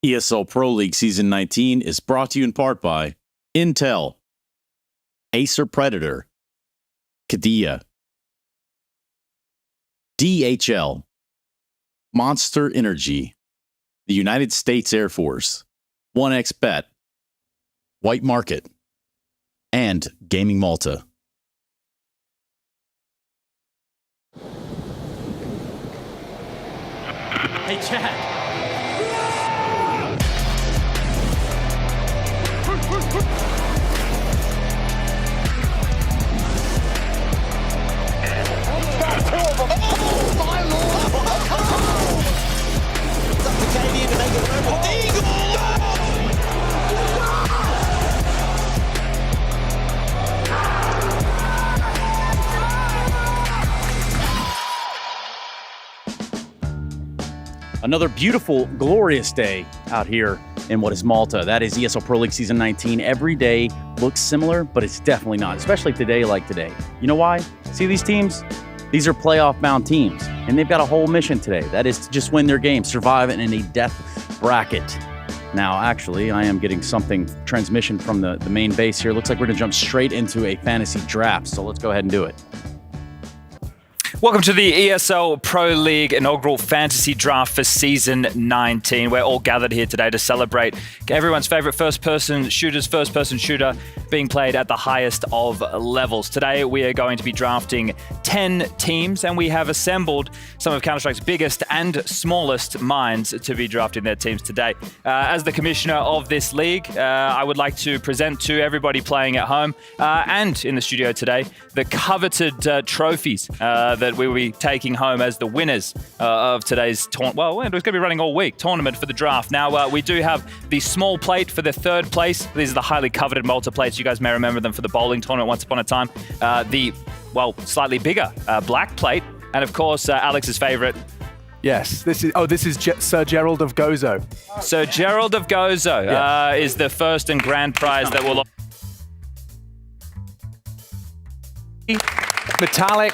ESL Pro League Season 19 is brought to you in part by Intel, Acer Predator, Kadia, DHL, Monster Energy, the United States Air Force, 1xBet, White Market, and Gaming Malta. Hey, Chad. Another beautiful, glorious day out here in what is Malta. That is ESL Pro League Season 19. Every day looks similar, but it's definitely not, especially today like today. You know why? See these teams? These are playoff-bound teams, and they've got a whole mission today. That is to just win their game, survive in a death bracket. Now, actually, I am getting transmission from the main base here. Looks like we're going to jump straight into a fantasy draft, so let's go ahead and do it. Welcome to the ESL Pro League inaugural fantasy draft for season 19. We're all gathered here today to celebrate everyone's favorite first-person shooter being played at the highest of levels. Today, we are going to be drafting 10 teams, and we have assembled some of Counter-Strike's biggest and smallest minds to be drafting their teams today. As the commissioner of this league, I would like to present to everybody playing at home and in the studio today the coveted trophies that we will be taking home as the winners of today's tournament. Well, it's going to be running all week tournament for the draft. Now, we do have the small plate for the third place. These are the highly coveted Monte plates. You guys may remember them for the bowling tournament once upon a time. The slightly bigger black plate. And of course, Alex's favorite. Yes, this is Sir Gerald of Gozo. Sir Gerald of Gozo Yes. is the first and grand prize that will... Metallic.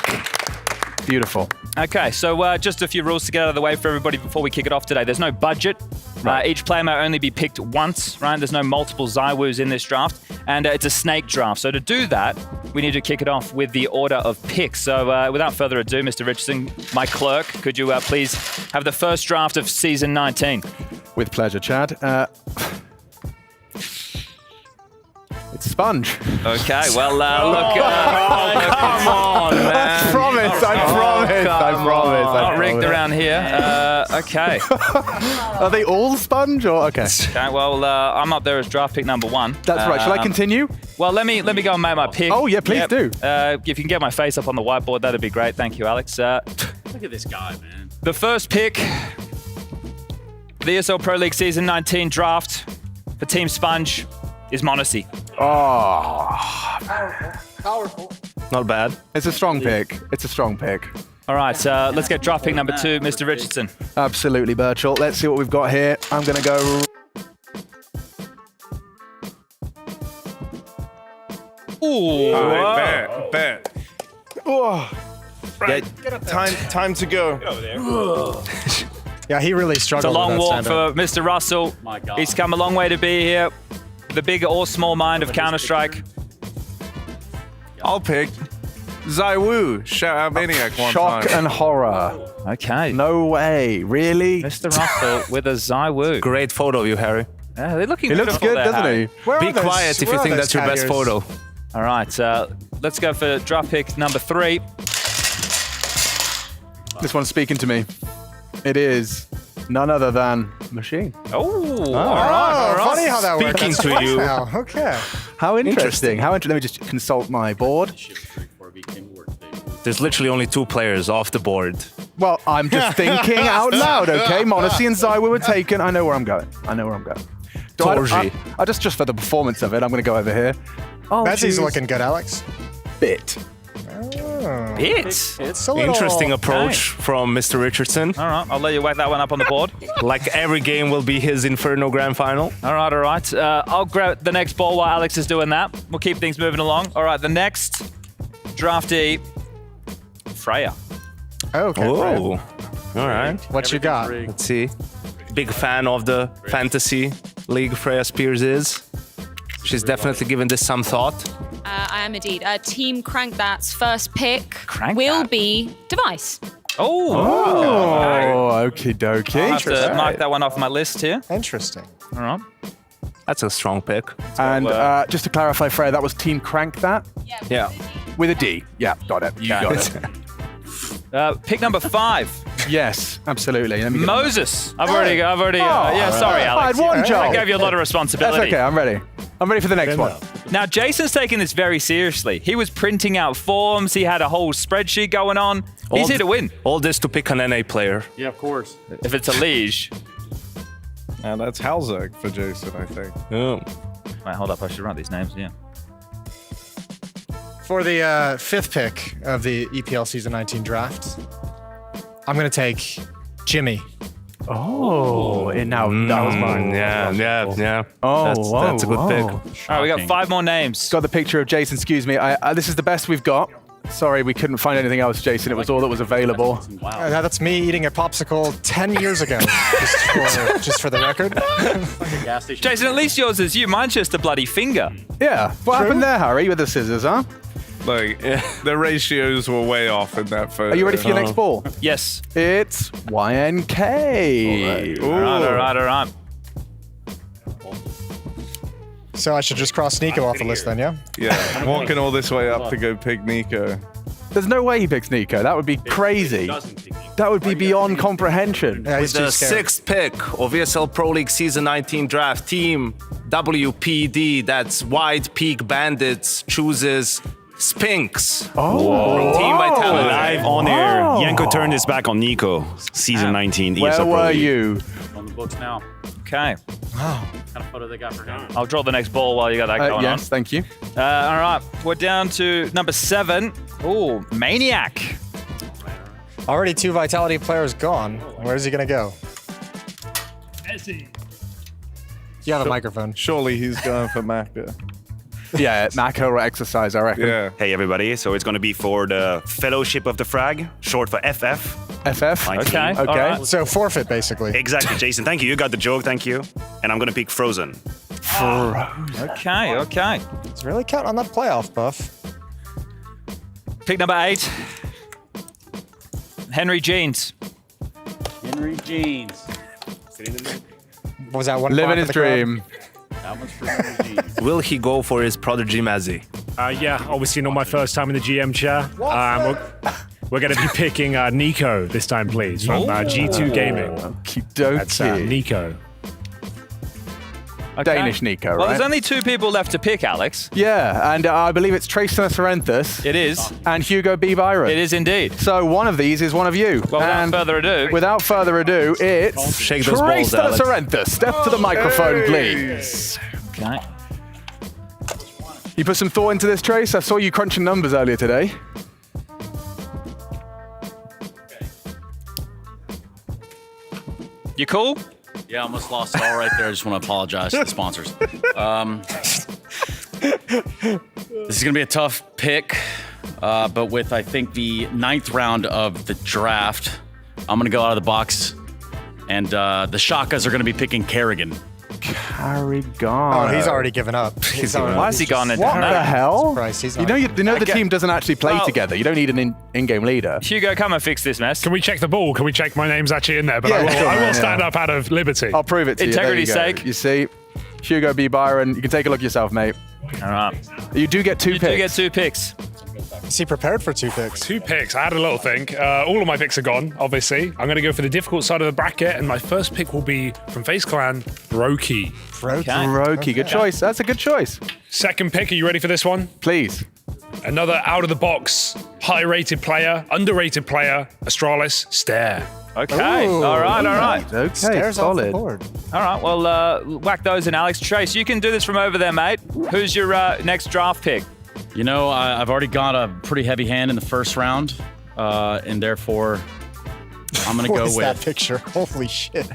Beautiful. Okay, so just a few rules to get out of the way for everybody before we kick it off today. There's no budget. Right. Each player may only be picked once, right? There's no multiple ZywOos in this draft, and it's a snake draft. So to do that, we need to kick it off with the order of picks. So without further ado, Mr. Richardson, my clerk, could you please have the first draft of season 19? With pleasure, Chad. It's Sponge. Okay, well, look. Come on, man. I promise. Not rigged around here. Okay. Are they all Sponge or okay? Okay, well, I'm up there as draft pick number 1. That's right. Shall I continue? Well, let me go and make my pick. Oh yeah, please do. If you can get my face up on the whiteboard, that'd be great. Thank you, Alex. Look at this guy, man. The first pick, the ESL Pro League Season 19 draft for Team Sponge is Monte. Oh, Powerful. Not bad. it's a strong pick. All right, let's get draft pick number 2, Mr. Richardson. Absolutely, Birchall. Let's see what we've got here. I'm going to go. Ooh. All right, bet. Oh, Right. Time to go. Yeah, he really It's struggled. a long with walk that for Mr. Russell. My God. He's come a long way to be here. The big or small mind of Counter-Strike. I'll pick ZywOo. Shout out Maniac one shock time. and horror. Okay. No way. Really? Mr. Russell with a ZywOo. Great photo of you, Harry. Yeah, they're looking He looks beautiful good, there, doesn't Harry. he? Where Be are those- quiet if where you are think those that's your best tigers? photo. All right, let's go for draft pick number 3. This one's speaking to me. It is none other than Machine. Oh, all right. Funny how that works. Speaking That's to twice you. now. Okay. How interesting. Let me just consult my board. There's literally only 2 players off the board. Well, I'm just thinking out loud, okay? Monte and ZywOo were taken. I know where I'm going. Torji. I just for the performance of it, I'm going to go over here. Oh, Betsy's geez. looking good, Alex. Bit. Oh. It's It's a little... Interesting approach from Mr. Richardson. all right. I'll let you whack that one up on the board. Like every game will be his Inferno Grand Final. All right. I'll grab the next ball while Alex is doing that. We'll keep things moving along. All right, the next draftee, Freya. Okay. Whoa. All right. What you got? Let's see. Big fan of the fantasy league Freya Spears is. She's definitely given this some thought. I am indeed. Team Crank That's first pick Crank will That. be Device. Oh. Oh, okie I'll dokie. have to mark that one off my list here. Interesting. All right. That's a strong pick. And just to clarify, Freya, that was Team Crank That Yeah. with a D. Yeah, got it. You got it. Pick number 5, Yes, absolutely. Let me get Moses. I've already. Yeah, sorry, Alex. I had one job. I gave you a lot of That's responsibility. okay. I'm ready. I'm ready for the next one. Now, Jason's taking this very seriously. He was printing out forms. He had a whole spreadsheet going on. He's here to win. All this to pick an NA player. Yeah, of course. If it's a liege. And that's Halzak for Jason, I think. Oh. Wait, hold up. I should write these names. Yeah. For the 5th pick of the EPL Season 19 draft, I'm going to take Jimmy. Oh, now that was mine. Yeah. Oh, That's a good pick. All right, we got 5 more names. Got the picture of Jason. Excuse me. This is the best we've got. Sorry, we couldn't find anything else, Jason. It was all that was available. Wow. That's me eating a popsicle 10 years ago, just for the record. Gas station. Jason, at least yours is you. Mine's just a bloody finger. Yeah. What happened there, Harry, with the scissors, huh? Like, the ratios were way off in that photo. Are you ready for your next ball? Yes. It's YNK. All right. So I should just cross Nico off the list then, yeah? Yeah, I'm walking all this way up to go pick Nico. There's no way he picks Nico. That would be crazy. That would be beyond comprehension. Yeah, he's With too the scared. 6th pick of ESL Pro League Season 19 draft, Team WPD, that's Wide Peak Bandits, chooses Spinks. Oh. Team Vitality. Live on air. Yanko turned his back on Nico. Season 19 Where ESL Pro were League. you? On the books now. Okay. What kind of photo they got for him? I'll draw the next ball while you got that going Yes, thank you. on. All right. We're down to number 7. Ooh, Maniac. Already 2 Vitality players gone. Where's he gonna go? You have a microphone. Surely he's going for Macca. Yeah, Mako or exercise, I reckon. Yeah. Hey everybody, so it's going to be for the Fellowship of the Frag, short for FF. FF. Okay. Okay. All right. So forfeit, basically. Exactly, Jason. Thank you. You got the joke. Thank you. And I'm going to pick Frozen. Okay. It's really counting on that playoff buff. Pick number 8. Henry Jeans. Henry Jeans. What was that one? Living mark his of the crowd? dream. That one's for Henry Jeans. Will he go for his prodigy Mazzy? Yeah, obviously not my first time in the GM chair. We're going to be picking Nico this time, please, from G2 Gaming. That's Okie Nico. Okay. Danish Nico, Well, right? there's only 2 people left to pick, Alex. Yeah, and I believe it's Tracer Sorrenthus It is. and Hugo B. Byron. It is indeed. So one of these is one of you. Well, without And further ado. without further ado, it's Shake those balls, Tracer Alex. Sorrenthus. Step to the microphone, please. Okay. You put some thought into this, Trace? I saw you crunching numbers earlier today. You cool? Yeah, I almost lost it all right there. I just want to apologize to the sponsors. This is going to be a tough pick, but with, I think, the 9th round of the draft, I'm going to go out of the box, and the Shakas are going to be picking Kerrigan. Carrigan. Oh, he's already given up. Why has he gone into What the that? hell? Surprised he's You not. know the team doesn't actually play Well- together. You don't need an in-game leader. Hugo, come and fix this mess. Can we check the ball? Can we check my name's actually in there? But Yeah, I will, sure, I man, will stand yeah. up out of liberty. I'll prove it to you. There you Integrity's go. sake. You see, Hugo B. Byron. You can take a look yourself, mate. All right. You do get 2 You picks. do get 2 picks. Is he prepared for 2 picks? 2 picks. I had a little think. All of my picks are gone, obviously. I'm going to go for the difficult side of the bracket, and my first pick will be from FaZe Clan, Brokey. Roki, good choice. That's a good choice. Second pick, are you ready for this one? Please. Another out-of-the-box, high-rated player, underrated player, Astralis, Stare. Okay. Ooh. All right. Okay, Stairs off the solid. board. All right. Well, whack those in, Alex. Trace, you can do this from over there, mate. Who's your next draft pick? You know, I've already got a pretty heavy hand in the first round, and therefore I'm going to What go is with... that picture? Holy shit.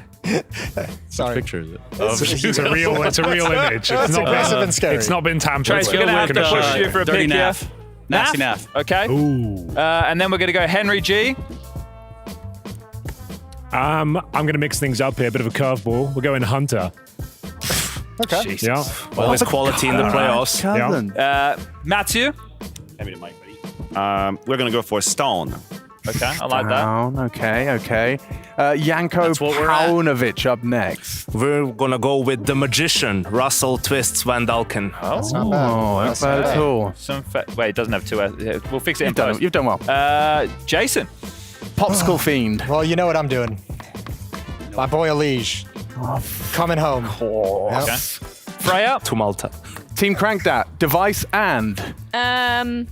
Sorry. picture is it? It's a real image. That's aggressive and scary. It's not been tampered Trace, with. we're going to have to Gonna push show you for a Dirty pick Naff. here. Nasty Naff. Okay. Ooh. And then we're going to go Henry G. I'm going to mix things up here. A bit of a curveball. We're going Hunter. Okay. Yeah. All his quality in the playoffs. Cousin. Matthew. We're going to go for Stone. Okay, I like that. Down. Okay. Yanko That's what we're at. Paunovic up next. We're gonna go with the magician, Russell Twists Van Dalken. That's not bad. Oh, that's bad at all. Wait, it doesn't have 2. We'll fix it in post. You've done well. Jason. Popsicle Fiend. Well, you know what I'm doing. My boy Elige. Coming home. Yep. Freya. Tumalta. Team Crank That. Device and. Have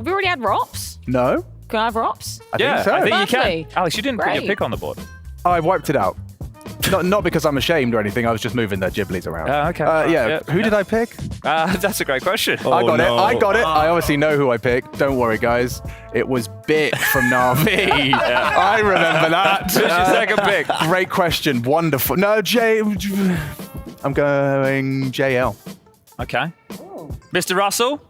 we already had Rops? No? Can I have Rops? I think so. I think you Lovely. can. Alex, you didn't put your Great. pick on the board. Oh, I wiped it out. Not because I'm ashamed or anything. I was just moving the Ghiblies around. Okay. Yeah. Yep, Who yep. did I pick? That's a great question. I got no. it. I got it. I obviously know who I picked. Don't worry, guys. It was Bit from Navi. I remember that. Who's your second pick? Great question. Wonderful. No, I'm going JL. Okay. Mr. Russell.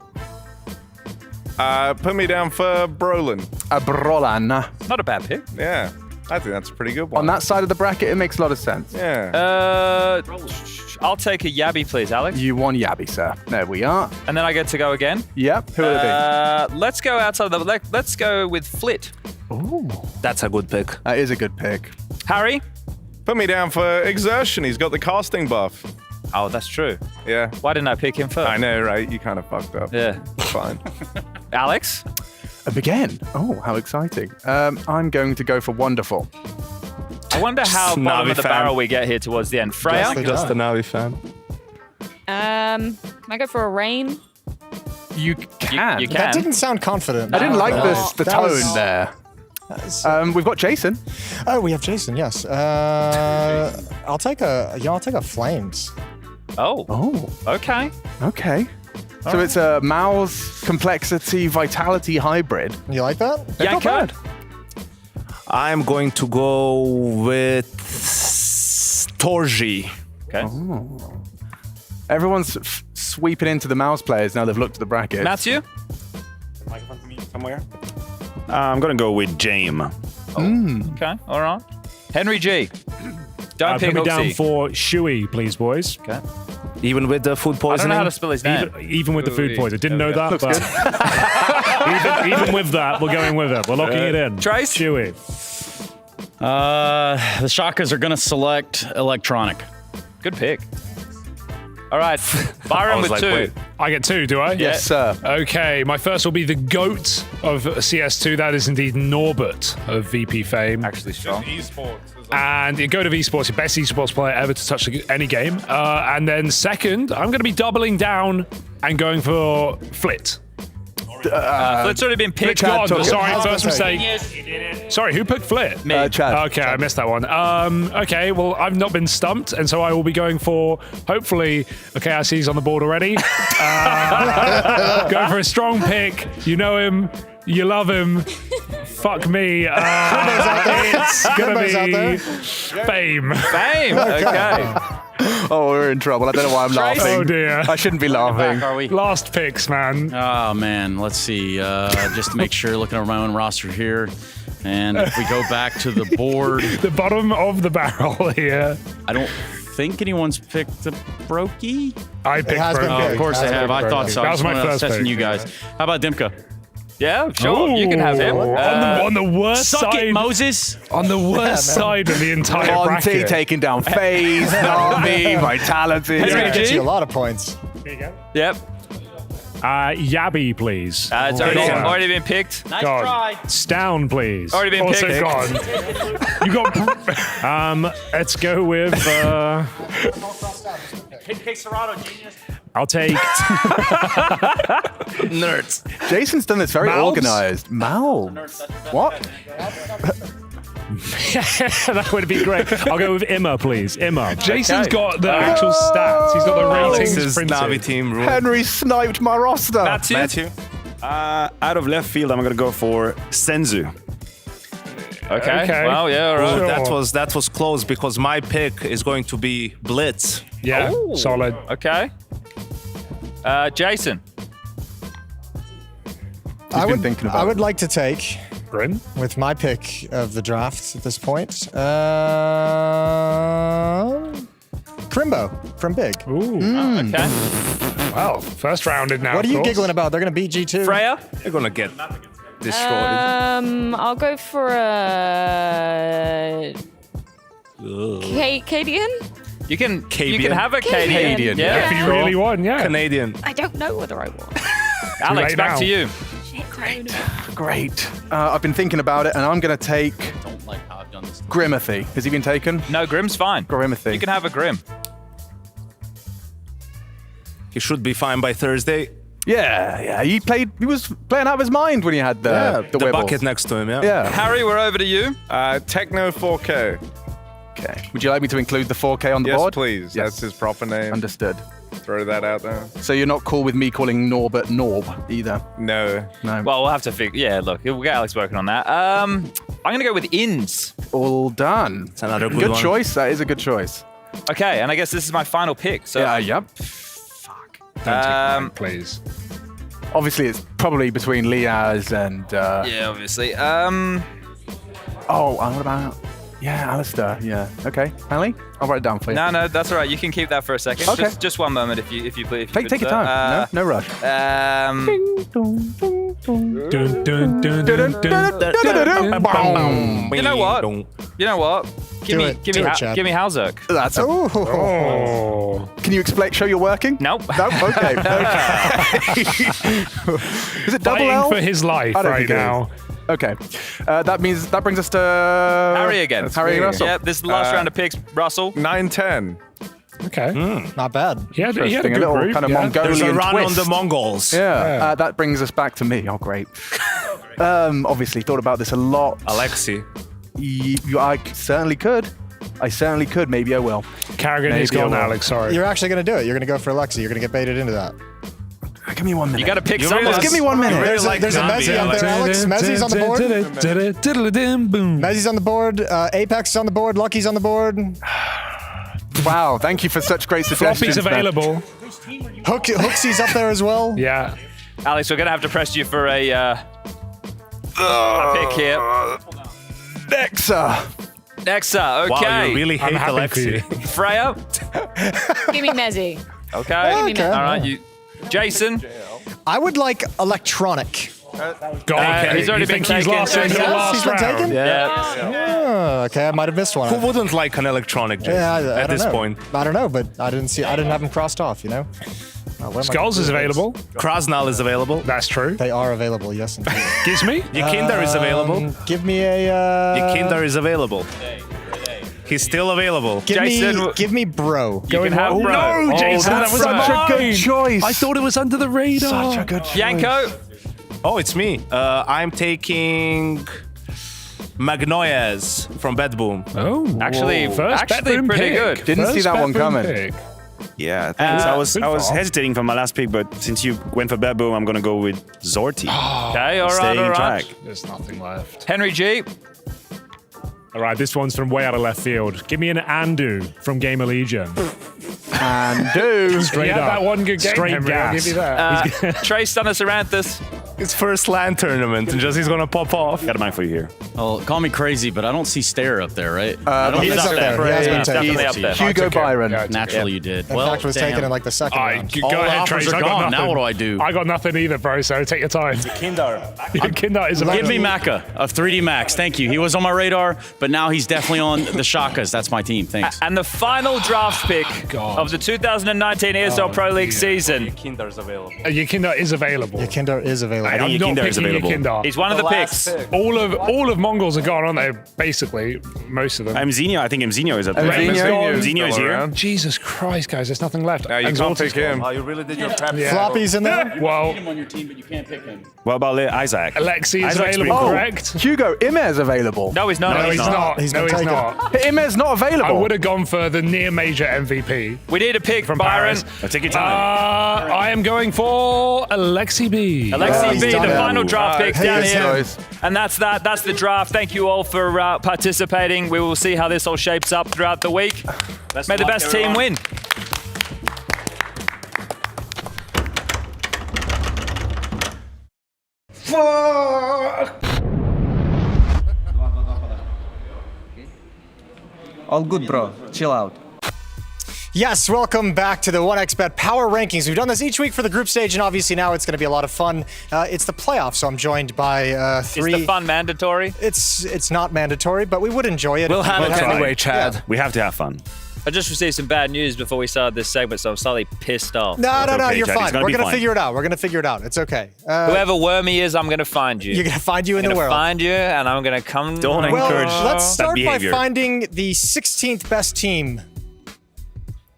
Put me down for Brolin. A Brolan. Not a bad pick. Yeah, I think that's a pretty good one. On that side of the bracket, it makes a lot of sense. Yeah. I'll take a Yabby, please, Alex. You won Yabby, sir. There we are. And then I get to go again. Yep. Who would it Let's go outside the. Let's go with Flit. be? Ooh. That's a good pick. That is a good pick. Harry. Put me down for Exertion. He's got the casting buff. Oh, that's true. Yeah. Why didn't I pick him first? I know, right? You kind of fucked up. Yeah. Fine. Alex. Again. Oh, how exciting. I'm going to go for Wonderful. I wonder how Navi bottom of the fan. barrel we get here towards the end. Freya. Just a Navi fan. I go for a rain. You can. You That can. didn't sound confident. I didn't like No. the That tone was- there. That's- We've got Jason. Oh, we have Jason. Yes. I'll take a flames. Oh. Oh, Okay. okay. So it's a mouse complexity vitality hybrid. You like that? Not Yanko. bad. I'm going to go with Torji. Okay. Everyone's sweeping into the mouse players now they've looked at the bracket. Matthew. Microphone for me somewhere. I'm gonna go with James. Okay. All right. Henry G. Don't pick Put me down Hooksy. for Shuey, please, boys. Okay. Even with the food I don't poisoning. know how to spell his name. Even with the food poison. Didn't know that, but even with that, we're going with it. We're locking it in. Trace? Shuey. The Shakas are going to select electronic. Good pick. All right. Byron with 2. wait. I get 2, do I? Yes, sir. Okay, my first will be the GOAT of CS2. That is indeed Norbert of VP fame. Actually strong. And in GOAT of esports, the best esports player ever to touch any game. And then second, I'm going to be doubling down and going for Flit. Flit's already been picked. Flit's gone. took it. Sorry, How's first that mistake. Sorry, who picked Flit? Me. Chad. Okay, I missed that one. Okay, well, I've not been stumped, and so I will be going for, hopefully, okay, I see he's on the board already. Going for a strong pick. You know him. You love him. Fuck me. It's going Kimbo's out to there. be Fame. Fame. Okay. Oh, we're in trouble. I don't know why I'm Trace? laughing. Oh, dear. I shouldn't be laughing. Are we? Last picks, man. Oh, man. Let's see. Just to make sure, looking at my own roster here. And if we go back to the board, The bottom of the barrel here. I don't think anyone's picked a Brokey. I picked has been Brokey. picked. Oh, of course they That's have. I thought so. That I was just my wanted to first testing pick. you guys. How about Dimka? Yeah, sure. You can have him. Ooh, on the worst Suck side. it, Moses. On the worst side of the entire Monte bracket. taking down FaZe, Na'Vi, Vitality. Henry That gets G? you a lot of points. Yep. Yabby, please. It's already been picked. Nice God. try. Stown, please. Already been also picked. gone. You got. Let's go with. I'll take. Nerds. Jason's done this very Mouths? organized. Mouths. What? That would be great. I'll go with Imma, please. Imma. Jason's got the actual stats. He's got the ratings Alex's printed. Navi team rule. Henry sniped my roster. Matthew. Out of left field, I'm gonna go for Senzu. Okay. Well, yeah, all right. Sure. That was close because my pick is going to be Blitz. Yeah, Ooh. solid. Okay. Jason. I been would, thinking about I it. would like to take, Grin. with my pick of the draft at this point, Crimbo from Big. Ooh. Okay. Well, first rounded now. What are of you course. giggling about? They're going to beat G2. Freya. You're gonna get destroyed. I'll go for a Cadian. You can Cabian. have a Cadian. Cadian. Yeah. If you really want, yeah. Canadian. I don't know whether I want. Alex, late back now. to you. Great. I've been thinking about it, and I'm going to take Don't like how I've done this. Grimothy. Has he been taken? No, Grim's fine. Grimothy. You can have a Grim. He should be fine by Thursday. Yeah. He was playing out of his mind when he had the the Wibbles. bucket next to him. Yeah. Yeah. Harry, we're over to you. Techno 4K. Okay. Would you like me to include the 4K on the Yes, board? please. Yes. That's his proper name. Understood. Throw that out there. So you're not cool with me calling Norbert Norb either? No. No. Well, we'll have to figure. Yeah, look, we'll get Alex working on that. I'm going to go with Inns. All done. It's another good one. choice. That is a good choice. Okay, and I guess this is my final pick. So, Yep. Please. Obviously, it's probably between Liaz and. yeah, obviously. Oh, what about Yeah, Alistair. Yeah. Okay. Hanley, I'll write it down for you. No, that's all right. You can keep that for a second. Okay. Just one moment, if you please. Take your time. No rush. You know what? Give me Halzerk. That's Oh. Can you explain? Show you're working? Nope. No. Okay. Is it double L? Fighting for his life I don't right think it now. Okay. That brings us to Harry again. Harry Russell. Yep. This is the last round of picks. Russell. 9-10. Okay. Not bad. He had a Interesting. good A little group, kind of yeah. Mongolian There's a run twist. on the Mongols. Yeah. That brings us back to me. Oh, great. Obviously, thought about this a lot. Alexi. I certainly could. Maybe I will. Carrigan is Maybe I gone, will. Alex. Sorry. You're actually going to do it. You're going to go for Alexi. You're going to get baited into that. Give me 1 minute. You got to pick You someone. really- Just give me 1 minute. Really like There's a Zombie, Mezzi up Alex. there, Alex. Mezzi's on the board. Boom. Mezzi's on the board. Apex is on the board. Lucky's on the board. Wow, thank you for such great suggestions. Floppy's man. available. Hooksy's up there as well. Yeah. Alex, we're gonna have to press you for a pick here. Nexa. Nexa, okay. Wow, you really I'm hate happy for you. Alexi. Freya, Give me Mezzi. okay. Okay. All right, you. Jason, I would like electronic. God, he's already you been think he's taken. lost in the Yes, last he's been round. taken? yeah. Oh, okay, I might have missed one. Who wouldn't like an electronic, Jason, Yeah, I at don't this know. point? I don't know, but I didn't have them crossed off. You know. Skulls is available. Krasnal is available. That's true. They are available. Yes, indeed. Gives me. Your Kinder is available. Give me a. Your Kinder is available. He's still available. Jason, give me bro. You can have bro. No, Jason, that was such a mine. good choice. I thought it was under the radar. Such a good choice. Yanko, Oh, it's me. I'm taking Magnoyas from Bad Boom. Oh, Actually- first actually bedroom pretty pick. good. Didn't see First that one bedroom coming. pick. Yeah, thanks. I was good call. hesitating for my last pick, but since you went for Bad Boom, I'm gonna go with Zorti. okay, all right, Staying all in right. track. There's nothing left. Henry G, All right, this one's from way out of left field. Give me an Andu from Game of Legion. And do. Straight had up. that one good game, Straight Henry, I'll gas. give you that. Trey Stunner-Saranthus. His first LAN tournament, and just he's gonna pop off. Got a mind for you here. Oh, call me crazy, but I don't see Stare up there, right? I don't He's see up Stare. there. He has been He's taken. definitely up there. Hugo Byron. Yeah, Naturally, you did. In fact, was taken in like the second round. Go All the ahead, offers Trace. are I got gone. nothing. Now what do I do? I got nothing either, bro, so take your time. Kinder. Kinder is Give me available. Maka of 3D Max. Thank you. He was on my radar, but now he's definitely on the Shakas. That's my team. Thanks. And the final draft pick of the 2019 ESL Pro League season. Kinder's available. Your Kinder is available. Your Kinder is available. I think I'm your not Kinder is picking your available. Kinder. He's one of the picks. All of Mongols are gone, aren't they? Basically, most of them. Mzinho, I think Mzinho is up there. Mzinho. Mzinho is Still here. around. Jesus Christ, guys, there's nothing left. Yeah, you And can't Zorti's pick him. gone. Oh, you really did your prep. Yeah. Floppy's in there. Well, on your team, but you can't pick him. What about Isaac? Alexi is Isaac's pretty available, cool. correct? Hugo Imez available. No, he's not. No, he's not. He's No, been he's taken. not. Imez not available. I would have gone for the near major MVP We need a pick, from Byron. Paris. Take your time. I am going for Alexi B. Alexi he's B, done the it. final draft pick down Hey, here. guys. And that's that. That's the draft. Thank you all for participating. We will see how this all shapes up throughout the week. May the best team win. All good, bro. Chill out. Yes, welcome back to the 1xBet Power Rankings. We've done this each week for the group stage, and obviously now it's going to be a lot of fun. It's the playoffs, so I'm joined by three. Is the fun mandatory? It's not mandatory, but we would enjoy it. We'll if we have could it have anyway, Chad. We have to have fun. I just received some bad news before we started this segment, so I'm slightly pissed off. No, okay, you're Chad, it's fine. gonna We're be gonna fine. figure it out. We're gonna figure it out. It's okay. Whoever Wormy is, I'm going to find you. You're gonna find you in I'm the gonna world. find you, and I'm going to come. Don't well, encourage let's that start by behavior. finding the 16th best team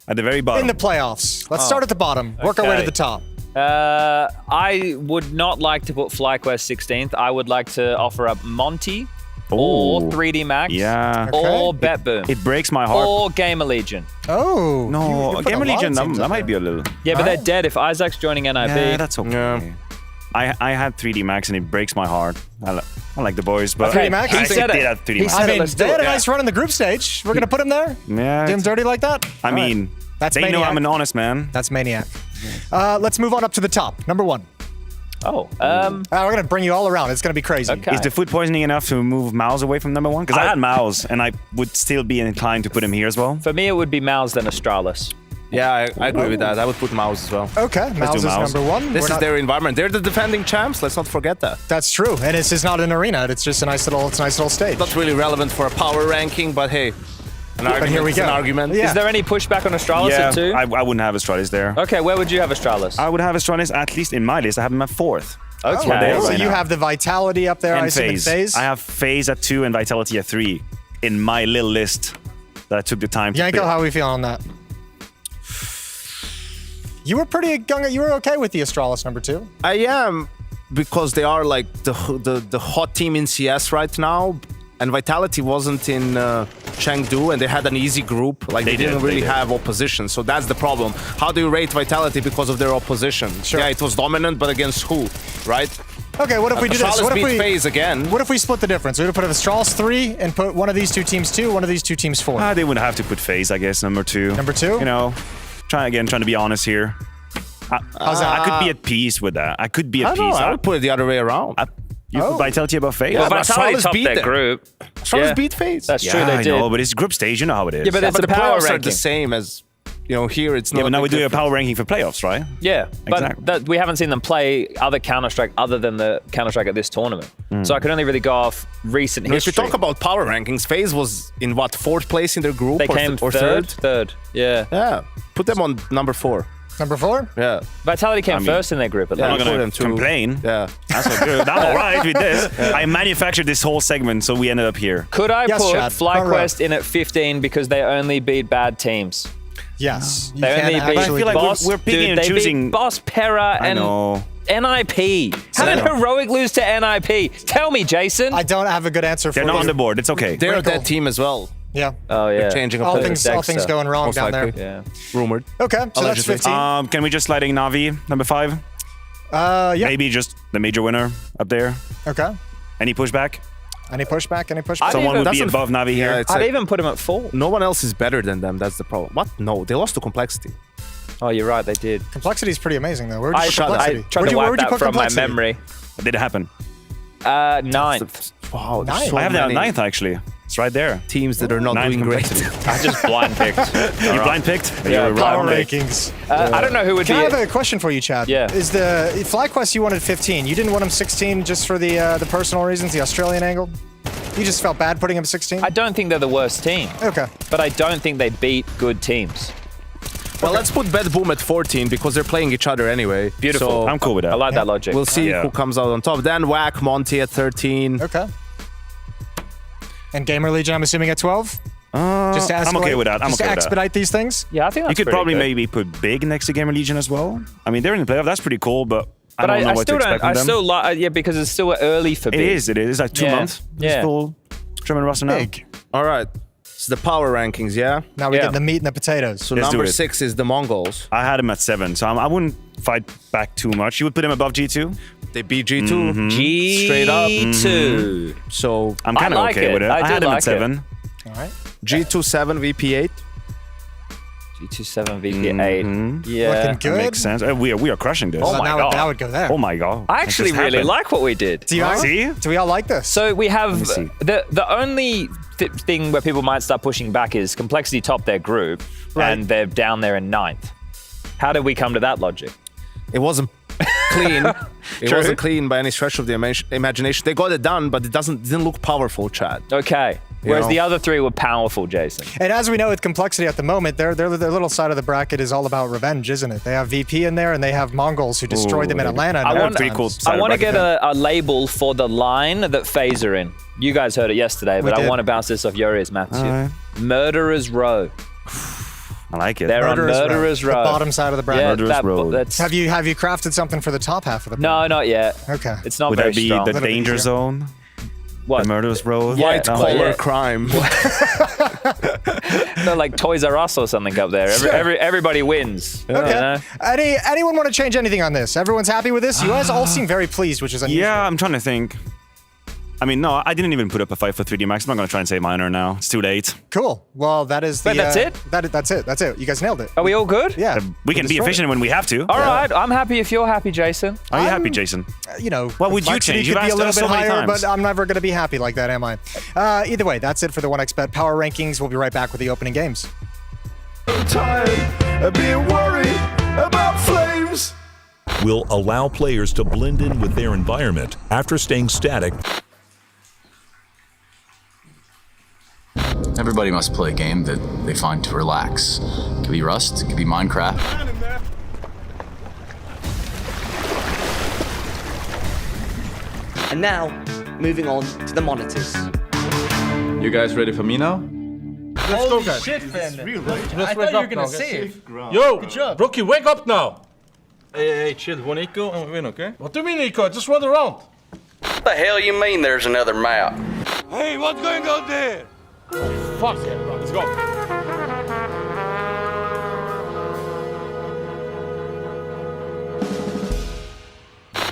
At the very bottom. in the playoffs. Let's start at the bottom. Work our way to Okay. the top. I would not like to put FlyQuest 16th. I would like to offer up Monte or Ooh. 3D Max Yeah. or Okay. BetBoom It breaks my heart. or Gamer Legion. Oh, No, Game of Legion, that might be a little. Yeah, but they're dead if Isaac's joining NIB. Yeah, that's okay. Yeah. I had 3D Max and it breaks my heart. I like the boys, but 3D Max? I He said did it. have 3D He Max. said mean, it. They had a nice run in the group stage. We're gonna put him there. Yeah, Do him dirty like that. I All right. mean, That's they know Maniac. I'm an honest man. That's Maniac. Let's move on up to the top. Number one. Oh. We're going to bring you all around. It's going to be crazy. Okay. Is the food poisoning enough to move Miles away from number 1? Because I had Miles, and I would still be inclined to put him here as well. For me, it would be Miles then Astralis. Yeah, I agree with that. I would put Mouse as well. Okay, Mouse is Mouse. number 1. This is their environment. They're the defending champs. Let's not forget that. That's true. And it's not an arena. It's just a nice little stage. Not really relevant for a power ranking, but hey, an argument here we is go. an argument. Yeah. Is there any pushback on Astralis Yeah, at 2? I wouldn't have Astralis there. Okay, where would you have Astralis? I would have Astralis, at least in my list, I have him at 4th. Okay. Where they are So right you now. have the Vitality up there, I And assume, in FaZe. FaZe. I have FaZe at 2 and Vitality at 3 in my little list that I took the time to Yanko, pick. how are we feeling on that? You were pretty gung. You were okay with the Astralis number 2. I am, because they are like the hot team in CS right now, and Vitality wasn't in Chengdu, and they had an easy group. Like they didn't really have opposition, so that's the problem. How do you rate Vitality because of their opposition? Sure. Yeah, it was dominant, but against who, right? Okay, what if we do this? Astralis What if beat we FaZe again. What if we split the difference? We would put Astralis 3 and put one of these 2 teams 2, one of these 2 teams 4. They would have to put FaZe, I guess, number 2. Number 2? You know, trying to be honest here. How's that? I could be at peace with that. I could be I at don't know, peace. I would put it the other way around. You put Vitality above FaZe? Yeah, But Vitality Astralis topped beat their them. group. Astralis beat FaZe. That's Yeah, true, they I did. know, but it's group stage. You know how it is. Yeah, but Yeah, it's but a the power playoffs are ranking. the same as, here it's not. Yeah, but now we do a different. power ranking for playoffs, right? Yeah, but Exactly. we haven't seen them play other Counter-Strike other than the Counter-Strike at this tournament. So I can only really go off recent If history. you talk about power rankings, FaZe was in what, 4th place in their group? they or came or third. third? Yeah. Yeah, put them on number 4. Number 4? Yeah, Vitality came I mean, first in their group at Yeah, I'm least. not put going them to to- complain. yeah. That's all good. I'm all right with this. I manufactured this whole segment, so we ended up here. Could I Yes, put Chad. Front row. FlyQuest in at 15 because they only beat bad teams? Yes. You They can only beat actually I feel like Boss. we're picking dude, and they choosing- beat Boss, Pera, I and know. NIP. How did Heroic lose to NIP? Tell me, Jason. I don't have a good answer for They're not you. on the board. It's okay. They're Wrinkle. that team as well. Yeah. Oh yeah. They're changing All opponents. things going wrong Most down likely. there. Yeah. Rumored. Okay, so that's Allegedly. 15. Can we just slide in Navi, number 5? Yeah. Maybe just the major winner up there. Okay. Any pushback? Any pushback? Any pushback? I'd Someone even- would be doesn't- above Navi here. Yeah, it's I'd like, even put him at 4. no one else is better than them. That's the problem. What? No, they lost to Complexity. Oh, you're right. They did. Complexity is pretty amazing, though. Where would I you put tried Complexity? to Where'd you wipe that put from my Complexity? memory. Did it happen? 9th. Wow, there's Nice. so I have that at many 9th, actually. It's right there. teams that are not 9th doing great. complexity. I just blind picked. You blind picked? Yeah, You were Power right. rankings. I don't know who would Can I be. have a question for you, Chad? Yeah. Is the FlyQuest you wanted 15? You didn't want him 16 just for the personal reasons, the Australian angle? You just felt bad putting him 16? I don't think they're the worst team, Okay. but I don't think they beat good teams. Well, let's put Bad Boom at 14 because they're playing each other anyway. Beautiful. So I'm cool with that. I like that logic. we'll see Yeah. who comes out on top. Then Whack, Monte at 13. Okay. And Gamer Legion, I'm assuming at 12? Just to I'm okay escalate- with that. I'm just okay to with that. expedite these things? Yeah, I think You that's could pretty probably good. maybe put Big next to Gamer Legion as well. I mean, they're in the playoff. That's pretty cool, but I But don't know I what to still don't. expect I from them. still like. Yeah, because it's still early for It big. is. It is. It's like 2 Yeah. months. Yeah. It's full trim and roster now. Big. All right. It's the power rankings, yeah? Now we Yeah. get the meat and the potatoes. So Let's do number it. 6 is the Mongols. I had him at 7, so I wouldn't fight back too much. You would put him above G2? They beat G2 Mm-hmm. G2. straight up. So I'm kind of like okay it. with it. I I do had him like at 7. All right. G2 7, VP8. G27 VP8. Yeah. Looking That good. makes sense. We are crushing this. Oh So my now, God. now would go there. Oh my god. I It actually just really happened. like what we did. Do you all, See? do we all like this? So we have me see. the only thing where people might start pushing back is Complexity topped their group Right. and they're down there in 9th. How did we come to that logic? It wasn't clean. It True. wasn't clean by any stretch of the imagination. They got it done, but it didn't look powerful, Chad. Okay. Whereas know. the other 3 were powerful, Jason. And as we know with Complexity at the moment, their little side of the bracket is all about revenge, isn't it? They have VP in there and they have Mongols who destroyed them in Atlanta. I want- pretty cool. I want to get a label for the line that FaZe are in. You guys heard it yesterday, but I did. want to bounce this off your ears, Matthew. Alright. Murderer's Row. I like it. They're on Murderer's Row. The bottom side of the bracket. Yeah, Murderer's Row. that's... Have you crafted something for the top half of the No, not yet. Okay. It's not Would very that be strong. the Little bit danger easier. zone? What? The murderous road? Yeah. White collar yeah. crime. They're like Toys R Us or something up there. Everybody wins. Okay. You know? Anyone want to change anything on this? Everyone's happy with this? You guys all seem very pleased, which is unusual. Yeah, I'm trying to think. I mean, no, I didn't even put up a fight for 3D Max. I'm not going to try and say minor now. It's too late. Cool. Well, that is the. Wait, that's it? That's it. That's it. You guys nailed it. Are we all good? Yeah. We can be efficient when we have to. All right. I'm happy if you're happy, Jason. Are you happy, Jason? You know, What would you complexity change? You've could be a asked little us bit so many higher, times. but I'm never going to be happy like that, am I? Either way, that's it for the 1xBet Power Rankings. We'll be right back with the opening games. Tired of being worried about flames. Will allow players to blend in with their environment after staying static. Everybody must play a game that they find to relax. It could be Rust, it could be Minecraft. And now, moving on to the monitors. You guys ready for me now? Let's go, guys. Shit, man. I thought you were gonna save. Yo, Good job. Rookie, wake up now. Hey, chill. One eco and we win, okay? What do you mean, Nico? Just run around. What the hell you mean there's another map? Hey, what's going on there? Fuck it, bro. Let's go.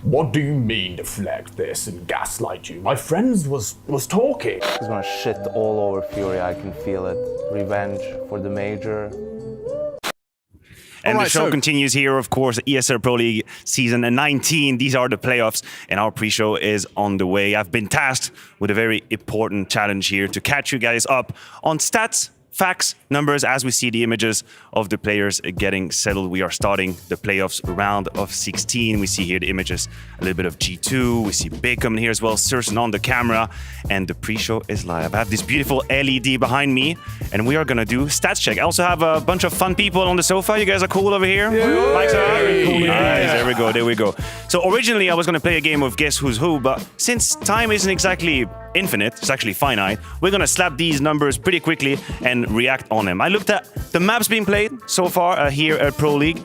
What do you mean deflect this and gaslight you? My friends was talking. He's gonna shit all over Fury, I can feel it. Revenge for the major. And All the right, show so- continues here, of course, ESL Pro League Season 19. These are the playoffs, and our pre-show is on the way. I've been tasked with a very important challenge here to catch you guys up on stats, facts, numbers, as we see the images of the players getting settled. We are starting the playoffs round of 16. We see here the images, a little bit of G2. We see Bacon here as well, Surson on the camera, and the pre-show is live. I have this beautiful LED behind me, and we are gonna do stats check. I also have a bunch of fun people on the sofa. You guys are cool over here? Mics are cool. Nice, there we go. So originally I was gonna play a game of Guess Who's Who, but since time isn't exactly infinite, it's actually finite, we're gonna slap these numbers pretty quickly and react on them. I looked at the maps being played so far here at Pro League.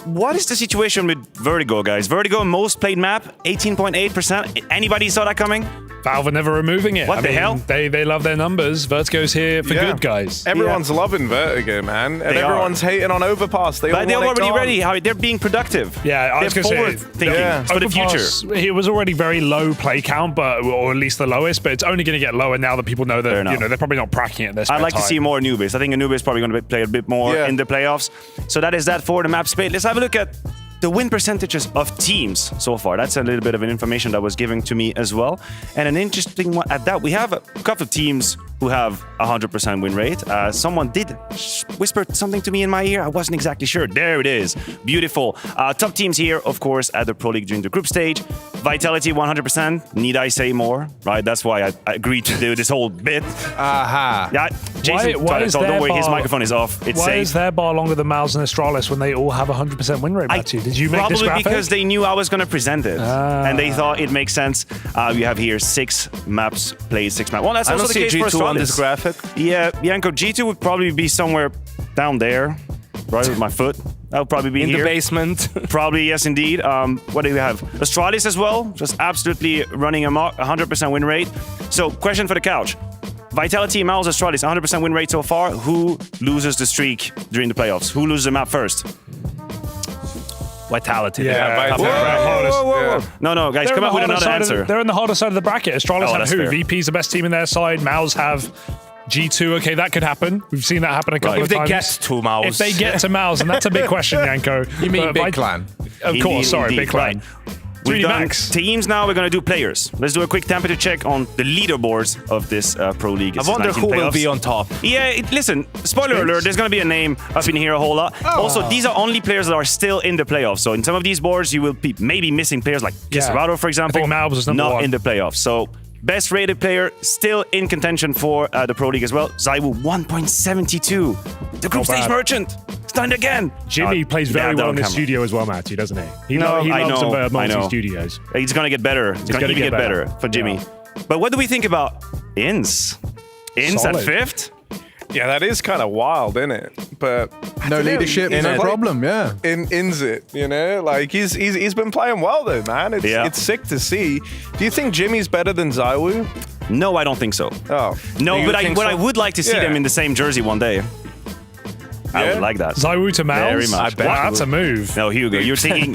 What is the situation with Vertigo, guys? Vertigo, most played map, 18.8%. Anybody saw that coming? Valve are never removing it. What the hell? They love their numbers. Vertigo's here for good, guys. Everyone's loving Vertigo, man. And everyone's hating on Overpass. They But they're all want it already gone. ready. How they're being productive. Yeah, I was They're going to forward say, thinking for the Overpass, future. It was already very low play count, or at least the lowest. But it's only going to get lower now that people know that they're probably not pracking it. In their spare I'd like to time. see more Anubis. I think Anubis is probably going to play a bit more in the playoffs. So that is that for the map split. Let's have a look at the win percentages of teams so far. That's a little bit of an information that was given to me as well. And an interesting one at that, we have a couple of teams who have 100% win rate. Someone did whisper something to me in my ear. I wasn't exactly sure. There it is. Beautiful. Top teams here, of course, at the Pro League during the group stage. Vitality 100%. Need I say more? Right? That's why I agreed to do this whole bit. Aha. Yeah. Jason, don't worry, his microphone is off. It's why safe. is their bar longer than Miles and Astralis when they all have 100% win rate? Matthew? Did you make this Probably graphic? because they knew I was going to present it. And they thought it makes sense. We have here 6 maps played, 6 maps. Well, that's I also don't the see case for G2 on this Astralis. graphic. Yeah, Yanko, G2 would probably be somewhere down there, right with my foot. That would probably be In here. the basement. Probably, yes, indeed. What do we have? Astralis as well, just absolutely running amok, 100% win rate. So, question for the couch. Vitality, Miles, Astralis, 100% win rate so far. Who loses the streak during the playoffs? Who loses the map first? Vitality. Yeah, Whoa. No, guys, come up with another answer. They're in the harder side of the bracket. Astralis have that's who? fair. VP's the best team in their side. Mouse have G2. Okay, that could happen. We've seen that happen a couple of times. If they get to Mouse. If they get to Mouse, and that's a big question, Yanko. You mean But Big Clan? Of course, sorry, Big Clan. Right. We've 3D done Max. teams now. We're going to do players. Let's do a quick temperature check on the leaderboards of this Pro League. I wonder who will be on top. Yeah, listen, spoiler alert, there's going to be a name up in here a whole lot. Also, these are only players that are still in the playoffs. So in some of these boards, you will be maybe missing players like Kisarado, for example. I think Malbs was number not 1. in the playoffs. So best rated player still in contention for the Pro League as well. Zaiwu 1.72. The group stage merchant. It's done again. Jimmy plays very well in the studio as well, Matthew, doesn't he? He loves multi-studios. It's going to get better. It's going to even get better for Jimmy. But what do we think about Inns? Inns at 5th? Yeah, that is kind of wild, isn't it? But No leadership, no problem, yeah. Ins it, you know? Like, he's been playing well, though, man. It's sick to see. Do you think Jimmy's better than Zaiwu? No, I don't think so. Oh. No, but I would like to see them in the same jersey one day. I would like that. Zywoo to Mouse? Very much. Wow, that's a move. No, Hugo, you're thinking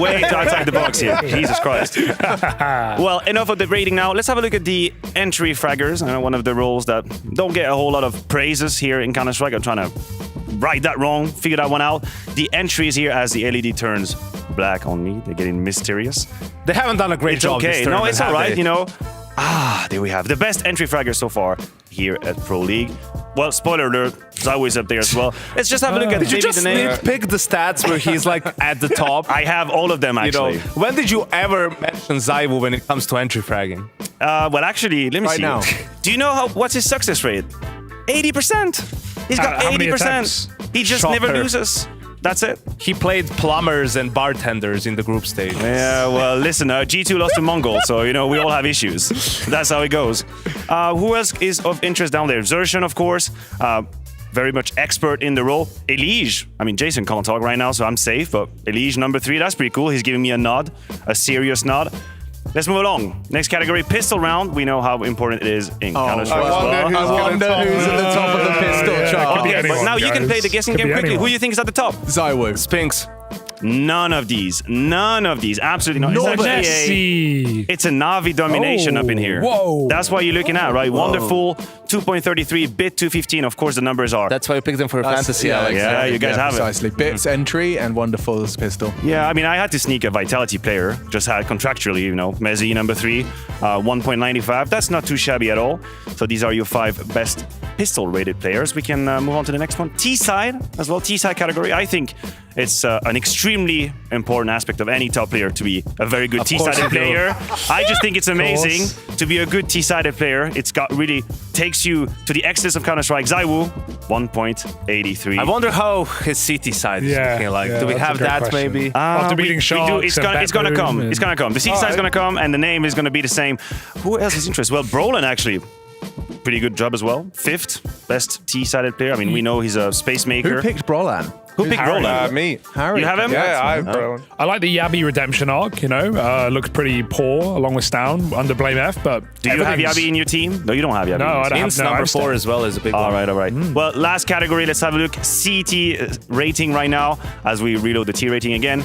way outside the box here. Jesus Christ. Well, enough of the rating now. Let's have a look at the entry fraggers. One of the roles that don't get a whole lot of praises here in Counter-Strike. I'm trying to right that wrong, figure that one out. The entries here as the LED turns black on me. They're getting mysterious. They haven't done a great job. Okay, this no, tournament, it's all right, have they? you know. There we have the best entry fragger so far here at Pro League. Well, spoiler alert, Zywoo is up there as well. Let's just have a look at Did you maybe just the name. pick the stats where he's like at the top? I have all of them actually. You know, when did you ever mention Zywoo when it comes to entry fragging? Well, actually, let me see. Now. Do you know what's his success rate? 80%. He's got 80%. He just never loses. That's it. He played plumbers and bartenders in the group stage. Yeah, well, listen, G2 lost to Mongol, so, you know, we all have issues. That's how it goes. Who else is of interest down there? Zershan, of course. Very much expert in the role. Elige. I mean, Jason can't talk right now, so I'm safe, but Elige, number 3, that's pretty cool. He's giving me a nod, a serious nod. Let's move along. Next category, pistol round. We know how important it is in Counter-Strike. I wonder who's at the top of the pistol chart. Okay, but now you can play the guessing game quickly. Who do you think is at the top? Zywoo. Spinks. None of these. None of these. Absolutely not. It's a Na'Vi domination up in here. Whoa. That's what you're looking at, right? Wonderful, 2.33, bit 215. Of course, the numbers are. That's why you picked them for a fantasy, Alex. Yeah, you guys have precisely. Bits entry and Wonderful's pistol. Yeah, I mean, I had to sneak a Vitality player. Just had contractually, you know, Mezzi, number 3, 1.95. That's not too shabby at all. So these are your 5 best pistol-rated players. We can move on to the next one. T-side as well. T-side category. I think it's an extremely important aspect of any top player to be a very good T-sided player. I just think it's amazing to be a good T-sided player. It's got really takes you to the excellence of Counter-Strike. Zywoo, 1.83. I wonder how his CT side is looking like. Do we have that question. maybe? After beating Sharks, it's gonna come. It's gonna come. The CT side is gonna come, and the name is gonna be the same. Who else is interested? Well, Brolin actually. Pretty good job as well. 5th best T-sided player. I mean, we know he's a space maker. Who picked Brolan? Who picked Brolin? Me. Harry. You have him? Yeah, I have Brolin. I like the Yabi redemption arc, you know. Looks pretty poor along with Stown under Blame F, but do you have Yabi in your team? No, you don't have Yabi. No, I don't have number 4 as well is a big one. All right. Well, last category. Let's have a look. CT rating right now as we reload the T rating again.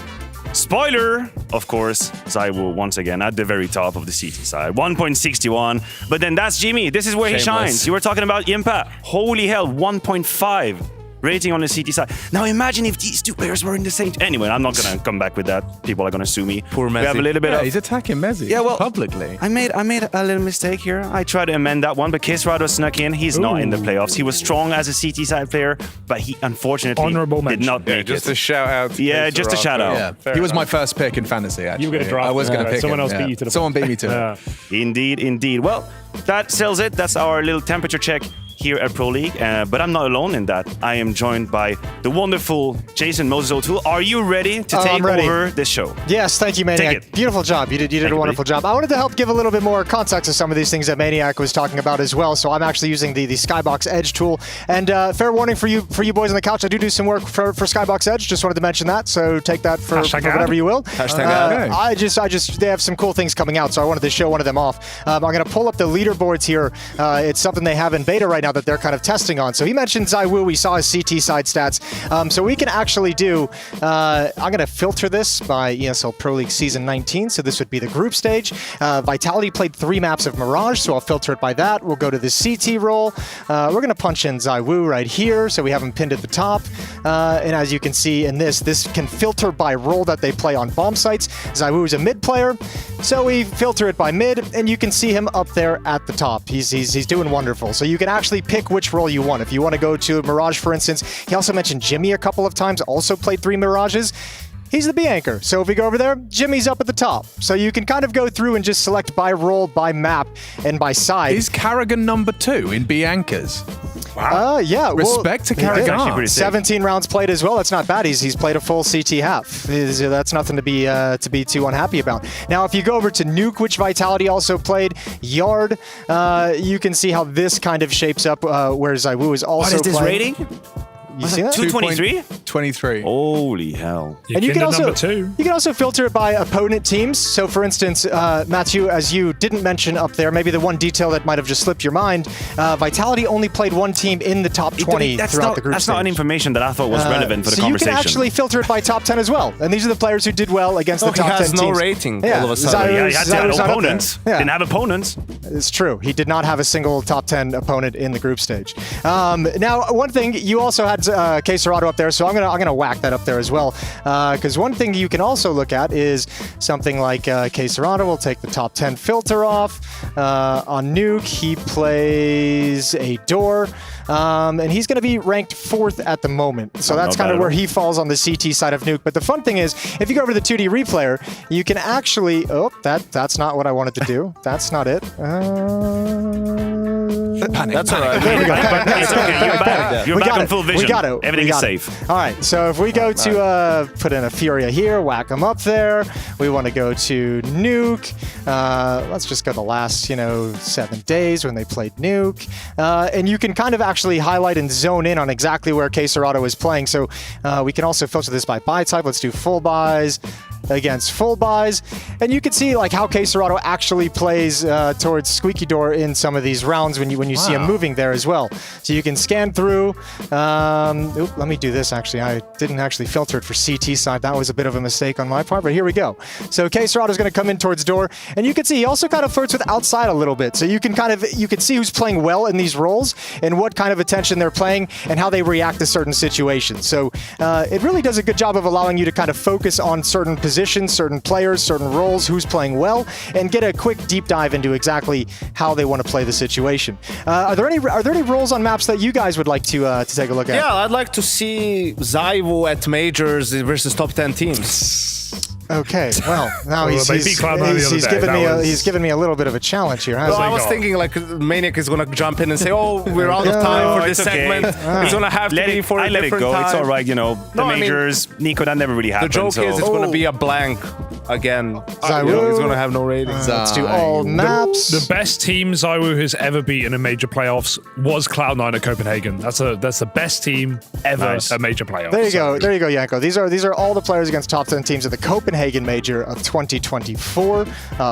Spoiler, of course, Zywoo once again at the very top of the CT side, 1.61. But then that's Jimmy. This is where he shines. You were talking about Impa. Holy hell, 1.5 rating on the CT side. Now imagine if these two players were in the same. Anyway, I'm not gonna come back with that. People are gonna sue me. Poor Mezzi. We have a little bit of. He's attacking Mezzi. Yeah, well, publicly. I made a little mistake here. I tried to amend that one, but Kisrado snuck in. He's not in the playoffs. He was strong as a CT side player, but he unfortunately did not make just it. a shout out. Just a shout out. Yeah. He was my first pick in fantasy, actually. You were gonna draft I was going to pick someone him. else beat you to the Someone beat me to it. Indeed. Well, that sells it. That's our little temperature check here at Pro League, but I'm not alone in that. I am joined by the wonderful Jason Moses O'Toole. Are you ready to take over this show? Yes, thank you, Maniac. Beautiful job. You did a wonderful job. I wanted to help give a little bit more context to some of these things that Maniac was talking about as well. So I'm actually using the Skybox Edge tool. And fair warning for you boys on the couch, I do some work for Skybox Edge. Just wanted to mention that. So take that for whatever you will. I just they have some cool things coming out, so I wanted to show one of them off. I'm going to pull up the leaderboards here. It's something they have in beta right now that they're kind of testing on. So he mentioned Zywoo. We saw his CT side stats. So we can actually do, I'm going to filter this by ESL Pro League Season 19. So this would be the group stage. Vitality played 3 maps of Mirage, so I'll filter it by that. We'll go to the CT role. We're going to punch in Zywoo right here. So we have him pinned at the top. And as you can see in this can filter by role that they play on bomb sites. Zywoo is a mid player. So we filter it by mid, and you can see him up there at the top. He's doing wonderful. So you can actually pick which role you want. If you want to go to Mirage, for instance, he also mentioned Jimmy a couple of times, also played 3 Mirages. He's the B anchor. So if we go over there, Jimmy's up at the top. So you can kind of go through and just select by role, by map, and by side. Is Carrigan number 2 in B anchors? Wow. Yeah. Respect to Carrigan. 17 rounds played as well. That's not bad. He's played a full CT half. That's nothing to be too unhappy about. Now, if you go over to Nuke, which Vitality also played, Yard, you can see how this kind of shapes up. Where Zywoo is also. What is this playing. rating? You see that? 223? 23. Holy hell. And you can also filter it by opponent teams. So for instance, Matthew, as you didn't mention up there, maybe the one detail that might have just slipped your mind, Vitality only played one team in the top 20 throughout the group That's stage. not an information that I thought was relevant for the conversation. So you can actually filter it by top 10 as well. And these are the players who did well against the top 10 teams. He has no rating Yeah, all of a sudden. He had to have opponents. Yeah. Didn't have opponents. It's true. He did not have a single top 10 opponent in the group stage. Now, one thing, you also had K-Serrato up there, so I'm gonna whack that up there as well. Because one thing you can also look at is something like K-Serrato will take the top 10 filter off. On Nuke, he plays a door. And he's going to be ranked 4th at the moment. So that's kind of where he falls on the CT side of Nuke. But the fun thing is, if you go over to the 2D replayer, you can actually... Oh, that's not what I wanted to do. That's not it. That's all right. There we go. It's okay. You're back on full vision. We got it. Everything is safe. All right. So if we go to put in a Furia here, whack them up there. We want to go to Nuke. Let's just go the last, 7 days when they played Nuke. And you can kind of actually highlight and zone in on exactly where K-Serrato is playing. So we can also filter this by buy type. Let's do full buys against full buys, and you can see like how K-Serrato actually plays towards Squeaky Door in some of these rounds when you see him moving there as well. So you can scan through. Let me do this actually. I didn't actually filter it for CT side. That was a bit of a mistake on my part, but here we go. So K-Serrato is going to come in towards door, and you can see he also kind of flirts with outside a little bit. So you can see who's playing well in these roles and what kind of attention they're playing and how they react to certain situations. So it really does a good job of allowing you to kind of focus on certain positions, certain players, certain roles, who's playing well, and get a quick deep dive into exactly how they want to play the situation. Are there any roles on maps that you guys would like to take a look at? Yeah, I'd like to see Zyvo at majors versus top 10 teams. Okay, well, now he's given me a little bit of a challenge here. Well, I was thinking like Maniac is going to jump in and say, "Oh, we're out of time for this segment. It's going to have to be for a different time." It's all right, the majors. Nico, that never really happened. The joke is it's going to be a blank again. He's going to have no ratings. Let's do all maps. The best team Zywu has ever beaten in major playoffs was Cloud9 at Copenhagen. That's the best team ever at major playoffs. There you go, Yanko. These are all the players against top 10 teams at the Copenhagen Major of 2024.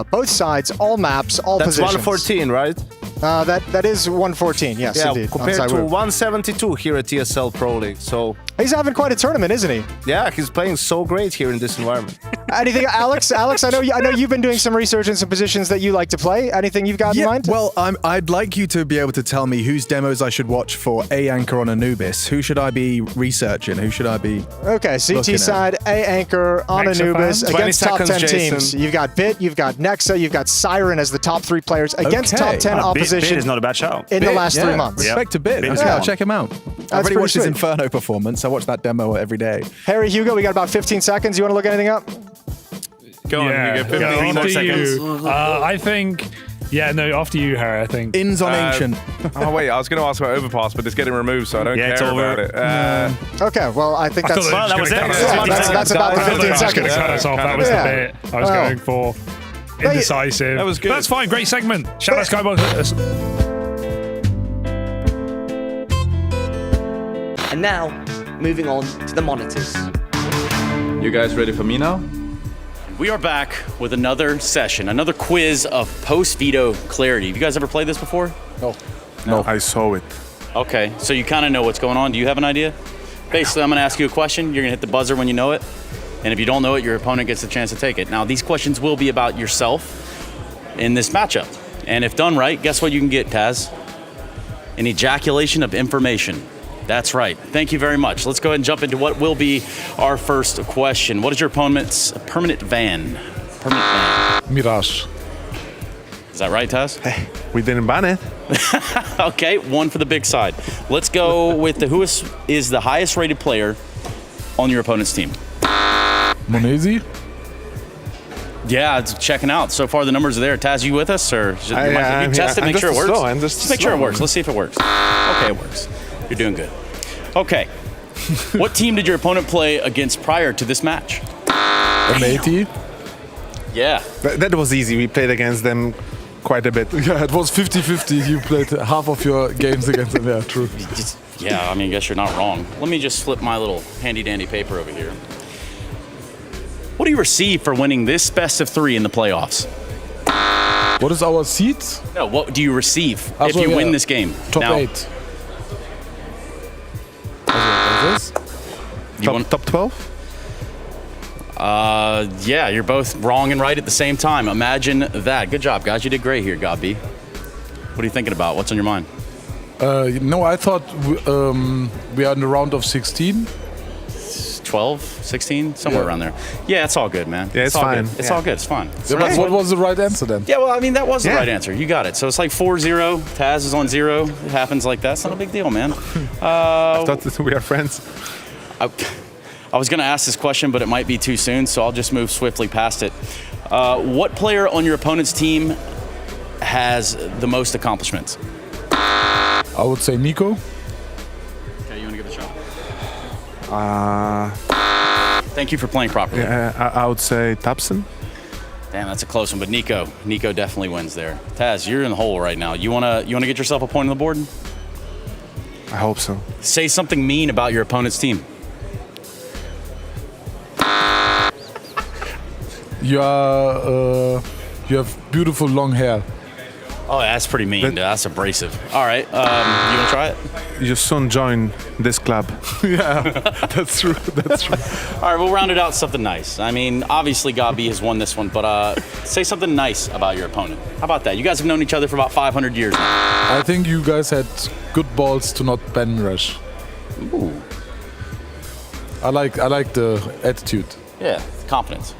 Both sides, all maps, all positions. That's 114, right? That is 114, yes, indeed. Compared to 172 here at ESL Pro League. So he's having quite a tournament, isn't he? Yeah, he's playing so great here in this environment. Anything, Alex? Alex, I know you've been doing some research in some positions that you like to play. Anything you've got in mind? Well, I'd like you to be able to tell me whose demos I should watch for A Anchor on Anubis. Who should I be researching? Who should I be? Okay, CT side, A Anchor on Anubis against top 10 teams. You've got Bit, you've got Nexa, you've got Siren as the top 3 players against top 10 opposition. Bit is not a bad shout. In the last 3 months. Respect to Bit. Okay, I'll check him out. I've already watched his Inferno performance. I watch that demo every day. Harry, Hugo, we got about 15 seconds. You want to look anything up? Go on, Hugo. 15 more seconds. I think... Yeah, no, after you, Harry, I think. Ins on Ancient. Oh, wait, I was going to ask about Overpass, but it's getting removed, so I don't care about it. Okay, well, I think that's... that was it. That's about the 15 seconds. Cut us off. That was the bit I was going for. Indecisive. That was good. That's fine. Great segment. Shout out Skybox. And now, moving on to the monitors. You guys ready for me now? We are back with another session, another quiz of post-veto clarity. Have you guys ever played this before? No, I saw it. Okay, so you kind of know what's going on. Do you have an idea? Basically, I'm going to ask you a question. You're going to hit the buzzer when you know it. And if you don't know it, your opponent gets a chance to take it. Now, these questions will be about yourself in this matchup. And if done right, guess what you can get, Taz? An ejaculation of information. That's right. Thank you very much. Let's go ahead and jump into what will be our first question. What is your opponent's permanent van? Mirage. Is that right, Taz? Hey, we didn't ban it. Okay, one for the big side. Let's go with who is the highest rated player on your opponent's team? Monese? Yeah, it's checking out. So far, the numbers are there. Taz, you with us? Or you test it, make sure it works? Just make sure it works. Let's see if it works. Okay, it works. You're doing good. Okay. What team did your opponent play against prior to this match? Matey? Yeah. That was easy. We played against them quite a bit. Yeah, it was 50-50. You played half of your games against them. Yeah, true. Yeah, I mean, I guess you're not wrong. Let me just flip my little handy-dandy paper over here. What do you receive for winning this best of 3 in the playoffs? What is our seed? No, what do you receive if you win this game? Top now, 8. Top 12? Yeah, you're both wrong and right at the same time. Imagine that. Good job, guys. You did great here, Gabi. What are you thinking about? What's on your mind? No, I thought we are in the round of 16. 12, 16, somewhere around there. Yeah, it's all good, man. Yeah, it's all fine. Good. It's all good. It's fun. Yeah, but what was the right answer then? Yeah, well, I mean, that was the right answer. You got it. So it's like 4-0. Taz is on 0. It happens like that. It's not a big deal, man. I thought that we are friends. I was going to ask this question, but it might be too soon, so I'll just move swiftly past it. What player on your opponent's team has the most accomplishments? I would say Nico. Okay, you want to give it a shot? Thank you for playing properly. Yeah, I would say Tapson. Damn, that's a close one, but Nico definitely wins there. Taz, you're in the hole right now. You wanna get yourself a point on the board? I hope so. Say something mean about your opponent's team. You have beautiful long hair. Oh, that's pretty mean. That's abrasive. All right, you wanna try it? You soon join this club. Yeah, that's true. That's true. All right, we'll round it out with something nice. I mean, obviously Gabi has won this one, but say something nice about your opponent. How about that? You guys have known each other for about 500 years now. I think you guys had good balls to not ban rush. Ooh. I like the attitude. Yeah, confidence.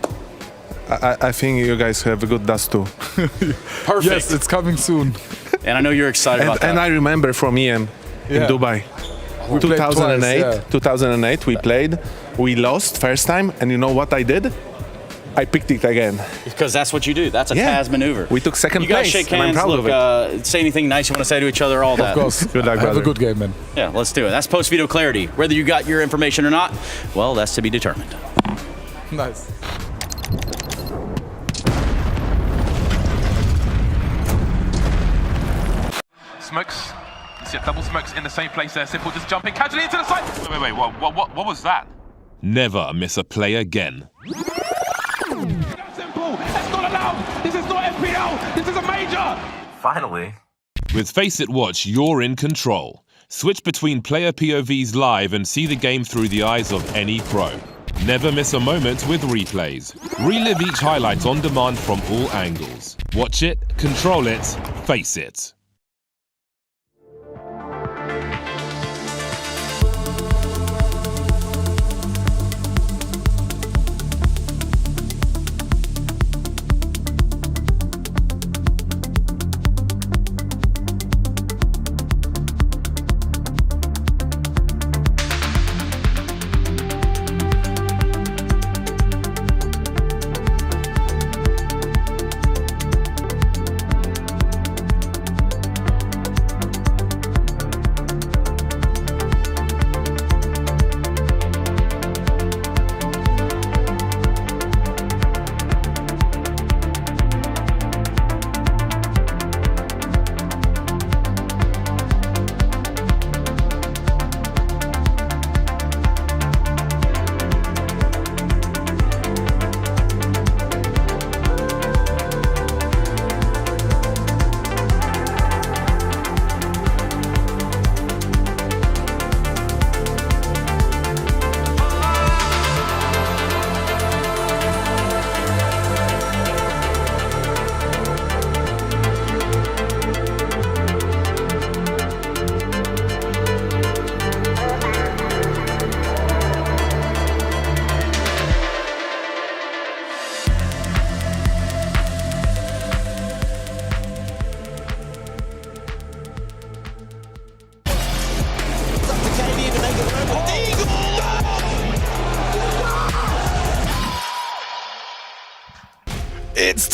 I think you guys have a good dust too. Perfect. Yes, it's coming soon. And I know you're excited about that. And I remember from Ian in Dubai. We 2008, twice, 2008 we played. We lost first time, and you know what I did? I picked it again. Because that's what you do. That's a Taz maneuver. We took second place. You guys place, shake and I'm hands. proud Look, of it. say anything nice you want to say to each other. All that. Of course. Good luck, Have brother. a good game, man. Yeah, let's do it. That's post-veto clarity. Whether you got your information or not, well, that's to be determined. Nice. Smokes. You see double smokes in the same place there. Simple just jumping casually into the side. Wait. What was that? Never miss a play again. Simple. That's not allowed. This is not FPL. This is a major. Finally. With Face It Watch, you're in control. Switch between player POVs live and see the game through the eyes of any pro. Never miss a moment with replays. Relive each highlight on demand from all angles. Watch it, control it, face it.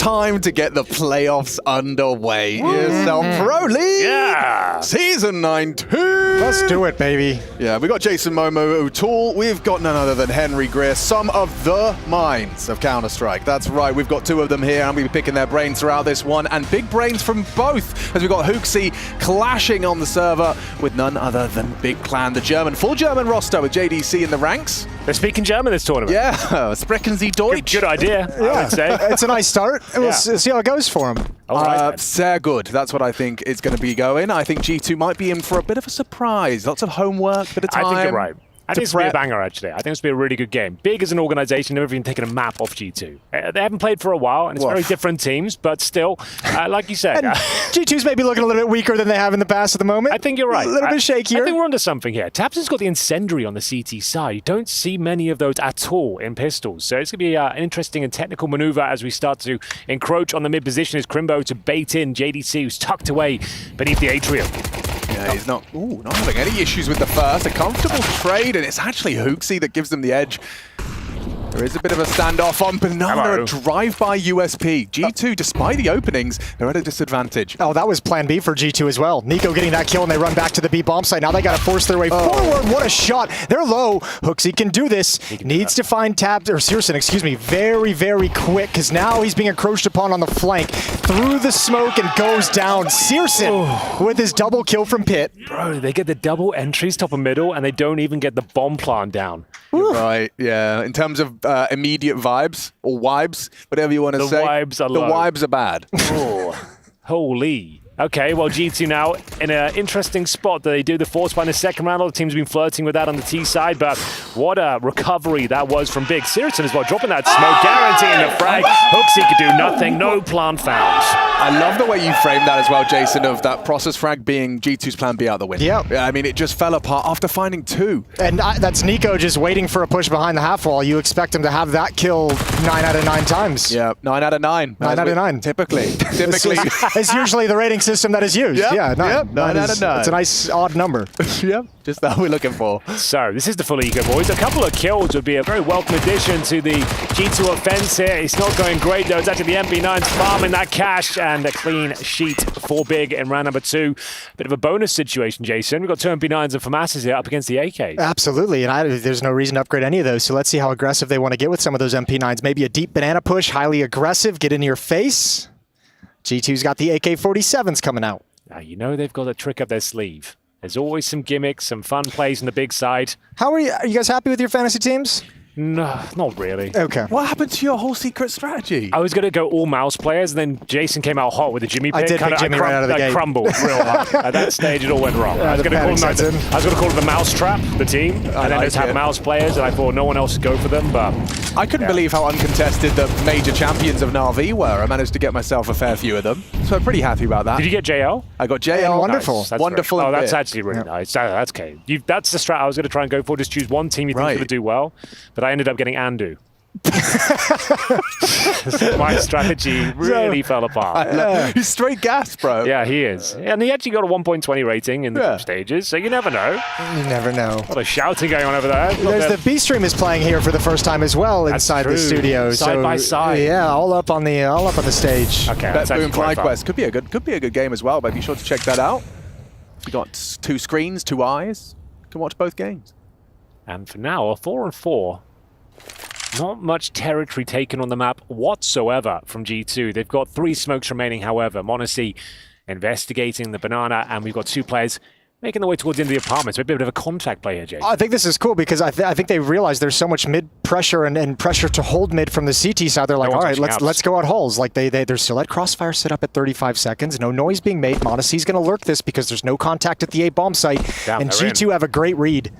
time to get the playoffs underway. ESL Pro League Season 19. Let's do it, baby. Yeah, we got Jason Momo O'Toole. We've got none other than Henry Greer, some of the minds of Counter-Strike. That's right, we've got two of them here, and we'll be picking their brains throughout this one, and big brains from both, as we've got Hooksy clashing on the server with none other than Big Clan, the German, full German roster with JDC in the ranks. They're speaking German this tournament. Yeah, sprechen Sie Deutsch? Good idea, I would say. It's a nice start. We'll see how it goes for them. Sehr good. That's what I think it's going to be going. I think G2 might be in for a bit of a surprise. Lots of homework, bit of time. I think you're right. I think it's going to be a banger, actually. I think it's going to be a really good game. Big as an organization, never even taken a map off G2. They haven't played for a while, and it's very different teams, but still, like you said. G2's maybe looking a little bit weaker than they have in the past at the moment. I think you're right. A little bit shakier. I think we're onto something here. Tabs has got the Incendiary on the CT side. You don't see many of those at all in pistols. So it's going to be an interesting and technical maneuver as we start to encroach on the mid position as Crimbo to bait in JDC, who's tucked away beneath the atrium. Yeah, he's not having any issues with the first. A comfortable trade, and it's actually Hooksy that gives them the edge. There is a bit of a standoff on Banana, a drive-by USP. G2, despite the openings, they're at a disadvantage. Oh, that was plan B for G2 as well. Nico getting that kill, and they run back to the B bomb site. Now they got to force their way forward. What a shot. They're low. Hooksy can do this. Needs to find Tabs, or Searson, excuse me, very, very quick, because now he's being encroached upon on the flank. Through the smoke and goes down. Searson with his double kill from Pit. Bro, they get the double entries top and middle, and they don't even get the bomb plant down. You're right, yeah. In terms of immediate vibes, or vibes, whatever you want to say. The vibes are low. The vibes are bad. Holy. Okay, well, G2 now in an interesting spot. They do the force find in the second round. All the teams have been flirting with that on the T side, but what a recovery that was from Big. Searson as well, dropping that smoke, guaranteeing the frag. Hooksy could do nothing, no plant found. I love the way you framed that as well, Jason, of that process frag being G2's plan B out the window. Yeah. I mean, it just fell apart after finding two. And that's Nico just waiting for a push behind the half wall. You expect him to have that kill 9 out of 9 times. Yeah, 9 out of 9. 9 out of 9. Typically. It's usually the rating system that is used. Yep, 9 out of 9. It's a nice odd number. Yep, just that we're looking for. So this is the full eco, boys. A couple of kills would be a very welcome addition to the G2 offense here. It's not going great though. It's actually the MP9s farming that cash, and a clean sheet for Big in round number 2. Bit of a bonus situation, Jason. We've got 2 MP9s and FAMASs here up against the AKs. Absolutely, and there's no reason to upgrade any of those. So let's see how aggressive they want to get with some of those MP9s. Maybe a deep banana push, highly aggressive, get in your face. G2's got the AK-47s coming out. Now, you know they've got a trick up their sleeve. There's always some gimmicks, some fun plays on the big side. Are you guys happy with your fantasy teams? No, not really. Okay. What happened to your whole secret strategy? I was going to go all mouse players, and then Jason came out hot with the Jimmy pick. I did pick Jimmy right out of the gate. Crumbled real hard. At that stage, it all went wrong. I was going to call it the mouse trap, the team, and then just have mouse players, and I thought no one else would go for them, but... I couldn't believe how uncontested the major champions of Na'Vi were. I managed to get myself a fair few of them, so I'm pretty happy about that. Did you get JL? I got JL. Wonderful. Nice. Wonderful. Oh, that's actually really nice. That's okay. That's the strat I was going to try and go for. Just choose one team you think is going to do well, but I ended up getting Andu. My strategy really fell apart. He's straight gas, bro. Yeah, he is. And he actually got a 1.20 rating in the group stages, so you never know. You never know. What a shouting going on over there. There's the B-Stream is playing here for the first time as well inside the studio. Side by side. Yeah, all up on the stage. Okay, Bet Boom Fly Quest could be a good game as well, but be sure to check that out. We got 2 screens, 2 eyes. You can watch both games. And for now, a 4-on-4. Not much territory taken on the map whatsoever from G2. They've got 3 smokes remaining, however. Monte investigating the banana, and we've got 2 players making their way towards the end of the apartments. A bit of a contact play here, Jason. I think this is cool because I think they realize there's so much mid pressure and pressure to hold mid from the CT side. They're like, all right, let's go at holes. Like they're still at crossfire set up at 35 seconds. No noise being made. Monte's going to lurk this because there's no contact at the A bomb site. Damn, and G2 have a great read.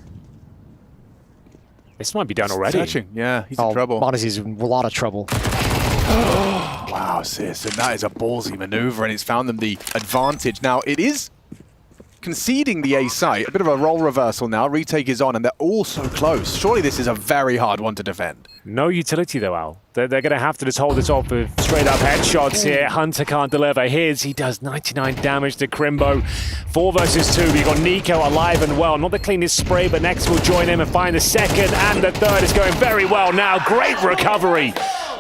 This might be done already. Touching. Yeah, he's in trouble. Monte's in a lot of trouble. Wow, sis, and that is a ballsy maneuver, and it's found them the advantage. Now, it is conceding the A site. A bit of a role reversal now. Retake is on, and they're all so close. Surely this is a very hard one to defend. No utility, though, Al. They're going to have to just hold this off with straight-up headshots here. Hunter can't deliver his. He does 99 damage to Crimbo. 4 versus 2. We've got Nico alive and well. Not the cleanest spray, but next will join him and find the second and the third is going very well now. Great recovery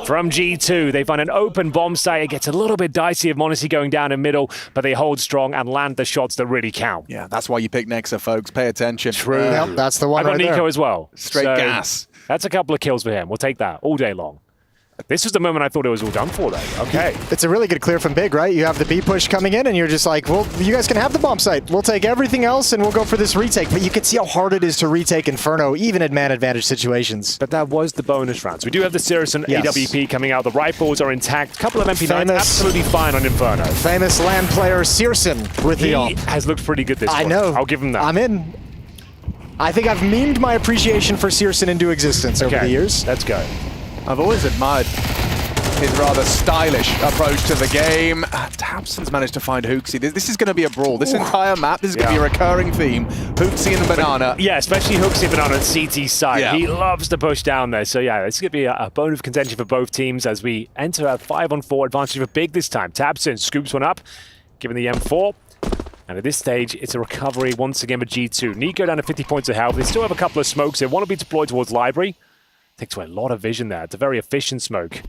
from G2. They find an open bomb site. It gets a little bit dicey of Monte going down in middle, but they hold strong and land the shots that really count. Yeah, that's why you pick Nexa, folks. Pay attention. True. Yep, that's the one I got right Nico there. as well. Straight gas. That's a couple of kills for him. We'll take that all day long. This was the moment I thought it was all done for, though. Okay. It's a really good clear from Big, right? You have the B push coming in, and you're just like, well, you guys can have the bomb site. We'll take everything else, and we'll go for this retake. But you can see how hard it is to retake Inferno, even in man advantage situations. But that was the bonus rounds. We do have the Cirrus and AWP coming out. The rifles are intact. Couple of MP9s absolutely fine on Inferno. Famous LAN player Searson with the He has looked pretty good this one. I know. I'll give him that. I'm in. I think I've memed my appreciation for Searson into existence over the years. Let's go. I've always admired his rather stylish approach to the game. Tabson's managed to find Hooksy. This is going to be a brawl. This entire map, this is going to be a recurring theme. Hooksy and Banana. Yeah, especially Hooksy and Banana on CT's side. Yeah. He loves to push down there. So yeah, this is going to be a bone of contention for both teams as we enter a 5-on-4 advantage for Big this time. Tabson scoops one up, giving the M4. And at this stage, it's a recovery once again for G2. Nico down to 50 points of health. They still have a couple of smokes. They want to be deployed towards Library. Takes away a lot of vision there. It's a very efficient smoke.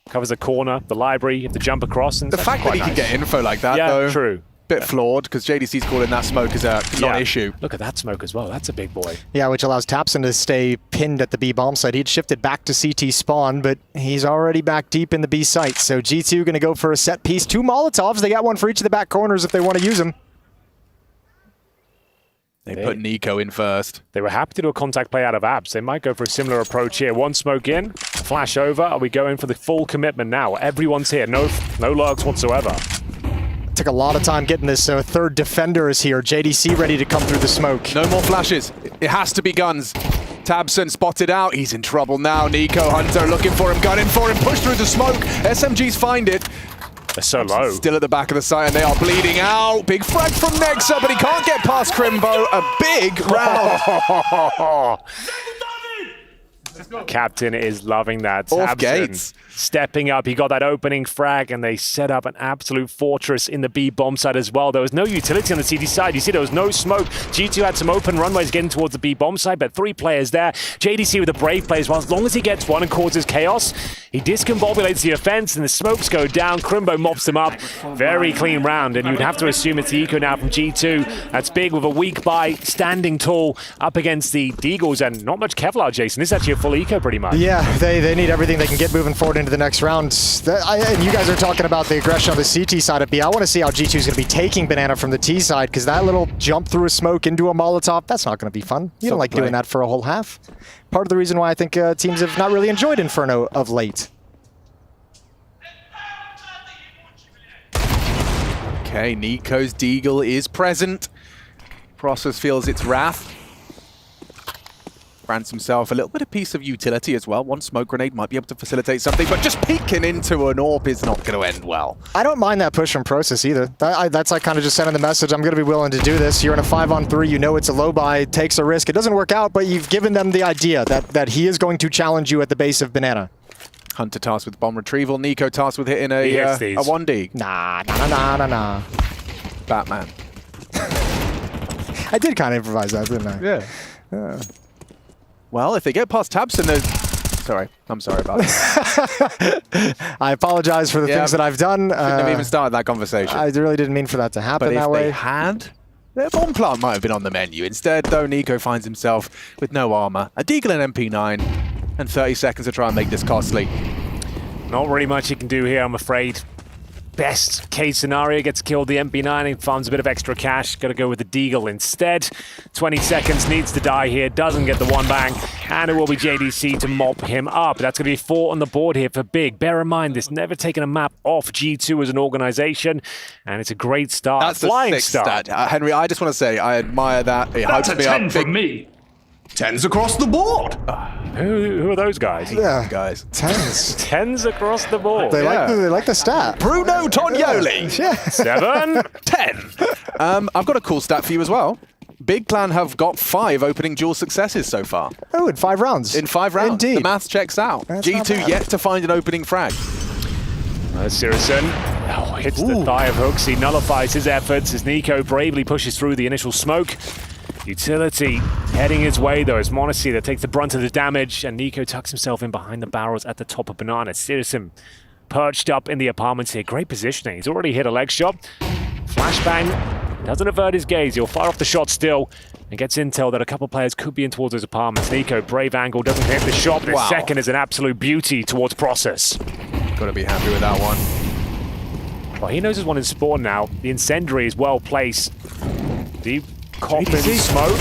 Covers the corner, the Library, you have to jump across. And The fact that he can get info like that, though, true. Bit flawed, because JDC's calling that smoke as a non-issue. Look at that smoke as well. That's a big boy. Yeah, which allows Tabson to stay pinned at the B bomb site. He'd shifted back to CT spawn, but he's already back deep in the B site. So G2 going to go for a set piece. 2 Molotovs. They got one for each of the back corners if they want to use them. They put Nico in first. They were happy to do a contact play out of abs. They might go for a similar approach here. One smoke in, flash over. Are we going for the full commitment now? Everyone's here. No lurks whatsoever. Took a lot of time getting this, so third defender is here. JDC ready to come through the smoke. No more flashes. It has to be guns. Tabson spotted out. He's in trouble now. Nico Hunter looking for him, gunning for him. Push through the smoke. SMGs find it. They're so low. Still at the back of the site, and they are bleeding out. Big frag from Nexa, but he can't get past Crimbo. A big round. Captain is loving that. Off Tabson gates. stepping up. He got that opening frag, and they set up an absolute fortress in the B bomb side as well. There was no utility on the CD side. You see, there was no smoke. G2 had some open runways getting towards the B bomb side, but 3 players there. JDC with a brave play as well. As long as he gets one and causes chaos, he discombobulates the offense, and the smokes go down. Crimbo mops him up. Very clean round, and you'd have to assume it's the eco now from G2. That's Big with a weak buy, standing tall up against the Deagles, and not much Kevlar, Jason. This is actually a full eco pretty much. Yeah, they need everything they can get moving forward into the next round. And you guys are talking about the aggression on the CT side of B. I want to see how G2 is going to be taking Banana from the T side, because that little jump through a smoke into a Molotov, that's not going to be fun. You don't like doing that for a whole half. Part of the reason why I think teams have not really enjoyed Inferno of late. Okay, Nico's Deagle is present. Process feels its wrath. Grants himself a little bit of piece of utility as well. One smoke grenade might be able to facilitate something, but just peeking into an AWP is not going to end well. I don't mind that push from Process either. That's like kind of just sending the message, I'm going to be willing to do this. You're in a 5-on-3, you know it's a low buy, takes a risk. It doesn't work out, but you've given them the idea that he is going to challenge you at the base of Banana. Hunter tasked with bomb retrieval. Nico tasked with hitting a 1D. Nah. Batman. I did kind of improvise that, didn't I? Yeah. Well, if they get past Tabson, there's... Sorry, I'm sorry about that. I apologize for the things that I've done. Shouldn't have even started that conversation. I really didn't mean for that to happen that way. But if they had, their bomb plant might have been on the menu. Instead, though, Nico finds himself with no armor, a Deagle and MP9, and 30 seconds to try and make this costly. Not really much he can do here, I'm afraid. Best case scenario, gets killed the MP9 and farms a bit of extra cash. Got to go with the Deagle instead. 20 seconds, needs to die here, doesn't get the one bang, and it will be JDC to mop him up. That's going to be 4 on the board here for Big. Bear in mind, this never taken a map off G2 as an organization, and it's a great start. That's flying a 6 start. stat. Henry, I just want to say, I admire that. It That's a 10 from me. 10s across the board. Who are those guys? Yeah, guys. 10s. 10s across the board. They like the stat. Bruno Tognoli. Yeah. 7. 10. I've got a cool stat for you as well. Big Clan have got 5 opening duel successes so far. Oh, in 5 rounds. In 5 rounds. Indeed. The maths checks out. That's not G2 bad. yet to find an opening frag. Sirison hits the thigh of Hooks. He nullifies his efforts as Nico bravely pushes through the initial smoke. Utility heading his way, though, as Monte that takes the brunt of the damage, and Nico tucks himself in behind the barrels at the top of Banana. Citizen perched up in the apartments here. Great positioning. He's already hit a leg shot. Flashbang doesn't avert his gaze. He'll fire off the shot still and gets intel that a couple players could be in towards those apartments. Nico, brave angle, doesn't hit the shot, but his second is an absolute beauty towards Process. Gotta be happy with that one. Well, he knows there's one in spawn now. The incendiary is well placed. Deep Coffin smoke.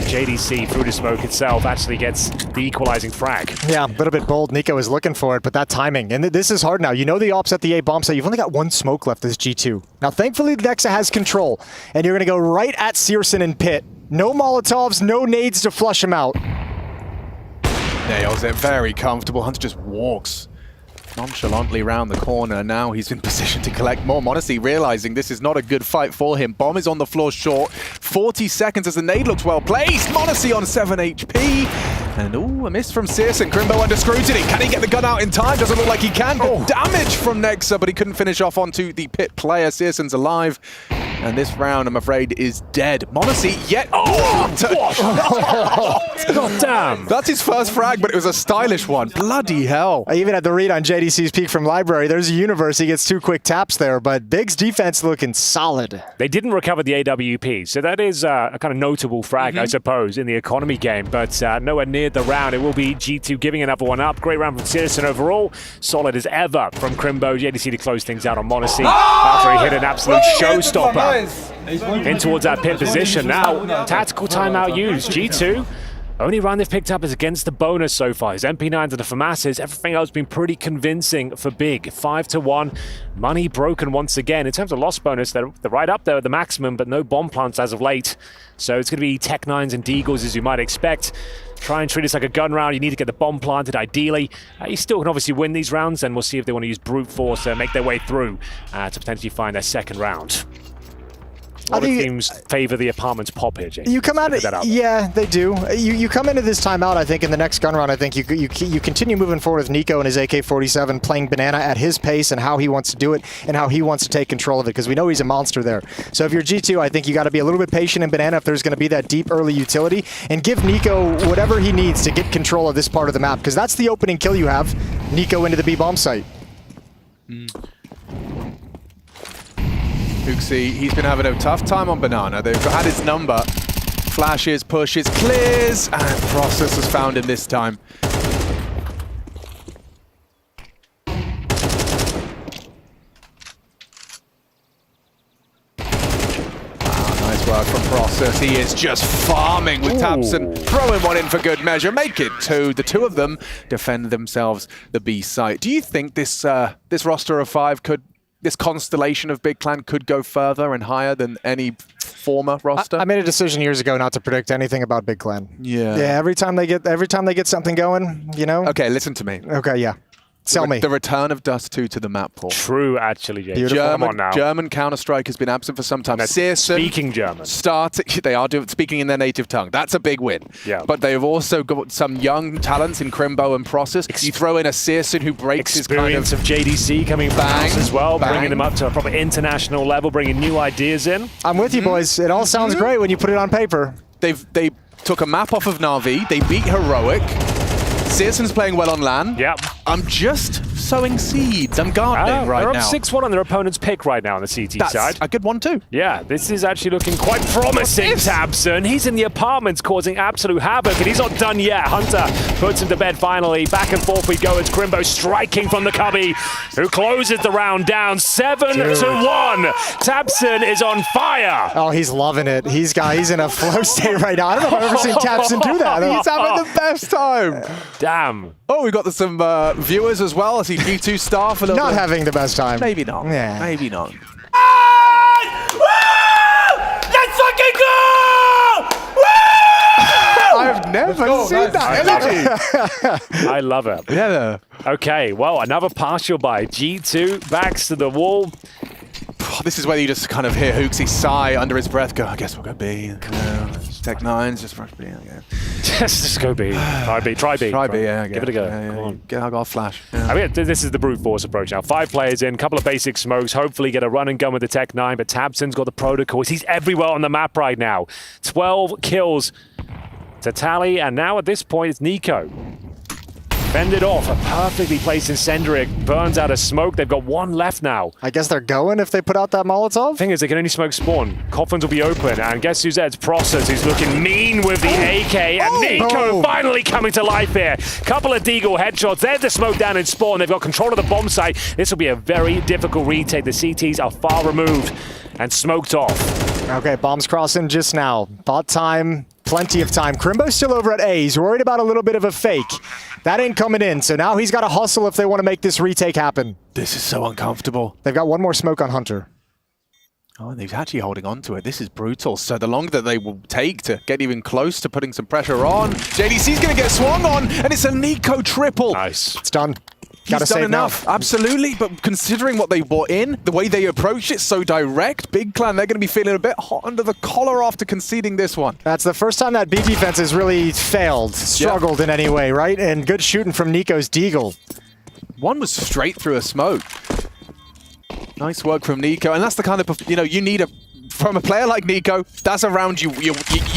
JDC through the smoke itself actually gets the equalizing frag. Yeah, a little bit bold. Nico is looking for it, but that timing. And this is hard now. You know the ops at the A bomb site. You've only got one smoke left as G2. Now, thankfully, Nexa has control. And you're going to go right at Searson and Pit. No Molotovs, no nades to flush him out. Nails it. Very comfortable. Hunter just walks nonchalantly round the corner. Now he's in position to collect more. Monte realizing this is not a good fight for him. Bomb is on the floor short. 40 seconds as the nade looks well placed. Monte on 7 HP. And a miss from Searson. Crimbo under scrutiny. Can he get the gun out in time? Doesn't look like he can. Good damage from Nexa, but he couldn't finish off onto the Pit player. Searson's alive. And this round, I'm afraid, is dead. Monte yet... God damn! That's his first frag, but it was a stylish one. Bloody hell. I even had the read on JDC's peek from Library. There's a universe. He gets 2 quick taps there, but Big's defense looking solid. They didn't recover the AWP, so that is a kind of notable frag, I suppose, in the economy game, but nowhere near the round. It will be G2 giving another one up. Great round from Searson overall. Solid as ever from Crimbo. JDC to close things out on Monte after he hit an absolute showstopper. In towards that Pit position now. Tactical timeout used. G2, only round they've picked up is against the bonus so far. His MP9s and the FAMASs. Everything else been pretty convincing for Big. 5-1. Money broken once again. In terms of loss bonus, they're right up there at the maximum, but no bomb plants as of late. So it's going to be Tech-9s and Deagles as you might expect. Try and treat this like a gun round. You need to get the bomb planted, ideally. You still can obviously win these rounds, and we'll see if they want to use brute force to make their way through to potentially find their second round. A lot of teams favor the apartments pop here, Jake. You come out, yeah, they do. You come into this timeout, I think, in the next gun round, I think you continue moving forward with Nico and his AK-47, playing Banana at his pace and how he wants to do it and how he wants to take control of it, because we know he's a monster there. So if you're G2, I think you got to be a little bit patient in Banana if there's going to be that deep early utility, and give Nico whatever he needs to get control of this part of the map, because that's the opening kill you have. Nico into the B bomb site. Hooksy, he's been having a tough time on Banana. They've had his number. Flashes, pushes, clears, and Process has found him this time. Nice work from Process. He is just farming with Tapson, throwing one in for good measure. Make it 2. The 2 of them defend themselves the B site. Do you think this this roster of 5 this constellation of Big Clan could go further and higher than any former roster? I made a decision years ago not to predict anything about Big Clan. Yeah. Yeah, every time they get something going, you know? Okay, listen to me. Okay, yeah. Sell me. The return of Dust 2 to the map pool. True, actually, Jake. Beautiful. Come on now. German Counter-Strike has been absent for some time. Searson speaking German. They are speaking in their native tongue. That's a big win. Yeah. But they've also got some young talents in Crimbo and Process. You throw in a Searson who breaks his kind experience of JDC coming from house as well, bringing them up to a proper international level, bringing new ideas in. I'm with you, boys. It all sounds great when you put it on paper. They took a map off of Na'Vi. They beat Heroic. Searson's playing well on LAN. Yep. I'm just sowing seeds. I'm gardening right now. They're up 6-1 on their opponent's pick right now on the CT side. That's a good one too. Yeah, this is actually looking quite promising, Tabson. He's in the apartments causing absolute havoc, and he's not done yet. Hunter puts him to bed finally. Back and forth we go as Crimbo striking from the cubby, who closes the round down 7-1. Tabson is on fire. Oh, he's loving it. He's in a flow state right now. I don't know if I've ever seen Tabson do that. He's having the best time. Damn. Oh, we got some viewers as well. I see G2 staff a little Not bit. having the best time. Maybe not. Yeah. Maybe not. Let's fucking go! I've never seen that energy. I love it. Yeah. Okay, well, another partial by G2. Backs to the wall. This is where you just kind of hear Hooksy sigh under his breath, go, I guess we'll go B. Tech-9s, just rush B, I guess. Just go B. Try B. Try B. Try B, yeah. Give it a go. Come on. I got a flash. I mean, this is the brute force approach now. 5 players in, couple of basic smokes, hopefully get a run and gun with the Tech 9, but tabseN's got the protocols. He's everywhere on the map right now. 12 kills to tally, and now at this point it's Nico. Fended off, a perfectly placed incendiary, burns out a smoke. They've got 1 left now. I guess they're going if they put out that Molotov? Thing is, they can only smoke spawn. Coffins will be open, and guess who's there? It's Process, who's looking mean with the AK, and Nico finally coming to life here. Couple of Deagle headshots. There's the smoke down in spawn. They've got control of the bomb site. This will be a very difficult retake. The CTs are far removed and smoked off. Okay, bombs crossing just now. Bot time, plenty of time. Crimbo's still over at A. He's worried about a little bit of a fake. That ain't coming in, so now he's got to hustle if they want to make this retake happen. This is so uncomfortable. They've got 1 more smoke on Hunter. Oh, and he's actually holding on to it. This is brutal. So the longer that they will take to get even close to putting some pressure on, JDC's going to get swung on, and it's a Nico triple. Nice. It's done. He's done enough, absolutely, but considering what they brought in, the way they approached it so direct, Big Clan, they're going to be feeling a bit hot under the collar after conceding this one. That's the first time that B defense has really failed, struggled in any way, right? And good shooting from Nico's Deagle. One was straight through a smoke. Nice work from Nico, and that's the kind of, you need from a player like Nico, that's a round you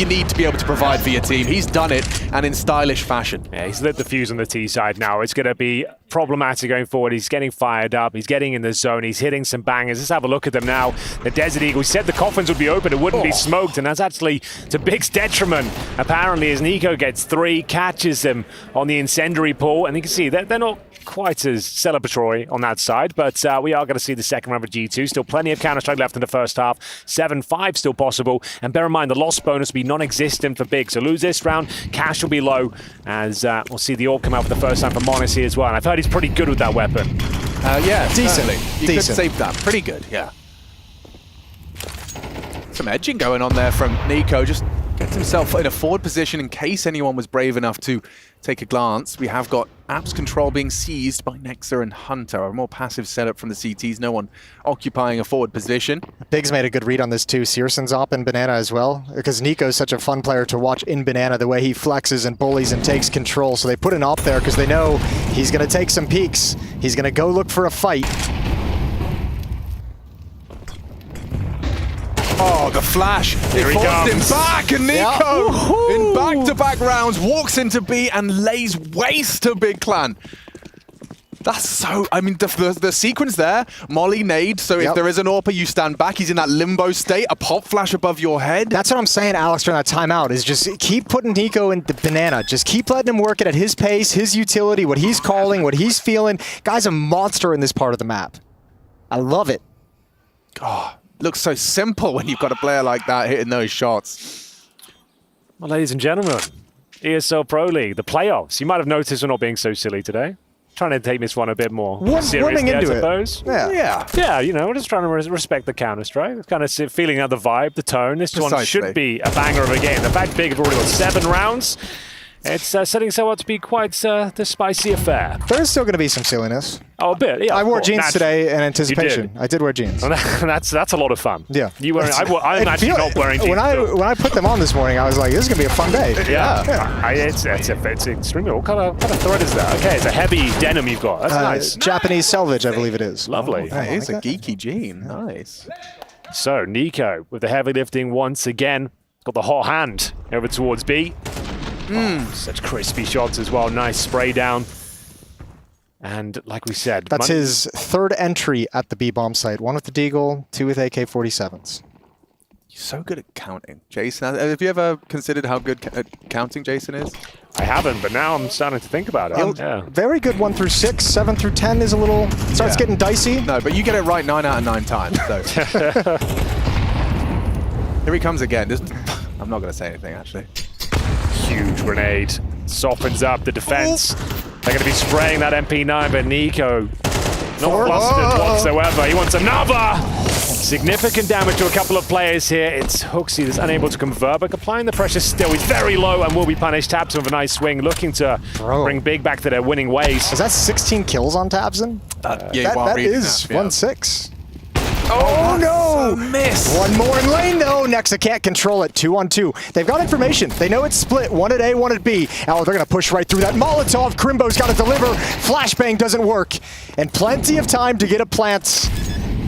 need to be able to provide for your team. He's done it, and in stylish fashion. Yeah, he's lit the fuse on the T side now. It's going to be problematic going forward. He's getting fired up. He's getting in the zone. He's hitting some bangers. Let's have a look at them now. The Desert Eagle, he said the coffins would be open. It wouldn't be smoked, and that's actually to Big's detriment, apparently, as Nico gets 3, catches them on the incendiary pool, and you can see they're not quite as celebratory on that side, but we are going to see the second round of G2. Still plenty of Counter-Strike left in the first half. 7-5 still possible, and bear in mind the loss bonus will be non-existent for Big, so lose this round, cash will be low, as we'll see the AWP come out for the first time for Monte here as well, and I've heard he's pretty good with that weapon. Yeah, decently. You could save that. Pretty good, yeah. Some edging going on there from Nico. Just gets himself in a forward position in case anyone was brave enough to take a glance. We have got Apps control being seized by Nexa and Hunter. A more passive setup from the CTs. No one occupying a forward position. Big's made a good read on this too. Searson's op in Banana as well, because Nico's such a fun player to watch in Banana, the way he flexes and bullies and takes control. So they put an op there because they know he's going to take some peeks. He's going to go look for a fight. Oh, the flash. It forced him back, and Nico, in back-to-back rounds, walks into B and lays waste to Big Clan. That's so... I mean, the sequence there, Molly nade, so if there is an AWPer, you stand back. He's in that limbo state, a pop flash above your head. That's what I'm saying, Alex, during that timeout, is just keep putting Nico in the Banana. Just keep letting him work it at his pace, his utility, what he's calling, what he's feeling. Guy's a monster in this part of the map. I love it. Oh, looks so simple when you've got a player like that hitting those shots. Well, ladies and gentlemen, ESL Pro League, the playoffs. You might have noticed we're not being so silly today. Trying to take this one a bit more seriously, I suppose. Yeah, you know, we're just trying to respect the Counter-Strike. Kind of feeling out the vibe, the tone. This one should be a banger of a game. The fact Big have already got 7 rounds. It's setting so up to be quite the spicy affair. There's still going to be some silliness. Oh, a bit, yeah. I wore jeans today in anticipation. I did wear jeans. That's a lot of fun. Yeah. You wearing? I'm actually not wearing jeans. When I put them on this morning, I was like, this is going to be a fun day. Yeah. It's extremely. What kind of thread is that? Okay, it's a heavy denim you've got. That's nice. Japanese selvage, I believe it is. Lovely. Oh, it's a geeky jean. Nice. So Nico with the heavy lifting once again. Got the hot hand over towards B. Oh, such crispy shots as well. Nice spray down. And like we said... That's his 3rd entry at the B-bomb site. 1 with the Deagle, 2 with AK-47s. You're so good at counting. Jason, have you ever considered how good at counting Jason is? I haven't, but now I'm starting to think about it. Very good 1 through 6, 7 through 10 is a little... starts getting dicey. No, but you get it right 9 out of 9 times. So. Here he comes again. I'm not going to say anything, actually. Huge grenade. Softens up the defense. They're going to be spraying that MP9, but Nico not flustered whatsoever. He wants another! Significant damage to a couple of players here. It's Hooksy that's unable to convert, but applying the pressure still. He's very low and will be punished. tabseN with a nice swing, looking to bring Big back to their winning ways. Is that 16 kills on tabseN? Yeah, that is 1-6. Oh, no! Oh, miss. One more in lane, though. Nexa can't control it. 2-on-2. They've got information. They know it's split. One at A, one at B. Oh, they're going to push right through that Molotov. Crimbo's got to deliver. Flashbang doesn't work. And plenty of time to get a plant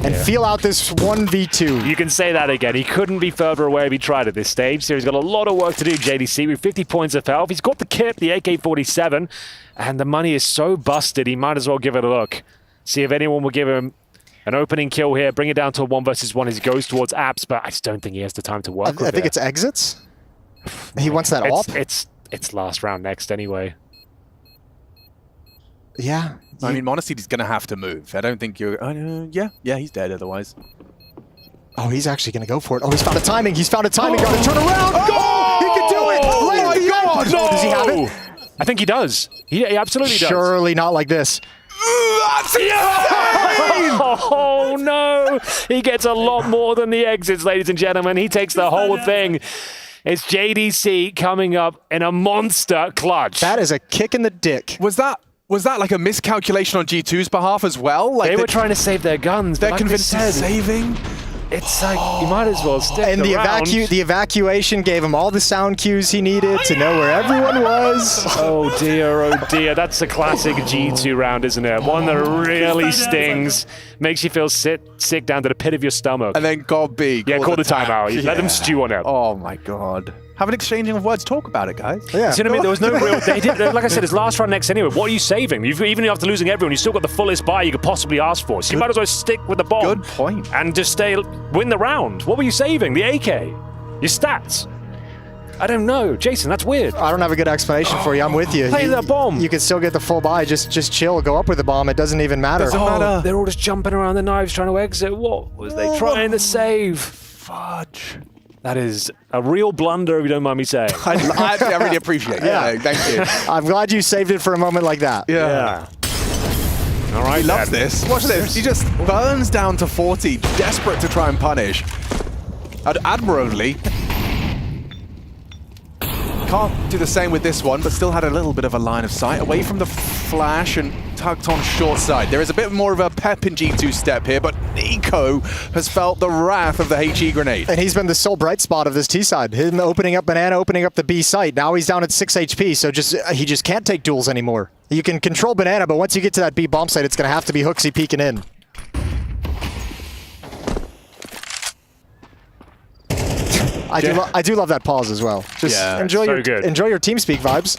and feel out this 1v2. You can say that again. He couldn't be further away if he tried at this stage, so he's got a lot of work to do, JDC, with 50 points of health. He's got the kit, the AK-47, and the money is so busted, he might as well give it a look. See if anyone will give him an opening kill here, bring it down to a 1v1 as he goes towards apps, but I just don't think he has the time to work with I think it's exits. He wants that op. It's last round next anyway. Yeah. I mean, Monte's going to have to move. I don't think you're... yeah, he's dead otherwise. Oh, he's actually going to go for it. Oh, he's found a timing. He's found a timing. Got to turn around. Go! He can do it! Oh my God! No! Does he have it? I think he does. He absolutely does. Surely not like this. That's insane! Oh, no! He gets a lot more than the exits, ladies and gentlemen. He takes the whole thing. It's JDC coming up in a monster clutch. That is a kick in the dick. Was that like a miscalculation on G2's behalf as well? Like they were trying to save their guns. They're like convinced of saving. It's like you might as well stick and around. the evacuation gave him all the sound cues he needed to know where everyone was. Oh dear, that's the classic G2 round, isn't it? One that really stings, makes you feel sick down to the pit of your stomach. And then God B. Yeah, call the timeout. Let them stew on it. Oh my God. Have an exchanging of words. Talk about it, guys. Yeah. You know what I mean? There was no real... They did, like I said, it's last round next anyway. What are you saving? Even after losing everyone, you still got the fullest buy you could possibly ask for. So you might as well stick with the bomb. Good point. And just win the round. What were you saving? The AK? Your stats? I don't know. Jason, that's weird. I don't have a good explanation for you. I'm with you. Play the bomb. You can still get the full buy. Just chill. Go up with the bomb. It doesn't even matter. Doesn't matter. They're all just jumping around the knives trying to exit. What was they trying to save? Fudge. That is a real blunder, if you don't mind me saying. I really appreciate it. Yeah, thank you. I'm glad you saved it for a moment like that. Yeah. All right, he loves this. Watch this. He just burns down to 40, desperate to try and punish. Admirably. Can't do the same with this one, but still had a little bit of a line of sight away from the flash and tucked on short side. There is a bit more of a pep in G2 step here, but Nico has felt the wrath of the HE grenade. And he's been the sole bright spot of this T side. Him opening up Banana, opening up the B site. Now he's down at 6 HP, so he just can't take duels anymore. You can control Banana, but once you get to that B bomb site, it's going to have to be Hooksy peeking in. I do love that pause as well. Just enjoy your TeamSpeak vibes.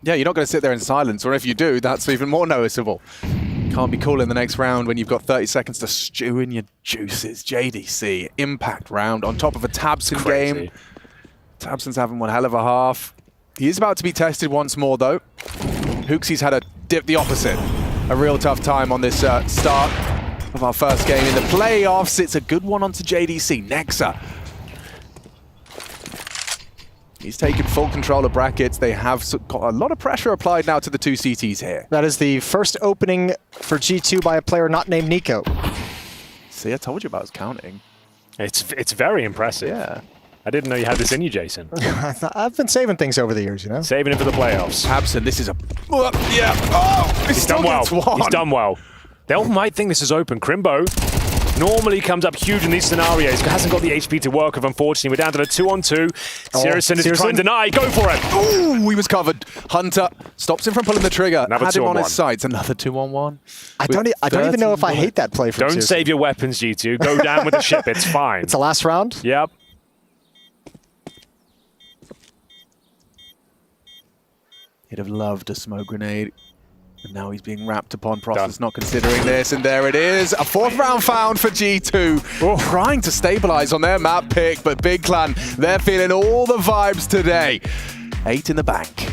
Yeah, you're not going to sit there in silence, or if you do, that's even more noticeable. Can't be cool in the next round when you've got 30 seconds to stew in your juices. JDC, impact round on top of a Tabson game. Tabson's having one hell of a half. He is about to be tested once more, though. Hooksy's had a dip the opposite. A real tough time on this start of our first game in the playoffs. It's a good one onto JDC. Nexa. He's taken full control of brackets. They have got a lot of pressure applied now to the two CTs here. That is the first opening for G2 by a player not named Nico. See, I told you about his counting. It's very impressive. Yeah. I didn't know you had this in you, Jason. I've been saving things over the years, you know? Saving it for the playoffs. Tabson, this is a... yeah. Oh, he's done well. He's done well. They might think this is open. Crimbo normally comes up huge in these scenarios, but hasn't got the HP to work with, unfortunately. We're down to the 2-on-2. Sirison is trying to deny. Go for it. Ooh, he was covered. Hunter stops him from pulling the trigger. Another Had him on his sights. Another 2-on-1. I don't even know if I hate that play from Don't save your weapons, G2. Go down with the ship. It's fine. It's the last round? Yep. He'd have loved a smoke grenade. And now he's being wrapped upon. Process not considering this, and there it is. A 4th round found for G2. Trying to stabilize on their map pick, but Big Clan, they're feeling all the vibes today. 8 in the bank.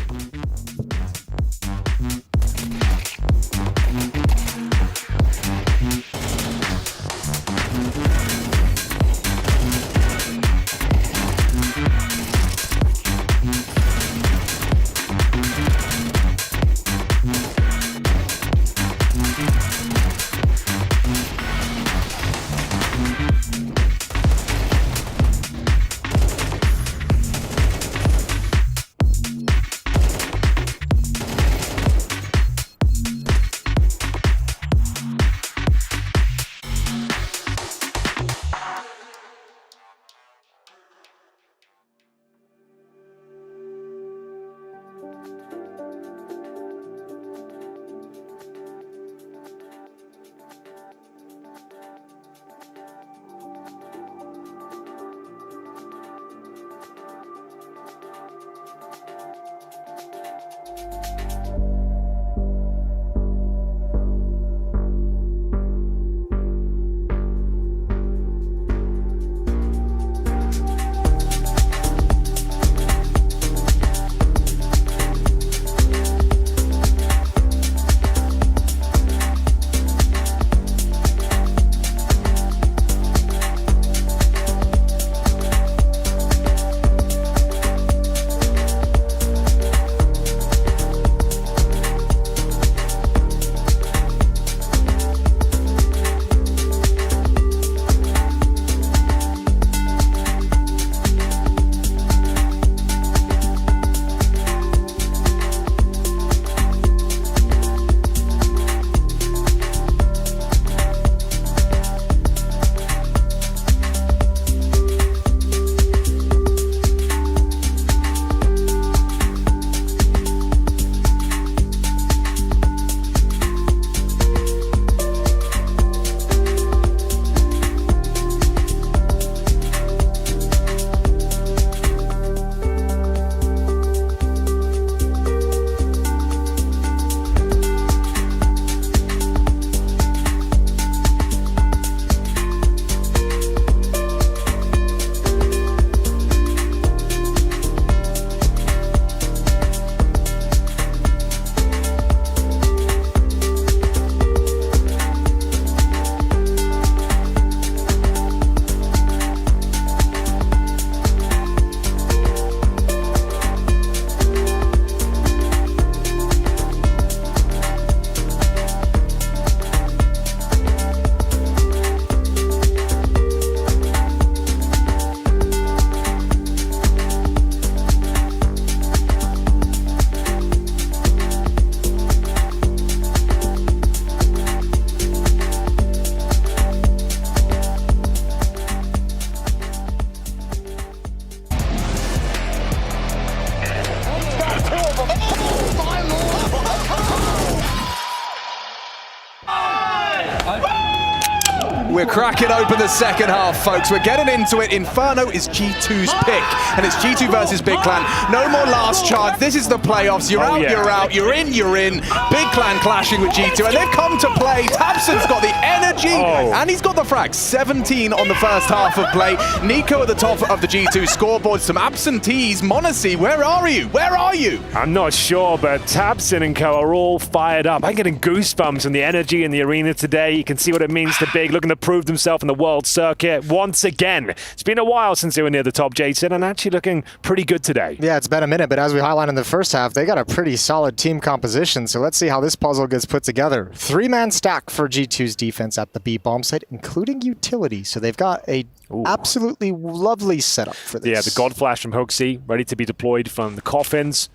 cracking open the second half, folks. We're getting into it. Inferno is G2's pick, and it's G2 versus Big Clan. No more last chance. This is the playoffs. You're out, you're out. You're in, you're in. Big Clan clashing with G2, and they've come to play. tabseN's got the energy, and he's got the frag. 17 on the first half of play. Nico at the top of the G2 scoreboard. Some absentees. Monte, where are you? Where are you? I'm not sure, but tabseN and co are all fired up. I'm getting goosebumps from the energy in the arena today. You can see what it means to Big, looking to prove themselves in the world circuit once again. It's been a while since they were near the top, Jason, and actually looking pretty good today. Yeah, it's been a minute, but as we highlighted in the first half, they got a pretty solid team composition, so let's see how this puzzle gets put together. 3-man stack for G2's defense at the B bomb site, including utility, so they've got a absolutely lovely setup for this. Yeah, the God Flash from HooXi, ready to be deployed from the coffins.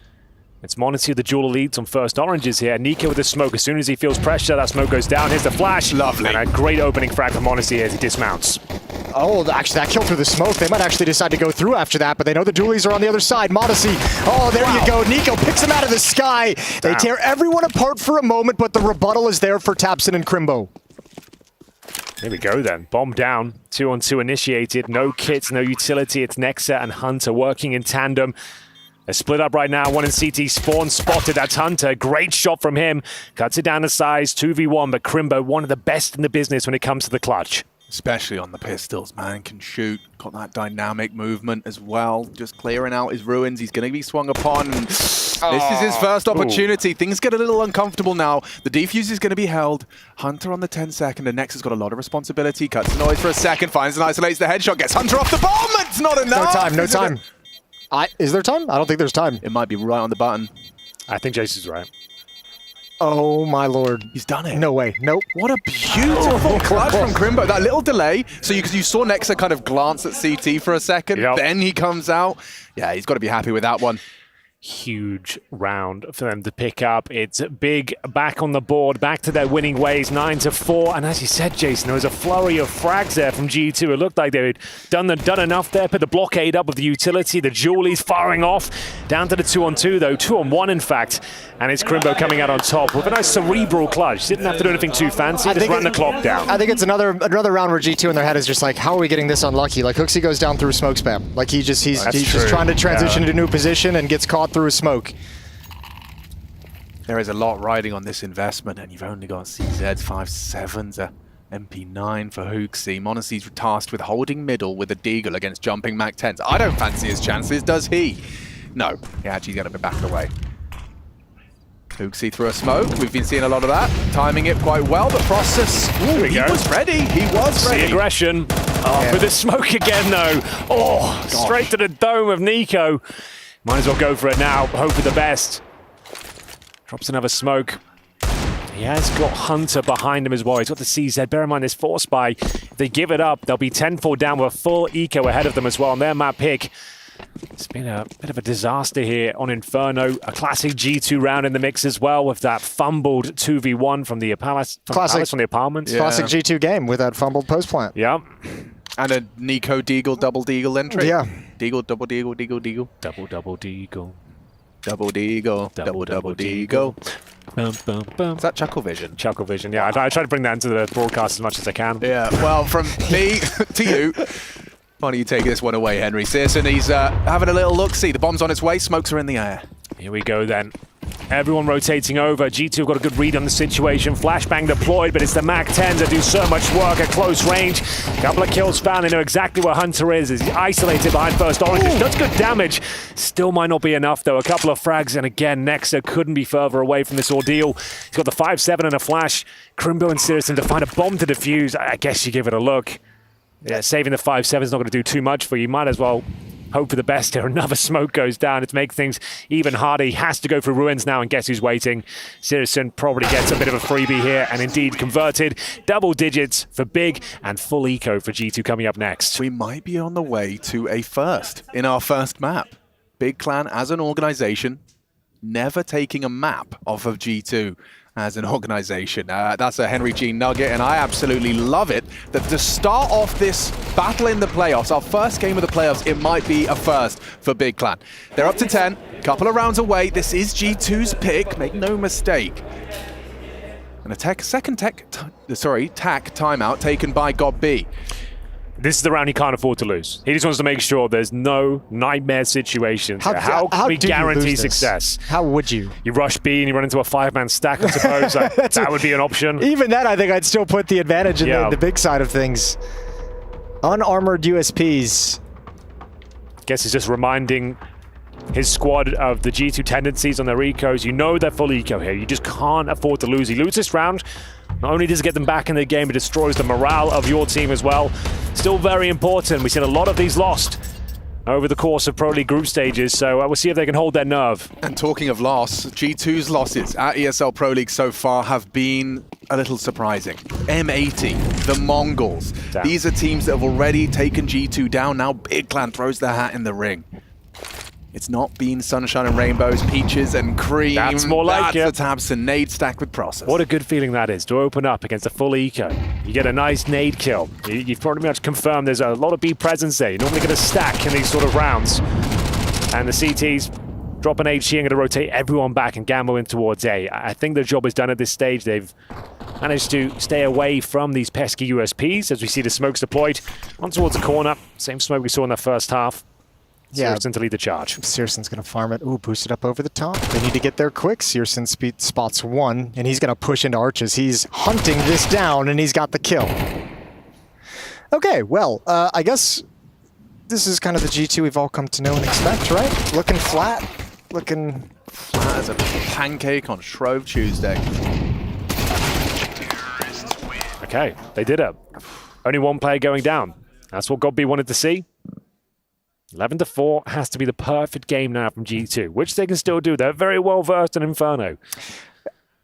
It's Monte, the jeweler, leads on first oranges here. Nico with the smoke. As soon as he feels pressure, that smoke goes down. Here's the flash. Lovely. And a great opening frag from Monte as he dismounts. Oh, actually, that kill through the smoke. They might actually decide to go through after that, but they know the dualies are on the other side. Monte. Oh, there you go. Nico picks him out of the sky. They tear everyone apart for a moment, but the rebuttal is there for tabseN and Crimbo. Here we go then. Bomb down. 2-on-2 initiated. No kits, no utility. It's Nexa and Hunter working in tandem. They're split up right now. One in CT. Spawn spotted. That's Hunter. Great shot from him. Cuts it down to size. 2v1, but Crimbo, one of the best in the business when it comes to the clutch. Especially on the pistols, man. Can shoot. Got that dynamic movement as well. Just clearing out his ruins. He's going to be swung upon. This is his first opportunity. Things get a little uncomfortable now. The defuse is going to be held. Hunter on the 10-second. And Nexa's got a lot of responsibility. Cuts the noise for a second. Finds and isolates the headshot. Gets Hunter off the bomb. It's not enough. No time. No time. Is there time? I don't think there's time. It might be right on the button. I think Jason's right. Oh my lord. He's done it. No way. Nope. What a beautiful clutch from Crimbo. That little delay. So you saw Nexa kind of glance at CT for a second. Yep. Then he comes out. Yeah, he's got to be happy with that one. Huge round for them to pick up. It's Big back on the board, back to their winning ways, 9-4. And as you said, Jason, there was a flurry of frags there from G2. It looked like they had done enough there, put the blockade up with the utility, the dualies firing off. Down to the 2-on-2 though, 2-on-1 in fact. And it's Crimbo coming out on top with a nice cerebral clutch. Didn't have to do anything too fancy, just run the clock down. I think it's another round where G2 in their head is just like, how are we getting this unlucky? Like HooXi goes down through smoke spam. Like he's just trying to transition to a new position and gets caught through smoke. There is a lot riding on this investment, and you've only got CZs, 5-7s, a MP9 for HooXi. Monte's tasked with holding middle with a Deagle against jumping Mac 10s. I don't fancy his chances, does he? No, he actually got to be backed away. HooXi through a smoke. We've been seeing a lot of that. Timing it quite well, but Process, he was ready. He was ready. The aggression. Oh, with the smoke again, though. Oh, straight to the dome of Nico. Might as well go for it now. Hope for the best. Drops another smoke. He has got Hunter behind him as well. He's got the CZ. Bear in mind, there's 4 spy. If they give it up, they'll be 10-4 down with a full eco ahead of them as well on their map pick. It's been a bit of a disaster here on Inferno. A classic G2 round in the mix as well with that fumbled 2v1 from the Palace, from the apartment. Yeah. Classic G2 game with that fumbled post plant. Yeah. And a Nico Deagle, double Deagle entry. Yeah. Deagle, double Deagle, Deagle, Deagle. Double Deagle. Double Deagle, double Deagle. Bum, bum, bum. Is that Chuckle Vision? Chuckle Vision, yeah. I try to bring that into the broadcast as much as I can. Yeah, well, from me to you, why don't you take this one away, Henry? Searson, he's having a little look-see. The bomb's on its way, smokes are in the air. Here we go then. Everyone rotating over. G2 have got a good read on the situation. Flashbang deployed, but it's the Mac 10s that do so much work at close range. A couple of kills found. They know exactly where Hunter is. He's isolated behind first orange. Does good damage. Still might not be enough, though. A couple of frags, and again, Nexa couldn't be further away from this ordeal. He's got the 5-7 and a flash. Crimbo and searson to find a bomb to defuse. I guess you give it a look. Yeah, saving the 5-7 is not going to do too much for you. Might as well hope for the best here. Another smoke goes down. It makes things even harder. He has to go for ruins now, and guess who's waiting? searson probably gets a bit of a freebie here, and indeed converted. Double digits for Big and full eco for G2 coming up next. We might be on the way to a first in our first map. Big Clan as an organization, never taking a map off of G2 as an organization. That's a Henry G nugget, and I absolutely love it that to start off this battle in the playoffs, our first game of the playoffs, it might be a first for Big Clan. They're up to 10, couple of rounds away. This is G2's pick, make no mistake. And a second tack timeout taken by GobB. This is the round he can't afford to lose. He just wants to make sure there's no nightmare situations. How can we guarantee success? How would you? You rush B and you run into a 5-man stack, I suppose. That would be an option. Even that, I think I'd still put the advantage in the big side of things. Unarmored USPs. Guess he's just reminding his squad of the G2 tendencies on their ecos. You know they're full eco here. You just can't afford to lose. He loses this round. Not only does it get them back in the game, it destroys the morale of your team as well. Still very important. We've seen a lot of these lost over the course of Pro League group stages, so we'll see if they can hold their nerve. And talking of loss, G2's losses at ESL Pro League so far have been a little surprising. M80, the Mongols. Damn. These are teams that have already taken G2 down. Now Big Clan throws their hat in the ring. It's not been sunshine and rainbows, peaches and cream. That's more like it. That's a Tabson nade stack with process. What a good feeling that is, to open up against a full eco. You get a nice nade kill. You've pretty much confirmed there's a lot of B presence there. You're normally going to stack in these sort of rounds. And the CTs drop an HE and going to rotate everyone back and gamble in towards A. I think their job is done at this stage. They've managed to stay away from these pesky USPs as we see the smokes deployed on towards the corner. Same smoke we saw in the first half. Searson to lead the charge. Searson's going to farm it. Ooh, boosted up over the top. They need to get there quick. Searson spots one, and he's going to push into arches. He's hunting this down, and he's got the kill. Okay, well, I guess this is kind of the G2 we've all come to know and expect, right? Looking flat. Looking flat as a pancake on Shrove Tuesday. Okay, they did it. Only one player going down. That's what GobB wanted to see. 11-4 has to be the perfect game now from G2, which they can still do. They're very well versed in Inferno.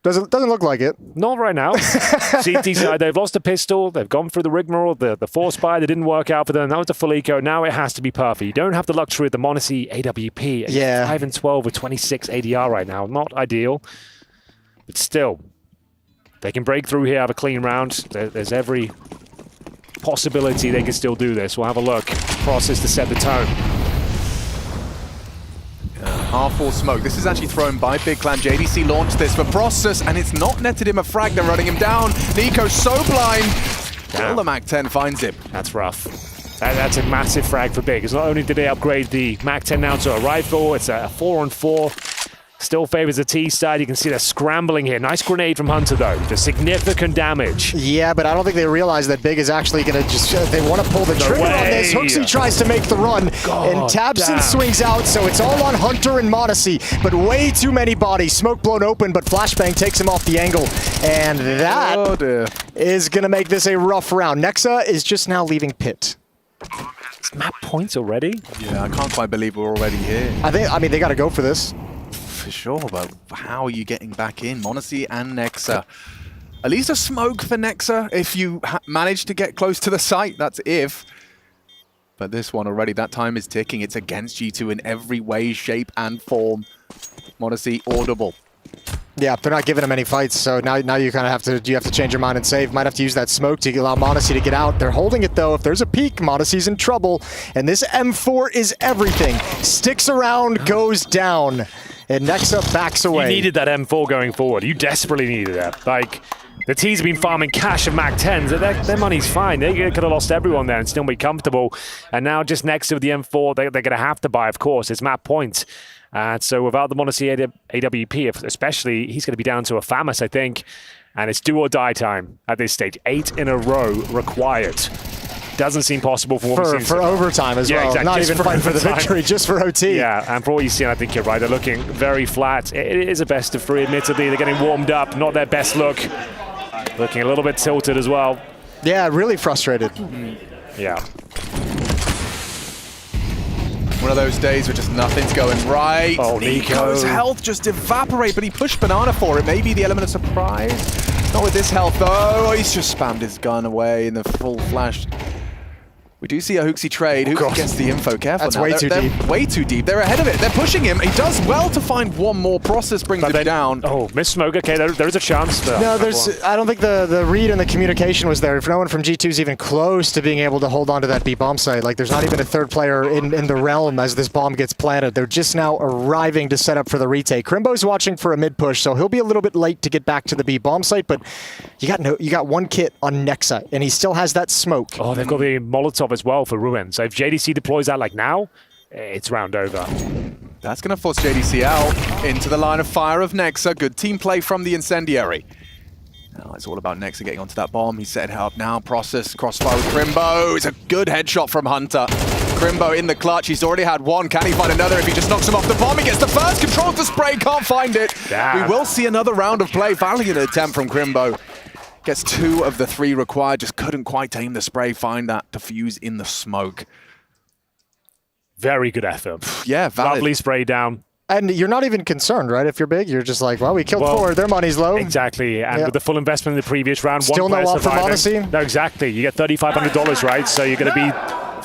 Doesn't look like it. Not right now. CT side, they've lost a pistol. They've gone through the rigmarole, the force buy. They didn't work out for them. That was the full eco. Now it has to be perfect. You don't have the luxury of the Monte AWP. Yeah. 5 and 12 with 26 ADR right now. Not ideal, but still, they can break through here, have a clean round. There's every possibility they can still do this. We'll have a look. Process to set the tone. Half full smoke. This is actually thrown by Big Clan. JDC launched this for Process, and it's not netted him a frag. They're running him down. Nico's so blind. Well, the MAC-10 finds him. That's rough. That's a massive frag for Big. Because not only did they upgrade the MAC-10 now to a rifle, it's a 4-on-4. Still favors the T side. You can see they're scrambling here. Nice grenade from Hunter, though. The significant damage. Yeah, but I don't think they realize that Big is actually going to just... they want to pull the trigger on this. Hooksy tries to make the run, and Tabson swings out, so it's all on Hunter and Monte, but way too many bodies. Smoke blown open, but Flashbang takes him off the angle, and that is going to make this a rough round. Nexa is just now leaving pit. It's map points already? Yeah, I can't quite believe we're already here. I mean, they got to go for this. For sure, but how are you getting back in? Monte and Nexa. At least a smoke for Nexa if you manage to get close to the site. That's if. But this one already, that time is ticking. It's against G2 in every way, shape, and form. Monte audible. Yeah, they're not giving him any fights, so now you kind of have to change your mind and save. Might have to use that smoke to allow Monte to get out. They're holding it though. If there's a peek, Monte's in trouble, and this M4 is everything. Sticks around, goes down, and Nexa backs away. You needed that M4 going forward. You desperately needed that. Like, the T's have been farming cash of MAC-10s. Their money's fine. They could have lost everyone there and still be comfortable. And now just next to the M4, they're going to have to buy, of course. It's map points. So without the Monte AWP, especially, he's going to be down to a FAMAS, I think. And it's do or die time at this stage. 8 in a row required. Doesn't seem possible for what we've seen. For overtime as well. Exactly. Not just even fighting for the victory, just for OT. Yeah, and for what you've seen, I think you're right. They're looking very flat. It is a best of 3, admittedly. They're getting warmed up. Not their best look. Looking a little bit tilted as well. Yeah, really frustrated. Yeah. One of those days where just nothing's going right. Oh, Nico's health just evaporate, but he pushed Banana for it. Maybe the element of surprise. Not with this health, though. Oh, he's just spammed his gun away in the full flash. We do see a Hooksy trade. Hooksy gets the info. Careful. That's now. way too deep. Way too deep. They're ahead of it. They're pushing him. He does well to find one more. Process brings him down. Oh, miss smoke. Okay, there is a chance. No, I don't think the read and the communication was there. If no one from G2 is even close to being able to hold on to that B bomb site, like there's not even a third player in the realm as this bomb gets planted. They're just now arriving to set up for the retake. Crimbo's watching for a mid push, so he'll be a little bit late to get back to the B bomb site, but you got one kit on Nexa, and he still has that smoke. Oh, they've got the Molotov as well for Ruin. So if JDC deploys that like now, it's round over. That's going to force JDC out into the line of fire of Nexa. Good team play from the Incendiary. Now it's all about Nexa getting onto that bomb. He's setting up now. Process, crossfire with Crimbo. It's a good headshot from Hunter. Crimbo in the clutch. He's already had one. Can he find another if he just knocks him off the bomb? He gets the first, controls the spray, can't find it. Damn. We will see another round of play. Valiant attempt from Crimbo. Gets 2 of the 3 required. Just couldn't quite tame the spray. Find that defuse in the smoke. Very good effort. Yeah, valid. Lovely spray down. And you're not even concerned, right? If you're big, you're just like, well, we killed 4, their money's low. Exactly, and with the full investment in the previous round, still one no off from Monte? No, exactly. You get $3,500, right? So you're going to be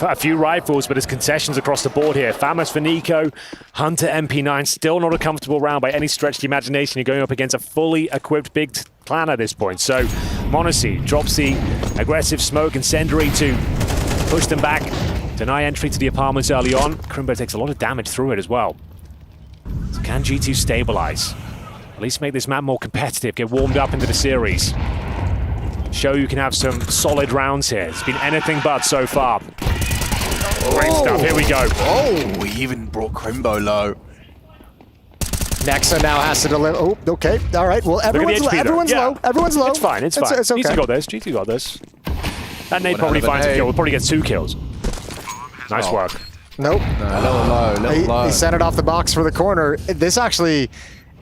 a few rifles, but there's concessions across the board here. Famas for Nico, Hunter MP9, still not a comfortable round by any stretch of the imagination. You're going up against a fully equipped big clan at this point. So Monte drops the aggressive smoke, Incendiary to push them back, deny entry to the apartments early on. Crimbo takes a lot of damage through it as well. So can G2 stabilize? At least make this map more competitive, get warmed up into the series. Show you can have some solid rounds here. It's been anything but so far. Great stuff, here we go. Oh, he even brought Crimbo low. Nexa now has to deliver. Oh, okay. All right. Well, everyone's low. Everyone's low. It's fine. It's fine. It's okay. GT got this. GT got this. That nade probably finds a kill. We'll probably get 2 kills. Nice work. Nope. No, a little low. He sent it off the box for the corner. This actually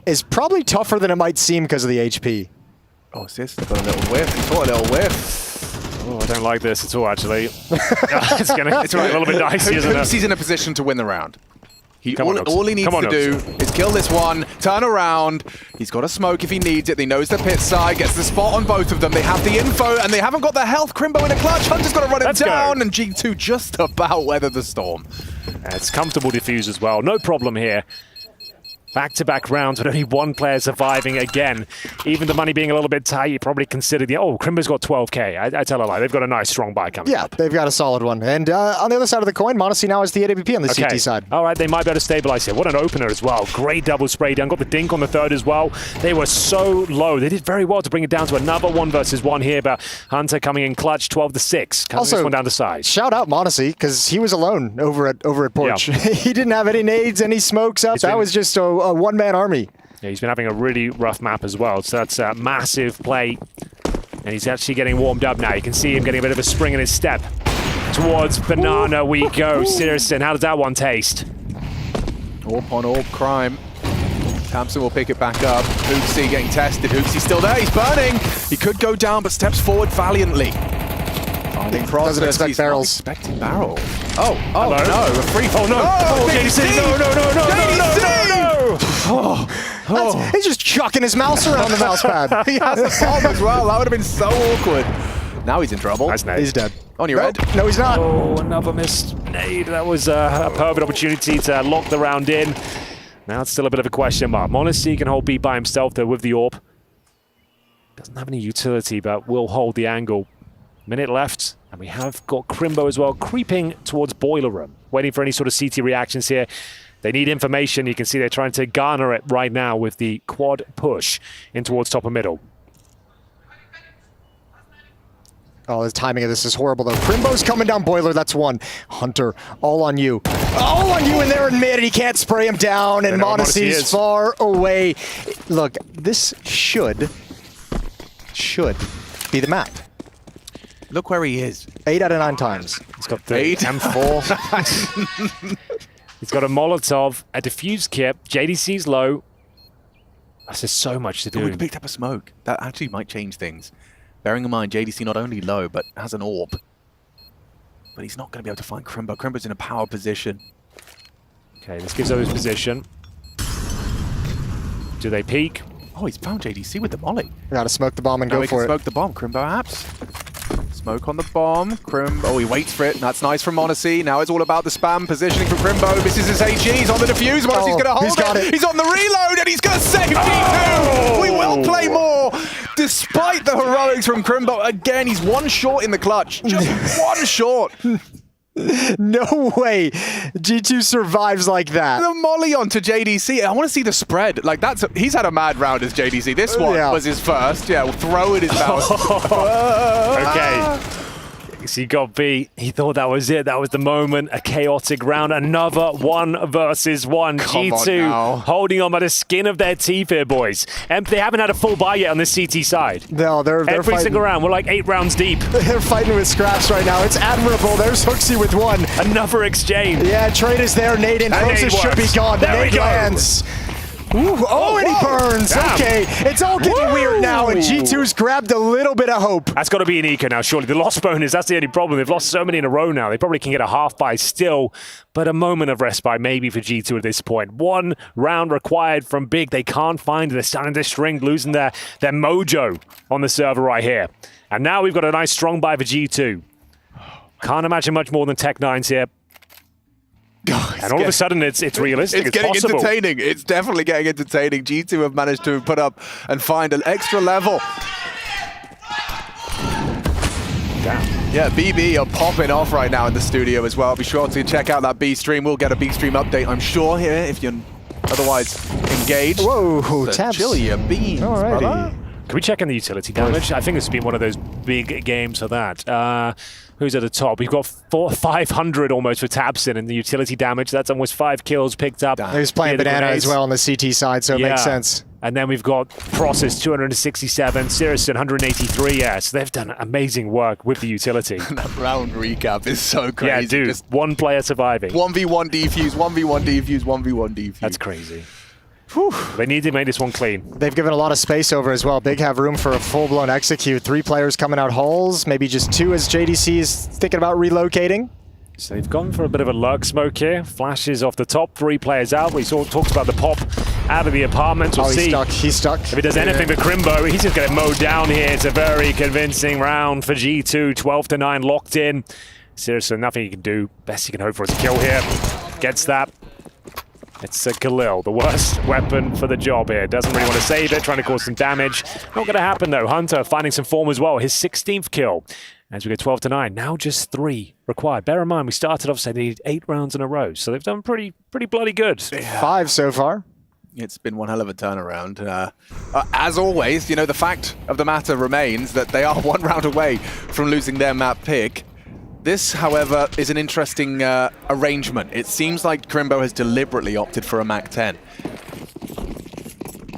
is probably tougher than it might seem because of the HP. Oh, sis, got a little whiff. He caught a little whiff. Oh, I don't like this at all, actually. It's a little bit dicey, isn't it? He's in a position to win the round. All he needs to do is kill this one, turn around. He's got a smoke if he needs it. He knows the pit side, gets the spot on both of them. They have the info, and they haven't got the health. Crimbo in a clutch. Hunter's got to run him down, and G2 just about weather the storm. It's comfortable defuse as well. No problem here. Back-to-back rounds with only one player surviving again. Even the money being a little bit tight, you probably consider Crimbo's got 12K. I tell a lie. They've got a nice strong buy coming up. Yeah, they've got a solid one. And on the other side of the coin, Monte now has the AWP on the CT side. All right, they might be able to stabilize here. What an opener as well. Great double spray down. Got the dink on the third as well. They were so low. They did very well to bring it down to another 1 versus 1 here, but Hunter coming in clutch, 12-6. Cutting this one down to size. Shout out Monte, because he was alone over at Porch. Yeah. He didn't have any nades, any smokes up. That was just a one-man army. Yeah, he's been having a really rough map as well, so that's a massive play. And he's actually getting warmed up now. You can see him getting a bit of a spring in his step. Towards Banana we go. Sirison, how does that one taste? Orp on Orp crime. Thompson will pick it back up. Hooksy getting tested. Hooksy still there. He's burning. He could go down, but steps forward valiantly. Finding Process. Doesn't expect barrels. Expecting barrel. Oh no. A free fall. Oh no. Oh, JDC. No. He's just chucking his mouse around the mouse pad. He has the bomb as well. That would have been so awkward. Now he's in trouble. He's dead. On your red. No, he's not. Oh, another missed nade. That was a perfect opportunity to lock the round in. Now it's still a bit of a question mark. Monte can hold B by himself though with the AWP. Doesn't have any utility, but will hold the angle. Minute left, and we have got Crimbo as well, creeping towards Boiler Room, waiting for any sort of CT reactions here. They need information. You can see they're trying to garner it right now with the quad push in towards top and middle. Oh, the timing of this is horrible, though. Crimbo's coming down Boiler, that's one. Hunter, all on you. All on you in there in mid, and he can't spray him down, and Monte's far away. Look, this should be the map. Look where he is. 8 out of 9 times. He's got the M4. He's got a Molotov, a defuse kit. JDC's low. There's so much to do. We picked up a smoke. That actually might change things. Bearing in mind, JDC not only low, but has an AWP. But he's not going to be able to find Crimbo. Crimbo's in a power position. Okay, this gives over his position. Do they peek? Oh, he's found JDC with the molly. We gotta smoke the bomb and go for it. Smoke the bomb. Crimbo apps. Smoke on the bomb. Crimbo, oh, he waits for it. That's nice from Monte. Now it's all about the spam positioning from Crimbo. Misses his HE. He's on the defuse. Monte's going to hold it. He's on the reload, and he's going to save G2. We will play more. Despite the heroics from Crimbo, again, he's one short in the clutch. Just one short. No way G2 survives like that. The molly onto JDC. I want to see the spread. Like he's had a mad round as JDC. This one was his first. Yeah, we'll throw it his mouth. Okay. So he got beat. He thought that was it. That was the moment. A chaotic round. Another 1 versus 1. G2 holding on by the skin of their teeth here, boys. And they haven't had a full buy yet on this CT side. No, they're every fighting. Single round. We're like 8 rounds deep. They're fighting with scraps right now. It's admirable. There's Hooksy with 1. Another exchange. Yeah, trade is there. Nade in. Process should be gone. The nade lands. Ooh, oh, and he burns. Damn. Okay, it's all getting weird now, and G2's grabbed a little bit of hope. That's got to be an eco now, surely. The lost bonus, that's the only problem. They've lost so many in a row now. They probably can get a half buy still, but a moment of respite maybe for G2 at this point. 1 round required from Big. They can't find it. They're starting to string, losing their mojo on the server right here. And now we've got a nice strong buy for G2. Can't imagine much more than Tech9's here. And all of a sudden, it's realistic. It's getting possible. entertaining. It's definitely getting entertaining. G2 have managed to put up and find an extra level. Damn. Yeah, BB are popping off right now in the studio as well. Be sure to check out that B stream. We'll get a B stream update, I'm sure, here if you're otherwise engaged. Whoa, tabs. Chili your beans, brother. Can we check in the utility damage? I think this has been one of those big games for that. Who's at the top? We've got 500 almost for Tabson in the utility damage. That's almost 5 kills picked up. He's playing Banana as well on the CT side, so it makes sense. And then we've got Process 267, Sirison 183. Yeah, so they've done amazing work with the utility. That round recap is so crazy. Yeah, dude. Just 1 player surviving. 1v1 defuse, 1v1 defuse, 1v1 defuse. That's crazy. They need to make this one clean. They've given a lot of space over as well. Big have room for a full-blown execute. 3 players coming out holes, maybe just 2 as JDC is thinking about relocating. So they've gone for a bit of a lurk smoke here. Flashes off the top, 3 players out. We talked about the pop out of the apartment. We'll see. He's stuck. If he does anything for Crimbo, he's just going to mow down here. It's a very convincing round for G2. 12-9 locked in. Seriously, nothing he can do. Best he can hope for is a kill here. Gets that. It's Khalil, the worst weapon for the job here. Doesn't really want to save it, trying to cause some damage. Not going to happen though. Hunter finding some form as well. His 16th kill. As we go 12-9, now just 3 required. Bear in mind, we started off saying they need 8 rounds in a row, so they've done pretty bloody good. 5 so far. It's been one hell of a turnaround. As always, you know, the fact of the matter remains that they are 1 round away from losing their map pick. This, however, is an interesting arrangement. It seems like Crimbo has deliberately opted for a Mac 10.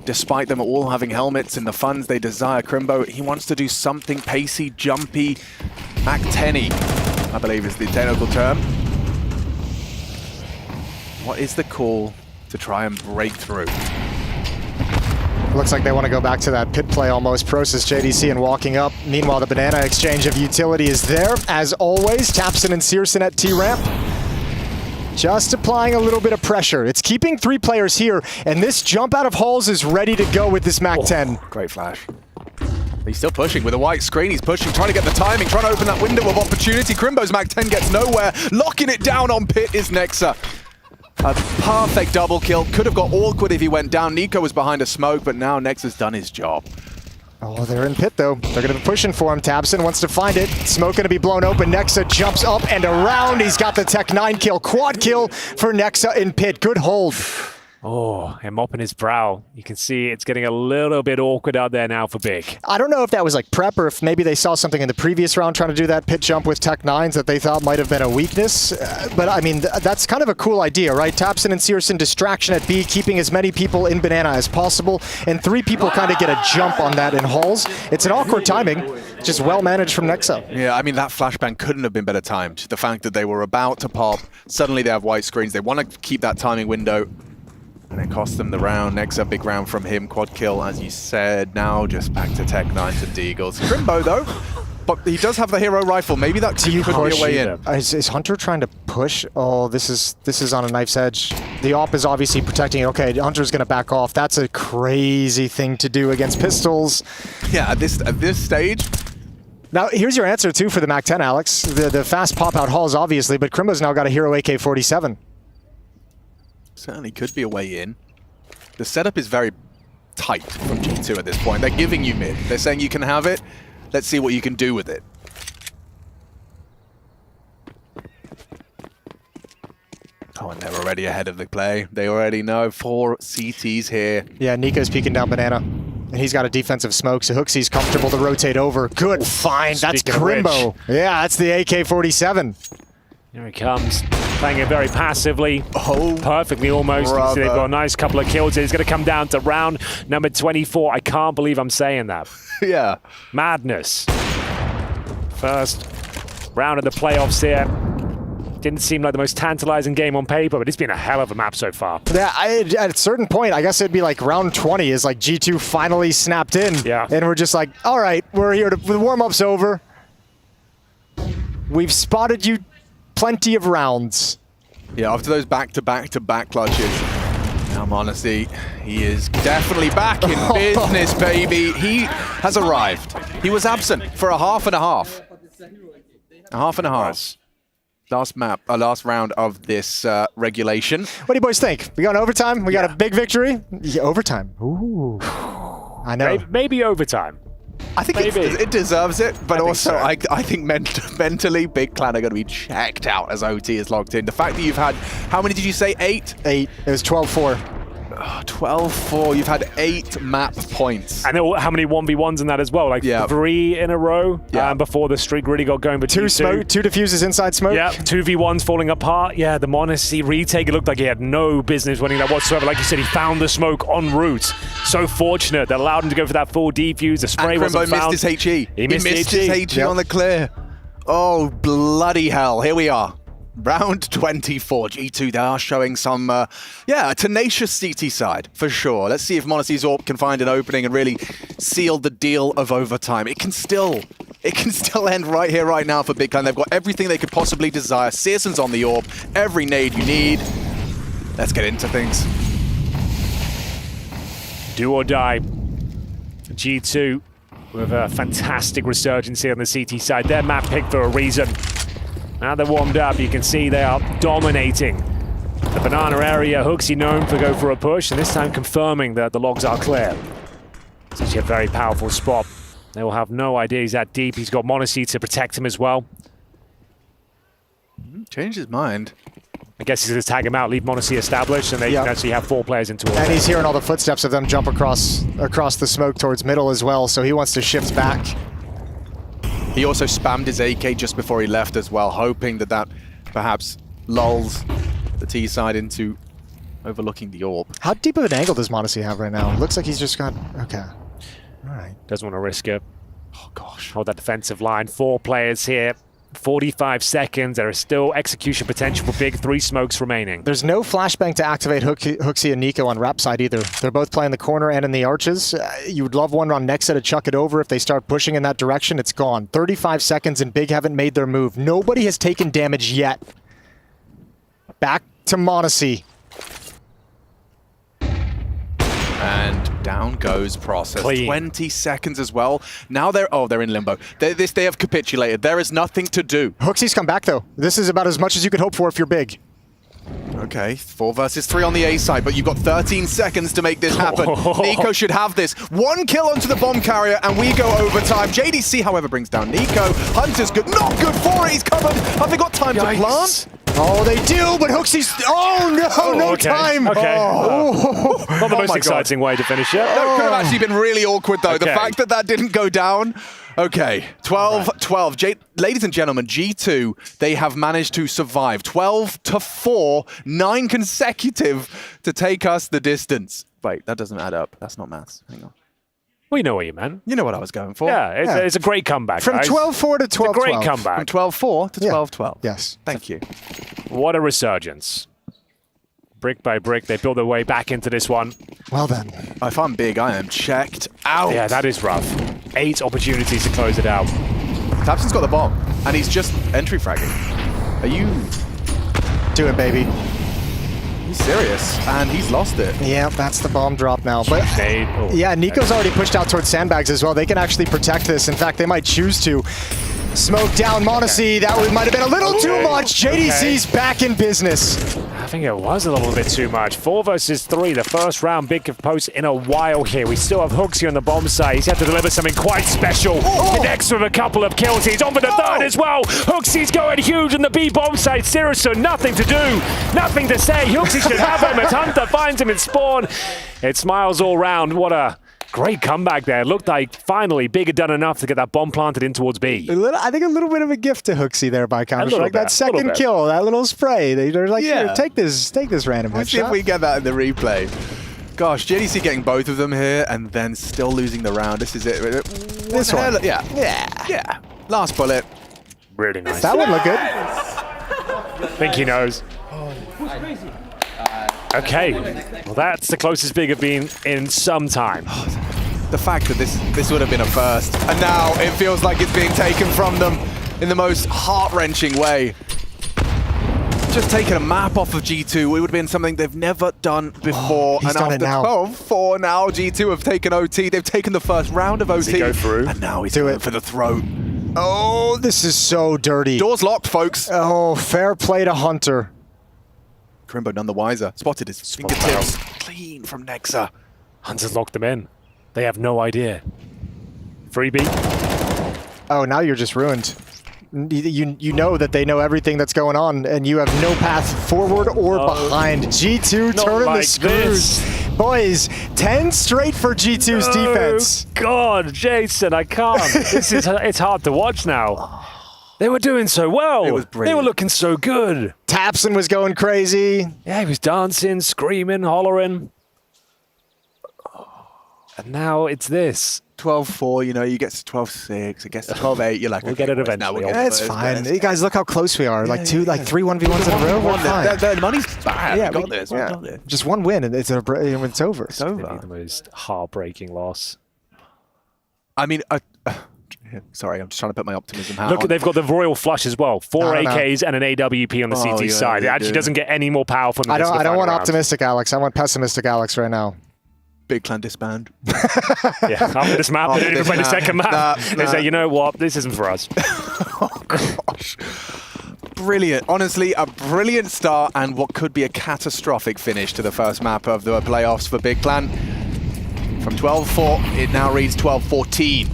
Despite them all having helmets and the funds they desire, Crimbo, he wants to do something pacey, jumpy, Mac 10-y, I believe is the technical term. What is the call to try and break through? Looks like they want to go back to that pit play almost. Process JDC and walking up. Meanwhile, the banana exchange of utility is there. As always, Tapson and Searson at T-ramp. Just applying a little bit of pressure. It's keeping 3 players here, and this jump out of halls is ready to go with this Mac 10. Great flash. He's still pushing with a white screen. He's pushing, trying to get the timing, trying to open that window of opportunity. Crimbo's Mac 10 gets nowhere. Locking it down on pit is Nexa. A perfect double kill. Could have got awkward if he went down. Nico was behind a smoke, but now Nexa's done his job. Oh, they're in pit though. They're going to be pushing for him. Tabson wants to find it. Smoke going to be blown open. Nexa jumps up and around. He's got the Tech9 kill. Quad kill for Nexa in pit. Good hold. Oh, and mopping his brow. You can see it's getting a little bit awkward out there now for Big. I don't know if that was like prep or if maybe they saw something in the previous round trying to do that pit jump with Tech9s that they thought might have been a weakness. But I mean, that's kind of a cool idea, right? Tapson and Searson distraction at B, keeping as many people in banana as possible, and 3 people kind of get a jump on that in halls. It's an awkward timing, just well managed from Nexa. Yeah, I mean, that flashbang couldn't have been better timed. The fact that they were about to pop, suddenly they have white screens. They want to keep that timing window. And it cost them the round. Nexa, big round from him. Quad kill, as you said. Now just back to Tech9s and Deagles. Crimbo, though. But he does have the hero rifle. Maybe that could be a way in. Is Hunter trying to push? Oh, this is on a knife's edge. The op is obviously protecting it. Okay, Hunter's going to back off. That's a crazy thing to do against pistols. Yeah, at this stage, Now, here's your answer, too, for the MAC-10, Alex. The fast pop-out hauls, obviously, but Crimbo's now got a hero AK-47. Certainly could be a way in. The setup is very tight from G2 at this point. They're giving you mid. They're saying you can have it. Let's see what you can do with it. Oh, and they're already ahead of the play. They already know 4 CTs here. Yeah, Nico's peeking down Banana. And he's got a defensive smoke, so Hooksy's comfortable to rotate over. Good find. That's Crimbo. Yeah, that's the AK-47. Here he comes, playing it very passively. Oh, perfectly almost. You see they've got a nice couple of kills. He's going to come down to round number 24. I can't believe I'm saying that. Yeah. Madness. First round of the playoffs here. Didn't seem like the most tantalizing game on paper, but it's been a hell of a map so far. Yeah, at a certain point, I guess it'd be like round 20 is like G2 finally snapped in. Yeah. And we're just like, all right, we're here. The warm-up's over. We've spotted you plenty of rounds. Yeah, after those back-to-back-to-back clutches. Now, Monte, he is definitely back in business, baby. He has arrived. He was absent for a half and a half. A half and a half. Last round of this regulation. What do you boys think? We got an overtime? We got a big victory? Yeah, overtime. Ooh. I know. Maybe overtime. I think it deserves it, but also I think mentally, Big Clan are going to be checked out as OT is logged in. The fact that you've had, how many did you say? 8? 8. It was 12-4. 12-4. You've had 8 map points. And how many 1v1s in that as well? Like 3 in a row before the streak really got going. But 2 diffuses inside smoke. Yeah, 2v1s falling apart. Yeah, the Monte retake, it looked like he had no business winning that whatsoever. Like you said, he found the smoke en route. So fortunate that allowed him to go for that full defuse. The spray wasn't found. Missed his HE. He missed his HE on the clear. Oh, bloody hell. Here we are. Round 24, G2, they are showing some, a tenacious CT side, for sure. Let's see if Monte's AWP can find an opening and really seal the deal of overtime. It can still end right here, right now for Big Clan. They've got everything they could possibly desire. Searson's on the AWP, every nade you need. Let's get into things. Do or die. G2 with a fantastic resurgence here on the CT side. Their map picked for a reason. Now they're warmed up, you can see they are dominating the banana area. Hooksy known for go for a push, and this time confirming that the logs are clear. It's actually a very powerful spot. They will have no idea he's that deep. He's got Monte to protect him as well. Changed his mind. I guess he's going to tag him out, leave Monte established, and they can actually have 4 players into it. And he's hearing all the footsteps of them jump across the smoke towards middle as well, so he wants to shift back. He also spammed his AK just before he left as well, hoping that perhaps lulls the T side into overlooking the AWP. How deep of an angle does Monte have right now? It looks like he's just got... Okay. All right. Doesn't want to risk it. Oh, gosh. Hold that defensive line. 4 players here. 45 seconds. There is still execution potential for Big. 3 smokes remaining. There's no flashbang to activate Hooksy and Nico on rap side either. They're both playing the corner and in the arches. You would love one on Nexa to chuck it over. If they start pushing in that direction, it's gone. 35 seconds and Big haven't made their move. Nobody has taken damage yet. Back to Monte. And down goes Process. Clean. 20 seconds as well. Now they're in limbo. They have capitulated. There is nothing to do. Hooksy's come back though. This is about as much as you could hope for if you're Big. Okay, 4 versus 3 on the A side, but you've got 13 seconds to make this happen. Nico should have this. 1 kill onto the bomb carrier, and we go overtime. JDC, however, brings down Nico. Hunter's good. Not good for it. He's covered. Have they got time to plant? Oh, they do, but Hooksy's... Oh, no, time. Okay. Oh. Not the most exciting way to finish it. That could have actually been really awkward, though. The fact that didn't go down... Okay, 12-12. Ladies and gentlemen, G2, they have managed to survive. 12-4, 9 consecutive to take us the distance. Wait, that doesn't add up. That's not maths. Hang on. We know what you meant. You know what I was going for. Yeah, it's a great comeback, From 12-4 to 12-12. It's a great comeback. From 12-4 to 12-12. Yes. Thank you. What a resurgence. Brick by brick, they build their way back into this one. Well then. If I'm Big, I am checked out. Yeah, that is rough. 8 opportunities to close it out. Tapson's got the bomb, and he's just entry fragging. Are you... Do it, baby. He's serious, and he's lost it. Yeah, that's the bomb drop now. But yeah, Nico's already pushed out towards sandbags as well. They can actually protect this. In fact, they might choose to. Smoke down Monte. That might have been a little too much. JDC's back in business. I think it was a little bit too much. 4 versus 3, the first round big post in a while here. We still have Hooksy on the bomb side. He's had to deliver something quite special. Connects with a couple of kills. He's on for the third as well. Hooksy's going huge on the B bomb side. Sirius, nothing to do, nothing to say. Hooksy should have him as Hunter finds him in spawn. It smiles all round. What a great comeback there. It looked like finally Big had done enough to get that bomb planted in towards B. I think a little bit of a gift to Hooksy there by Counter-Strike. That second kill, that little spray. They're like, here, take this random Let's headshot. see if we get that in the replay. Gosh, JDC getting both of them here and then still losing the round. This is it. This one. Yeah. Last bullet. Really nice. That one looked good. I think he knows. Okay, well that's the closest Big have been in some time. The fact that this would have been a first, and now it feels like it's being taken from them in the most heart-wrenching way. Just taking a map off of G2, it would have been something they've never done before. He's done it now. 12-4 now, G2 have taken OT. They've taken the first round of OT. Does he go through? And now he's doing it for the throat. Oh, this is so dirty. Door's locked, folks. Oh, fair play to Hunter. Crimbo none the wiser. Spotted his fingertips. Clean from Nexa. Hunter's locked them in. They have no idea. Freebie. Oh, now you're just ruined. You know that they know everything that's going on, and you have no path forward or behind. G2 turning the screws. Boys, 10 straight for G2's defense. God, Jason, I can't. It's hard to watch now. They were doing so well. It was brilliant. They were looking so good. Tapson was going crazy. Yeah, he was dancing, screaming, hollering. And now it's this. 12-4, you know, you get to 12-6, it gets to 12-8, you're like, we'll get it eventually. Yeah, it's fine. You guys, look how close we are. Like 3 1v1s in a row. We're fine. The money's bad. Yeah, we got this. Yeah. Got this. Just one win and it's over. It's over. It's over. The most heartbreaking loss. I mean, sorry, I'm just trying to put my optimism hat Look, on. they've got the Royal Flush as well. 4 AKs and an AWP on the CT side. It actually doesn't get any more powerful than this. I don't want optimistic Alex. I want pessimistic Alex right now. Big clan disband. Yeah, after this map, they didn't even play the second map. They say, you know what, this isn't for us. Oh, gosh. Brilliant. Honestly, a brilliant start and what could be a catastrophic finish to the first map of the playoffs for Big Clan. From 12-4, it now reads 12-14.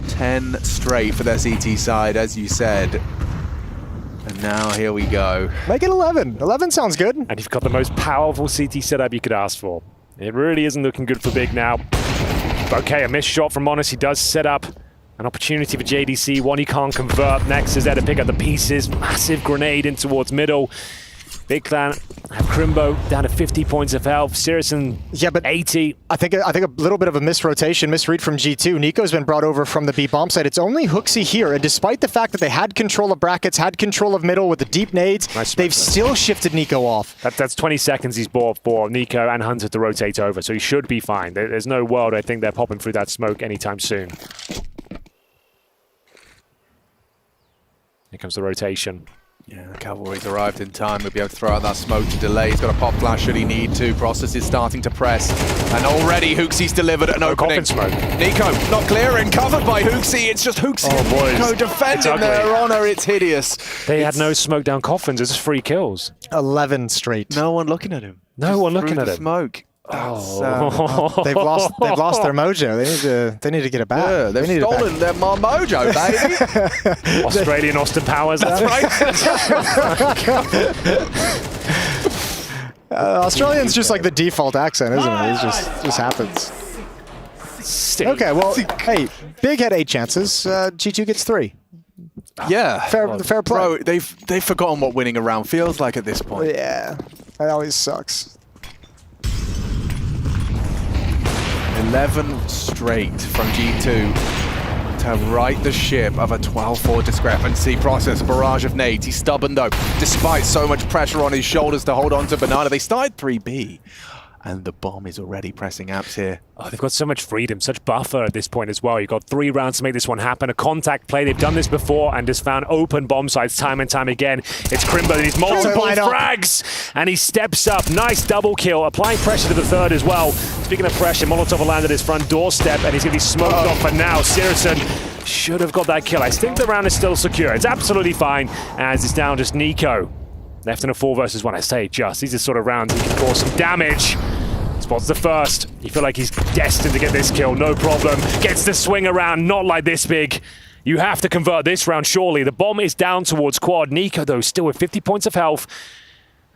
10 straight for their CT side, as you said. And now here we go. Make it 11. 11 sounds good. And you've got the most powerful CT setup you could ask for. It really isn't looking good for Big now. Okay, a missed shot from Monte. He does set up an opportunity for JDC. One he can't convert. Next is there to pick up the pieces. Massive grenade in towards middle. Big Clan have Crimbo down to 50 points of health. Sirison, 80. I think a little bit of a misrotation, misread from G2. Nico's been brought over from the B bomb side. It's only Hooksy here, and despite the fact that they had control of brackets, had control of middle with the deep nades, they've still shifted Nico off. That's 20 seconds he's bought for Nico and Hunter to rotate over, so he should be fine. There's no world I think they're popping through that smoke anytime soon. Here comes the rotation. Yeah, the cavalry's arrived in time. We'll be able to throw out that smoke to delay. He's got a pop flash should he need to. Process is starting to press. And already Hooksy's delivered an opening. Smoke. Nico not clearing, covered by Hooksy. It's just Hooksy and Nico defending their honor. It's hideous. They had no smoke down coffins. It's just 3 kills. 11 straight. No one looking at him. No one looking at him. Smoke. They've lost their mojo. They need to get it back. Yeah, they've stolen their mojo, baby. Australian Austin Powers. That's right. Australian's just like the default accent, isn't it? It just happens. Okay, well, hey, Big had 8 chances. G2 gets 3. Yeah, fair play. Bro, they've forgotten what winning a round feels like at this point. Yeah, that always sucks. 11 straight from G2 to right the ship of a 12-4 discrepancy. Process a barrage of nades. He's stubborn though, despite so much pressure on his shoulders to hold on to Banana. They started 3B. And the bomb is already pressing apps here. Oh, they've got so much freedom, such buffer at this point as well. You've got 3 rounds to make this one happen. A contact play. They've done this before and just found open bomb sites time and time again. It's Crimbo and he's multiple frags. And he steps up. Nice double kill. Applying pressure to the third as well. Speaking of pressure, Molotov will land at his front doorstep and he's going to be smoked off for now. Sirison should have got that kill. I think the round is still secure. It's absolutely fine as it's down just Nico. Left in a 4 versus 1, I say just. These are sort of rounds he can cause some damage. Spots the first. You feel like he's destined to get this kill, no problem. Gets the swing around, not like this big. You have to convert this round, surely. The bomb is down towards quad. Nico, though, still with 50 points of health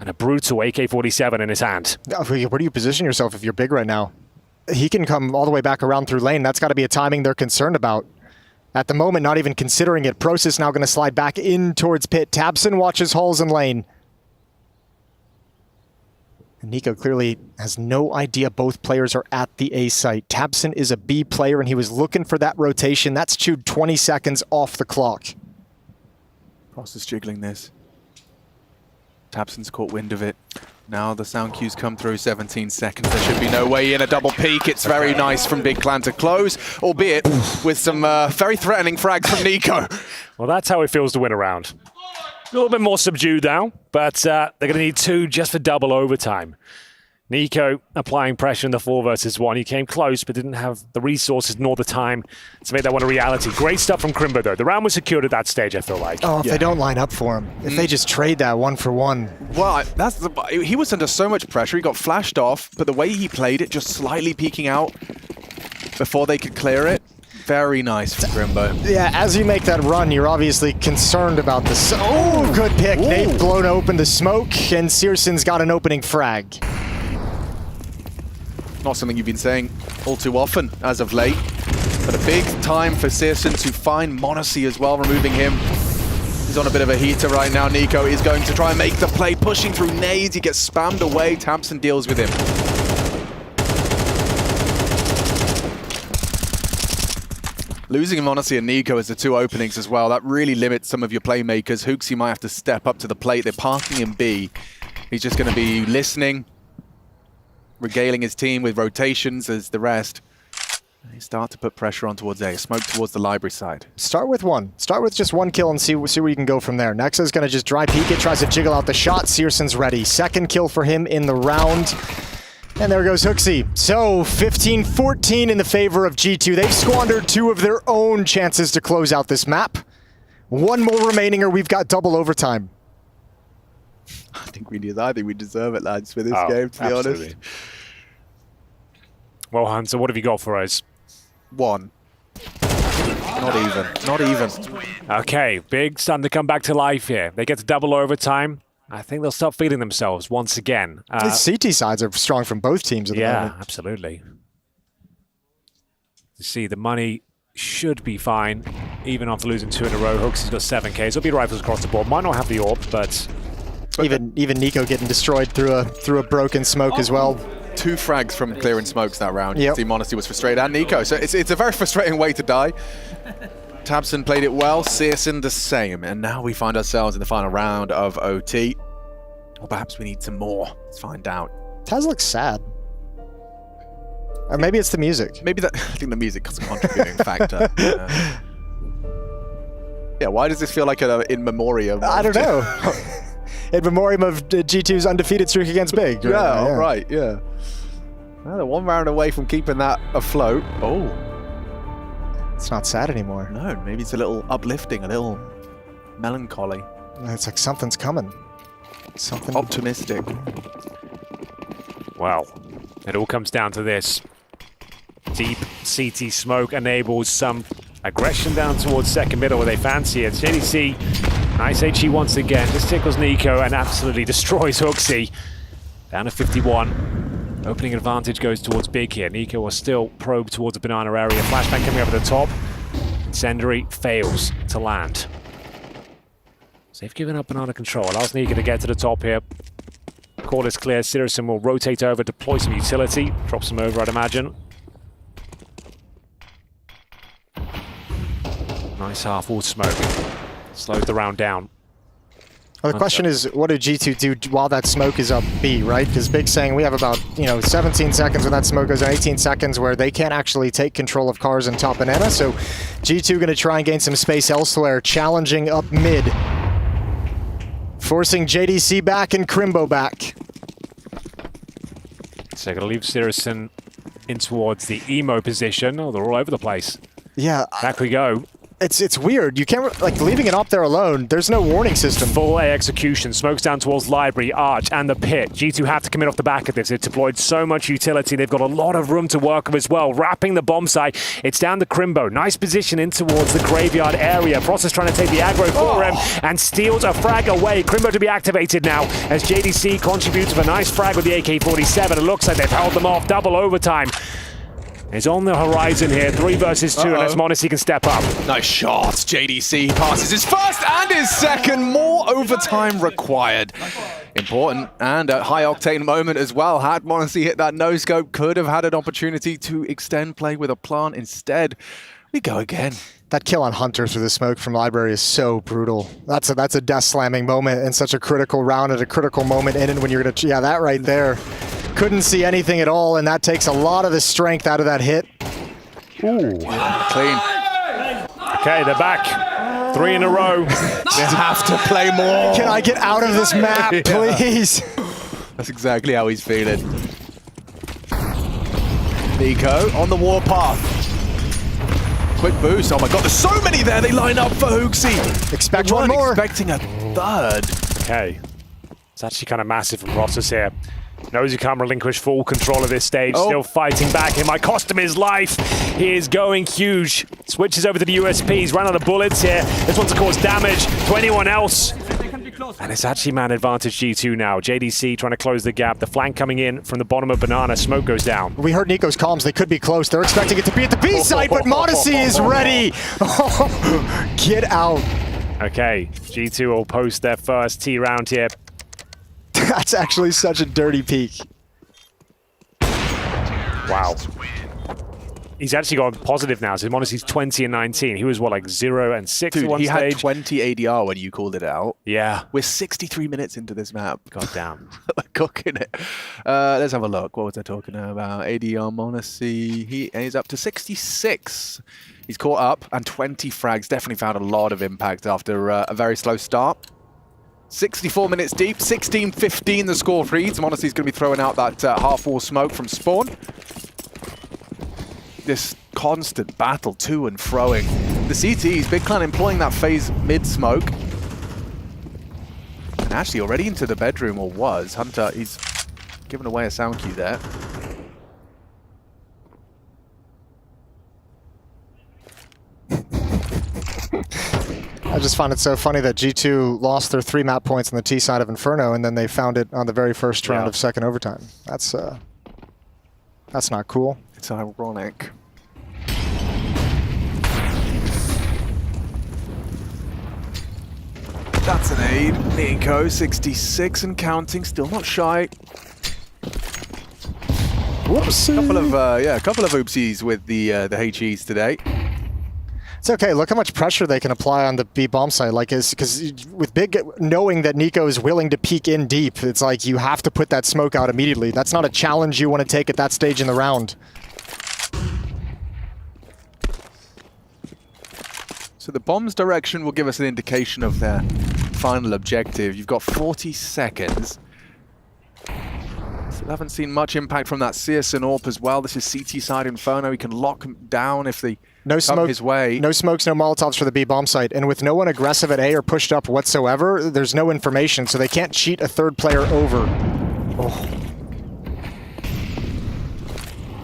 and a brutal AK-47 in his hand. Where do you position yourself if you're big right now? He can come all the way back around through lane. That's got to be a timing they're concerned about. At the moment, not even considering it. Process now going to slide back in towards pit. Tabson watches holes in lane. And Nico clearly has no idea both players are at the A site. Tabson is a B player, and he was looking for that rotation. That's chewed 20 seconds off the clock. Process jiggling this. Tabson's caught wind of it. Now the sound cues come through, 17 seconds. There should be no way in a double peak. It's very nice from Big Clan to close, albeit with some very threatening frags from Nico. Well, that's how it feels to win a round. A little bit more subdued now, but they're going to need 2 just for double overtime. Nico applying pressure in the 4 versus 1. He came close, but didn't have the resources nor the time to make that one a reality. Great stuff from Crimbo, though. The round was secured at that stage, I feel like. Oh, if they don't line up for him. If they just trade that 1 for 1. Well, he was under so much pressure. He got flashed off, but the way he played it, just slightly peeking out before they could clear it. Very nice from Crimbo. Yeah, as you make that run, you're obviously concerned about this. Oh, good pick. Ooh. Nate blown open the smoke, and Searson's got an opening frag. Not something you've been saying all too often as of late, but a big time for Searson to find Monte as well, removing him. He's on a bit of a heater right now. Nico is going to try and make the play, pushing through nades. He gets spammed away. Tabson deals with him. Losing Monte and Nico as the 2 openings as well, that really limits some of your playmakers. Hooksy might have to step up to the plate. They're parking in B. He's just going to be listening, regaling his team with rotations as the rest. They start to put pressure on towards A. Smoke towards the library side. Start with 1. Start with just 1 kill and see where you can go from there. Nexa's going to just dry peek it, tries to jiggle out the shot. Searson's ready. 2nd kill for him in the round. And there goes Hooksy. So 15-14 in the favor of G2. They've squandered 2 of their own chances to close out this map. 1 more remaining or we've got double overtime. I think we deserve it, lads, for this game, to be honest. Well, Hunter, what have you got for us? 1. Not even. Okay, big starting to come back to life here. They get to double overtime. I think they'll start feeling themselves once again. The CT sides are strong from both teams at the moment. Yeah, absolutely. You see, the money should be fine, even after losing 2 in a row. Hooksy's got 7K. So it'll be rifles across the board. Might not have the AWP, but even Nico getting destroyed through a broken smoke as well. 2 frags from clearing smokes that round. You see Monte was frustrated, and Nico. So it's a very frustrating way to die. Tabson played it well, Searson the same, and now we find ourselves in the final round of OT. Or perhaps we need some more. Let's find out. Taz looks sad. Or maybe it's the music. Maybe I think the music is a contributing factor. Yeah, why does this feel like an in memoriam? I don't know. In memoriam of G2's undefeated streak against Big. Right, yeah. Well, they're 1 round away from keeping that afloat. Oh. It's not sad anymore. No, maybe it's a little uplifting, a little melancholy. It's like something's coming. Something optimistic. Well, it all comes down to this. Deep CT smoke enables some aggression down towards second middle where they fancy it. JDC, nice HE once again, just tickles Nico and absolutely destroys Hooksy. Down to 51. Opening advantage goes towards Big here. Nico will still probe towards the banana area. Flashbang coming over the top. Incendiary fails to land. So they've given up banana control. Allows Nico to get to the top here. Call is clear. Sirison will rotate over, deploy some utility. Drops him over, I'd imagine. Nice half-wall smoke. Slows the round down. Well, the question is, what do G2 do while that smoke is up B, right? Because Big's saying we have about 17 seconds when that smoke goes, and 18 seconds where they can't actually take control of cars and top banana. So G2 going to try and gain some space elsewhere, challenging up mid, forcing JDC back and Crimbo back. So going to leave Sirison in towards the emo position. Oh, they're all over the place. Yeah. Back we go. It's weird. You can't, like, leaving it up there alone, there's no warning system. Full A execution. Smokes down towards Library, Arch, and the pit. G2 have to come in off the back of this. They've deployed so much utility. They've got a lot of room to work with as well. Wrapping the bomb site. It's down to Crimbo. Nice position in towards the graveyard area. Frost is trying to take the aggro for him and steals a frag away. Crimbo to be activated now as JDC contributes with a nice frag with the AK-47. It looks like they've held them off. Double overtime is on the horizon here. 3 versus 2, unless Monte can step up. Nice shot. JDC passes his first and his second. More overtime required. Important and a high-octane moment as well. Had Monte hit that no-scope, could have had an opportunity to extend play with a plant. Instead, we go again. That kill on Hunter through the smoke from Library is so brutal. That's a death slamming moment in such a critical round at a critical moment in, and when you're gonna, yeah, that right there. Couldn't see anything at all, and that takes a lot of the strength out of that hit. Ooh, clean. Okay, they're back. 3 in a row. They have to play more. Can I get out of this map, please? That's exactly how he's feeling. Nico on the warpath. Quick boost. Oh my god, there's so many there. They line up for Hooksy. Expect one more. Expecting a third. Okay. It's actually kind of massive from Process here. Knows he can't relinquish full control of this stage. Still fighting back. It might cost him his life. He is going huge. Switches over to the USPs. Ran out of bullets here. This one's to cause damage to anyone else. And it's actually man advantage G2 now. JDC trying to close the gap. The flank coming in from the bottom of Banana. Smoke goes down. We heard Nico's comms. They could be close. They're expecting it to be at the B side, but Monte is ready. Get out. Okay, G2 will post their first T round here. That's actually such a dirty peek. Wow. He's actually gone positive now. So Monte's 20 and 19. He was, what, like 0 and 6 at one he stage? Had 20 ADR when you called it out. Yeah. We're 63 minutes into this map. God damn. We're cooking it. Let's have a look. What was I talking about? ADR Monte. He's up to 66. He's caught up, and 20 frags. Definitely found a lot of impact after a very slow start. 64 minutes deep, 16-15 the score reads. Monte's going to be throwing out that half-wall smoke from spawn. This constant battle to and froing. The CTs, Big Clan employing that FaZe mid-smoke. And actually already into the bedroom, or was. Hunter, he's given away a sound cue there. I just found it so funny that G2 lost their 3 map points on the T side of Inferno, and then they found it on the very first round of second overtime. That's not cool. It's ironic. That's an aid. Nico, 66 and counting, still not shy. Whoopsie. A couple of oopsies with the HEs today. It's okay. Look how much pressure they can apply on the B bomb site. Like, because with Big knowing that Nico is willing to peek in deep, it's like you have to put that smoke out immediately. That's not a challenge you want to take at that stage in the round. So the bomb's direction will give us an indication of their final objective. You've got 40 seconds. Still haven't seen much impact from that Searson AWP as well. This is CT side Inferno. He can lock him down if they come his way. No smokes, no Molotovs for the B bomb site. And with no one aggressive at A or pushed up whatsoever, there's no information, so they can't cheat a third player over. Oh.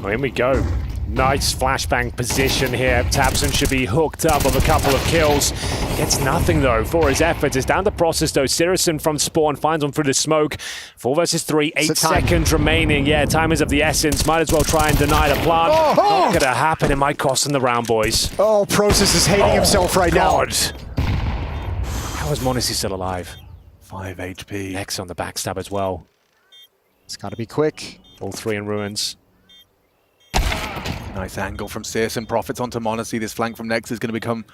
Well, in we go. Nice flashbang position here. Tabson should be hooked up with a couple of kills. Gets nothing, though, for his efforts. It's down to Process, though. Sirison from spawn finds one through the smoke. 4 versus 3, 8 seconds remaining. Yeah, time is of the essence. Might as well try and deny the plant. Not gonna happen. It might cost them the round, boys. Oh, Process is hating himself right now. How is Monte still alive? 5 HP. X on the backstab as well. It's got to be quick. All 3 in ruins. Nice angle from Searson. Profits onto Monte. This flank from Nex is going to become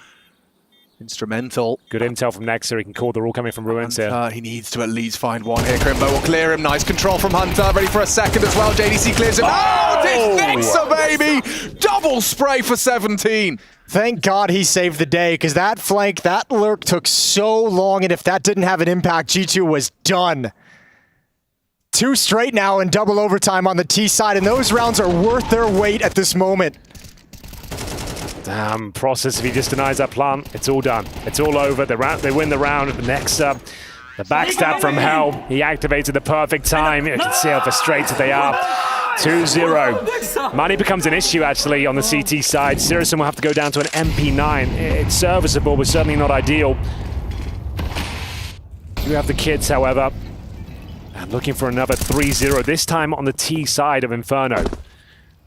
Instrumental. Good intel from Nexa. He can call. They're all coming from ruins here. He needs to at least find one here. Crimbo will clear him. Nice control from Hunter. Ready for a second as well. JDC clears him. Oh, it's Nexa, baby! Double spray for 17. Thank God he saved the day, because that flank, that lurk took so long, and if that didn't have an impact, G2 was done. 2 straight now in double overtime on the T side, and those rounds are worth their weight at this moment. Damn, Process, if he just denies that plant, it's all done. It's all over. They win the round. The next the backstab from Hell. He activated the perfect time. You can see how frustrated they are. 2-0. Money becomes an issue, actually, on the CT side. Sirison will have to go down to an MP9. It's serviceable, but certainly not ideal. You have the kids, however. And looking for another 3-0, this time on the T side of Inferno.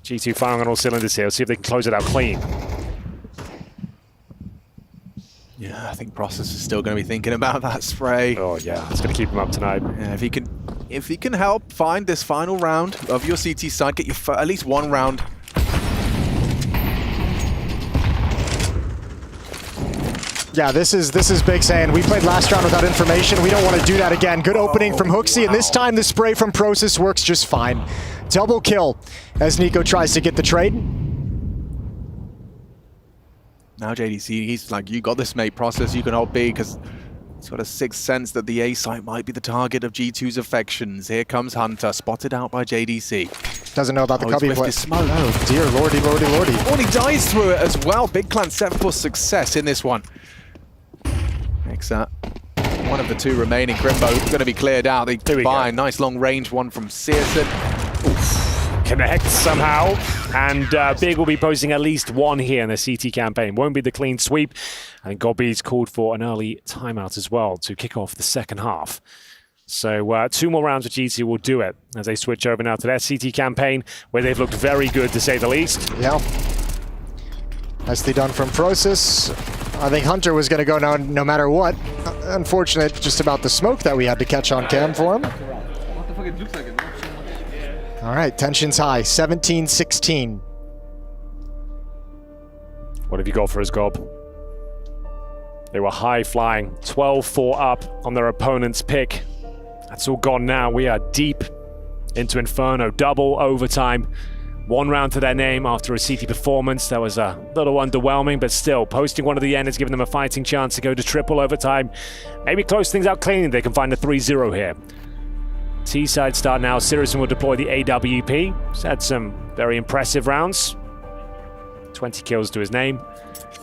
G2 firing on all cylinders here. Let's see if they can close it out clean. Yeah, I think Process is still going to be thinking about that spray. Oh yeah, it's going to keep him up tonight. Yeah, if he can help find this final round of your CT side, get you at least one round. Yeah, this is big saying. We played last round without information. We don't want to do that again. Good opening from Hooksy, and this time the spray from Process works just fine. Double kill as Nico tries to get the trade. Now JDC, he's like, you got this, mate. Process, you can hold B, because he's got a sixth sense that the A site might be the target of G2's affections. Here comes Hunter, spotted out by JDC. Doesn't know about the cubby play. Smoke. Oh dear, lordy, lordy, lordy. Oh, and he dies through it as well. Big Clan set for success in this one. Makes that one of the 2 remaining. Crimbo going to be cleared out. They combine. Nice long range one from Searson. Connect somehow, and Big will be posting at least 1 here in the CT campaign. Won't be the clean sweep. I think Gobby's called for an early timeout as well to kick off the second half. So 2 more rounds of G2 will do it as they switch over now to their CT campaign, where they've looked very good, to say the least. Yeah. Nicely done from Process. I think Hunter was going to go no matter what. Unfortunate just about the smoke that we had to catch on cam for him. What the fuck, it looks like it. All right, tension's high, 17-16. What have you got for us, Gob? They were high flying, 12-4 up on their opponent's pick. That's all gone now. We are deep into Inferno, double overtime. 1 round to their name after a CT performance that was a little underwhelming, but still, posting 1 at the end has given them a fighting chance to go to triple overtime. Maybe close things out cleanly. They can find a 3-0 here. T-side start now. Sirison will deploy the AWP. He's had some very impressive rounds. 20 kills to his name.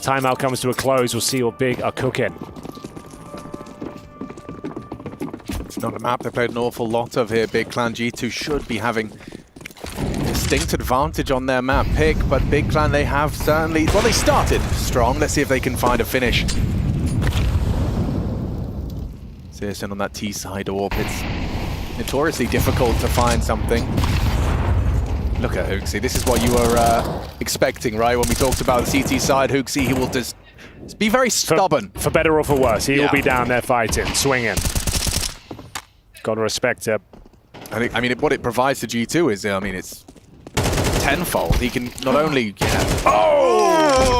Timeout comes to a close. We'll see what Big are cooking. It's not a map they played an awful lot of here. Big Clan G2 should be having distinct advantage on their map pick, but Big Clan, they have certainly, well, they started strong. Let's see if they can find a finish. Searson on that T side AWP. It's notoriously difficult to find something. Look at Hooksy. This is what you were expecting, right? When we talked about the CT side, Hooksy, he will just be very stubborn. For better or for worse, he will be down there fighting, swinging. Gotta respect it. I mean, what it provides to G2 is, I mean, it's tenfold. He can not only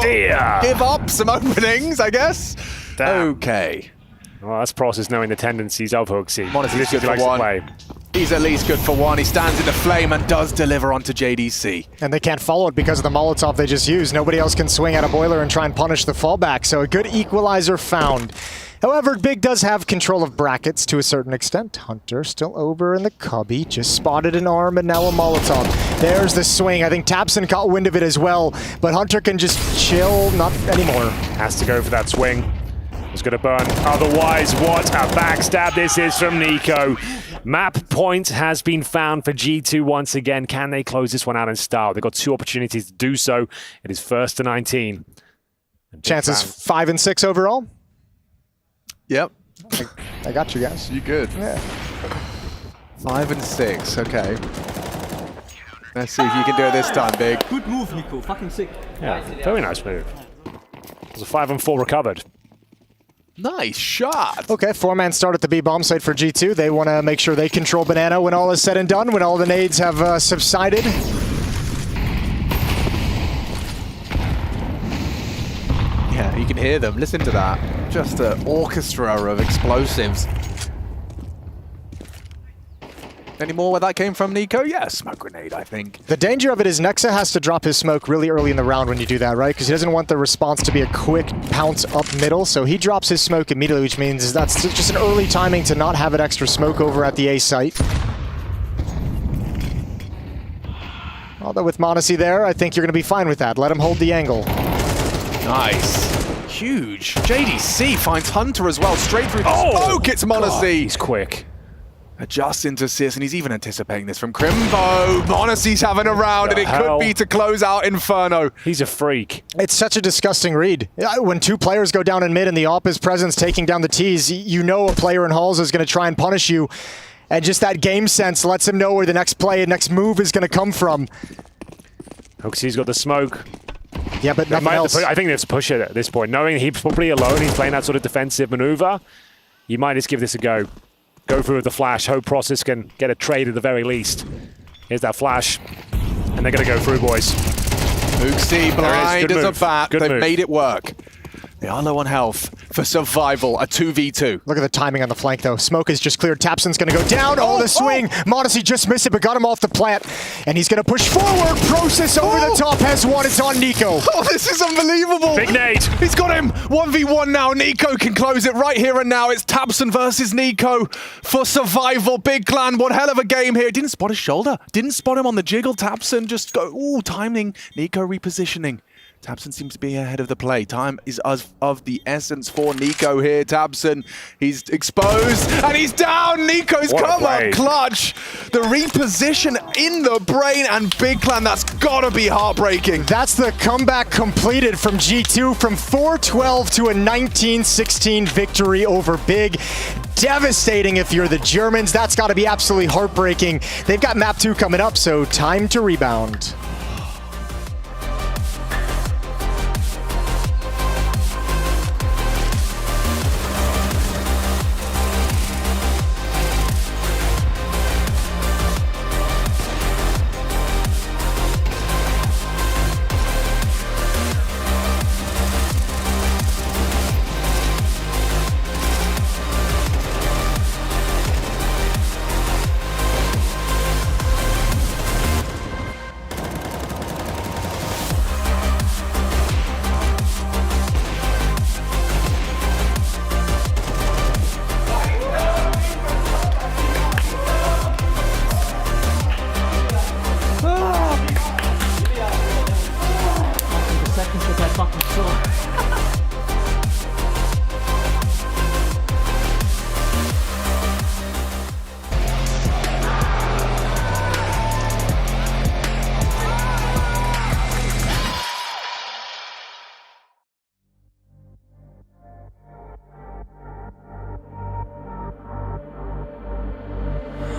dear. give up some openings, I guess. Damn. Okay. Well, that's Process knowing the tendencies of Hooksy. Monte is good for 1. He's at least good for 1. He stands in the flame and does deliver onto JDC. And they can't follow it because of the Molotov they just used. Nobody else can swing at a boiler and try and punish the fallback, so a good equalizer found. However, Big does have control of brackets to a certain extent. Hunter still over in the cubby, just spotted an arm and now a Molotov. There's the swing. I think Tapson caught wind of it as well, but Hunter can just chill, not anymore. Has to go for that swing. It's going to burn. Otherwise, what a backstab this is from Nico. Map point has been found for G2 once again. Can they close this one out in style? They've got 2 opportunities to do so. It is 1st to 19. Chances 5 and 6 overall? Yep. I got you guys. You good. Yeah. 5 and 6, okay. Let's see if you can do it this time, Big. Good move, Nico. Fucking sick. Yeah, very nice move. There's a 5 and 4 recovered. Nice shot. Okay, 4-man start at the B bomb site for G2. They want to make sure they control Banana when all is said and done, when all the nades have subsided. Yeah, you can hear them. Listen to that. Just an orchestra of explosives. Any more where that came from, Nico? Yeah, smoke grenade, I think. The danger of it is Nexa has to drop his smoke really early in the round when you do that, right? Because he doesn't want the response to be a quick pounce up middle, so he drops his smoke immediately, which means that's just an early timing to not have an extra smoke over at the A site. Although with Monte there, I think you're going to be fine with that. Let him hold the angle. Nice. Huge. JDC finds Hunter as well, straight through the smoke. It's Monte. He's quick. Adjusts into Sis, and he's even anticipating this from Crimbo. Monte's having a round, and it could be to close out Inferno. He's a freak. It's such a disgusting read. When two players go down in mid and the op is presence taking down the T's, you know a player in Halls is going to try and punish you. And just that game sense lets him know where the next play and next move is going to come from. Hoxie's got the smoke. Yeah, but nothing else. I think they have to push it at this point. Knowing he's probably alone, he's playing that sort of defensive maneuver, you might just give this a go. Go through with the flash, hope Process can get a trade at the very least. Here's that flash, and they're going to go through, boys. Uxie blind as a bat. They've move. made it work. They are low on health for survival, a 2v2. Look at the timing on the flank, though. Smoke is just cleared. Tapson's going to go down. Oh, the swing. Monte just missed it, but got him off the plant. And he's going to push forward. Process over the top has one. It's on Nico. Oh, this is unbelievable. Big nade. He's got him. 1v1 now. Nico can close it right here and now. It's Tapson versus Nico for survival. Big Clan, one hell of a game here. Didn't spot his shoulder. Didn't spot him on the jiggle. Tapson just go, timing. Nico repositioning. Tabson seems to be ahead of the play. Time is of the essence for Nico here. Tabson, he's exposed and he's down. Nico's come up clutch. The reposition in the brain and Big Clan, that's gotta be heartbreaking. That's the comeback completed from G2 from 4-12 to a 19-16 victory over Big. Devastating if you're the Germans. That's got to be absolutely heartbreaking. They've got map 2 coming up, so time to rebound.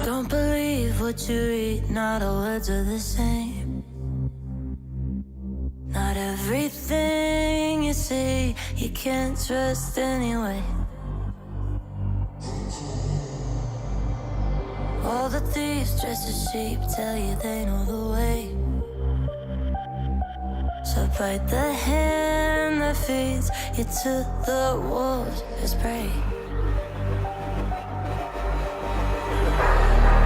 Don't believe what you read, not all words are the same. Not everything you see, you can't trust anyway. All the thieves dressed as sheep tell you they know the way. So bite the hand that feeds you to the wolves as prey.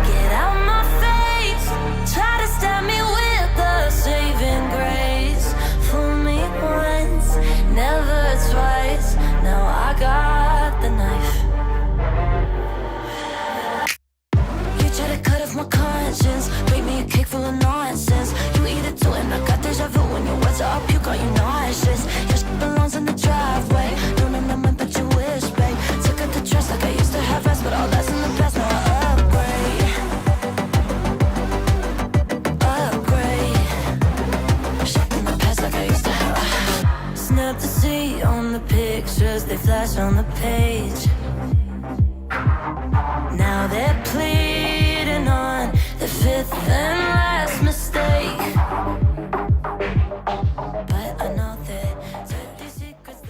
Get out my face, try to stab me with a saving grace. Fool me once, never twice, now I got the knife. You try to cut off my conscience, bake me a cake full of nonsense. You eat it too and I got deja vu when your words are up, you got you nauseous. Your shit belongs in the driveway, no meant but you wish, babe. Took out the trust like I used to have rest, but all that's in the past, now I snap to see on the pictures, they flash on the page. Now they're pleading on the fifth and last mistake. But I know that these secrets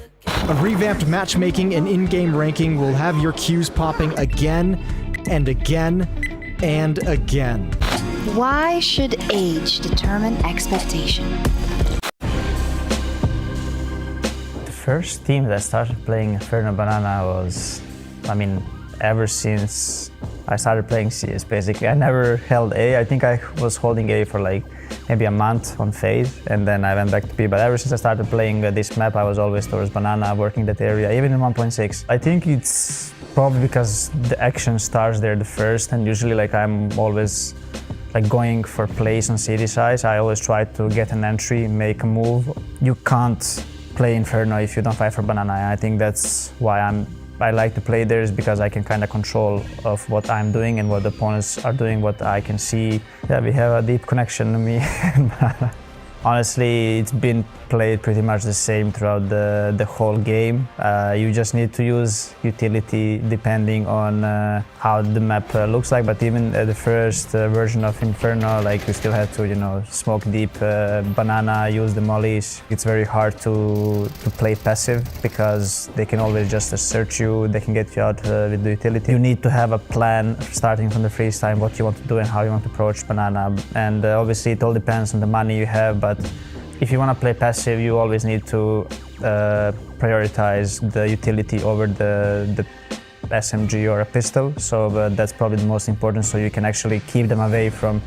A revamped matchmaking and in-game ranking will have your queues popping again and again and again. Why should age determine expectation? first team that started playing Inferno Banana was, I mean, ever since I started playing CS, basically. I never held A. I think I was holding A for like maybe a month on FaZe, and then I went back to B. But ever since I started playing this map, I was always towards Banana, working that area, even in 1.6. I think it's probably because the action starts there the first, and usually like I'm always like going for plays on city sides. I always try to get an entry, make a move. You can't play Inferno if you don't fight for Banana. And I think that's why I like to play there, is because I can kind of control of what I'm doing and what the opponents are doing, what I can see. Yeah, we have a deep connection to me and Banana. Honestly, it's been played pretty much the same throughout the whole game. You just need to use utility depending on how the map looks like. But even the first version of Inferno, like we still had to, you know, smoke deep Banana, use the mollies. It's very hard to play passive because they can always just search you. They can get you out with the utility. You need to have a plan starting from the freeze time, what you want to do and how you want to approach Banana. And obviously it all depends on the money you have. But if you want to play passive, you always need to prioritize the utility over the SMG or a pistol. So that's probably the most important, so you can actually keep them away from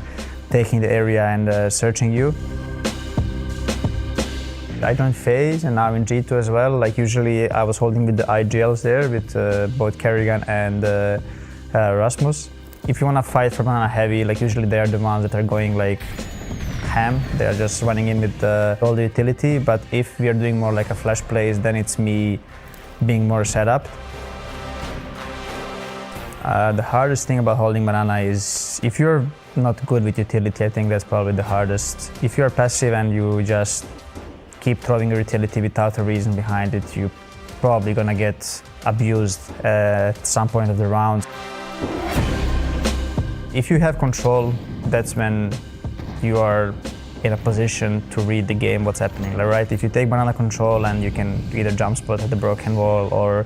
taking the area and searching you. I joined FaZe and now in G2 as well. Like usually I was holding with the IGLs there with both Kerrigan and Rasmus. If you want to fight for Banana heavy, like usually they are the ones that are going like ham. They are just running in with all the utility. But if we are doing more like a flash plays, then it's me being more set up. The hardest thing about holding Banana is if you're not good with utility, I think that's probably the hardest. If you're passive and you just keep throwing your utility without a reason behind it, you're probably gonna get abused at some point of the round. If you have control, that's when you are in a position to read the game, what's happening, right? If you take Banana control and you can either jump spot at the broken wall, or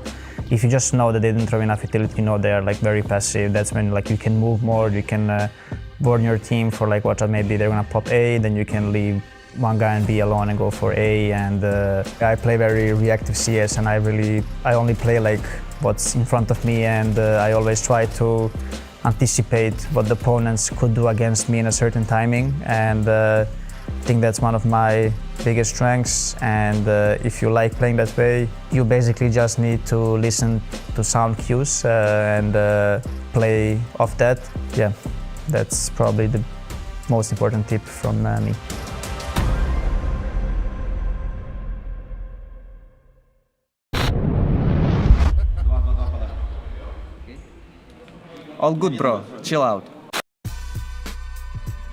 if you just know that they didn't throw enough utility, you know they're like very passive, that's when like you can move more, you can warn your team for like what maybe they're gonna pop A, then you can leave one guy and be alone and go for A. And I play very reactive CS, and I only play like what's in front of me, and I always try to anticipate what the opponents could do against me in a certain timing, and I think that's one of my biggest strengths. And if you like playing that way, you basically just need to listen to sound cues and play off that. Yeah, that's probably the most important tip from me. All good, bro. Chill out.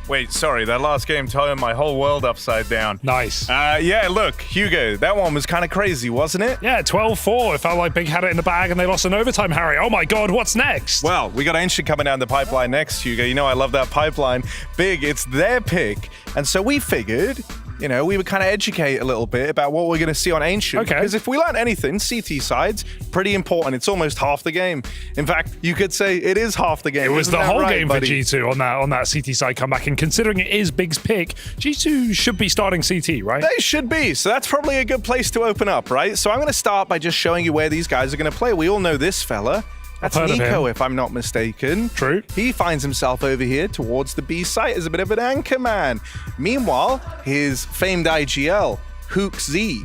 Wait, sorry, that last game turned my whole world upside down. Nice. Yeah, look, Hugo, that one was kind of crazy, wasn't it? Yeah, 12-4. It felt like Big had it in the bag and they lost in overtime, Harry. Oh my God, what's next? Well, we got Ancient coming down the pipeline next, Hugo. You know I love that pipeline. Big, it's their pick. And so we figured, you know, we would kind of educate a little bit about what we're going to see on Ancient. Okay. Because if we learn anything, CT side's pretty important. It's almost half the game. In fact, you could say it is half the game. It was the whole right, game buddy? for G2 on that CT side comeback. And considering it is Big's pick, G2 should be starting CT, right? They should be. So that's probably a good place to open up, right? So I'm going to start by just showing you where these guys are going to play. We all know this fella. That's Nico, if I'm not mistaken. True. He finds himself over here towards the B site as a bit of an anchor man. Meanwhile, his famed IGL, Hook Z,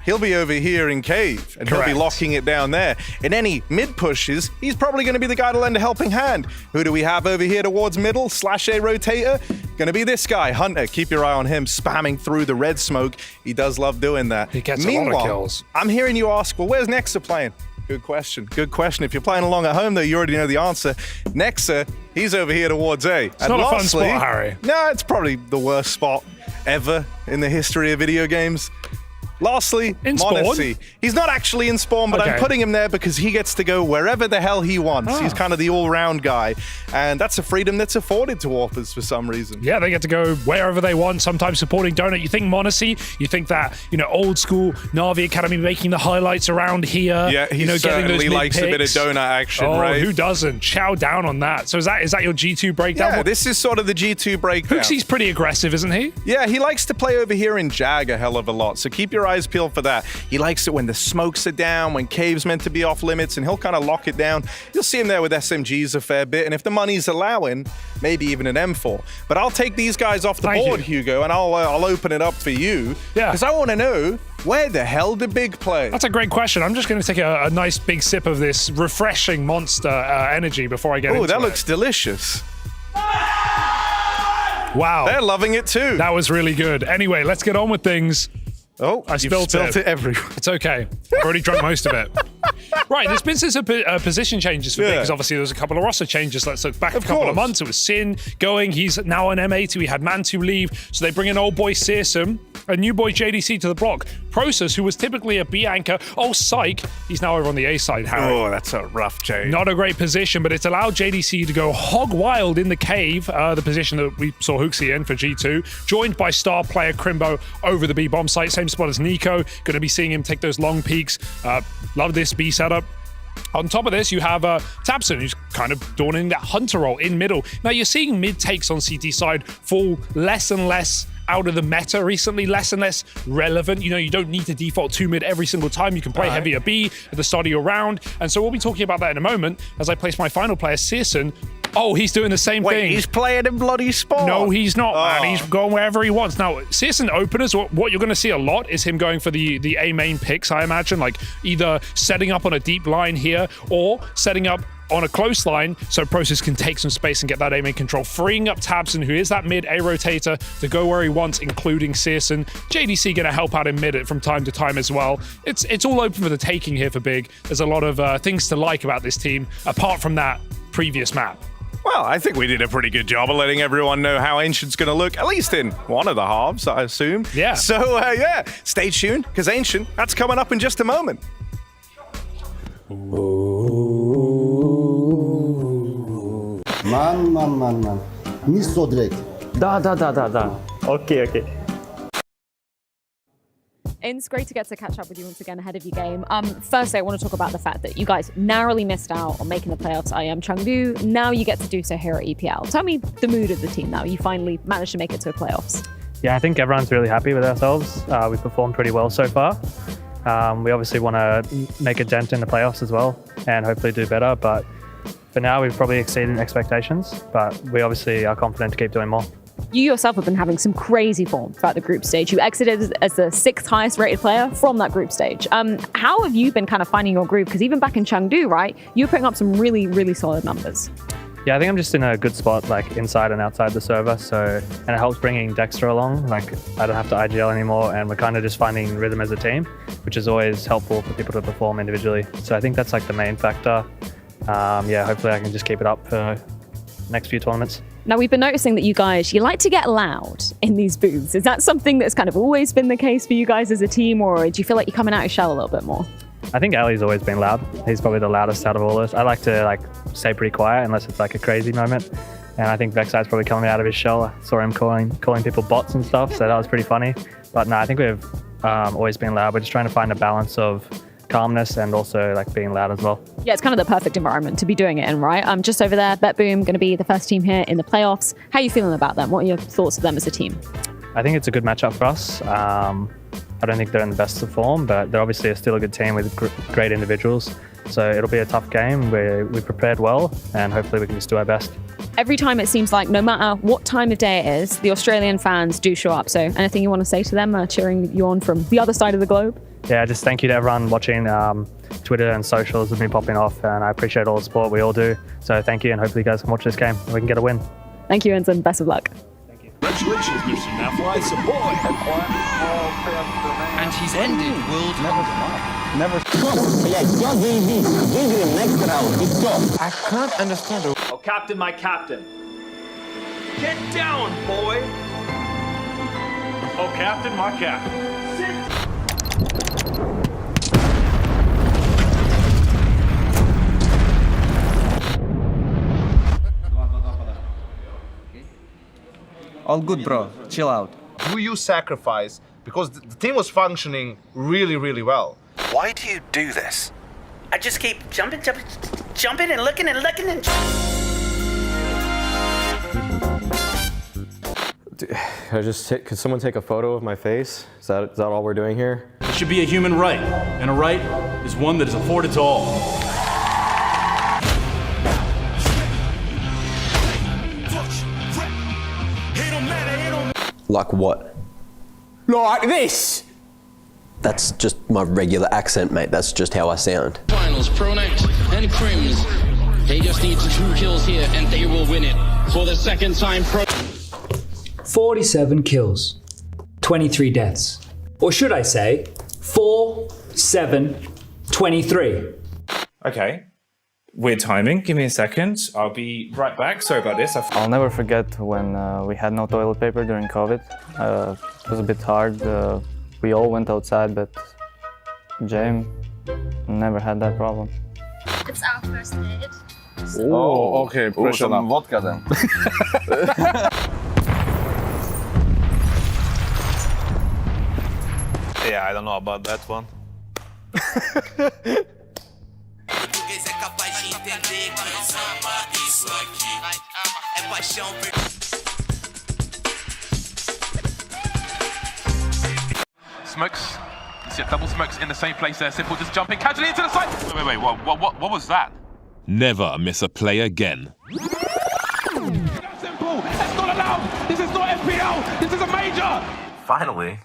he'll be over here in Cave, and Correct. he'll be locking it down there. In any mid pushes, he's probably going to be the guy to lend a helping hand. Who do we have over here towards middle? Slash A rotator. Going to be this guy, Hunter. Keep your eye on him, spamming through the red smoke. He does love doing that. He gets Meanwhile, a lot of kills. I'm hearing you ask, well, where's Nexa playing? Good question. Good question. If you're playing along at home, though, you already know the answer. Nexa, he's over here towards A. It's not a fun spot, Harry. No, it's probably the worst spot ever in the history of video games. Lastly, in Spawn? Monte. He's not actually in Spawn, but I'm putting him there because he gets to go wherever the hell he wants. He's kind of the all-round guy, and that's a freedom that's afforded to AWPers for some reason. Yeah, they get to go wherever they want, sometimes supporting Donut. You think Monte, you think that, you know, old school Na'Vi Academy making the highlights around here. Yeah, he certainly likes a bit of Donut action, right? Who doesn't? Chow down on that. So is that your G2 breakdown? Yeah, this is sort of the G2 breakdown. Hooksy's pretty aggressive, isn't he? Yeah, he likes to play over here in Jag a hell of a lot, so keep your your eyes peeled for that. He likes it when the smokes are down, when cave's meant to be off limits, and he'll kind of lock it down. You'll see him there with SMGs a fair bit, and if the money's allowing, maybe even an M4. But I'll take these guys off the board, Hugo, and I'll open it up for you. Yeah. Because I want to know, where the hell did Big play? That's a great question. I'm just going to take a nice big sip of this refreshing Monster energy before I get into it. Oh, that looks delicious. Wow. They're loving it too. That was really good. Anyway, let's get on with things. Oh, I spilled it everywhere. It's okay. I've already drunk most of it. Right, there's been some position changes for Big, because obviously there was a couple of roster changes. Let's look back a couple of months. It was Sin going. He's now on M80. We had Mantu leave. So they bring in old boy Searson, a new boy JDC to the block. Process, who was typically a B anchor. Oh, psych. He's now over on the A side, Harry. Oh, that's a rough change. Not a great position, but it's allowed JDC to go hog wild in the cave, the position that we saw Hooksy in for G2, joined by star player Crimbo over the B bomb site. Same spot as Nico. Going to be seeing him take those long peaks. Love this B setup. On top of this, you have Tabson, who's kind of donning that hunter role in middle. Now, you're seeing mid takes on CT side fall less and less out of the meta recently, less and less relevant. You know, you don't need to default to mid every single time. You can play heavier B at the start of your round. And so we'll be talking about that in a moment as I place my final player, Searson. Oh, he's doing the same thing. He's playing in bloody spot. No, he's not, man. He's going wherever he wants. Now, Searson openers, what you're going to see a lot is him going for the A main picks, I imagine, like either setting up on a deep line here or setting up on a close line so Process can take some space and get that A main control, freeing up Tabson, who is that mid A rotator, to go where he wants, including Searson. JDC going to help out in mid from time to time as well. It's all open for the taking here for Big. There's a lot of things to like about this team, apart from that previous map. Well, I think we did a pretty good job of letting everyone know how Ancient's going to look, at least in one of the halves, I assume. Yeah. So, yeah, stay tuned, because Ancient, that's coming up in just a moment. Man. Не so direkt. Да. Окей. It's great to get to catch up with you once again ahead of your game. Firstly, I want to talk about the fact that you guys narrowly missed out on making the playoffs at IM Chengdu. Now you get to do so here at EPL. Tell me the mood of the team now. You finally managed to make it to the playoffs. Yeah, I think everyone's really happy with ourselves. We performed pretty well so far. We obviously want to make a dent in the playoffs as well and hopefully do better. But for now, we've probably exceeded expectations. But we obviously are confident to keep doing more. You yourself have been having some crazy form throughout the group stage. You exited as the 6th highest rated player from that group stage. How have you been kind of finding your groove? Because even back in Chengdu, right, you were putting up some really, really solid numbers. Yeah, I think I'm just in a good spot, like inside and outside the server. And it helps bringing Dexter along. Like, I don't have to IGL anymore, and we're kind of just finding rhythm as a team, which is always helpful for people to perform individually. So I think that's like the main factor. Yeah, hopefully I can just keep it up for the next few tournaments. Now, we've been noticing that you like to get loud in these booths. Is that something that's kind of always been the case for you guys as a team, or do you feel like you're coming out of your shell a little bit more? I think Ali's always been loud. He's probably the loudest out of all of us. I like to stay pretty quiet unless it's like a crazy moment. And I think Vexite's probably coming out of his shell. I saw him calling people bots and stuff, so that was pretty funny. But no, I think we've always been loud. We're just trying to find a balance of calmness and also like being loud as well. Yeah, it's kind of the perfect environment to be doing it in, right? Just over there, BetBoom going to be the first team here in the playoffs. How are you feeling about them? What are your thoughts of them as a team? I think it's a good matchup for us. I don't think they're in the best of form, but they're obviously still a good team with great individuals. So it'll be a tough game. We prepared well, and hopefully we can just do our best. Every time it seems like no matter what time of day it is, the Australian fans do show up. So anything you want to say to them, cheering you on from the other side of the globe? Yeah, just thank you to everyone watching. Twitter and socials have been popping off, and I appreciate all the support we all do. So thank you, and hopefully you guys can watch this game and we can get a win. Thank you, Ensign. Best of luck. Congratulations, Mr. Nafly, support. And he's ended world Never. I can't understand. Oh, Captain, my captain. Get down, boy. Oh, Captain, my captain. Sit. All good, bro. Chill out. Who you sacrifice? Because the team was functioning really, really well. Why do you do this? I just keep jumping and looking and. Could someone take a photo of my face? Is that all we're doing here? It should be a human right, and a right is one that is afforded to all. Like what? Like this! That's just my regular accent, mate. That's just how I sound. Finals, Pronact and Crims. They just need 2 kills here and they will win it for the second time. 47 kills, 23 deaths. Or should I say, 4, 7, 23. Okay. Weird timing. Give me a second. I'll be right back. Sorry about this. I'll never forget when we had no toilet paper during COVID. It was a bit hard. We all went outside, but James never had that problem. It's our first date. Oh, okay. Pressure some vodka then. Yeah, I don't know about that one. Smokes. You see double smokes in the same place there. Simple just jumping casually into the side. Wait, what was that? Never miss a play again. Simple, that's not allowed. This is not FPL. This is a major. Finally.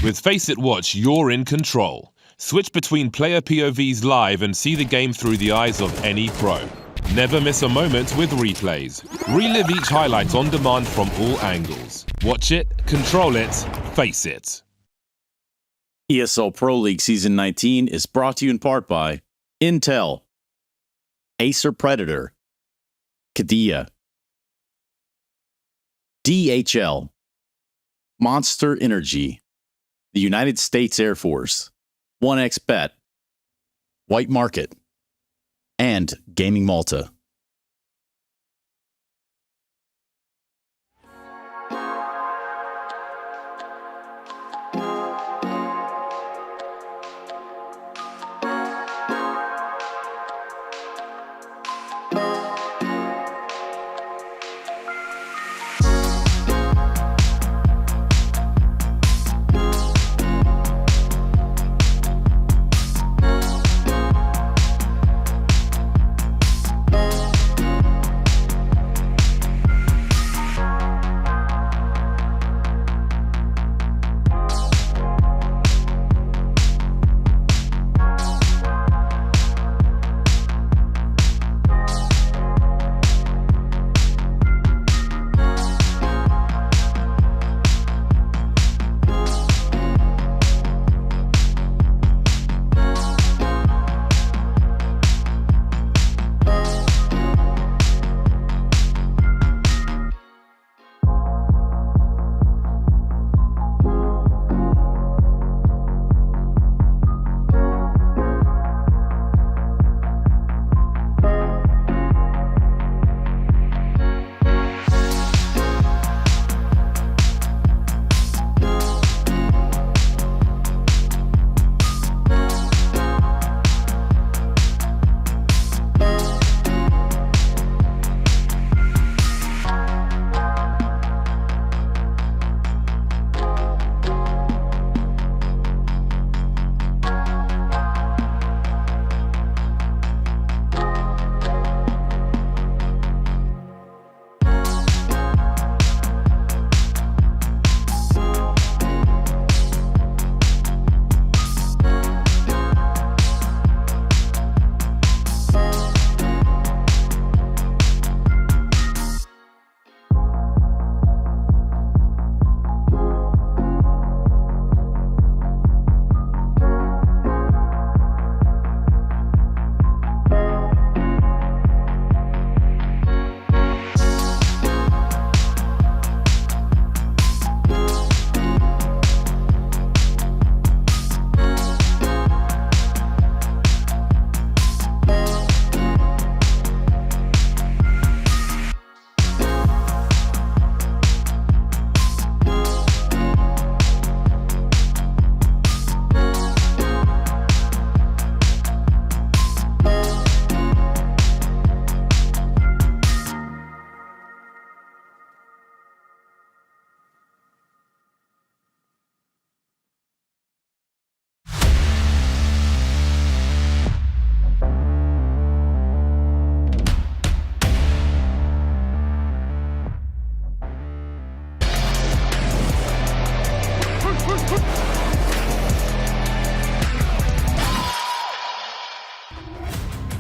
With FaceIt Watch, you're in control. Switch between player POVs live and see the game through the eyes of any pro. Never miss a moment with replays. Relive each highlight on demand from all angles. Watch it, control it, face it. ESL Pro League Season 19 is brought to you in part by Intel, Acer Predator, Kadia, DHL, Monster Energy, the United States Air Force, 1xBet, White Market, and Gaming Malta.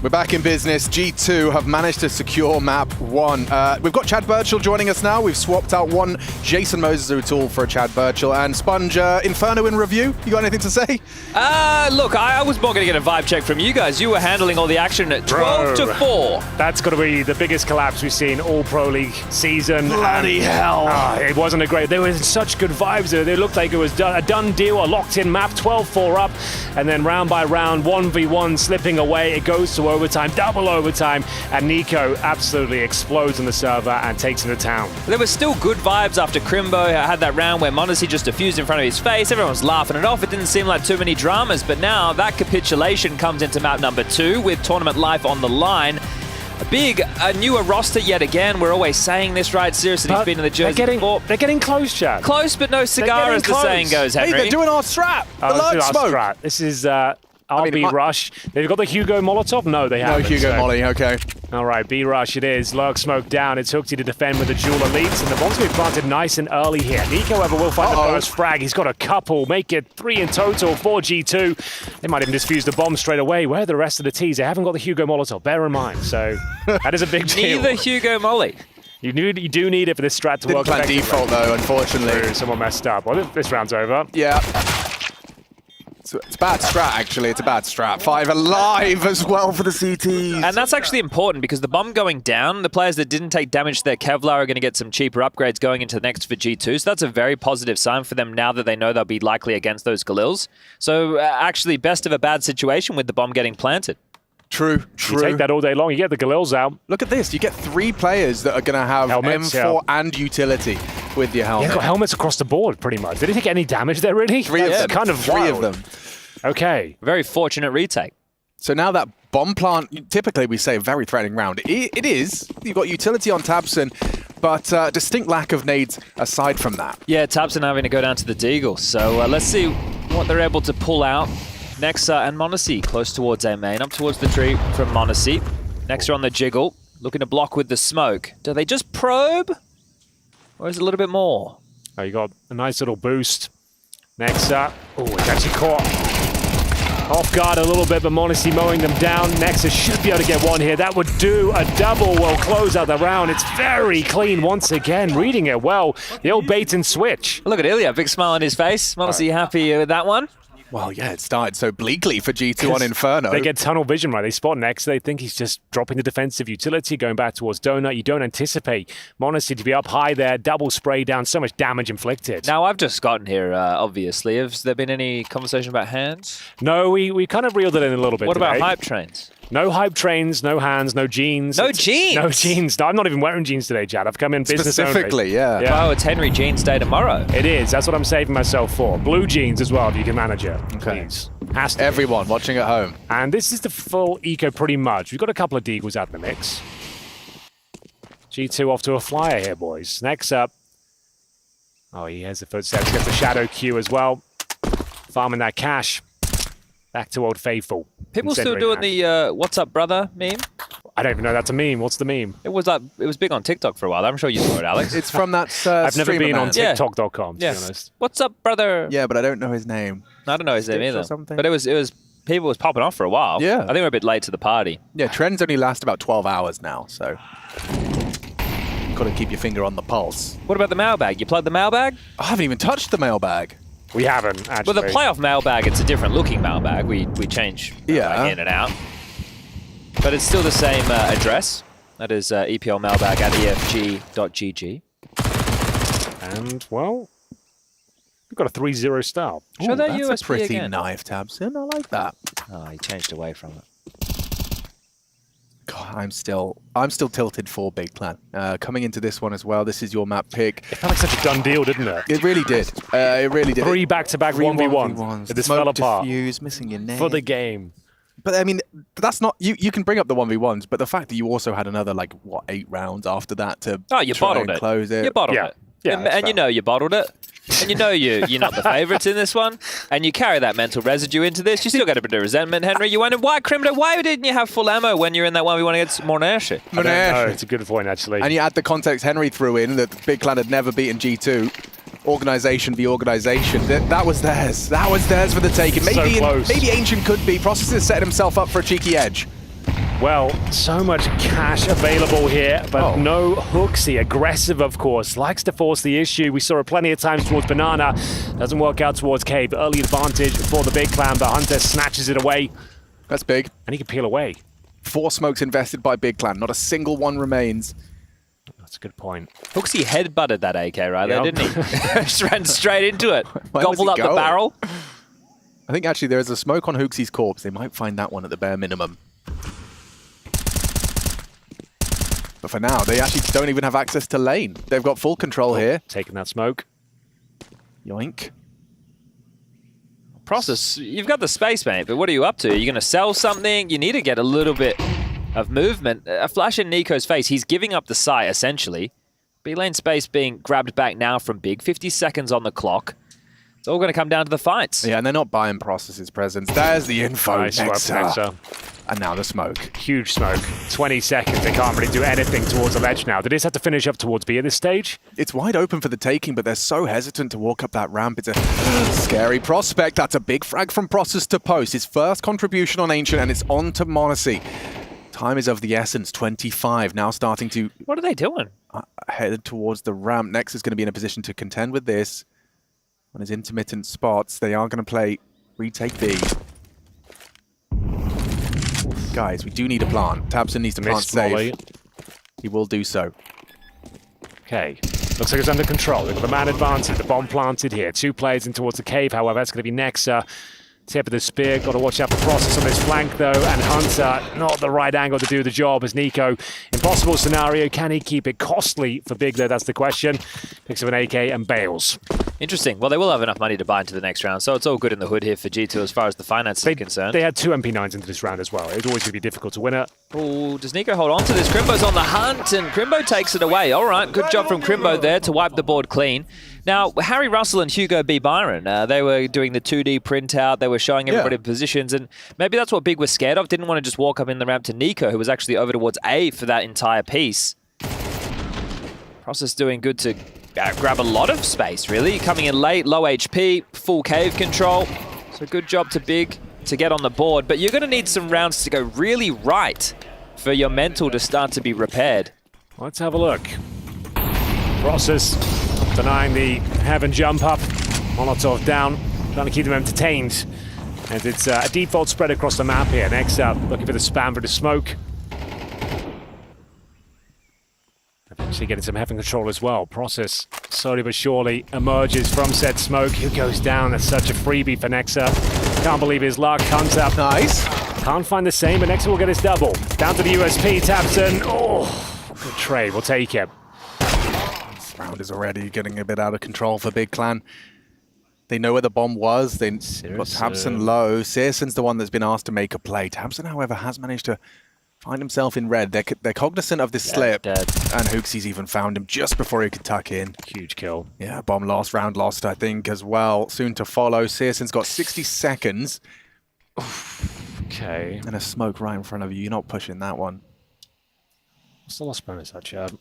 We're back in business. G2 have managed to secure map 1. We've got Chad Birchall joining us now. We've swapped out one Jason Moses O'Toole for a Chad Birchall. And Sponge, Inferno in review. You got anything to say? Look, I was more going to get a vibe check from you guys. You were handling all the action at 12-4. That's got to be the biggest collapse we've seen all Pro League season. Bloody hell. It wasn't a great... There was such good vibes there. They looked like it was a done deal, a locked-in map, 12-4 up. And then round by round, 1v1 slipping away. It goes to overtime, double overtime, and Nico absolutely explodes on the server and takes him to town. There was still good vibes after Crimbo had that round where Monte just diffused in front of his face. Everyone was laughing it off. It didn't seem like too many dramas, but now that capitulation comes into map number 2 with tournament life on the line. A newer roster yet again. We're always saying this, right? Seriously, he's been in the jersey before. They're getting close, Chad. Close, but no cigar, as the saying goes, Henry. Hey, they're doing our strat. Alert smoke. Strat. This is RB Rush. They've got the Hugo Molotov? No, they haven't. No Hugo Molly, okay. All right, B Rush it is. Lurk smoke down. It's Hooksy to defend with the dual elites, and the bomb's been planted nice and early here. Nico, however, will find the first frag. He's got a couple, make it 3 in total for G2. They might even defuse the bomb straight away. Where are the rest of the T's? They haven't got the Hugo Molotov, bear in mind. So that is a big deal. Neither Hugo Molly. You do need it for this strat to work. Didn't plan default though, unfortunately. Someone messed up. Well, this round's over. Yeah. It's a bad strat, actually. It's a bad strat. 5 alive as well for the CTs. And that's actually important because the bomb going down, the players that didn't take damage to their Kevlar are going to get some cheaper upgrades going into the next for G2. So that's a very positive sign for them now that they know they'll be likely against those Galils. So actually, best of a bad situation with the bomb getting planted. True. You take that all day long. You get the Galils out. Look at this. You get 3 players that are going to have helmets, M4 and utility with your helmet. Yeah, got helmets across the board, pretty much. They didn't take any damage there, really. 3 of them. Kind of 3 wild. of them. Okay. Very fortunate retake. So now that bomb plant, typically we say a very threatening round. It is. You've got utility on Tabson, but distinct lack of nades aside from that. Yeah, Tabson having to go down to the Deagle. So let's see what they're able to pull out. Nexa and Monte close towards A main, up towards the tree from Monte. Nexa on the jiggle, looking to block with the smoke. Do they just probe? Or is it a little bit more? Oh, you got a nice little boost. Nexa. Oh, it's actually caught off guard a little bit, but Monte mowing them down. Nexa should be able to get one here. That would do a double. Will close out the round. It's very clean once again. Reading it well. The old bait and switch. Look at Ilya, big smile on his face. Monte happy with that one? Well, yeah, it started so bleakly for G2 on Inferno. They get tunnel vision, right? They spot Nexa. They think he's just dropping the defensive utility, going back towards Donut. You don't anticipate Monte to be up high there, double spray down, so much damage inflicted. Now, I've just gotten here, obviously. Has there been any conversation about hands? No, we kind of reeled it in a little bit What today. about hype trains? No hype trains, no hands, no jeans. No jeans? No jeans. No, I'm not even wearing jeans today, Chad. I've come in business Specifically, only. yeah. Oh, it's Henry Jeans Day tomorrow. It is. That's what I'm saving myself for. Blue jeans as well, if you can manage it. Okay. Please. Has to Everyone watching at home. And this is the full eco pretty much. We've got a couple of Deagles out in the mix. G2 off to a flyer here, boys. Next up. Oh, he has the footsteps. Gets the shadow Q as well. Farming that cash. Back to Old Faithful. People still doing the "What's up, brother" meme? I don't even know that's a meme. What's the meme? It was big on TikTok for a while. I'm sure you saw it, Alex. It's from that I've never been on TikTok. TikTok.com, to be honest. What's up, brother? Yeah, but I don't know his name. I don't know his name Stitch or either. something? But it was people was popping off for a while. Yeah. I think we're a bit late to the party. Yeah, trends only last about 12 hours now, so got to keep your finger on the pulse. What about the mailbag? You plugged the mailbag? I haven't even touched the mailbag. We haven't, actually. Well, the playoff mailbag, it's a different looking mailbag. We change mailbag in and out. But it's still the same address. That is EPL mailbag at efg.gg. And, well, we've got a 3-0 style. Show that that's USB a pretty again. knife, Tabson. I like that. Oh, he changed away from it. God, I'm still tilted for Big Clan. Coming into this one as well, this is your map pick. It felt like such a done deal, didn't it? It really did. It really did. 3 back-to-back 1v1s. This fell apart. Defuse, missing your name. For the game. But I mean, that's not you can bring up the 1v1s, but the fact that you also had another 8 rounds after that to you try bottled and it. close it. You bottled Yeah. it. Yeah, and you know you bottled it. And you know you're not the favourites in this one. And you carry that mental residue into this. You still got a bit of resentment, Henry. You wonder why, Crimdo, why didn't you have full ammo when you're in that 1v1 against Monash? I don't know. It's a good point, actually. And you add the context Henry threw in that Big Clan had never beaten G2. Organisation v organisation. That was theirs. That was theirs for the taking. So close. Maybe Ancient could be. Processor set himself up for a cheeky edge. Well, so much cash available here, but no Hooksy. Aggressive, of course. Likes to force the issue. We saw it plenty of times towards Banana. Doesn't work out towards Cave. Early advantage for the big clan, but Hunter snatches it away. That's big. And he can peel away. 4 smokes invested by big clan. Not a single one remains. That's a good point. Hooksy headbutted that AK right there, didn't he? Just ran straight into it. Gobbled up the barrel. I think actually there is a smoke on Hooksy's corpse. They might find that one at the bare minimum. But for now, they actually don't even have access to lane. They've got full control here. Taking that smoke. Yoink. Process, you've got the space, mate, but what are you up to? Are you going to sell something? You need to get a little bit of movement. A flash in Nico's face. He's giving up the site, essentially. B-lane space being grabbed back now from Big. 50 seconds on the clock. It's all going to come down to the fights. Yeah, and they're not buying Process's presence. There's the info. Nice Nexa. And now the smoke. Huge smoke. 20 seconds. They can't really do anything towards the ledge now. They just have to finish up towards B at this stage. It's wide open for the taking, but they're so hesitant to walk up that ramp. It's a scary prospect. That's a big frag from Process to post. His first contribution on Ancient, and it's on to Monte. Time is of the essence. 25. Now starting to... What are they doing? Headed towards the ramp. Next is going to be in a position to contend with this. On his intermittent spots, they are going to play retake B. Guys, we do need a plant. Tabson needs to plant safe. He will do so. Okay. Looks like it's under control. They've got the man advantage. The bomb planted here. 2 players in towards the cave, however. That's going to be Nexa. Tip of the spear. Got to watch out for Process on this flank, though. And Hunter, not the right angle to do the job as Nico. Impossible scenario. Can he keep it costly for Big, though? That's the question. Picks up an AK and bails. Interesting. Well, they will have enough money to buy into the next round, so it's all good in the hood here for G2 as far as the finances are concerned. They had 2 MP9s into this round as well. It was always going to be difficult to win it. Oh, does Nico hold on to this? Crimbo's on the hunt, and Crimbo takes it away. All right, good job from Crimbo there to wipe the board clean. Now, Harry Russell and Hugo B. Byron, they were doing the 2D printout. They were showing everybody positions, and maybe that's what Big was scared of. Didn't want to just walk up in the ramp to Nico, who was actually over towards A for that entire piece. Process doing good to grab a lot of space, really. Coming in late, low HP, full cave control. So good job to Big to get on the board, but you're going to need some rounds to go really right for your mental to start to be repaired. Let's have a look. Process denying the heaven jump up. Molotov down, trying to keep them entertained. And it's a default spread across the map here. Next up, looking for the spam for the smoke. Eventually getting some heaven control as well. Process slowly but surely emerges from said smoke. Who goes down? That's such a freebie for Nexa. Can't believe his luck. Comes up. Nice. Can't find the same, but Nexa will get his double. Down to the USP, Tabson. Oh, good trade. We'll take it. This round is already getting a bit out of control for Big Clan. They know where the bomb was. They got Tabson low. Searson's the one that's been asked to make a play. Tabson, however, has managed to find himself in red. They're cognizant of this slip. And Hooksy's even found him just before he could tuck in. Huge kill. Yeah, bomb lost, round lost, I think, as well. Soon to follow. Searson's got 60 seconds. Okay. And a smoke right in front of you. You're not pushing that one. What's the lost bonus, that, Chad?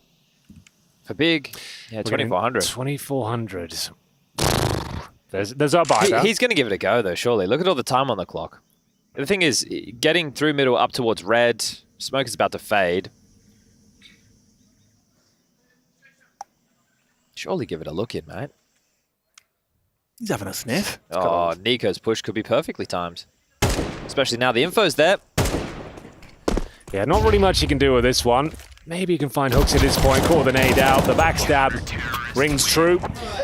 For Big, yeah, 2,400. 2,400. There's our buy. He's going to give it a go, though, surely. Look at all the time on the clock. The thing is, getting through middle up towards red, smoke is about to fade. Surely give it a look in, mate. He's having a sniff. Oh, Nico's push could be perfectly timed. Especially now the info's there. Yeah, not really much you can do with this one. Maybe you can find hooks at this point, call the nade out. The backstab rings true.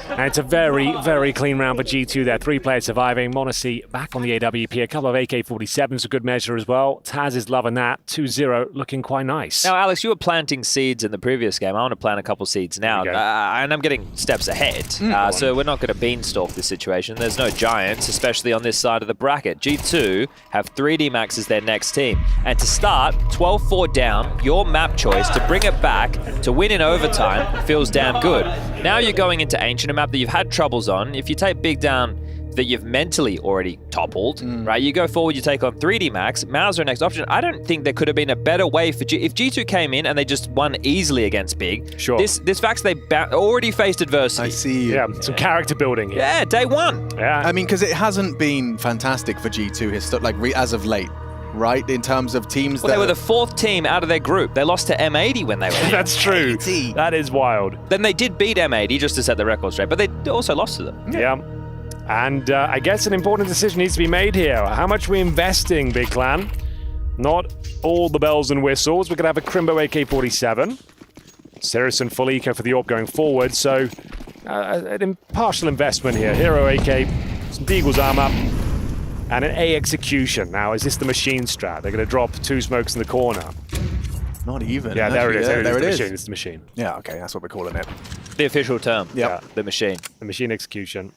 And it's a very, very clean round for G2 there. 3 players surviving. Monte back on the AWP. A couple of AK-47s, a good measure as well. Taz is loving that. 2-0, looking quite nice. Now, Alex, you were planting seeds in the previous game. I want to plant a couple seeds now. And I'm getting steps ahead. So we're not going to beanstalk this situation. There's no giants, especially on this side of the bracket. G2 have 3D Max as their next team. And to start, 12-4 down, your map choice to bring it back, to win in overtime, feels damn good. Now you're going into Ancient, a map that you've had troubles on. If you take Big down that you've mentally already toppled, right? You go forward, you take on 3D Max, Mauser next option. I don't think there could have been a better way for if G2 came in and they just won easily against Big. Sure. This Vax, they already faced adversity. I see. Yeah, some character building here. Yeah, day one. Yeah. I mean, because it hasn't been fantastic for G2 as of late. right, in terms of teams Well, they were the 4th team out of their group. They lost to M80 when they were here. That's true. That is wild. Then they did beat M80 just to set the record straight, but they also lost to them. Yeah. And I guess an important decision needs to be made here. How much are we investing, Big Clan? Not all the bells and whistles. We're going to have a Crimbo AK-47. Saracen full eco for the AWP going forward, so an impartial investment here. Hero AK, some Deagle's armor, and an A execution. Now, is this the machine strat? They're going to drop 2 smokes in the corner. Not even. Yeah, there it is. There it is. It's the machine. Yeah, okay, that's what we're calling it. The official term. Yeah. The machine. The machine execution.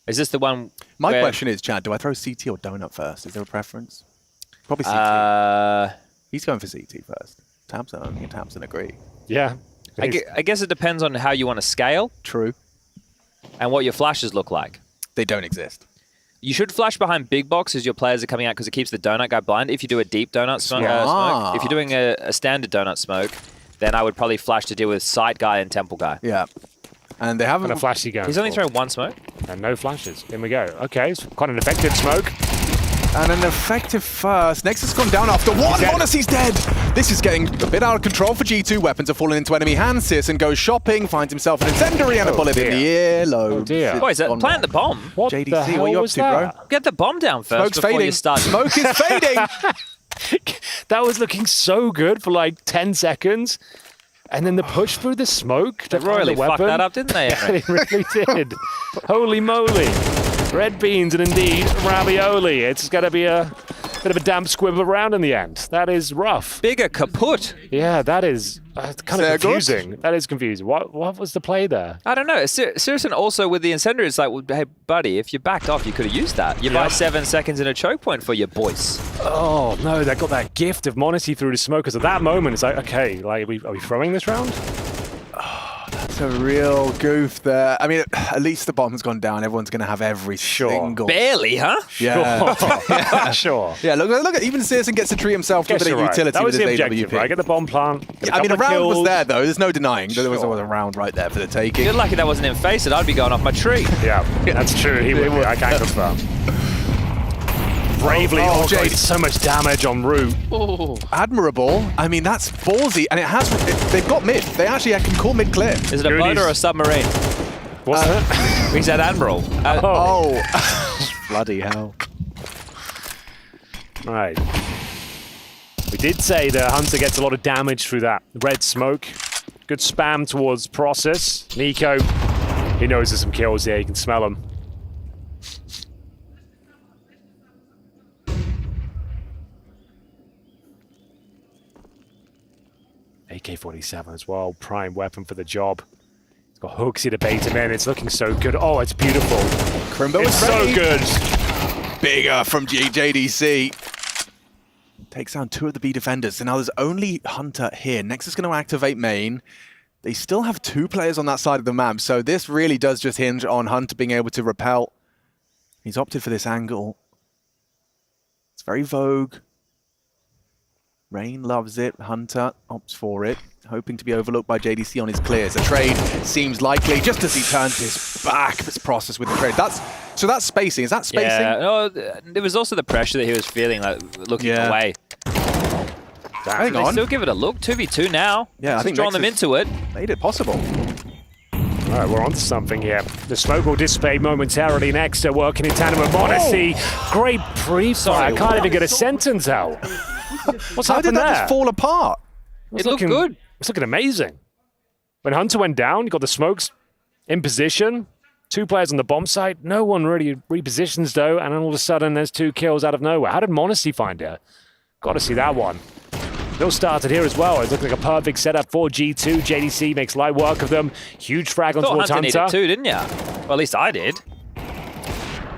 Is this the one? My question is, Chad, do I throw CT or donut first? Is there a preference? Probably CT. He's going for CT first. Tamsin, I think Tamsin agree. Yeah. I guess it depends on how you want to scale. True. And what your flashes look like. They don't exist. You should flash behind big box as your players are coming out because it keeps the donut guy blind. If you do a deep donut smoke, if you're doing a standard donut smoke, then I would probably flash to deal with sight guy and temple guy. Yeah. And they haven't... And a flashy gun. He's only thrown 1 smoke. And no flashes. In we go. Okay, it's quite an effective smoke. And an effective first. Nexus gone down after 1. Monte's dead. This is getting a bit out of control for G2. Weapons are falling into enemy hands. Searson goes shopping, finds himself an incendiary and a bullet in the ear. Oh dear. Boys, plant the bomb. What JDC, the hell what are you up was to, that? bro? Get the bomb down first Smoke's before fading. you start. Smoke is fading. That was looking so good for like 10 seconds. And then the push through the smoke. They royally fucked that up, didn't they? Yeah, they really did. Holy moly. Red beans and indeed ravioli. It's going to be a bit of a damp squib around in the end. That is rough. Bigger kaput. Yeah, that is kind of confusing. That is confusing. What was the play there? I don't know. Saracen also with the incendiary, it's like, well, hey, buddy, if you backed off, you could have used that. You buy 7 seconds in a choke point for your boys. Oh, no, they got that gift of Monte through the smokers. At that moment, it's like, okay, like, are we throwing this round? It's a real goof there. I mean, at least the bomb's gone down. Everyone's going to have every single... Barely, huh? Yeah. Yeah. Sure. Yeah, look at even Searson gets to treat himself to a bit of utility That was with the his objective, AWP. right? Get the bomb plant. Yeah, I mean, a round was there, though. There's no denying. There was a round right there for the taking. You're lucky that wasn't in face it. I'd be going off my tree. Yeah, that's true. He would be. I can't confirm. Bravely did so much damage en route. Oh. Admirable. I mean, that's ballsy. And they've got mid. They actually can call mid clear. Is it a boat or a submarine? What's that? He said Admiral. Bloody hell. Right. We did say the Hunter gets a lot of damage through that red smoke. Good spam towards Process. Nico, he knows there's some kills here. He can smell them. AK-47 as well. Prime weapon for the job. It's got Hooksy to bait him in. It's looking so good. Oh, it's beautiful. Crimbo is so good. Bigger from JDC. Takes down 2 of the B defenders. So now there's only Hunter here. Nexus going to activate main. They still have 2 players on that side of the map. So this really does just hinge on Hunter being able to repel. He's opted for this angle. It's very Vogue. Rain loves it. Hunter opts for it, hoping to be overlooked by JDC on his clears. A trade seems likely just as he turns his back. This Process with the trade. That's spacing. Is that spacing? Yeah. No, there was also the pressure that he was feeling, like looking away. Hang on. They still give it a look. 2v2 now. Yeah, I think drawn them into it. Made it possible. All right, we're on to something here. The smoke will dissipate momentarily. Next, they're working in tandem with Modesty. Great pre-fire. I can't even get a sentence out. What's How happened did that there? just fall apart? It looked good. It's looking amazing. When Hunter went down, you got the smokes in position. 2 players on the bomb site. No one really repositions, though. And then all of a sudden, there's 2 kills out of nowhere. How did Monte find it? Got to see that one. Bill started here as well. It looked like a perfect setup for G2. JDC makes light work of them. Huge frag on towards Hunter. Hunter needed 2, didn't you? Well, at least I did.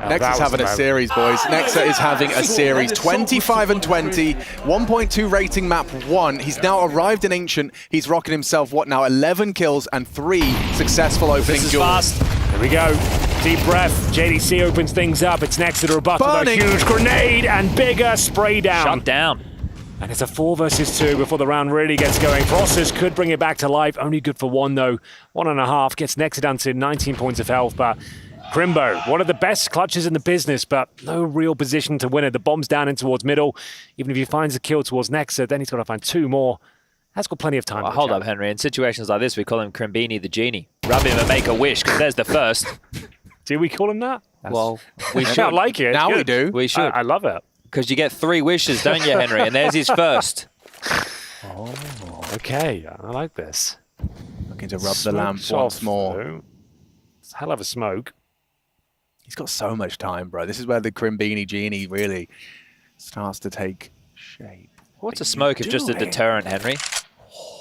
Nexus having a series, boys. Nexus is having a series. 25 and 20, 1.2 rating map 1. He's now arrived in Ancient. He's rocking himself, what now, 11 kills and 3 successful opening This is fast. Here we go. Deep breath. JDC opens things up. It's Nexus to rebuttal with a huge grenade and bigger spray down. Shut down. And it's a 4 versus 2 before the round really gets going. Process could bring it back to life. Only good for 1, though. 1.5 gets Nexa down to 19 points of health. But Crimbo, one of the best clutches in the business, but no real position to win it. The bomb's down in towards middle. Even if he finds a kill towards Nexa, then he's got to find 2 more. Has got plenty of time. Well, hold up, Henry. In situations like this, we call him Crimbini the Genie. Rub him and make a wish, because there's the first. Do we call him that? Well, we should. I like it. Now we do. We should. I love it. Because you get 3 wishes, don't you, Henry? And there's his first. Oh, okay. I like this. Looking to rub the lamp once more. It's a hell of a smoke. He's got so much time, bro. This is where the Crimbini Genie really starts to take shape. What's a smoke if just a deterrent, Henry?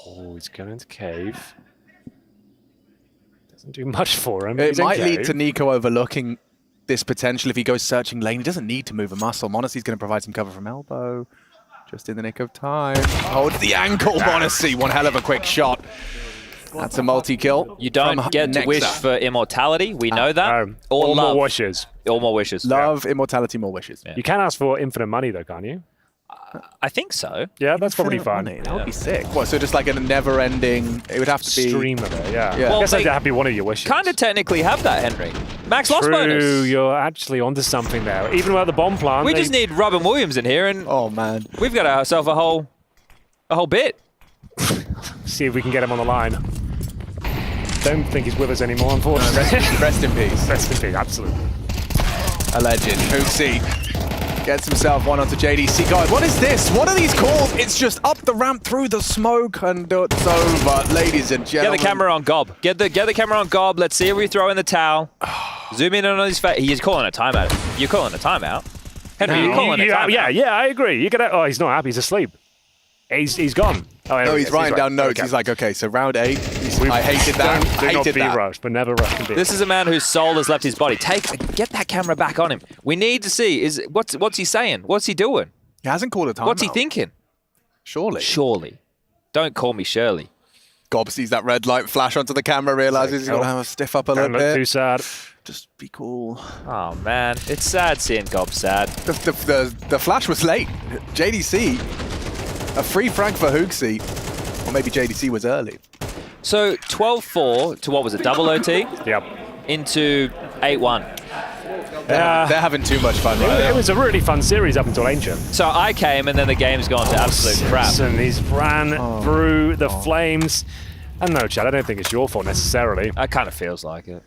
Oh, he's going into cave. Doesn't do much for him. It might lead to Nico overlooking this potential if he goes searching lane. He doesn't need to move a muscle. Monacy's going to provide some cover from elbow. Just in the nick of time. Holds the ankle, Monacy. One hell of a quick shot. That's a multi-kill. You don't get to wish for immortality. We know that. Or love. more wishes. Or more wishes. Love, immortality, more wishes. Yeah. You can ask for infinite money, though, can't you? I think so. Yeah, that's probably fun. That would be sick. What, so just like a never-ending, it would have to be... Stream of it, yeah. Yeah. Well, I guess that'd have to be one of your wishes. Kind of technically have that, Henry. Max loss bonus. True, you're actually onto something there. Even without the bomb plant. We just need Robin Williams in here, and oh man, we've got ourselves a whole bit. See if we can get him on the line. Don't think he's with us anymore, unfortunately. Rest in peace. Rest in peace, absolutely. A legend. Hoopsy gets himself one onto JDC. God, what is this? What are these calls? It's just up the ramp through the smoke and it's over, ladies and gentlemen. Get the camera on Gob. Get the camera on Gob. Let's see if we throw in the towel. Zoom in on his face. He's calling a timeout. You're calling a timeout. Henry, you're calling a timeout. Yeah, I agree. You gotta. Oh, he's not happy. He's asleep. He's gone. Oh, no, he's writing down notes. Okay. He's like, okay, so round 8. I hated that. Do not be rushed, but never rush can be. This is a man whose soul has left his body. Get that camera back on him. We need to see. What's he saying? What's he doing? He hasn't called a timeout. What's he thinking? Surely. Don't call me Shirley. Gob sees that red light flash onto the camera, realizes he's got to have a stiff up a little bit. Don't look too sad. Just be cool. Oh man, it's sad seeing Gob sad. The flash was late. JDC, a free frag for Hooksy, or maybe JDC was early. So 12-4 to what was it, double OT? Yep. Into 8-1. They're having too much fun right now. It was a really fun series up until Ancient. So I came and then the game's gone to absolute crap. And he's ran through the flames. And no, Chad, I don't think it's your fault necessarily. It kind of feels like it.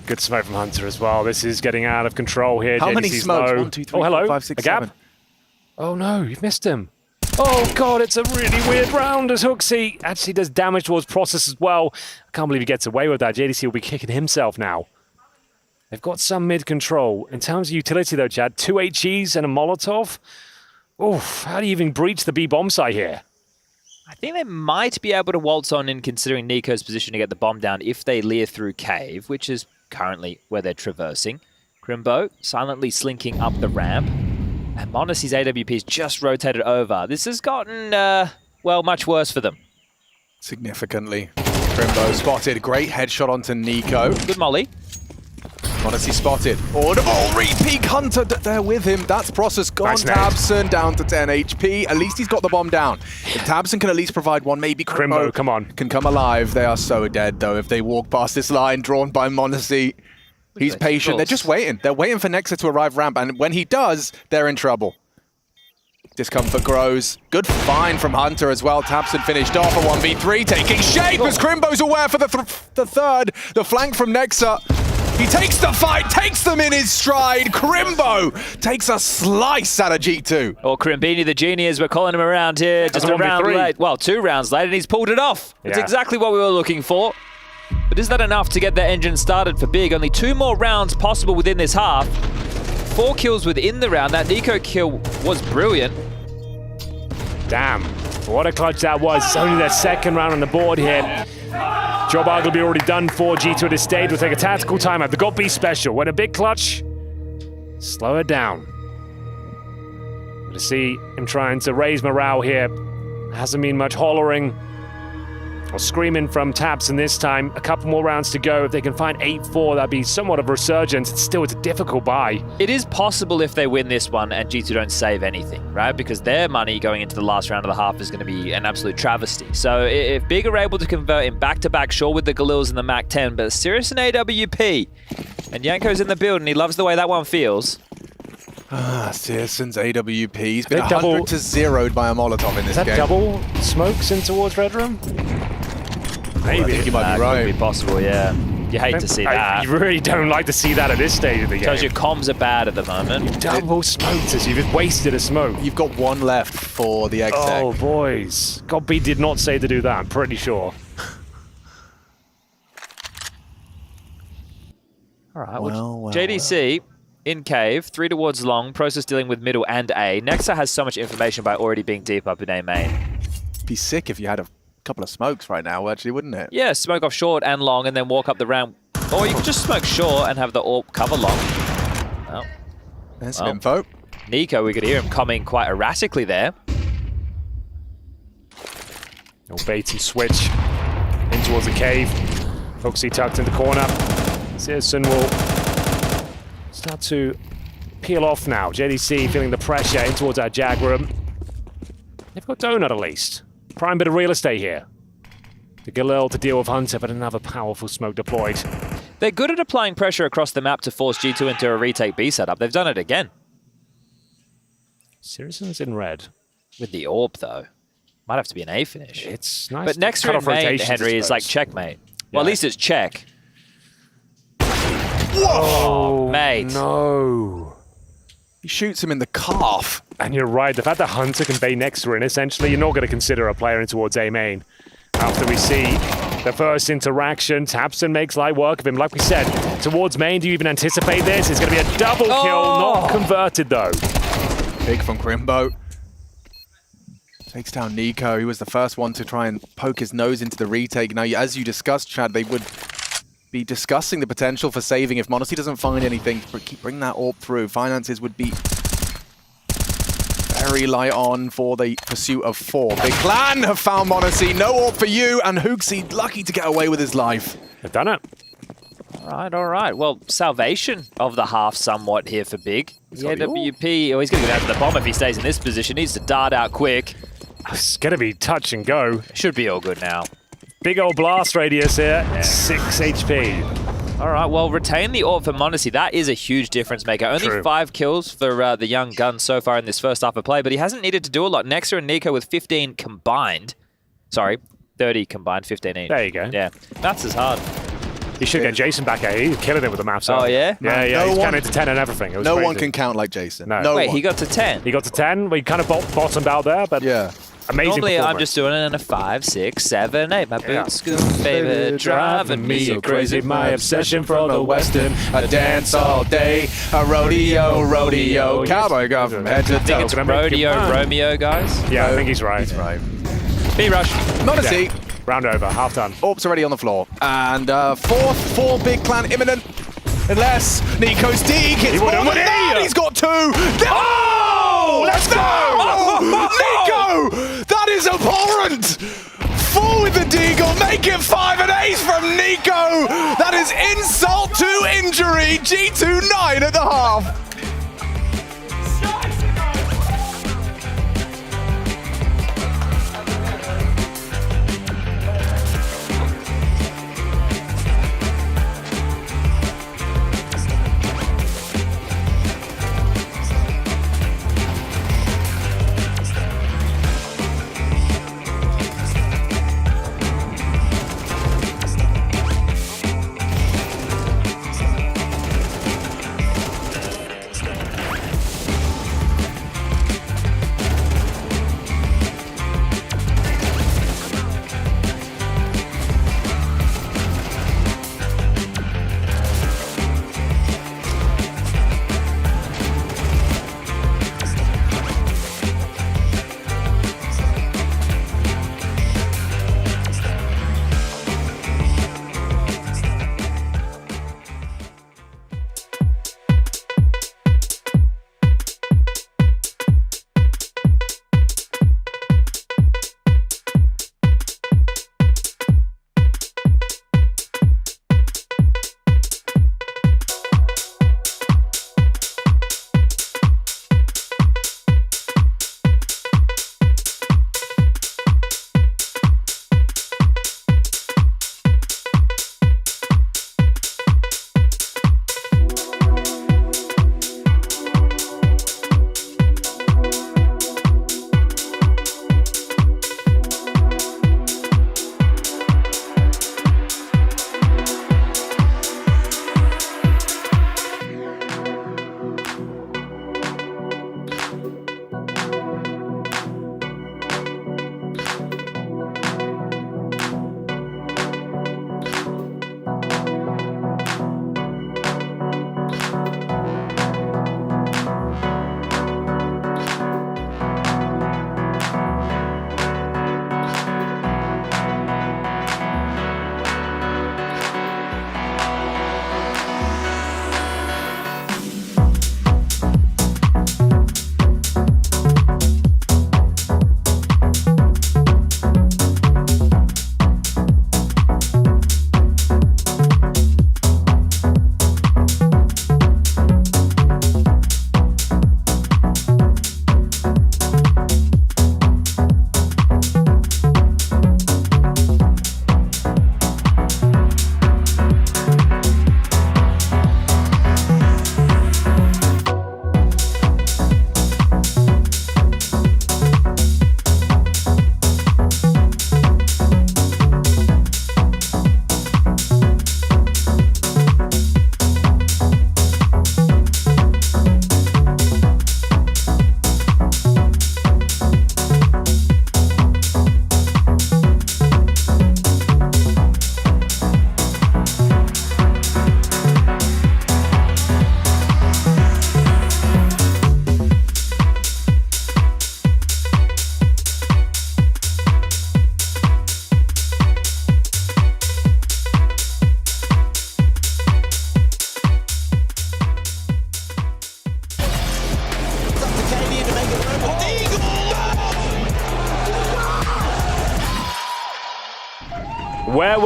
Good smoke from Hunter as well. This is getting out of control here. How many JDC's smokes? low. 1, 2, 3, oh, hello. 4, 5, 6, a gap. 7. Oh no, you've missed him. Oh god, it's a really weird round as Hooksy actually does damage towards Process as well. I can't believe he gets away with that. JDC will be kicking himself now. They've got some mid control. In terms of utility though, Chad, 2 HEs and a Molotov. Oof, how do you even breach the B bomb site here? I think they might be able to waltz on in considering Nico's position to get the bomb down if they leer through cave, which is currently where they're traversing. Crimbo silently slinking up the ramp. And Monacy's AWP's just rotated over. This has gotten, well, much worse for them. Significantly. Crimbo spotted. Great headshot onto Nico. Good molly. Monacy spotted. Oh, repeat Hunter there with him. That's Process gone. Nice Tabson down to 10 HP. At least he's got the bomb down. If Tabson can at least provide one, maybe Crimbo, come on. Can come alive. They are so dead, though, if they walk past this line drawn by Monacy. He's patient. They're just waiting. They're waiting for Nexa to arrive ramp, and when he does, they're in trouble. Discomfort grows. Good find from Hunter as well. Tabson finished off a 1v3, taking shape as Crimbo's aware for the third. The flank from Nexa. He takes the fight, takes them in his stride. Crimbo takes a slice out of G2. Or Crimbini the Genie, as we're calling him around here. Just a round late. Well, 2 rounds late, and he's pulled it off. It's exactly what we were looking for. But is that enough to get their engine started for big? Only 2 more rounds possible within this half. 4 kills within the round. That Nico kill was brilliant. Damn, what a clutch that was. It's only their 2nd round on the board here. Job arguably already done for G2 at this stage. We'll take a tactical timeout. The GOP special. When a big clutch, slow it down. To see him trying to raise morale here. Hasn't been much hollering Well, screaming from Tabson this time. A couple more rounds to go. If they can find 8-4, that'd be somewhat of a resurgence. It's a difficult buy. It is possible if they win this one and G2 don't save anything, right? Because their money going into the last round of the half is going to be an absolute travesty. So if Big are able to convert in back-to-back, sure with the Galils and the Mac-10, but Sirius and AWP, and Yanko's in the build and he loves the way that one feels. Searson's AWP. He's been 100 to 0'd by a Molotov in this game. Is that double smokes in towards Red Room? Maybe. I think you might be right. Could be possible, yeah. You hate to see that. You really don't like to see that at this stage of the game. Because your comms are bad at the moment. You double smoked us. You've wasted a smoke. You've got one left for the exec. Oh, boys. God, B did not say to do that, I'm pretty sure. All right, well, JDC in cave, 3 towards long, process dealing with middle and A. Nexa has so much information by already being deep up in A main. It'd be sick if you had a couple of smokes right now, actually, wouldn't it? Yeah, smoke off short and long and then walk up the ramp. Or you can just smoke short and have the AWP cover long. Well, there's some info. Nico, we could hear him coming quite erratically there. No baity switch in towards the cave. Foxy tucked in the corner. Searson will start to peel off now. JDC feeling the pressure in towards our Jag room. They've got Donut at least. Prime bit of real estate here. The Galil to deal with Hunter, but another powerful smoke deployed. They're good at applying pressure across the map to force G2 into a retake B setup. They've done it again. Sirius's in red. With the AWP, though. Might have to be an A finish. It's nice. But next in main, Henry, is like checkmate. Well, at least it's check. Whoa! Mate. No. He shoots him in the calf. And you're right. The fact that Hunter can bait next to it, essentially, you're not going to consider a player in towards A main. After we see the first interaction, Tabson makes light work of him. Like we said, towards main, do you even anticipate this? It's going to be a double kill, not converted, though. Big from Crimbo. Takes down Nico. He was the first one to try and poke his nose into the retake. Now, as you discussed, Chad, they would be discussing the potential for saving if Monte doesn't find anything. Bring that AWP through. Finances would be very light on for the pursuit of 4. Big Clan have found Monte. No AWP for you, and Hooksy lucky to get away with his life. They've done it. All right. Well, salvation of the half somewhat here for Big. The AWP, oh, he's going to go down to the bomb if he stays in this position. Needs to dart out quick. It's going to be touch and go. Should be all good now. Big old blast radius here, 6 HP. All right, well, retain the AWP for Monte. That is a huge difference maker. Only 5 kills for the young gun so far in this first half of play, but he hasn't needed to do a lot. Nexa and Nico with 15 combined. Sorry, 30 combined, 15 each. There you go. Yeah, maths is hard. You should get Jason back here. He's killing it with the maps. Oh, yeah? Yeah, he's counting to 10 and everything. It was crazy. one can count like Jason. No. Wait, he got to 10? He got to 10. We kind of bottomed out there, but yeah. Amazing Normally, I'm just doing it in a 5, 6, 7, 8. My boots, baby, driving me so crazy. My obsession for the Western. A dance all day. A rodeo. Cowboy go from head to toe. I think it's rodeo Romeo, guys. Yeah, I think he's right. He's right. B-rush. Monte. Yeah. Round over, half done. AWP's already on the floor. And fourth for Big Clan imminent. Unless Nico's dig hits more than that. He's got 2. Oh! Let's go! Oh, Nico! That is abhorrent! 4 with the deagle, make it 5 and ace from Nico! That is insult to injury. G2 9 at the half.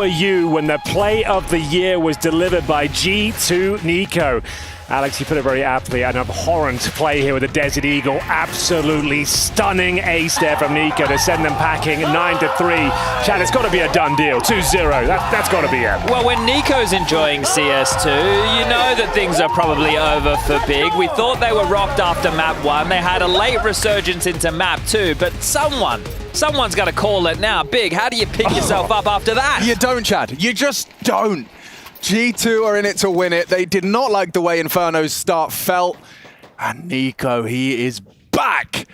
were you when the play of the year was delivered by G2 Nico? Alex, you put it very aptly. An abhorrent play here with the Desert Eagle. Absolutely stunning ace there from Nico to send them packing 9-3. Chad, it's got to be a done deal. 2-0. That's got to be it. Well, when Nico's enjoying CS2, you know that things are probably over for Big. We thought they were rocked after map 1. They had a late resurgence into map 2, but someone's got to call it now. Big, how do you pick yourself up after that? You don't, Chad. You just don't. G2 are in it to win it. They did not like the way Inferno's start felt. And Nico, he is back.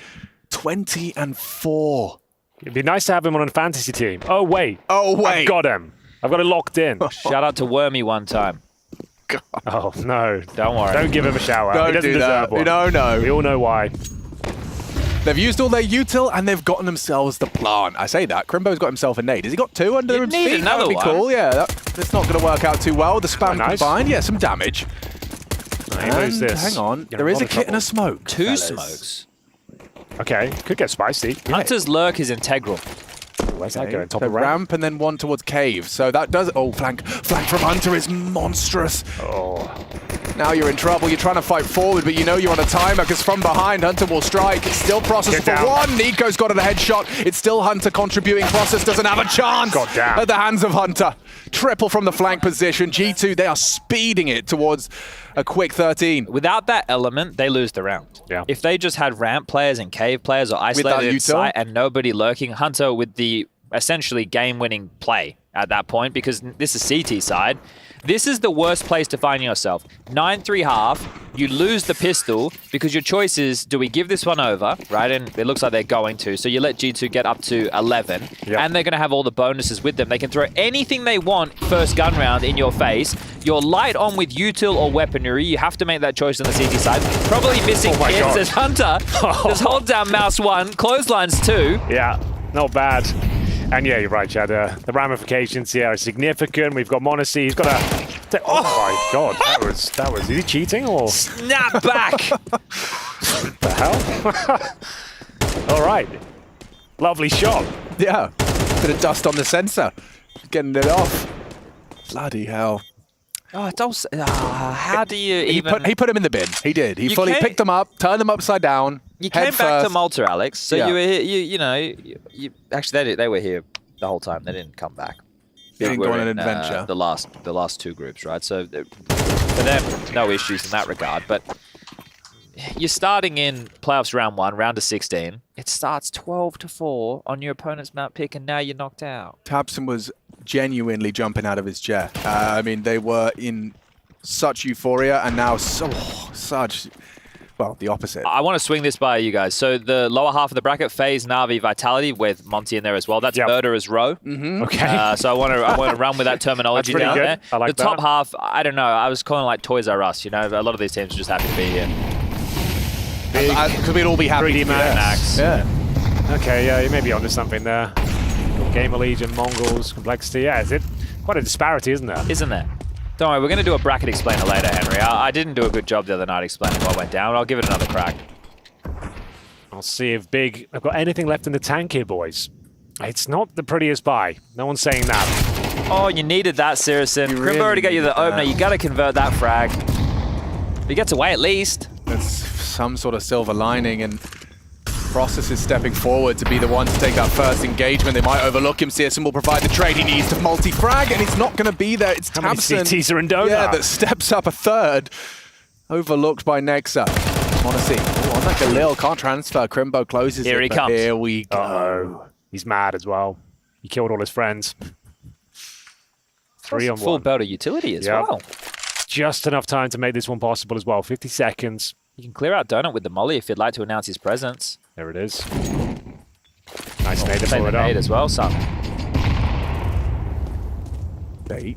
20-4. It'd be nice to have him on a fantasy team. Oh, wait. I've got him. I've got it locked in. Shout out to Wormy one time. God. Oh, no. Don't worry. Don't give him a shout out. He doesn't deserve one. No. We all know why. They've used all their util and they've gotten themselves the plant. I say that. Crimbo's got himself a nade. Has he got 2 under his feet? Another That would be one. cool. Yeah, that's not going to work out too well. The spam combined. Yeah, some damage. Who's this? Hang on. There is a kit and a smoke. 2 smokes. Okay, could get spicy. Hunter's lurk is integral. Where's that going? Top The of ramp? ramp and then one towards cave. So that does... Oh, flank from Hunter is monstrous. Oh. Now you're in trouble. You're trying to fight forward, but you know you're on a timer because from behind, Hunter will strike. It's still Process for 1. Nico's got a headshot. It's still Hunter contributing. Process doesn't have a chance at the hands of Hunter. Triple from the flank position. G2, they are speeding it towards a quick 13. Without that element, they lose the round. Yeah. If they just had ramp players and cave players or isolated in sight and nobody lurking, Hunter with the essentially game-winning play at that point, because this is CT side. This is the worst place to find yourself. 9-3 half, you lose the pistol because your choice is, do we give this one over, right? And it looks like they're going to. So you let G2 get up to 11, and they're going to have all the bonuses with them. They can throw anything they want first gun round in your face. You're light on with util or weaponry. You have to make that choice on the CT side. Probably missing kits as Hunter just holds down mouse 1, clotheslines 2. Yeah, not bad. And yeah, you're right, Chad. The ramifications here are significant. We've got Monte. He's got a... Oh my God, that was... Is he cheating or... Snap back! The hell? All right. Lovely shot. Yeah. Bit of dust on the sensor. Getting it off. Bloody hell. Oh, don't... how do you even... He put him in the bin. He did. He fully picked them up, turned them upside down. You came back to Malta, Alex. So you were here, you know, actually they were here the whole time. They didn't come back. They didn't go on an adventure. The last 2 groups, right? So for them, no issues in that regard. But you're starting in playoffs round 1, round to 16. It starts 12-4 on your opponent's map pick, and now you're knocked out. Tabson was genuinely jumping out of his chair. I mean, they were in such euphoria, and now such... Well, the opposite. I want to swing this by you guys. So the lower half of the bracket, FaZe, Na'Vi, Vitality, with Monte in there as well. That's Murderer's Row. Okay. So I want to run with that terminology down good. there. I like the top half, I don't know. I was calling like Toys R Us. You know, a lot of these teams are just happy to be here. Because we'd all be happy. 3D Max. Yeah. Okay, yeah, you may be onto something there. Gamer Legion, Mongols, complexity. Yeah, is it quite a disparity, isn't there? Isn't there? Don't worry, we're going to do a bracket explainer later, Henry. I didn't do a good job the other night explaining what went down. I'll give it another crack. I'll see if Big have got anything left in the tank here, boys. It's not the prettiest buy. No one's saying that. Oh, you needed that, Sirison. Crimbo already got you the opener. You got to convert that frag. He gets away at least. That's some sort of silver lining, and Process is stepping forward to be the one to take that first engagement. They might overlook him. Searson will provide the trade he needs to multi-frag, and it's not going to be there. It's How many Tabson. CTs are in Donut? Yeah, that steps up a third. Overlooked by Nexa. Monte. On that Galil, can't transfer. Crimbo closes Here it, he but comes. Here we go. Uh-oh. He's mad as well. He killed all his friends. 3 on 1. Full belt of utility as well. Just enough time to make this one possible as well. 50 seconds. You can clear out Donut with the molly if you'd like to announce his presence. There it is. Nice nade to Save pull a it up. nade as well, son. Bait.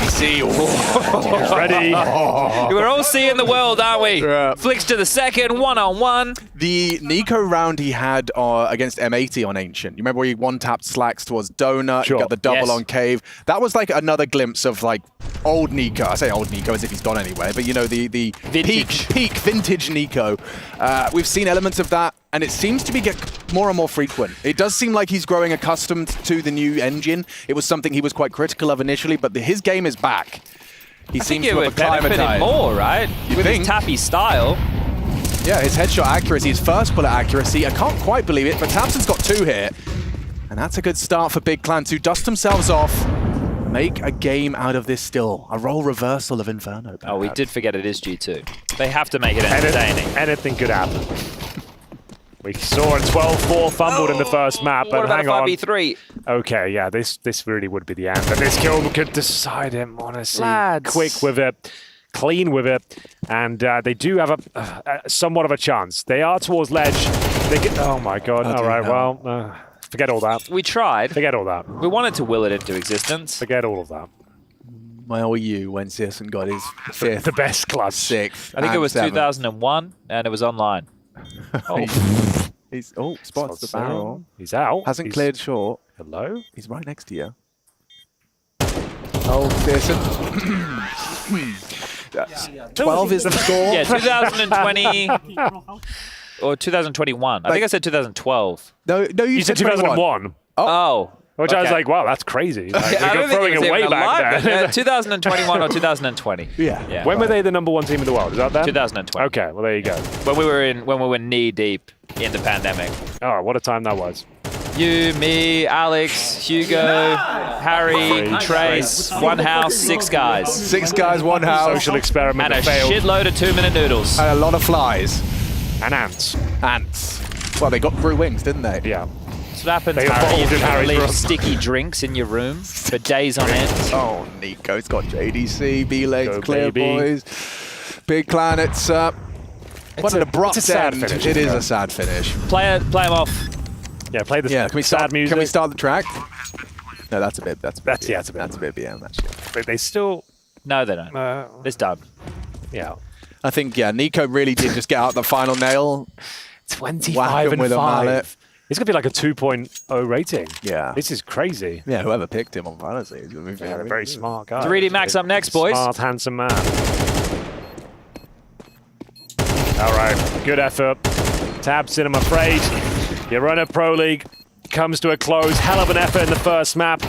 See. Ready. We're all seeing the world, aren't we? Yeah. Flicks to the second, 1-on-1. The Nico round he had against M80 on Ancient. You remember where he one-tapped Slacks towards Donut, Sure. he got the double Yes. on Cave. That was like another glimpse of like old Nico. I say old Nico as if he's gone anywhere, but you know, the Vintage. peak vintage Nico. We've seen elements of that and it seems to be more and more frequent. It does seem like he's growing accustomed to the new engine. It was something he was quite critical of initially, but his game is back. He seems to have benefit him more, right? With his tappy style. Yeah, his headshot accuracy, his first bullet accuracy. I can't quite believe it, but Tabson's got 2 here. And that's a good start for Big Clan to dust themselves off. Make a game out of this still. A role reversal of Inferno. Oh, we did forget it is G2. They have to make it entertaining. Anything could happen. We saw a 12-4 fumbled in the first map, but hang on. 5v3? Okay, yeah, this really would be the end. And this kill could decide him, honestly. Lads. Quick with it, clean with it, and they do have a somewhat of a chance. They are towards ledge. Oh my god, all right, well, forget all that. We tried. Forget all that. We wanted to will it into existence. Forget all of that. My old you when Searson got his 5th. The best clutch. 6th. I think it was 7th. 2001, and it was online. He's spots the barrel. He's out. Hasn't cleared short. Hello? He's right next to you. Oh, Searson. 12 is the score. Yeah, 2020 or 2021. I think I said 2012. No, you said 2001. Oh. Which I was like, wow, that's crazy. Like, we're throwing it way back there. 2021 or 2020. Yeah. When were they the #1 team in the world? Is that them? 2020. Okay, well there you go. When we were knee deep in the pandemic. Oh, what a time that was. You, me, Alex, Hugo, Harry, Trace, one house, 6 guys. 6 guys, one house. Social experiment and a failed. shitload of 2-minute noodles. And a lot of flies. And ants. Ants. Well, they got through wings, didn't they? Yeah. That's what happens, Harry, if you leave sticky drinks in your room for days on end. Oh, Nico's got JDC, B-Legs, clear baby. boys. Big Clan, it's an abrupt it's a sad end. finish, It is isn't a sad finish. Play him off. Yeah, play the can we start sad music. Can we start the track? No, that's a bit it's a bit BM, actually. But they still... No, they don't. It's done. Yeah. I think, Nico really did just get out the final nail. 25 and with 5. a mallet. It's going to be like a 2.0 rating. Yeah. This is crazy. Yeah, whoever picked him on fantasy is going to be a very smart guy. 3D Max up next, boys. Smart, handsome man. All right, good effort. Tabson, I'm afraid. Your run at Pro League comes to a close. Hell of an effort in the first map.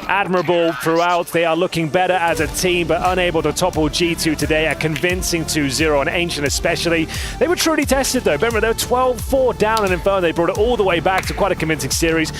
Admirable throughout. They are looking better as a team, but unable to topple G2 today. A convincing 2-0 on Ancient especially. They were truly tested though. Remember, they were 12-4 down in Inferno. They brought it all the way back to quite a convincing series.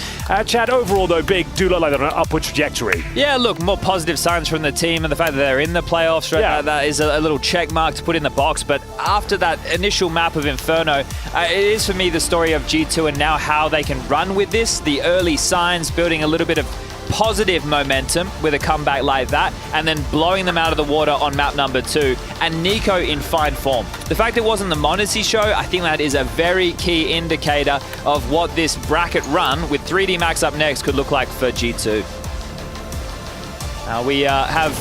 Chad, overall though, Big do look like they're on an upward trajectory. Yeah, look, more positive signs from the team and the fact that they're in the playoffs. Right? Yeah. That is a little check mark to put in the box. But after that initial map of Inferno, it is for me the story of G2 and now how they can run with this. The early signs, building a little bit of positive momentum with a comeback like that, and then blowing them out of the water on map number 2, and Nico in fine form. The fact it wasn't the Monte show, I think that is a very key indicator of what this bracket run with 3D Max up next could look like for G2. Now we have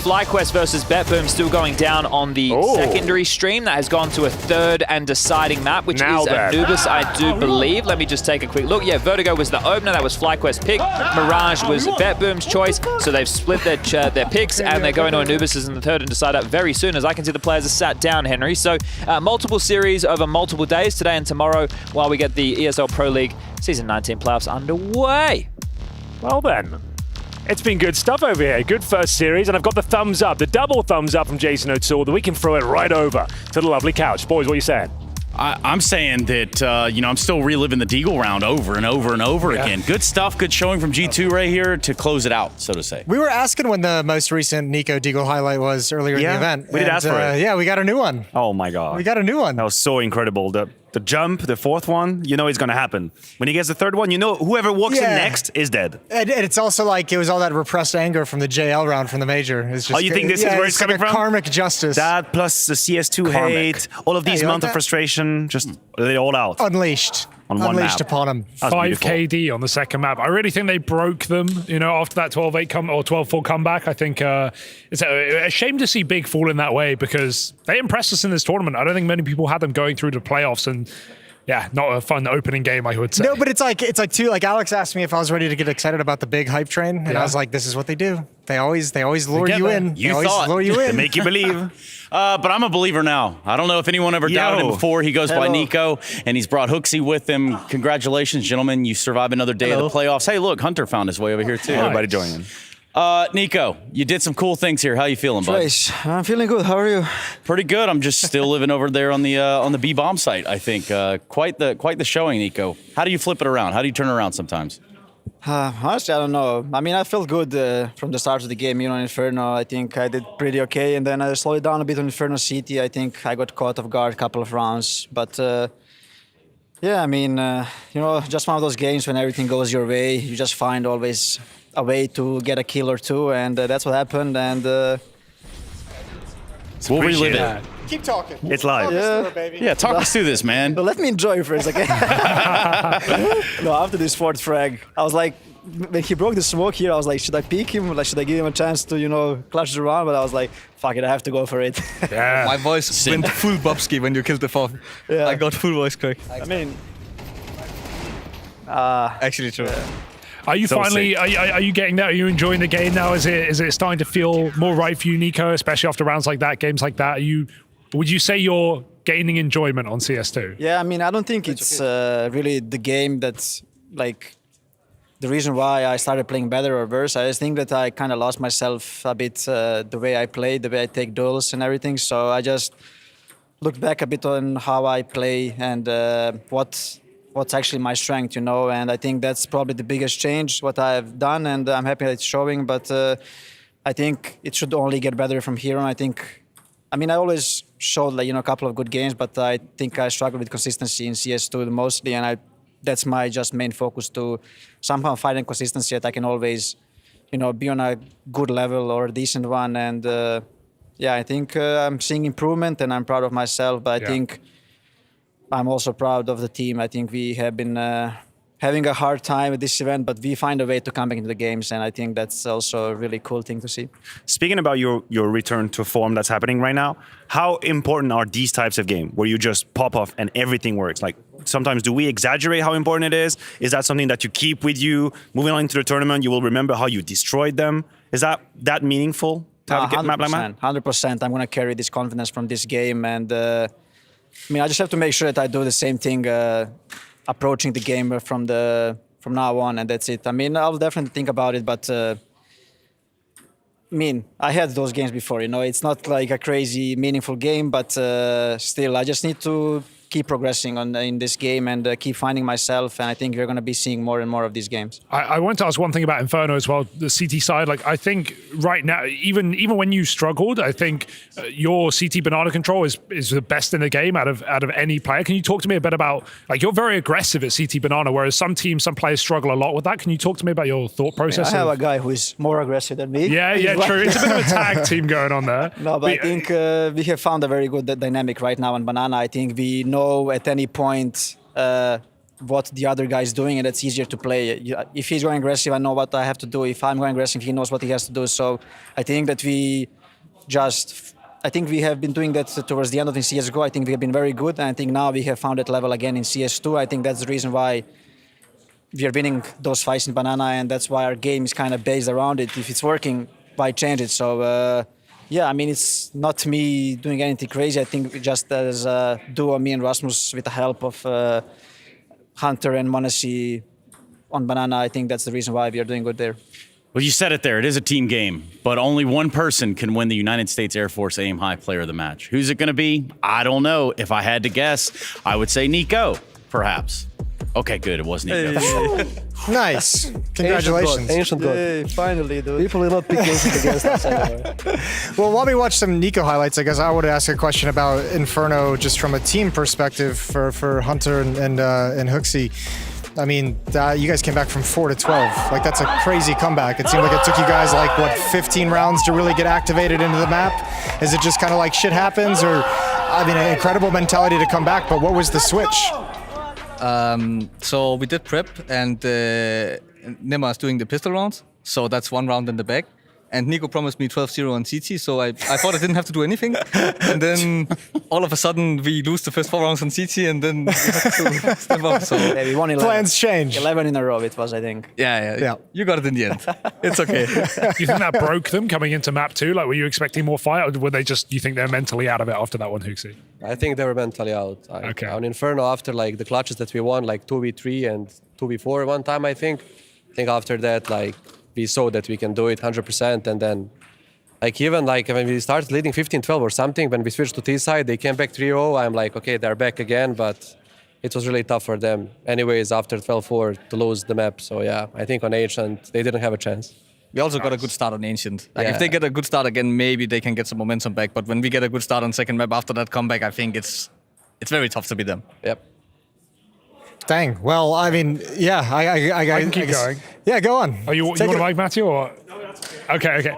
FlyQuest versus BetBoom still going down on the secondary stream. That has gone to a 3rd and deciding map, which is Anubis, I do believe. Let me just take a quick look. Yeah, Vertigo was the opener. That was FlyQuest's pick. Mirage was BetBoom's choice. So they've split their picks, and they're going to Anubis as in the 3rd and decider very soon, as I can see the players are sat down, Henry. So multiple series over multiple days, today and tomorrow, while we get the ESL Pro League Season 19 playoffs underway. Well then. It's been good stuff over here. Good first series, and I've got the thumbs up, the double thumbs up from Jason O'Toole, that we can throw it right over to the lovely couch. Boys, what are you saying? I'm saying that, I'm still reliving the Deagle round over and over and over again. Good stuff, good showing from G2 right here to close it out, so to say. We were asking when the most recent Nico Deagle highlight was earlier in the event. We did ask for it. Yeah, we got a new one. Oh my God. We got a new one. That was so incredible. The jump, the 4th one, you know it's going to happen. When he gets the 3rd one, you know whoever walks in next is dead. And it's also like it was all that repressed anger from the JL round from the major. It's just, you think this is where it's coming like from? Karmic justice. That plus the CS2 hate, all of these months of frustration, just let it all out. Unleashed. On one Unleashed map. upon him. 5 KD on the second map. I really think they broke them, after that 12-8 or 12-4 comeback. I think it's a shame to see Big fall in that way because they impressed us in this tournament. I don't think many people had them going through to playoffs, and yeah, not a fun opening game, I would say. No, but it's like too, like Alex asked me if I was ready to get excited about the big hype train, and Yeah. I was like, this is what they do. They always lure get you that. in. You They always thought. lure you They in. make you believe. But I'm a believer now. I don't know if anyone ever doubted him before. He goes by Nico, and he's brought Hooksy with him. Congratulations, gentlemen. You survived another day of the playoffs. Hey, look, Hunter found his way over here, too. Everybody joining. Nico, you did some cool things here. How you feeling, bud? I'm feeling good. How are you? Pretty good. I'm just still living over there on the B bomb site. I think quite the showing, Nico. How do you flip it around? How do you turn it around sometimes? Honestly, I don't know. I mean, I felt good from the start of the game. You know, Inferno, I think I did pretty okay, and then I slowed it down a bit on Inferno City. I think I got caught off guard a couple of rounds, but yeah, I mean, you know, just one of those games when everything goes your way. You just find always a way to get a kill or two, and that's what happened. And we'll relive it. Keep talking. It's live. Yeah, talk us through this, man. But let me enjoy for a second. No, after this fourth frag, I was like, when he broke the smoke here, I was like, should I peek him? Like, should I give him a chance to, you know, clutch the round? But I was like, fuck it, I have to go for it. Yeah. My voice went full Bobski when you killed the fourth. Yeah. I got full voice crack. I mean, actually true. Are you finally? Are you getting that? Are you enjoying the game now? Is it starting to feel more right for you, Nico? Especially after rounds like that, games like that. Would you say you're gaining enjoyment on CS2? Yeah, I mean, I don't think it's really the game that's like the reason why I started playing better or worse. I just think that I kind of lost myself a bit the way I play, the way I take duels and everything. So I just looked back a bit on how I play and what's actually my strength, you know. And I think that's probably the biggest change what I've done, and I'm happy that it's showing. But I think it should only get better from here on. I mean, I always showed like, you know, a couple of good games, but I think I struggle with consistency in CS2 mostly, and that's my just main focus to somehow find a consistency that I can always, you know, be on a good level or a decent one. And yeah, I think I'm seeing improvement, and I'm proud of myself. But I think I'm also proud of the team. I think we have been having a hard time at this event, but we find a way to come back into the games, and I think that's also a really cool thing to see. Speaking about your return to form that's happening right now, how important are these types of games where you just pop off and everything works? Like, sometimes do we exaggerate how important it is? Is that something that you keep with you? Moving on into the tournament, you will remember how you destroyed them. Is that meaningful to have a map like that? 100%. I'm going to carry this confidence from this game, and I mean, I just have to make sure that I do the same thing approaching the game from now on, and that's it. I mean, I'll definitely think about it, but I mean, I had those games before, you know. It's not like a crazy meaningful game, but still, I just need to keep progressing in this game and keep finding myself, and I think we're going to be seeing more and more of these games. I want to ask one thing about Inferno as well, the CT side. Like, I think right now, even when you struggled, I think your CT banana control is the best in the game out of any player. Can you talk to me a bit about, like, you're very aggressive at CT banana, whereas some players struggle a lot with that. Can you talk to me about your thought process? I have a guy who is more aggressive than me. Yeah, true. It's a bit of a tag team going on there. No, but I think we have found a very good dynamic right now on banana. I think we know at any point what the other guy is doing, and it's easier to play. If he's going aggressive, I know what I have to do. If I'm going aggressive, he knows what he has to do. So I think that we have been doing that towards the end of the CSGO. I think we have been very good, and I think now we have found that level again in CS2. I think that's the reason why we are winning those fights in banana, and that's why our game is kind of based around it. If it's working, why change it? So yeah, I mean, it's not me doing anything crazy. I think just as a duo, me and Rasmus, with the help of Hunter and Monte on banana, I think that's the reason why we are doing good there. Well, you said it there. It is a team game, but only one person can win the United States Air Force Aim High Player of the Match. Who's it going to be? I don't know. If I had to guess, I would say Nico, perhaps. Okay, good. It was Nico. Hey. Nice. Congratulations. Ancient God. Hey, finally, dude. People will not pick against us anymore. Well, while we watch some Nico highlights, I guess I would ask a question about Inferno just from a team perspective for Hunter and Hooksy. I mean, you guys came back from 4 to 12. Like, that's a crazy comeback. It seemed like it took you guys, 15 rounds to really get activated into the map. Is it just kind of like shit happens? Or, I mean, an incredible mentality to come back, but what was the switch? So we did prep, and Nima is doing the pistol rounds. So that's one round in the back. and Nico promised me 12-0 on CT, so I thought I didn't have to do anything. And then all of a sudden we lose the first 4 rounds on CT, and then we have to step up. So Yeah, we won 11. Plans change. 11 in a row it was, I think. yeah. You got it in the end. It's okay. Do you think that broke them coming into map 2? Like, were you expecting more fight, or were they just, you think they're mentally out of it after that one, Huxi? I think they were mentally out. Okay. On Inferno, after like the clutches that we won, like 2v3 and 2v4 one time, I think after that, like, we saw that we can do it 100%, and then like even like when we started leading 15-12 or something, when we switched to T side, they came back 3-0. I'm like, okay, they're back again, but it was really tough for them. Anyways, after 12-4 to lose the map. So yeah, I think on Ancient, they didn't have a chance. We also got a good start on Ancient. Like if they get a good start again, maybe they can get some momentum back. But when we get a good start on second map after that comeback, I think it's very tough to beat them. Yep. Dang. Well, I mean, yeah, I can keep going. Yeah, go on. Oh, you want to mic, Matthew? Or? Okay.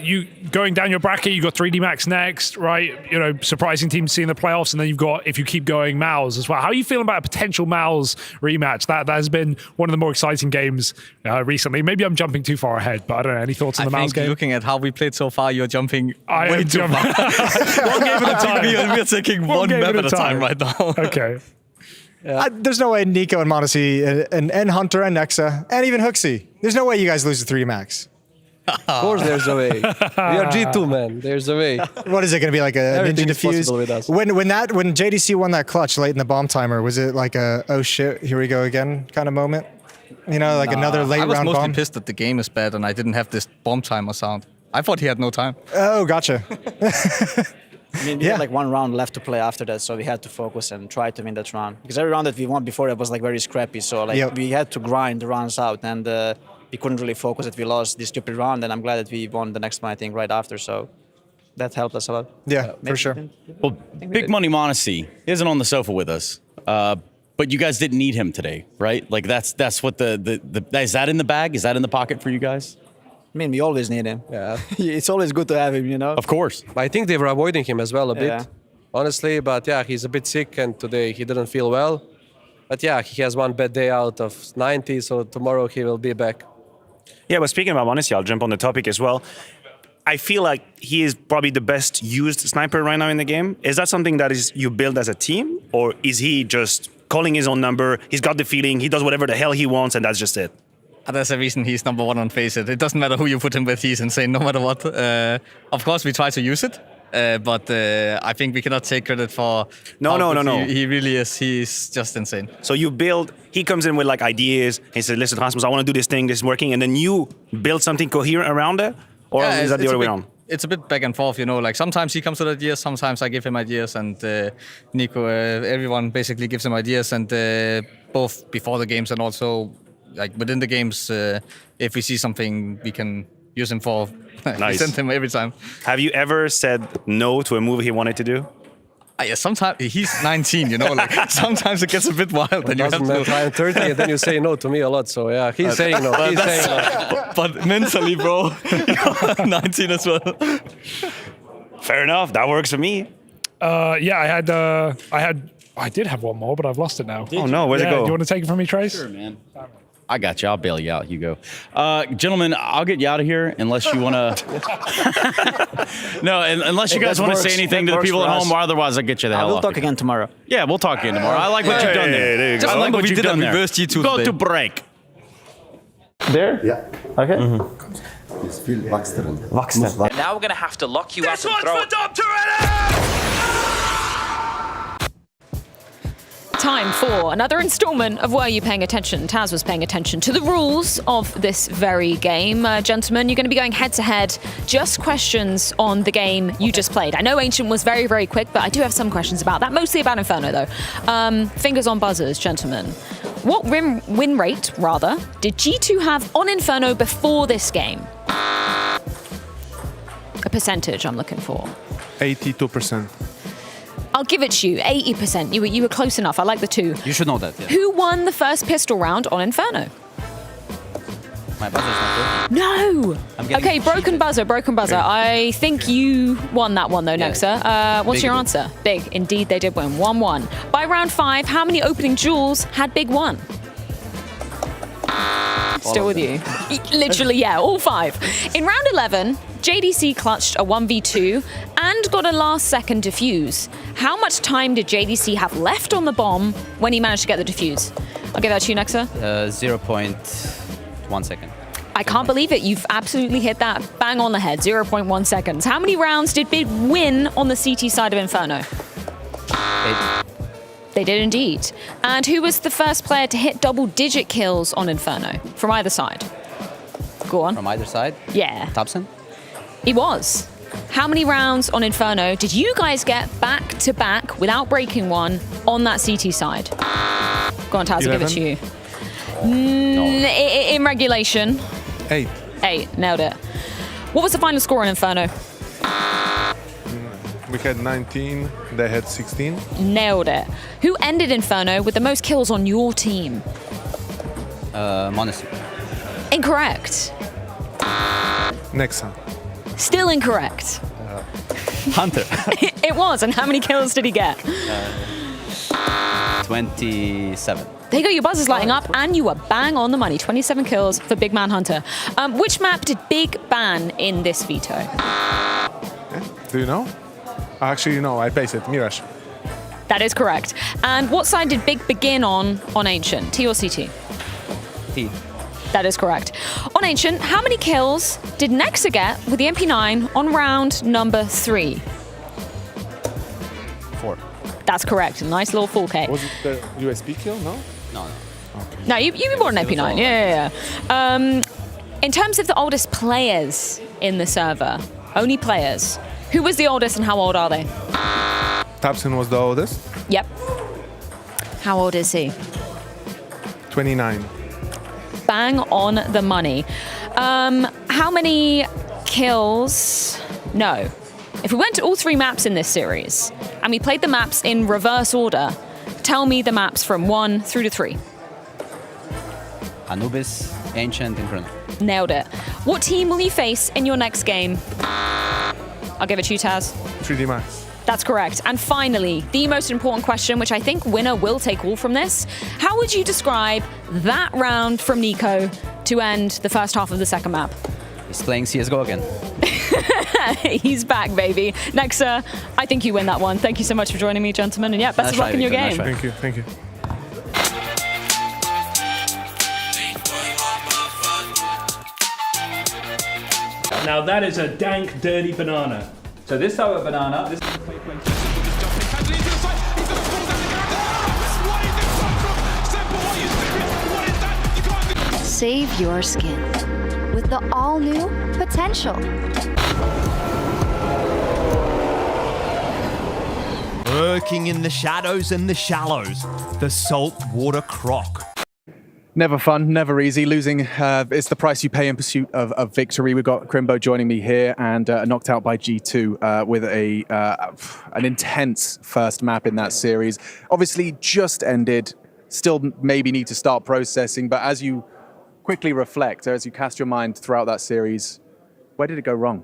You going down your bracket, you got 3D Max next, right? You know, surprising team to see in the playoffs, and then you've got, if you keep going, Mouse as well. How are you feeling about a potential Mouse rematch? That has been one of the more exciting games recently. Maybe I'm jumping too far ahead, but I don't know. Any thoughts on the Mouse game? Looking at how we played so far, you're jumping I way am too far. One game at a time. We're taking one map at a time right now. Okay. There's no way Nico and Monte and Hunter and Nexa and even Huxi. There's no way you guys lose to 3D Max. Of course, there's a way. We are G2, man. There's a way. What is it going to be, like a Everything ninja is possible defuse? with us. When JDC won that clutch late in the bomb timer, was it like a oh shit, here we go again kind of moment? You know, like another late round bomb. I was mostly pissed that the game is bad and I didn't have this bomb timer sound. I thought he had no time. Oh, gotcha. I mean, we had like 1 round left to play after that, so we had to focus and try to win that round. Because every round that we won before it was like very scrappy, so like we had to grind the rounds out, and we couldn't really focus that we lost this stupid round, and I'm glad that we won the next one, I think, right after, so that helped us a lot. Yeah, for sure. Well, Big Money Monte isn't on the sofa with us, but you guys didn't need him today, right? Like that's what is that in the bag? Is that in the pocket for you guys? I mean, we always need him. Yeah. It's always good to have him, you know? Of course. I think they were avoiding him as well a bit, Yeah. honestly. But yeah, he's a bit sick, and today he didn't feel well. But yeah, he has one bad day out of 90, so tomorrow he will be back. Yeah, but speaking about Monte, I'll jump on the topic as well. I feel like he is probably the best used sniper right now in the game. Is that something that is you build as a team, or is he just calling his own number? He's got the feeling, he does whatever the hell he wants, and that's just it. There's a reason he's number 1 on FaZe. It doesn't matter who you put him with, he's insane no matter what. Of course, we try to use it, but I think we cannot take credit for... No. He really is. He's just insane. So you build, he comes in with like ideas, he says, listen, Rasmus, I want to do this thing, this is working, and then you build something coherent around it? Or is that the other way around? It's a bit back and forth, you know. Like sometimes he comes with ideas, sometimes I give him ideas, and Nico, everyone basically gives him ideas, and both before the games and also like within the games, if we see something we can use him for, Nice. we send him every time. Have you ever said no to a move he wanted to do? Yeah, sometimes he's 19, you know. Like sometimes it gets a bit wild. Then you have to. I'm 30, and then you say no to me a lot. So yeah, he's saying no. He's saying no. But mentally, bro, you're 19 as well. Fair enough. That works for me. Yeah, I did have one more, but I've lost it now. Oh no, where'd it go? Do you want to take it from me, Trace? Sure, man. I got you. I'll bail you out, Hugo. Gentlemen, I'll get you out of here unless you want to... No, unless you guys want to say anything to the people at home, or otherwise I'll get you the hell We'll off. talk again tomorrow. Yeah, we'll talk again tomorrow. I like what you've done there. Just I like what we you've did done a there. reverse G2 Go today. to break. There? Yeah. Okay. It's Phil Baxter. Now we're going to have to lock you out and throw it. Time for another installment of Were You Paying Attention? Taz was paying attention to the rules of this very game. Gentlemen, you're going to be going head-to-head. Just questions on the game you just played. I know Ancient was very, very quick, but I do have some questions about that, mostly about Inferno, though. Fingers on buzzers, gentlemen. What win rate, rather, did G2 have on Inferno before this game? A percentage I'm looking for. 82%. I'll give it to you, 80%. You were close enough. I like the 2. You should know that, yeah. Who won the first pistol round on Inferno? My buzzer's not No! Okay, broken buzzer. Okay. I think you won that one, though, Nexa. What's your answer? Big. Indeed, they did win. 1-1. By round 5, how many opening duels had Big won? Still with you. Literally, yeah, all 5. In round 11, JDC clutched a 1v2 and got a last-second defuse. How much time did JDC have left on the bomb when he managed to get the defuse? I'll give that to you, Nexa. 0.1 second. I can't believe it. You've absolutely hit that bang on the head. 0.1 seconds. How many rounds did Big win on the CT side of Inferno? 8. They did indeed. And who was the first player to hit double-digit kills on Inferno from either side? Go on. From either side? Yeah. Thompson? He was. How many rounds on Inferno did you guys get back-to-back without breaking one on that CT side? Go on, Taz, I'll give it to you. In regulation. 8. 8, nailed it. What was the final score on Inferno? We had 19, they had 16. Nailed it. Who ended Inferno with the most kills on your team? Monte. Incorrect. Nexa. Still incorrect. Hunter. It was, and how many kills did he get? 27. There you go, your buzz is lighting up, and you were bang on the money. 27 kills for Big Man Hunter. Which map did Big ban in this veto? Do you know? Actually, no, I placed it. Mirage. That is correct. And what side did Big begin on Ancient? T or CT? T. That is correct. On Ancient, how many kills did Nexa get with the MP9 on round number 3? 4. That's correct. Nice little 4K. Was it the USP kill? No? No. No, you bought an MP9. Yeah. In terms of the oldest players in the server, only players, who was the oldest and how old are they? Thompson was the oldest. Yep. How old is he? 29. Bang on the money. How many kills? No. If we went to all 3 maps in this series and we played the maps in reverse order, tell me the maps from 1 through to 3. Anubis, Ancient, Inferno. Nailed it. What team will you face in your next game? I'll give it to you, Taz. 3D Max. That's correct. And finally, the most important question, which I think winner will take all from this. How would you describe that round from Nico to end the first half of the second map? He's playing CSGO again. He's back, baby. Nexa, I think you win that one. Thank you so much for joining me, gentlemen. And yeah, best of luck in your game. Thank you. Thank you. Now that is a dank, dirty banana. So this type of banana, this is Save your skin with the all-new Potential. Lurking in the shadows and the shallows, the saltwater croc. Never fun, never easy. Losing is the price you pay in pursuit of victory. We've got Crimbo joining me here and knocked out by G2 with an intense first map in that series. Obviously just ended, still maybe need to start processing, but as you quickly reflect, as you cast your mind throughout that series, where did it go wrong?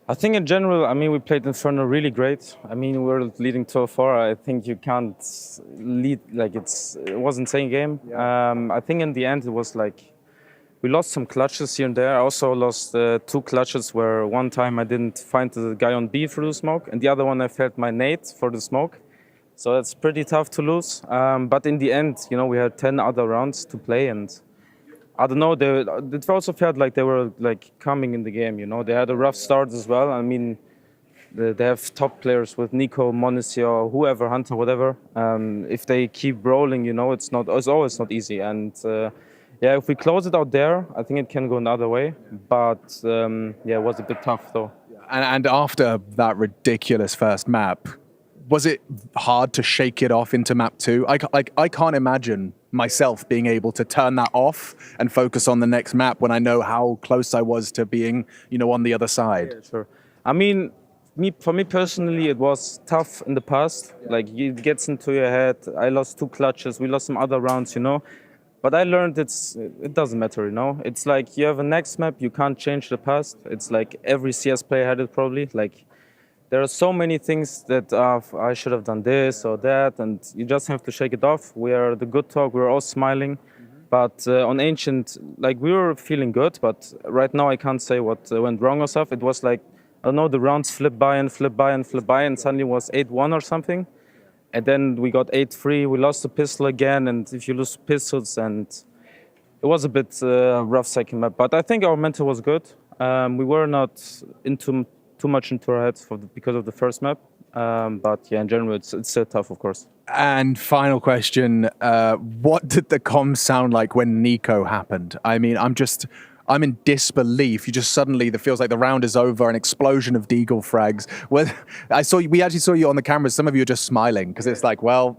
I think in general, I mean, we played Inferno really great. I mean, we're leading 12-4. I think you can't lead, like it wasn't same game. I think in the end, it was like, we lost some clutches here and there. I also lost 2 clutches where one time I didn't find the guy on B through the smoke, and the other one I felt my nade for the smoke. So that's pretty tough to lose. But in the end, you know, we had 10 other rounds to play, and I don't know, it also felt like they were like coming in the game, you know. They had a rough start as well. I mean, they have top players with Nico, Monte, or whoever, Hunter, whatever. If they keep rolling, you know, it's always not easy. And yeah, if we close it out there, I think it can go another way. But yeah, it was a bit tough though. And after that ridiculous first map, was it hard to shake it off into map 2? I can't imagine myself being able to turn that off and focus on the next map when I know how close I was to being, you know, on the other side. Yeah, sure. I mean, for me personally, it was tough in the past. Like, it gets into your head. I lost 2 clutches. We lost some other rounds, you know. But I learned it doesn't matter, you know. It's like you have a next map, you can't change the past. It's like every CS player had it probably. Like, there are so many things that I should have done this or that, and you just have to shake it off. We are the good talk, we're all smiling. But on Ancient, like we were feeling good, but right now I can't say what went wrong or stuff. It was like, I don't know, the rounds flipped by and flipped by and flipped by, and suddenly it was 8-1 or something. And then we got 8-3. We lost the pistol again, and if you lose pistols, and it was a bit rough second map. But I think our mental was good. We were not too much into our heads because of the first map. But yeah, in general, it's still tough, of course. And final question, what did the comms sound like when Nico happened? I mean, I'm in disbelief. You just suddenly, it feels like the round is over, an explosion of deagle frags. Well, we actually saw you on the camera. Some of you are just smiling because it's like, well,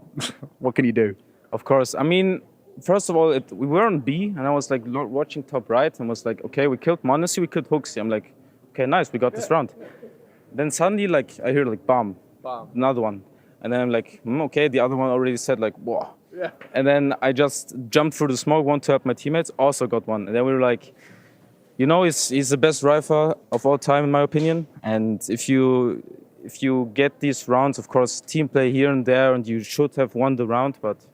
what can you do? Of course. I mean, first of all, we were on B, and I was like watching top right and was like, okay, we killed Monte, we killed Hooksy. I'm like, okay, nice, we got this round. Then suddenly, like, I hear like, bam, another one. And then I'm like, okay, the other one already said like, whoa. Yeah. And then I just jumped through the smoke, wanted to help my teammates, also got one. And then we were like, you know, he's the best rifle of all time, in my opinion. And if you get these rounds, of course, team play here and there, and you should have won the round. But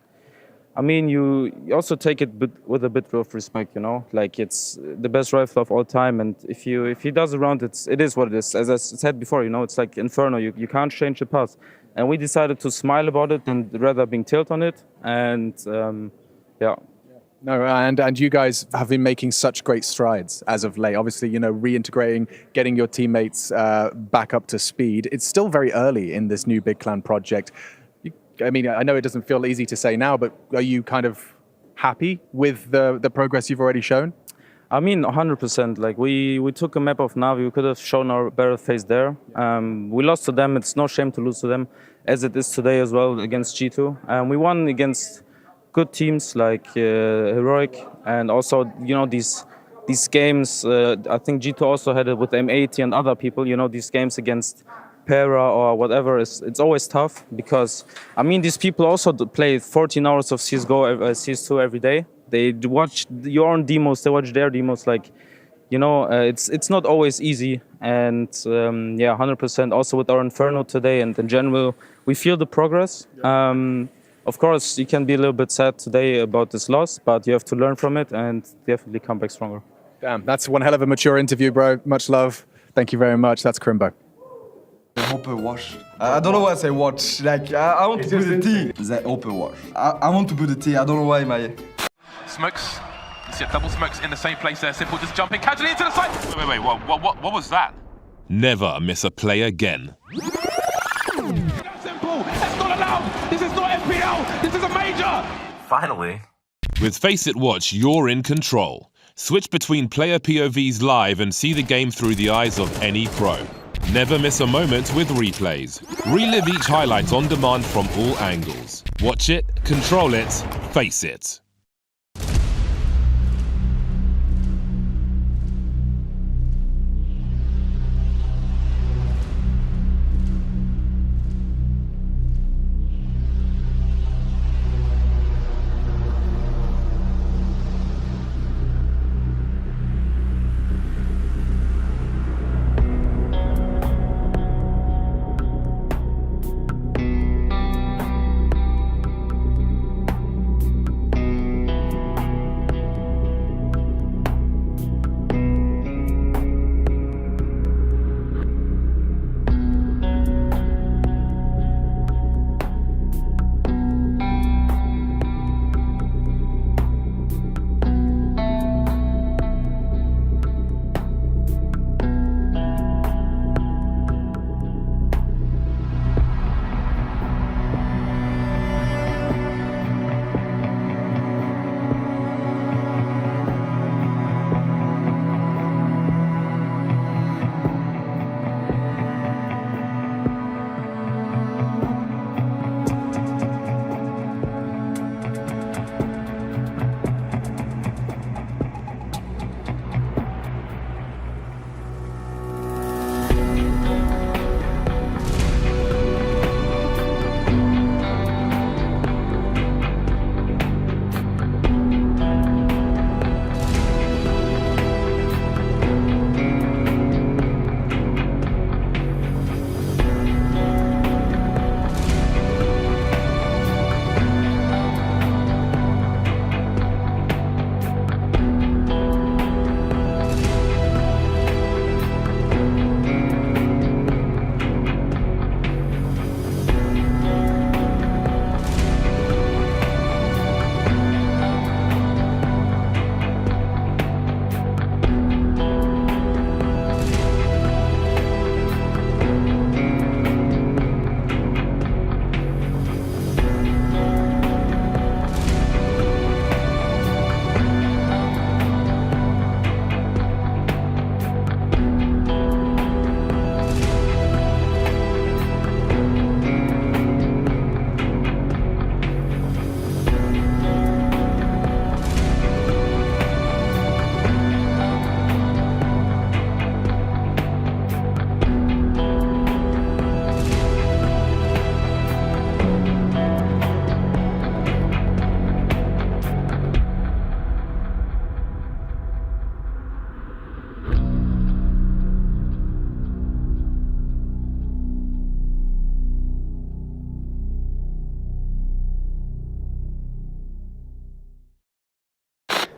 I mean, you also take it with a bit of respect, you know. Like, it's the best rifle of all time, and if he does a round, it is what it is. As I said before, you know, it's like Inferno. You can't change the path. And we decided to smile about it and rather being tilt on it. And yeah. No, and you guys have been making such great strides as of late. Obviously, you know, reintegrating, getting your teammates back up to speed. It's still very early in this new Big Clan project. I mean, I know it doesn't feel easy to say now, but are you kind of happy with the progress you've already shown? I mean, 100%. Like, we took a map of Navi. We could have shown our better face there. We lost to them. It's no shame to lose to them, as it is today as well against G2. We won against good teams like Heroic, and also, you know, these games. I think G2 also had it with M80 and other people. You know, these games against Para or whatever, it's always tough because, I mean, these people also play 14 hours of CS2 every day. They watch your own demos, they watch their demos. Like, you know, it's not always easy. And yeah, 100%. Also with our Inferno today, and in general, we feel the progress. Of course, you can be a little bit sad today about this loss, but you have to learn from it and definitely come back stronger. Damn, that's one hell of a mature interview, bro. Much love. Thank you very much. That's Crimbo. Open wash. I don't know why I say watch. Like, I want to put the T. The open wash. I want to put the T. I don't know why my... Smokes. You see a double smokes in the same place there. Simple just jumping casually into the side. Wait. What was that? Never miss a play again. Simple. That's not allowed. This is not FPL. This is a major. Finally. With Face It Watch, you're in control. Switch between player POVs live and see the game through the eyes of any pro. Never miss a moment with replays. Relive each highlight on demand from all angles. Watch it, control it, face it.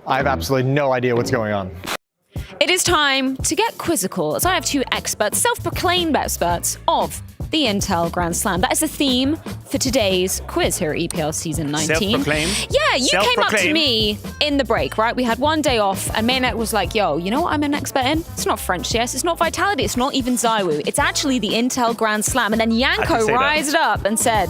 I have absolutely no idea what's going on. It is time to get quizzical, as I have two experts, self-proclaimed experts of the Intel Grand Slam. That is the theme for today's quiz here at EPL Season 19. Self-proclaimed? Yeah, you came up to Self-proclaimed. me in the break, right? We had one day off, and Maynet was like, yo, you know what I'm an expert in? It's not French CS, it's not Vitality, it's not even Zywoo. It's actually the Intel Grand Slam. And then Yanko rised up and said,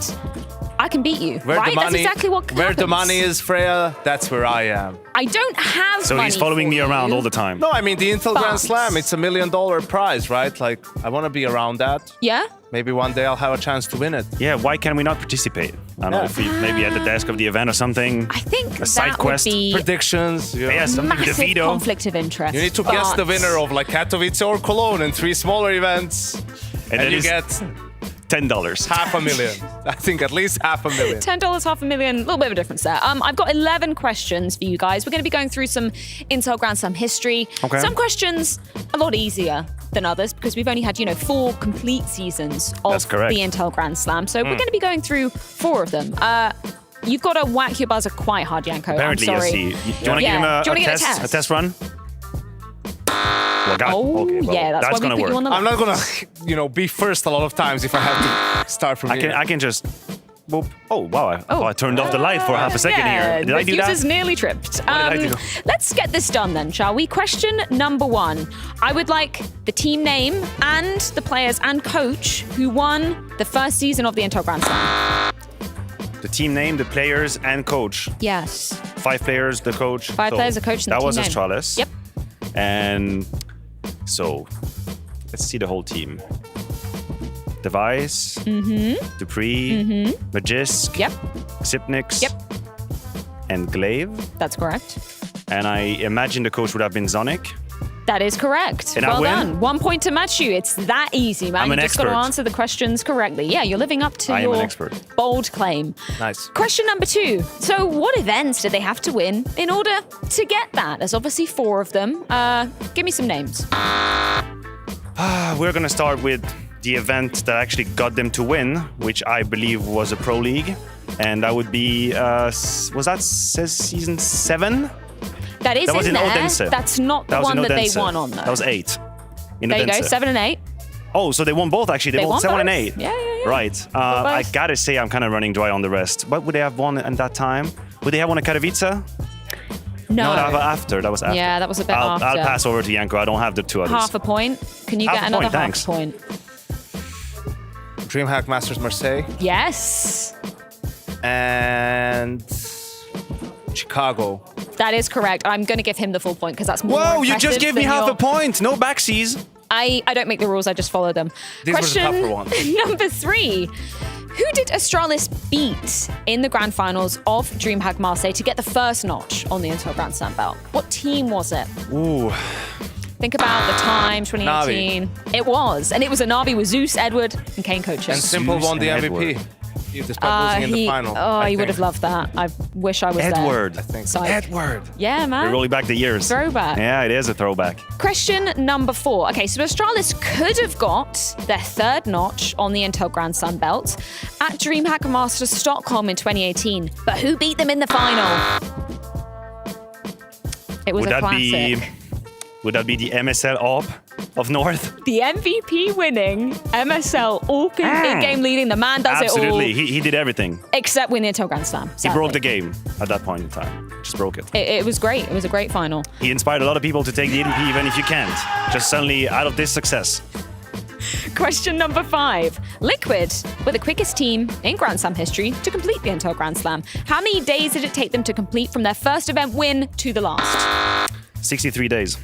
I can beat you, right? That's exactly what Where the happens. money is, Freya, that's where I am. I don't have So money he's following for me around you. all the time. No, I mean, the Intel But- Grand Slam, it's $1 million prize, right? Like, I want to be around that. Yeah? Maybe one day I'll have a chance to win it. Yeah, why can we not participate? I don't know if we maybe at the desk of the event or something. I think a side that quest. would be Predictions. Yeah, something with the massive veto. conflict of interest. You need to guess the winner of like Katowice or Cologne and 3 smaller events. And then you it's get $10. $500,000. I think at least $500,000. $10, $500,000, a little bit of a difference there. I've got 11 questions for you guys. We're going to be going through some Intel Grand Slam history. Okay. Some questions a lot easier than others because we've only had, 4 complete seasons of That's correct. the Intel Grand Slam. So we're going to be going through 4 of them. You've got to whack your buzzer quite hard, Yanko. Apparently, I'm sorry. yes. Do you want to give him Yeah. a, Do you wanna give it test, a test run? Well, God. Oh, okay, well, yeah, that's why we gonna put work. you on the I'm not gonna, be first a lot of times if I have to start from here. I can just. Whoop. Oh wow! I turned off the light for half a second here. Did I do Diffuser's that? nearly tripped. What did I do? Let's get this done then, shall we? Question number 1. I would like the team name and the players and coach who won the first season of the Intel Grand Slam. The team name, the players, and coach. Yes. 5 players, the coach. 5 players, the coach, and the that team was name. Astralis. Yep. And so, let's see the whole team. Device. Dupree. Magisk. Yep. Xipnix. Yep. And Glaive. That's correct. And I imagine the coach would have been Zonic. That is correct. And I well win? done. 1 point to match you. It's that easy, man. I'm You an just got to expert. answer the questions correctly. Yeah, you're living up to I am your an expert. bold claim. Nice. Question number 2. So what events did they have to win in order to get that? There's obviously 4 of them. Give me some names. We're going to start with the event that actually got them to win, which I believe was a Pro League. And that would be, was that season 7? That is That was in in there. Odense. That's not the That was one in that they Odense. won on, though. That was 8. In there you go, Odense. 7 and 8. Oh, so they won both actually. They They won won 7 and both. 8. Yeah. Right. I gotta say, I'm kind of running dry on the rest. What would they have won at that time? Would they have won a Katowice? No. that was after. That was after. Yeah, that was a bit I'll after. pass over to Yanko. I don't have the 2 others. Half a point. Can you Half get a another point, half thanks. a point? DreamHack Masters Marseille Yes. and Chicago. That is correct. I'm going to give him the full point because that's more Whoa, you just impressive gave me than half your- a point. No backsies. I don't make the rules, I just follow them. These were the Question tougher ones. number 3. Who did Astralis beat in the grand finals of DreamHack Marseille to get the first notch on the Intel Grand Slam belt? What team was it? Ooh. Think about the time, 2018. It was. And it was a Navi with Zeus, Edward, and Kane coaching. And Simple Zeus won the and MVP. Edward. Despite losing in the final. He would have loved that. I wish I was Edward. there. I think. Psych. Edward. Yeah, man. We're rolling back the years. Throwback. Yeah, it is a throwback. Question number 4. Okay, so Astralis could have got their 3rd notch on the Intel Grand Slam belt at DreamHack Masters Stockholm in 2018. But who beat them in the final? It was Would a that classic. would that be the MSL op of North? The MVP winning MSL all in-game leading. The man does Absolutely. it all. He did everything. Except win the Intel Grand Slam. He broke the game at that point in time. Just broke it. It was great. It was a great final. He inspired a lot of people to take the MVP even if you can't. Just suddenly out of this success. Question number 5. Liquid were the quickest team in Grand Slam history to complete the Intel Grand Slam. How many days did it take them to complete from their first event win to the last? 63 days.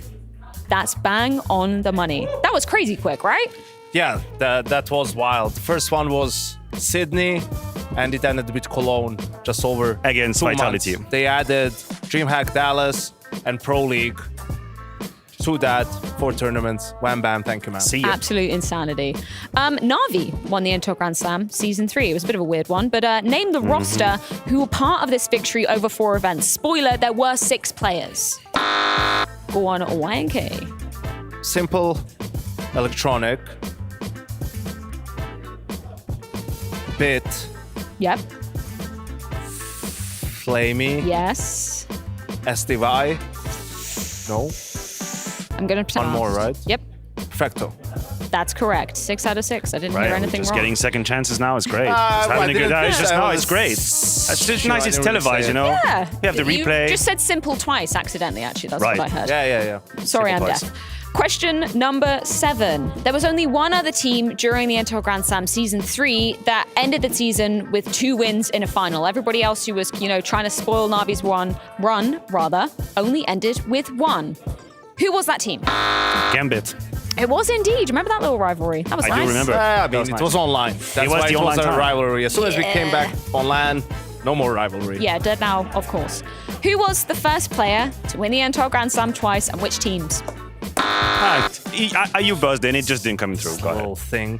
That's bang on the money. That was crazy quick, right? Yeah, that was wild. The first one was Sydney, and it ended with Cologne, just over Against 2 Vitality. months. They added DreamHack Dallas and Pro League to that. 4 tournaments. Wham bam, thank you, man. See ya. Absolute insanity. Navi won the Intel Grand Slam season 3. It was a bit of a weird one, but name the roster who were part of this victory over 4 events. Spoiler, there were 6 players. Go on, Wanky. Simple, Electronic, Bit, Yep. Flamey, Yes. SDY. No. I'm going to pretend. One more, right? Yep. Perfecto. That's correct. 6 out of 6. I didn't hear anything just wrong. getting second chances now is great. Just having a good it's just no, it's great. It's just nice. It's televised, you know. Yeah. You have the replay. You just said simple twice accidentally. Actually, that's what I heard. Yeah. Sorry, I'm deaf. Question number 7. There was only one other team during the Intel Grand Slam Season 3 that ended the season with 2 wins in a final. Everybody else who was, trying to spoil Navi's run, only ended with 1. Who was that team? Gambit. It was indeed. Remember that little rivalry? That was nice. I do remember. I mean, it was online. That's why it was a rivalry. As soon as we came back online, no more rivalry. Yeah, dead now, of course. Who was the first player to win the Intel Grand Slam twice, and which teams? You buzzed in. It just didn't come through. Go ahead. Whole thing.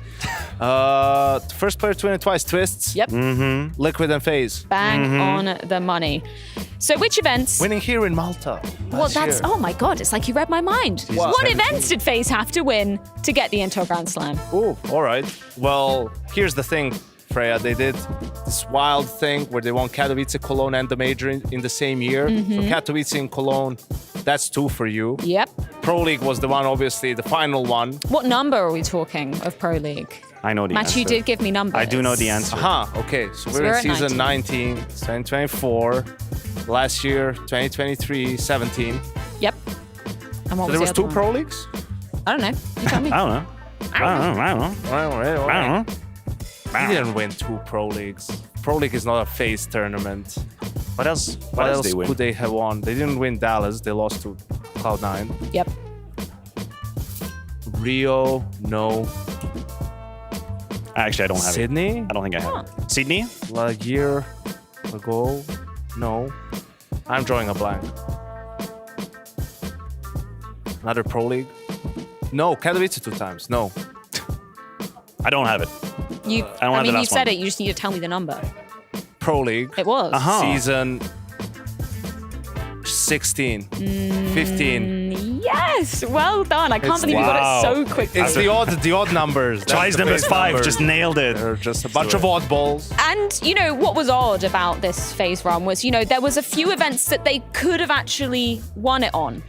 First player to win it twice. Twists. Yep. Liquid and FaZe. Bang on the money. So which events? Winning here in Malta. Well, that's... Oh my God, it's like you read my mind. What events did FaZe have to win to get the Intel Grand Slam? Oh, all right. Well, here's the thing, Freya. They did this wild thing where they won Katowice, Cologne, and the major in the same year. So Katowice and Cologne, that's 2 for you. Yep. Pro League was the one, obviously, the final one. What number are we talking of Pro League? I know the answer. Matthew did give me numbers. I do know the answer. Okay. So we're in season 19, 2024. Last year, 2023, 17. Yep. And what so there was 2 Pro Leagues? I don't know. You tell me. I don't know. He didn't win 2 Pro Leagues. Pro League is not a FaZe tournament. What else? What else could they have won? They didn't win Dallas. They lost to Cloud9. Yep. Rio, no. Actually, I don't have Sydney? it. I don't think I have it. Sydney? A year ago? No. I'm drawing a blank. Another Pro League? No. Katowice 2 times. No. I don't have it. I mean, you said it. You just need to tell me the number. Pro League. It was. Season 16. 15. Yes. Well done. I can't believe you got it so quickly. It's the odd numbers. Choice number 5 just nailed it. They're just a bunch of oddballs. And, what was odd about this FaZe run was, there was a few events that they could have actually won it on.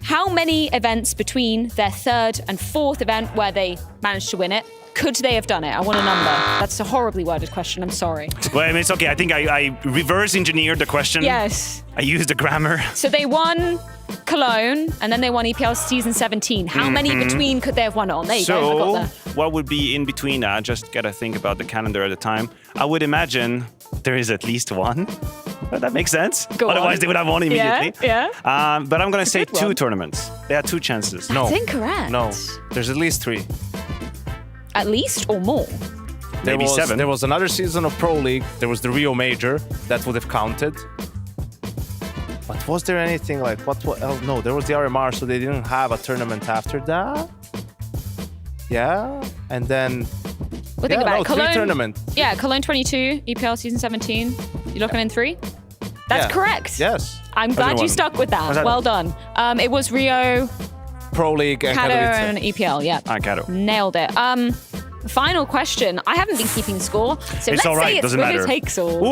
How many events between their 3rd and 4th event where they managed to win it could they have done it? I want a number. That's a horribly worded question. I'm sorry. Well, I mean, it's okay. I think I reverse engineered the question. Yes. I used the grammar. So they won Cologne, and then they won EPL season 17. How many between could they have won it on? There you go. I got there. What would be in between that? Just gotta think about the calendar at the time. I would imagine there is at least 1. That makes sense. Otherwise, they would have won immediately. Yeah. But I'm gonna say 2 tournaments. They had 2 chances. No. That's incorrect. No. There's at least 3. At least or more? Maybe 7. There was another season of Pro League. There was the Rio Major. That would have counted. But was there anything like what else? No, there was the RMR, so they didn't have a tournament after that. Yeah, and then Well, think about it. Cologne 3 tournaments. Yeah, Cologne 22, EPL season 17. You're looking in 3? That's correct. Yes. I'm glad you stuck with that. Well done. It was Rio, Pro League, and Cato, Katowice. and EPL. Yeah. Cato. Nailed it. Final question. I haven't been keeping score, so It's let's all right, say it's doesn't winner matter. takes all.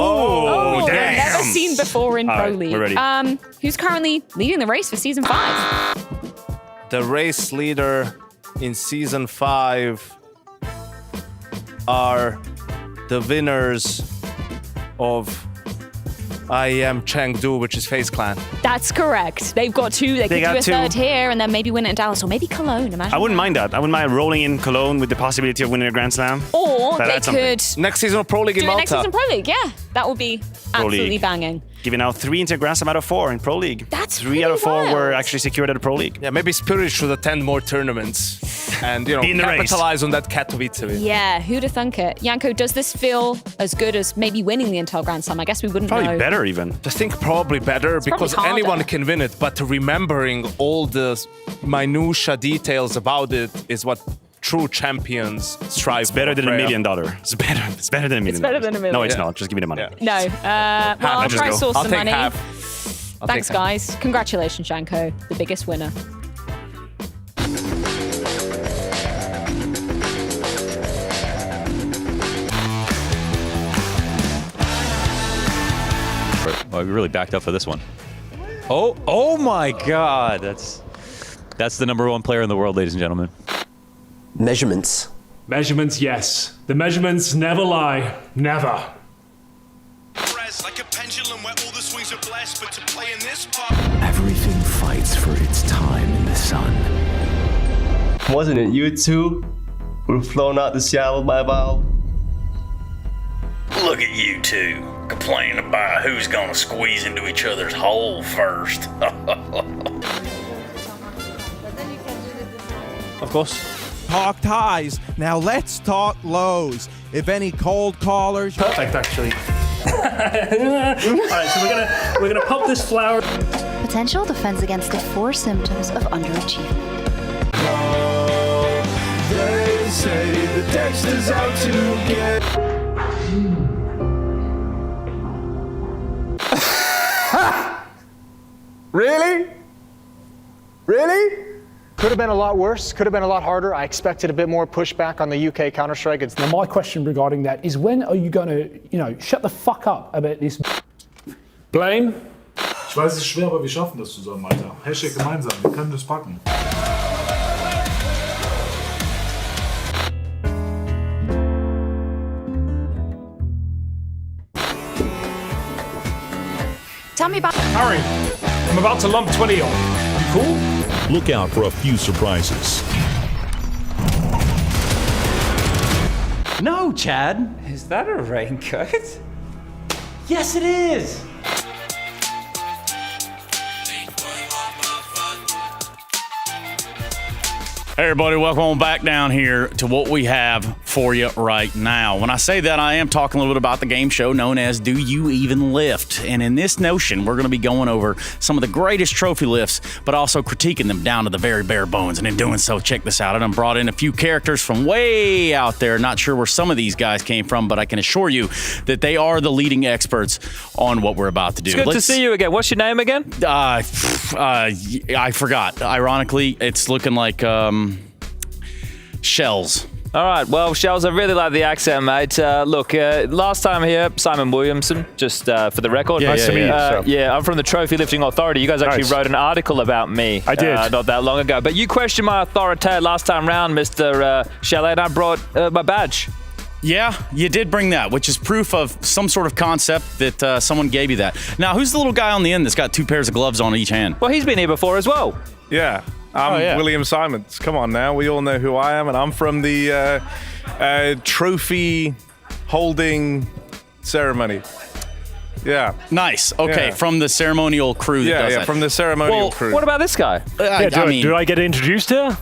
Ooh, damn. Never seen before in All Pro right, League. we're ready. Who's currently leading the race for season 5? The race leader in season 5 are the winners of I Am Chengdu, which is FaZe Clan. That's correct. They've got 2. They could do got a 2. 3rd here and then maybe win it in Dallas or maybe Cologne. Imagine I wouldn't mind that. I wouldn't mind rolling in Cologne with the possibility of winning a Grand Slam. Or That they adds something. could Next season of Pro League in do it Malta. next season Pro League. Yeah, that would be absolutely League. banging. Giving out 3 Inter Grand Slam out of 4 in Pro League. That's 3 out of 4 wild. were actually secured at the Pro League. Yeah, maybe Spirit should attend more tournaments and Be in the race. capitalize on that Katowice win. Yeah, who'd have thunk it? Yanko, does this feel as good as maybe winning the Intel Grand Slam? I guess we wouldn't Probably know. better even. I think probably better because probably anyone harder. can win it, but remembering all the minutia details about it is what true champions strive It's better for. than $1 Freya. million. It's better. It's better than $1 million. It's better than $1 million. No, it's Yeah. not. Just give me the money. No. Well, I'll just try go. to source I'll some take money. half. I'll Thanks, take half. guys. Congratulations, Yanko, the biggest winner. Well, we really backed up for this one. Oh my God. That's the #1 player in the world, ladies and gentlemen. Measurements. Measurements, yes. The measurements never lie. Never. Like a pendulum where all the swings are blessed, but to play in this part. Everything fights for its time in the sun. Wasn't it you two who were flown out to Seattle by Valve? Look at you two, complaining about who's gonna squeeze into each other's hole first. Of course. Talked highs, now let's talk lows. If any cold callers... Perfect, actually. Alright, so we're gonna pop this flower. Potential defends against the 4 symptoms of underachievement. They say the Dexter's out to get. Really? Really? Could have been a lot worse, could have been a lot harder. I expected a bit more pushback on the UK Counter-Strike. Now my question regarding that is, when are you going to, shut the fuck up about this? Blame? Ich weiß, es ist schwer, aber wir schaffen das zusammen, Alter. Hashtag gemeinsam, wir können das packen. Tell me about... Harry, I'm about to lump 20 on. You cool? Look out for a few surprises. No, Chad. Is that a raincoat? Yes, it is. Hey everybody, welcome on back down here to what we have for you right now. When I say that, I am talking a little bit about the game show known as Do You Even Lift? And in this notion, we're going to be going over some of the greatest trophy lifts, but also critiquing them down to the very bare bones. And in doing so, check this out. I done brought in a few characters from way out there. Not sure where some of these guys came from, but I can assure you that they are the leading experts on what we're about to do. It's good to see you again. What's your name again? I forgot. Ironically, it's looking like Shells. All right, well, Shells, I really like the accent, mate. Look, last time here, Simon Williamson, just for the record. Nice to meet you. Yeah, I'm from the Trophy Lifting Authority. You guys actually wrote an article about me. I did. Not that long ago. But you questioned my authority last time round, Mr. Chalet, and I brought my badge. Yeah, you did bring that, which is proof of some sort of concept that someone gave you that. Now, who's the little guy on the end that's got 2 pairs of gloves on each hand? Well, he's been here before as well. Yeah. I'm William Simons. Come on now, we all know who I am, and I'm from the trophy holding ceremony. Yeah. Nice. Okay, Yeah. From the ceremonial crew that does that. From the ceremonial crew. What about this guy? Do I get introduced here?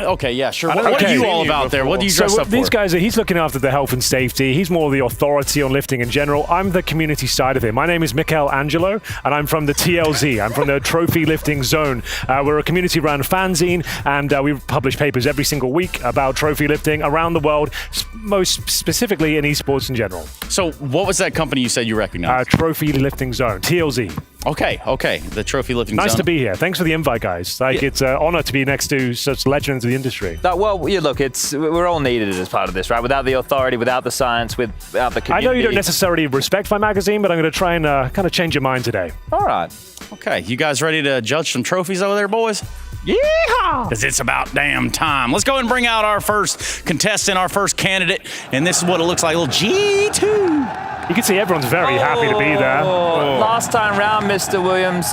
Okay, yeah, sure. What are you all about there? What do you dress up for? These guys, he's looking after the health and safety. He's more the authority on lifting in general. I'm the community side of it. My name is Mikel Angelo, and I'm from the TLZ. I'm from the Trophy Lifting Zone. We're a community-run fanzine, and we publish papers every single week about trophy lifting around the world, most specifically in esports in general. So what was that company you said you recognized? Trophy Lifting Zone, TLZ. Okay. The Trophy Lifting Zone. Nice to be here. Thanks for the invite, guys. It's an honor to be next to such legends of the industry. Well, yeah, look, we're all needed as part of this, right? Without the authority, without the science, without the community. I know you don't necessarily respect my magazine, but I'm going to try and kind of change your mind today. All right. Okay, you guys ready to judge some trophies over there, boys? Yeehaw! Because it's about damn time. Let's go ahead and bring out our first contestant, our first candidate, and this is what it looks like, a little G2. You can see everyone's very happy to be there. Last time round, Mr. Williams,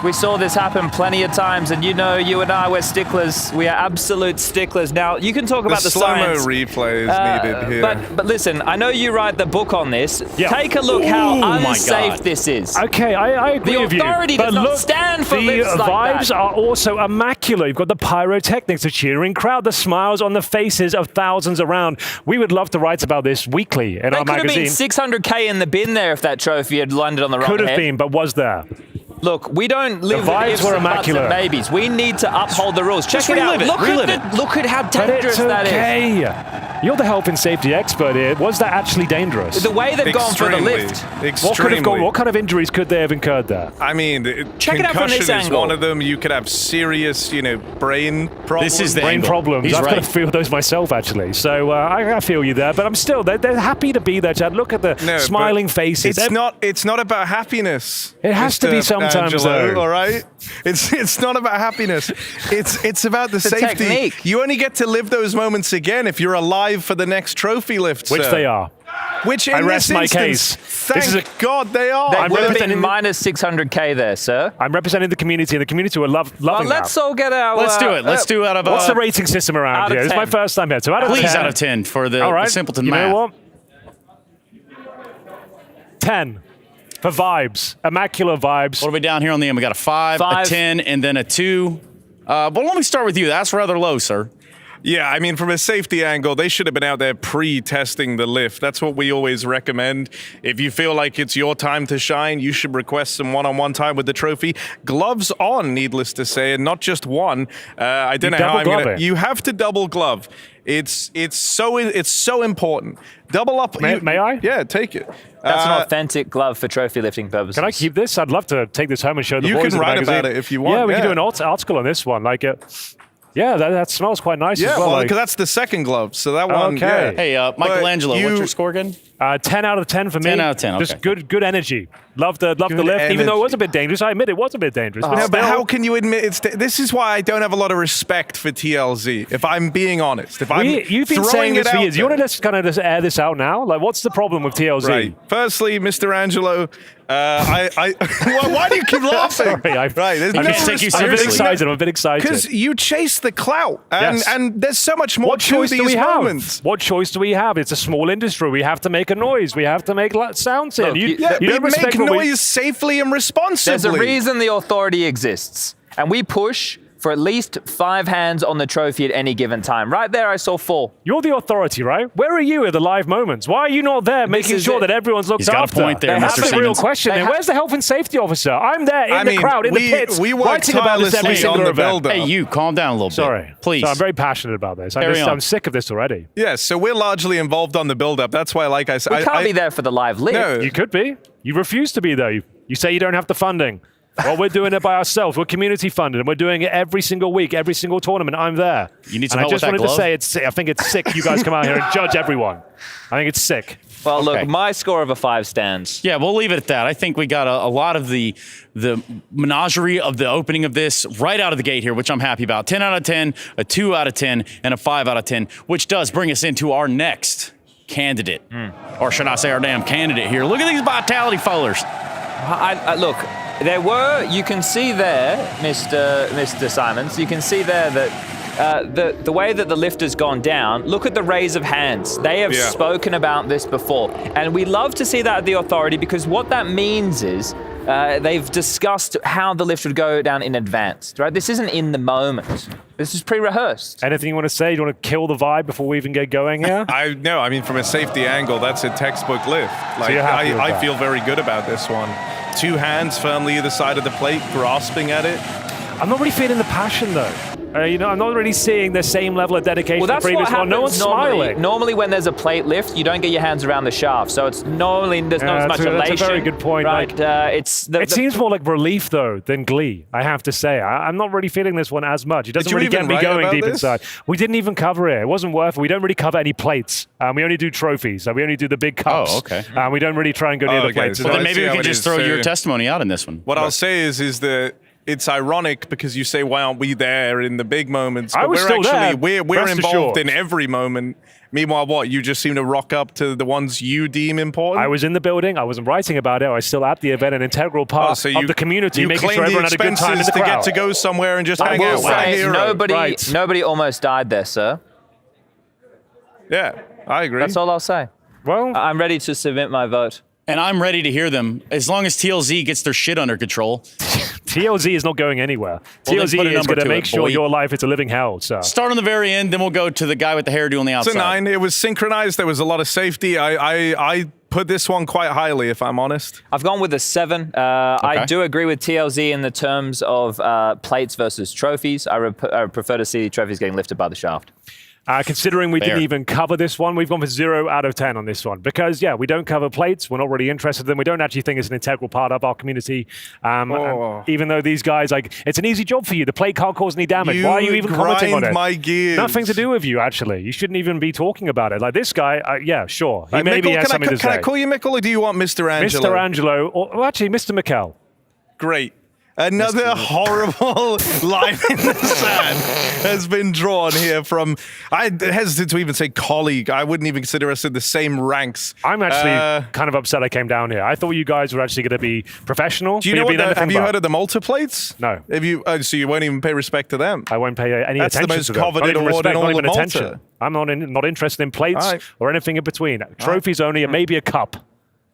we saw this happen plenty of times, and you know, you and I, we're sticklers. We are absolute sticklers. Now, you can talk about the science. slow-mo replay is needed here. But listen, I know you write the book on this. Yeah. Take a look how unsafe this is. Okay, I agree with you. The authority does not stand for lifts like that. The vibes are also immaculate. You've got the pyrotechnics, the cheering crowd, the smiles on the faces of thousands around. We would love to write about this weekly in our magazine. There could have been 600K in the bin there if that trophy had landed on the right head. Could have been, but was there? Look, we don't live The with vibes ifs were and buts and immaculate. maybes. We need to uphold the rules. Check Just it out. relive it. Look at how But dangerous it's that is. okay. You're the health and safety expert here. Was that actually dangerous? The way they've gone for the lift. What kind of injuries could they have incurred there? I mean, Check it out from this concussion is angle. one of them. You could have serious, brain problems. This is the Brain angle. problems. He's I've got right. to feel those myself, actually. So I feel you there. But I'm still, they're happy to be there, Chad. Look at the smiling faces. It's not about happiness. It has to be Mr. sometimes, Angelo, though. all right? It's not about happiness. It's about the safety. technique. You only get to live those moments again if you're alive for the next trophy lift, Which sir. they are. Which in I rest this my instance, case. thank God they are. They I'm would have been representing- minus 600k there, sir. I'm representing the community, and the community were loving Let's that. all get our... Let's do it. Let's do out of What's the rating system out around of here? This is my 10. first time here. So out of Please 10. out of 10 for the, All right. the simpleton you math. know what? 10 for vibes. Immaculate vibes. What are we down here on the end? We got a 5, Five. a 10, and then a 2. But let me start with you. That's rather low, sir. Yeah, I mean, from a safety angle, they should have been out there pre-testing the lift. That's what we always recommend. If you feel like it's your time to shine, you should request some one-on-one time with the trophy. Gloves on, needless to say, and not just one. I don't know how I'm gonna. You have to double glove. It's so important. Double up. May I? Yeah, take it. That's an authentic glove for trophy lifting purposes. Can I keep this? I'd love to take this home and show the You boys can in the write magazine. about it if you want, Yeah, we can yeah. do an article on this one. Yeah, that smells quite nice Yeah, as well. well, because that's the second glove. So that one. Okay. Yeah. Hey, Michelangelo, what's your score again? 10 out of 10 for me. 10 out of 10, okay. Just good energy. Love the lift, even though it was a bit dangerous. I admit it was a bit dangerous. No, but how can you admit it's? This is why I don't have a lot of respect for TLZ. If I'm being honest, You've been saying this for years. You want to just kind of just air this out now? Like, what's the problem with TLZ? Right. Firstly, Mr. Angelo, why do you keep laughing? Sorry, I can't take you seriously. I'm a bit excited. Because you chase the clout, and there's so much more What to choice do these we have? moments. What choice do we have? It's a small industry. We have to make a noise. We have to make sounds here. Look, You Yeah, don't but respect make what we- noise safely and responsibly. There's a reason the authority exists, and we push for at least 5 hands on the trophy at any given time. Right there, I saw 4. You're the authority, right? Where are you at the live moments? Why are you not there making is sure it. that everyone's looked He's got a after? point there, That's Mr. the real Siemens. question. They Then where's the health and safety officer? I'm there in the mean, crowd, in the we- pits, we work writing about this every tirelessly single on the event. build-up. Hey, you, calm down a little bit. Sorry. Please. So I'm very passionate about this. Carry on. I'm sick of this already. Yeah, so we're largely involved on the build-up. That's why, like I said, We can't be there for the live lift. No. You could be. You refuse to be though. You say you don't have the funding. Well, we're doing it by ourselves. We're community funded, and we're doing it every single week, every single tournament. I'm there. You need some and help I just with that wanted to glove? say, I think it's sick you guys come out here and judge everyone. I think it's sick. Well, Okay. look, my score of a 5 stands. Yeah, we'll leave it at that. I think we got a lot of the menagerie of the opening of this right out of the gate here, which I'm happy about. 10 out of 10, a 2 out of 10, and a 5 out of 10, which does bring us into our next candidate. Or should I say our damn candidate here. Look at these vitality followers. Look, there were, you can see there, Mr. Simons, you can see there that the way that the lift has gone down, look at the raise of hands. They have spoken about this before. And we love to see that at the authority, because what that means is they've discussed how the lift would go down in advance, right? This isn't in the moment. This is pre-rehearsed. Anything you want to say? Do you want to kill the vibe before we even get going here? No, I mean, from a safety angle, that's a textbook lift. Like, you're happy with I that? feel very good about this one. 2 hands firmly either side of the plate, grasping at it. I'm not really feeling the passion though. I'm not really seeing the same level of dedication Well, the that's what previous one. happens No one's normally. smiling. Normally, when there's a plate lift, you don't get your hands around the shaft, so it's normally there's not as much elation. That's a very good point. Right? It seems more like relief though than glee. I have to say, I'm not really feeling this one as much. It doesn't you really even get me write going about deep this? inside. We didn't even cover it. It wasn't worth it. We don't really cover any plates. We only do trophies. We only do the big cups. Oh, okay. We don't really try and go near the plates. Well, then I maybe see we how could it just is. throw your So- testimony out in this one. What I'll say is that it's ironic because you say, why aren't we there in the big moments? I But was we're still there, actually, we're rest involved assured. in every moment. Meanwhile, what? You just seem to rock up to the ones you deem important? I was in the building. I wasn't writing about it. I was still at the event, an integral part so of the community, you making claim sure the everyone had a good time in the expenses to crowd. get to go somewhere and just I hang will out. say, Hero. nobody almost died there, sir. Yeah, I agree. That's all I'll say. Well, I'm ready to submit my vote. And I'm ready to hear them, as long as TLZ gets their shit under control. TLZ is not going anywhere. Well, then TLZ put a is number going to to make it, sure boy. your life is a living hell. So Start on the very end, then we'll go to the guy with the hairdo on the It's outside. a 9. It was synchronized. There was a lot of safety. I put this one quite highly, if I'm honest. I've gone with a 7. I do agree with TLZ in the terms of plates versus trophies. I would prefer to see trophies getting lifted by the shaft. Considering we didn't even cover this one, we've gone for 0 out of 10 on this one. Because, yeah, we don't cover plates. We're not really interested in them. We don't actually think it's an integral part of our community. Even though these guys, like, it's an easy job for you. The plate can't cause any damage. Why are you even commenting on it? My gears. Nothing to do with you, actually. You shouldn't even be talking about it. Like, this guy, yeah, sure. He maybe has something to say. Can I call you Mickle, or do you want Mr. Angelo? Mr. Angelo, or actually, Mr. Mikkel. Great. Another horrible line in the sand has been drawn here from, I hesitate to even say colleague. I wouldn't even consider us in the same ranks. I'm actually kind of upset I came down here. I thought you guys were actually going to be professional. Do you know what have you heard of the Monte plates? No. Have you? So you won't even pay respect to them? I won't pay any attention to them. That's the most coveted award in all of Malta. I'm not interested in plates or anything in between. Trophies only, and maybe a cup.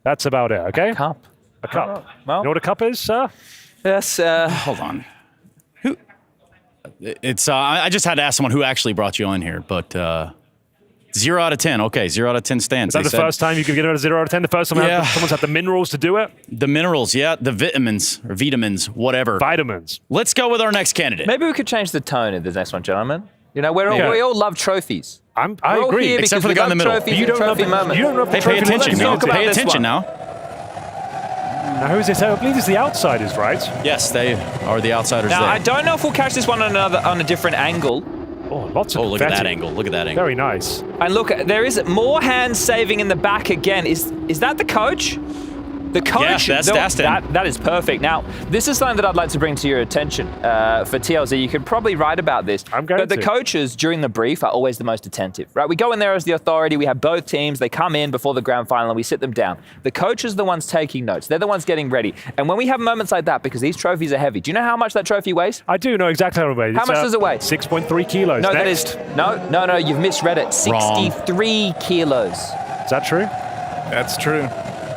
That's about it, okay? A cup. A cup. Well, you know what a cup is, sir? Yes. Hold on. Who? It's. I just had to ask someone who actually brought you on here, but 0 out of 10. Okay, 0 out of 10 stands. Is that the first time you could get it a 0 out of 10? The first time someone's had the minerals to do it? The minerals, yeah. The vitamins, or vitamins, whatever. Vitamins. Let's go with our next candidate. Maybe we could change the tone of this next one, gentlemen. You know, we all love trophies. I agree. Except for the guy in the middle. You don't love Hey, pay attention. Pay attention now. Now, who is this? I believe it's the Outsiders, right? Yes, they are the Outsiders. Now, there. I don't know if we'll catch this one on a different angle. Oh, lots of look at that angle. Look at that angle. Very nice. And look, there is more hands saving in the back again. Is that the coach? The coach, yeah, that's Dastin. That is perfect. Now, this is something that I'd like to bring to your attention for TLZ. You could probably write about this. But the coaches during the brief are always the most attentive, right? We go in there as the authority. We have both teams. They come in before the grand final and we sit them down. The coaches are the ones taking notes. They're the ones getting ready. And when we have moments like that, because these trophies are heavy, do you know how much that trophy weighs? I do know exactly how it weighs. How much does it weigh? 6.3 kilos. No, Next. that is no. You've misread it. 63 kilos. Is that true? That's true.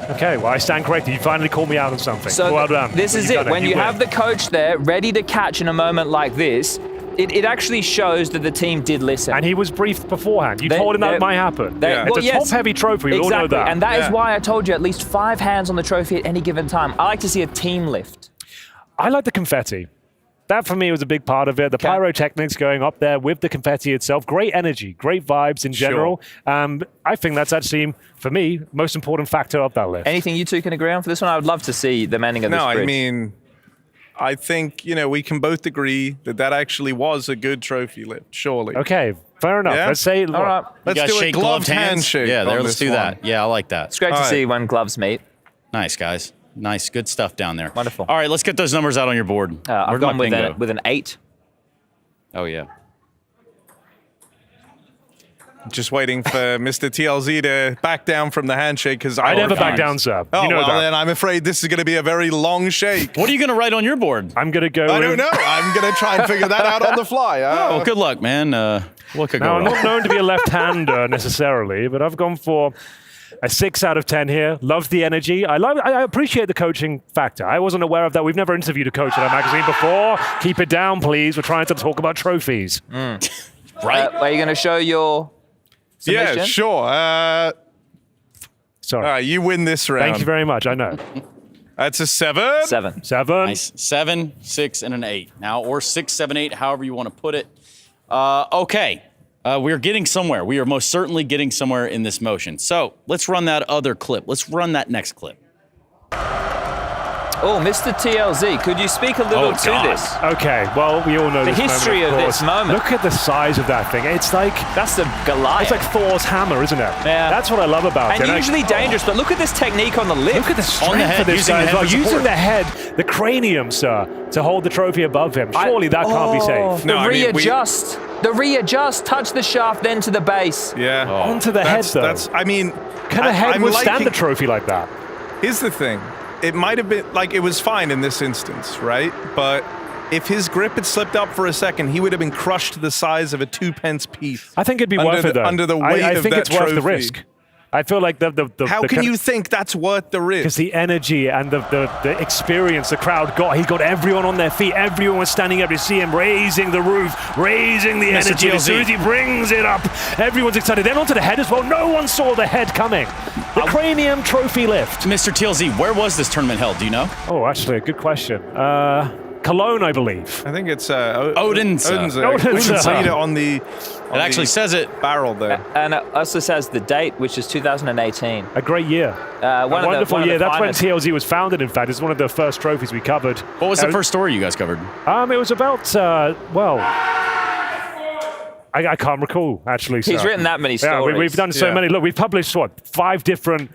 Okay, well, I stand corrected. You finally called me out on something. So well done. This is it. When you have the coach there ready to catch in a moment like this, it actually shows that the team did listen. And he was briefed beforehand. You told him that might happen. It's a top-heavy trophy. We all know that. And that is why I told you at least 5 hands on the trophy at any given time. I like to see a team lift. I like the confetti. That, for me, was a big part of it. The pyrotechnics going up there with the confetti itself. Great energy, great vibes in general. I think that's actually, for me, most important factor of that lift. Anything you two can agree on for this one? I would love to see the manning of this bridge. No, I mean, I think, we can both agree that actually was a good trophy lift, surely. Okay, fair enough. Yeah? Let's say, all right. Let's do a gloved handshake. Yeah, on let's this do that. one. Yeah, I like that. It's great to see when gloves meet. Nice, guys. Nice, good stuff down there. Wonderful. All right, let's get those numbers out on your board. I've gone with an 8. Oh, yeah. Just waiting for Mr. TLZ to back down from the handshake because I never back down, sir. Oh, you know well, that. then I'm afraid this is going to be a very long shake. What are you going to write on your board? I'm going to go. I don't know. I'm going to try and figure that out on the fly. Oh, good luck, man. What could go wrong? I'm not known to be a left-hander necessarily, but I've gone for a 6 out of 10 here. Love the energy. I appreciate the coaching factor. I wasn't aware of that. We've never interviewed a coach at our magazine before. Keep it down, please. We're trying to talk about trophies. Right? Are you going to show your submission? Yeah, sure. Sorry. All right, you win this round. Thank you very much. I know. That's a 7. 7. Nice. 7, 6, and an 8. Now, or 6, 7, 8, however you want to put it. Okay. We're getting somewhere. We are most certainly getting somewhere in this motion. So let's run that other clip. Let's run that next clip. Oh, Mr. TLZ, could you speak a little to this? Okay, well, we all know the this history moment, of this moment. Look at the size of that thing. It's like... That's the Goliath. It's like Thor's hammer, isn't it? Yeah. That's what I love about it. And usually dangerous, but look at this technique on the lift. Look at the strength of this guy as well. Using the head, the cranium, sir, to hold the trophy above him. Surely that can't be safe. The readjust. The readjust, touch the shaft, then to the base. Yeah. Onto the head, though. Can a head withstand the trophy like that? Here's the thing. It might have been, it was fine in this instance, right? But if his grip had slipped up for a second, he would have been crushed to the size of a 2-pence piece. I think it'd be worth it, though. Under the weight of that trophy. I think it's worth the risk. I feel like How can you think that's worth the risk? Because the energy and the experience the crowd got, he got everyone on their feet. Everyone was standing up to see him raising the roof, raising the energy. As soon as he brings it up, everyone's excited. Then onto the head as well. No one saw the head coming. The Cranium Trophy lift. Mr. TLZ, where was this tournament held? Do you know? Oh, actually, a good question. Cologne, I believe. I think it's Odense. Odense. On the. It actually says it. Barrel there. And it also says the date, which is 2018. A great year. A wonderful year. That's when TLZ was founded, in fact. It's one of the first trophies we covered. What was the first story you guys covered? It was about, I can't recall, actually. He's written that many stories. Yeah, we've done so many. Look, we've published, 5 different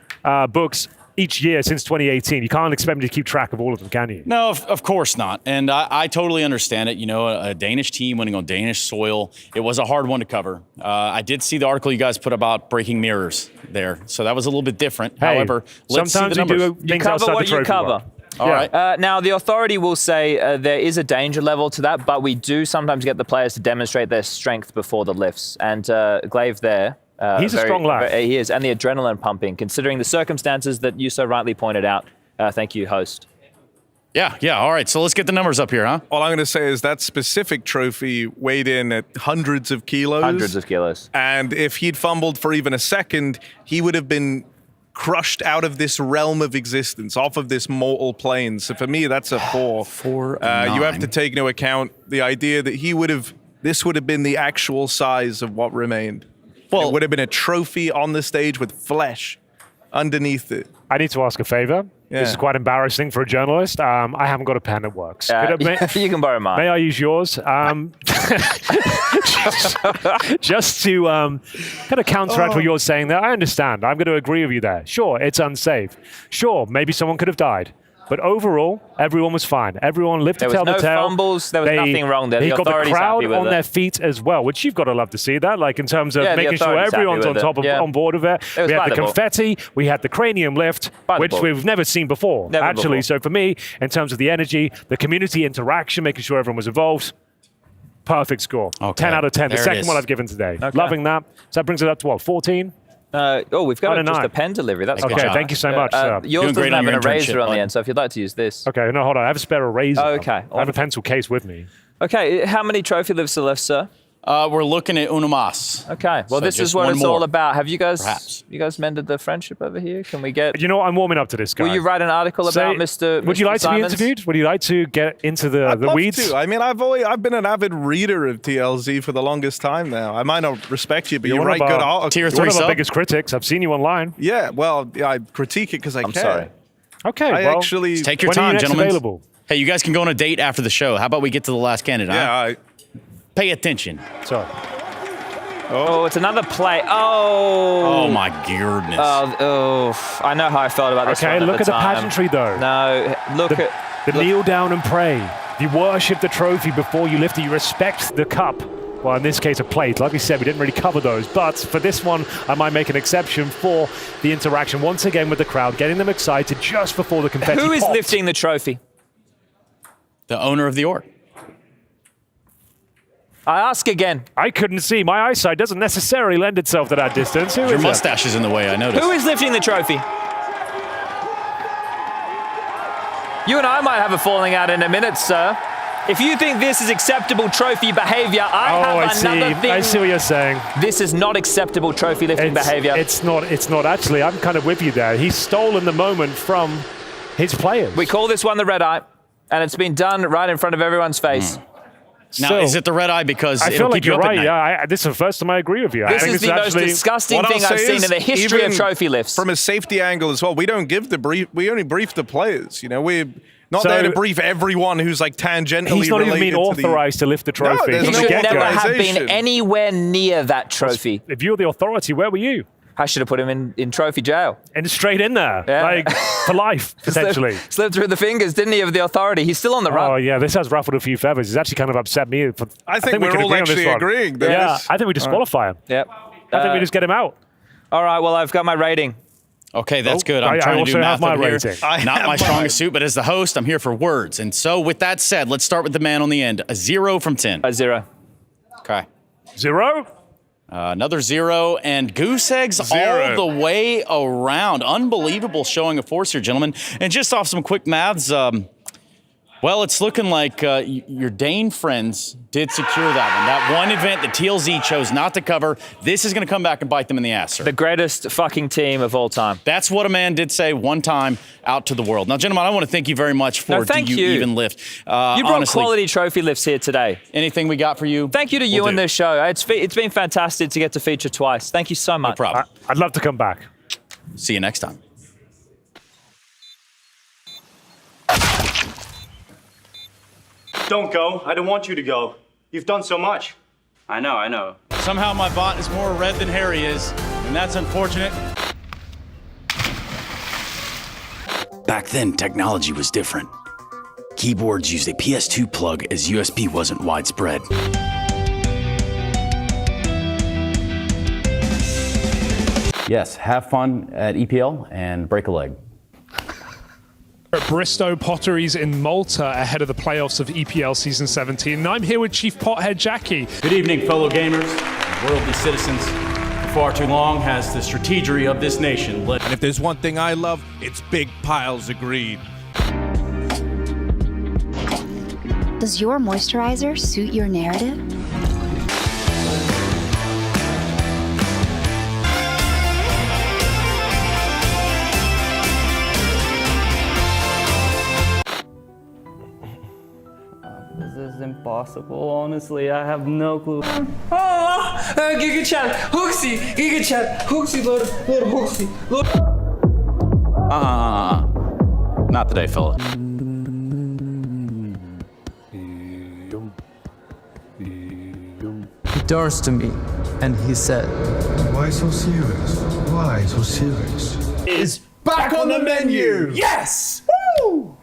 books each year since 2018. You can't expect me to keep track of all of them, can you? No, of course not. And I totally understand it. You know, a Danish team winning on Danish soil, it was a hard one to cover. I did see the article you guys put about breaking mirrors there. So that was a little bit different. Hey, however, let's see the numbers. You cover what you cover. All right. Now, the authority will say there is a danger level to that, but we do sometimes get the players to demonstrate their strength before the lifts. And Glaive there, he's a strong lad. He is, and the adrenaline pumping, considering the circumstances that you so rightly pointed out. Thank you, host. Yeah. All right, so let's get the numbers up here, huh? All I'm going to say is that specific trophy weighed in at hundreds of kilos. Hundreds of kilos. And if he'd fumbled for even a second, he would have been crushed out of this realm of existence, off of this mortal plane. So for me, that's a 4. 4 you have to take into account the idea that this would have been the actual size of what remained. Well, it would have been a trophy on the stage with flesh underneath it. I need to ask a favor. Yeah. This is quite embarrassing for a journalist. I haven't got a pen that works. You can borrow mine. May I use yours? Just to kind of counteract what you're saying there, I understand. I'm going to agree with you there. Sure, it's unsafe. Sure, maybe someone could have died. But overall, everyone was fine. Everyone lived to tell the tale. There was no fumbles. There was nothing wrong there. He The got the authority's crowd happy with on their feet as well, which you've got to love to see that, like in terms of making sure everyone's on top of on board of it. We had the confetti. We had the cranium lift, which we've never seen before, actually. So for me, in terms of the energy, the community interaction, making sure everyone was involved, perfect score. Okay. 10 out of 10. There the second one I've given today. Okay. Loving that. So that brings it up to what, 14? We've got just a pen delivery. That's okay. Thank you so much, sir. Yours doesn't have an eraser on the end, so if you'd like to use this. Okay, no, hold on. I have a spare eraser. Oh, okay. I have a pencil case with me. Okay, how many trophy lifts are left, sir? We're looking at uno más. Okay, well, So this is just what one it's more. all about. Have you guys Perhaps. mended the friendship over here? Can we get... You know what? I'm warming up to this guy. Will you write an article about Mr. Would you like Simons? to be interviewed? Would you like to get into the weeds? To. I mean, I've been an avid reader of TLZ for the longest time now. I might not respect you, but you write good articles. You're one of our biggest critics. I've seen you online. Yeah, well, I critique it because I care. Sorry. Okay, I well, actually... Just take your when are you time, next gentlemen. available? Hey, you guys can go on a date after the show. How about we get to the last candidate? Yeah, Pay attention. Sorry. Oh, it's another play. Oh. Oh, my goodness. I know how I felt about this one Okay, look at the time. pageantry, though. No, look at... kneel down and pray. You worship the trophy before you lift it. You respect the cup. Well, in this case, a plate. Like we said, we didn't really cover those. But for this one, I might make an exception for the interaction once again with the crowd, getting them excited just before the confetti Who is popped. lifting the trophy? The owner of the org. I ask again. I couldn't see. My eyesight doesn't necessarily lend itself to that distance. Who Your is it? mustache is in the way, I noticed. Who is lifting the trophy? You and I might have a falling out in a minute, sir. If you think this is acceptable trophy behavior, I have another thing. I see what you're saying. This is not acceptable trophy lifting behavior. It's not actually. I'm kind of with you there. He's stolen the moment from his players. We call this one the red eye, and it's been done right in front of everyone's face. Now, is it the red eye because I it'll feel like keep you you're up at right. night? Yeah, this is the first time I agree with you. This is the most disgusting thing I've seen in the history of trophy lifts. From a safety angle as well, we don't give the brief. We only brief the players. You know, we're not there to brief everyone who's like tangentially related. He's not even been authorized to lift the trophy. No, He should never have been anywhere near that trophy. If you were the authority, where were you? I should have put him in trophy jail. And straight in there, like for life, potentially. Slipped through the fingers, didn't he, of the authority? He's still on the run. Oh, yeah, this has ruffled a few feathers. It's actually kind of upset me. I think we we're can all agree on actually this one. agreeing. Yeah, I think we disqualify him. Yep. I think we just get him out. All right, well, I've got my rating. Okay, that's good. I'm trying to do math over here. Not my strongest suit, but as the host, I'm here for words. And so with that said, let's start with the man on the end. A 0 from 10. A 0. Okay. 0? Another 0, and goose eggs all the way around. Unbelievable showing of force here, gentlemen. And just off some quick maths, well, it's looking like your Dane friends did secure that one. That one event that TLZ chose not to cover, this is going to come back and bite them in the ass, sir. The greatest fucking team of all time. That's what a man did say one time out to the world. Now, gentlemen, I want to thank you very much for thank Do You you. Even Lift. You brought honestly, quality trophy lifts here today. Anything we got for you? Thank you to you and this show. It's been fantastic to get to feature twice. Thank you so much. No problem. I'd love to come back. See you next time. Don't go. I don't want you to go. You've done so much. I know. Somehow my bot is more red than Harry is, and that's unfortunate. Back then, technology was different. Keyboards used a PS2 plug as USB wasn't widespread. Yes, have fun at EPL and break a leg. At Bristow Potteries in Malta ahead of the playoffs of EPL Season 17. And I'm here with Chief Pothead Jackie. Good evening, fellow gamers, worldly citizens. For far too long has the strategery of this nation led. And if there's one thing I love, it's big piles of greed. Does your moisturizer suit your narrative? This is impossible, honestly. I have no clue. Giga chat, Hooksy, Giga chat, Hooksy, Lord Hooksy, Lord. Not today, fella. He turns to me and he said, "Why so serious? Why so serious?" Is back on the menu! Yes! Woo!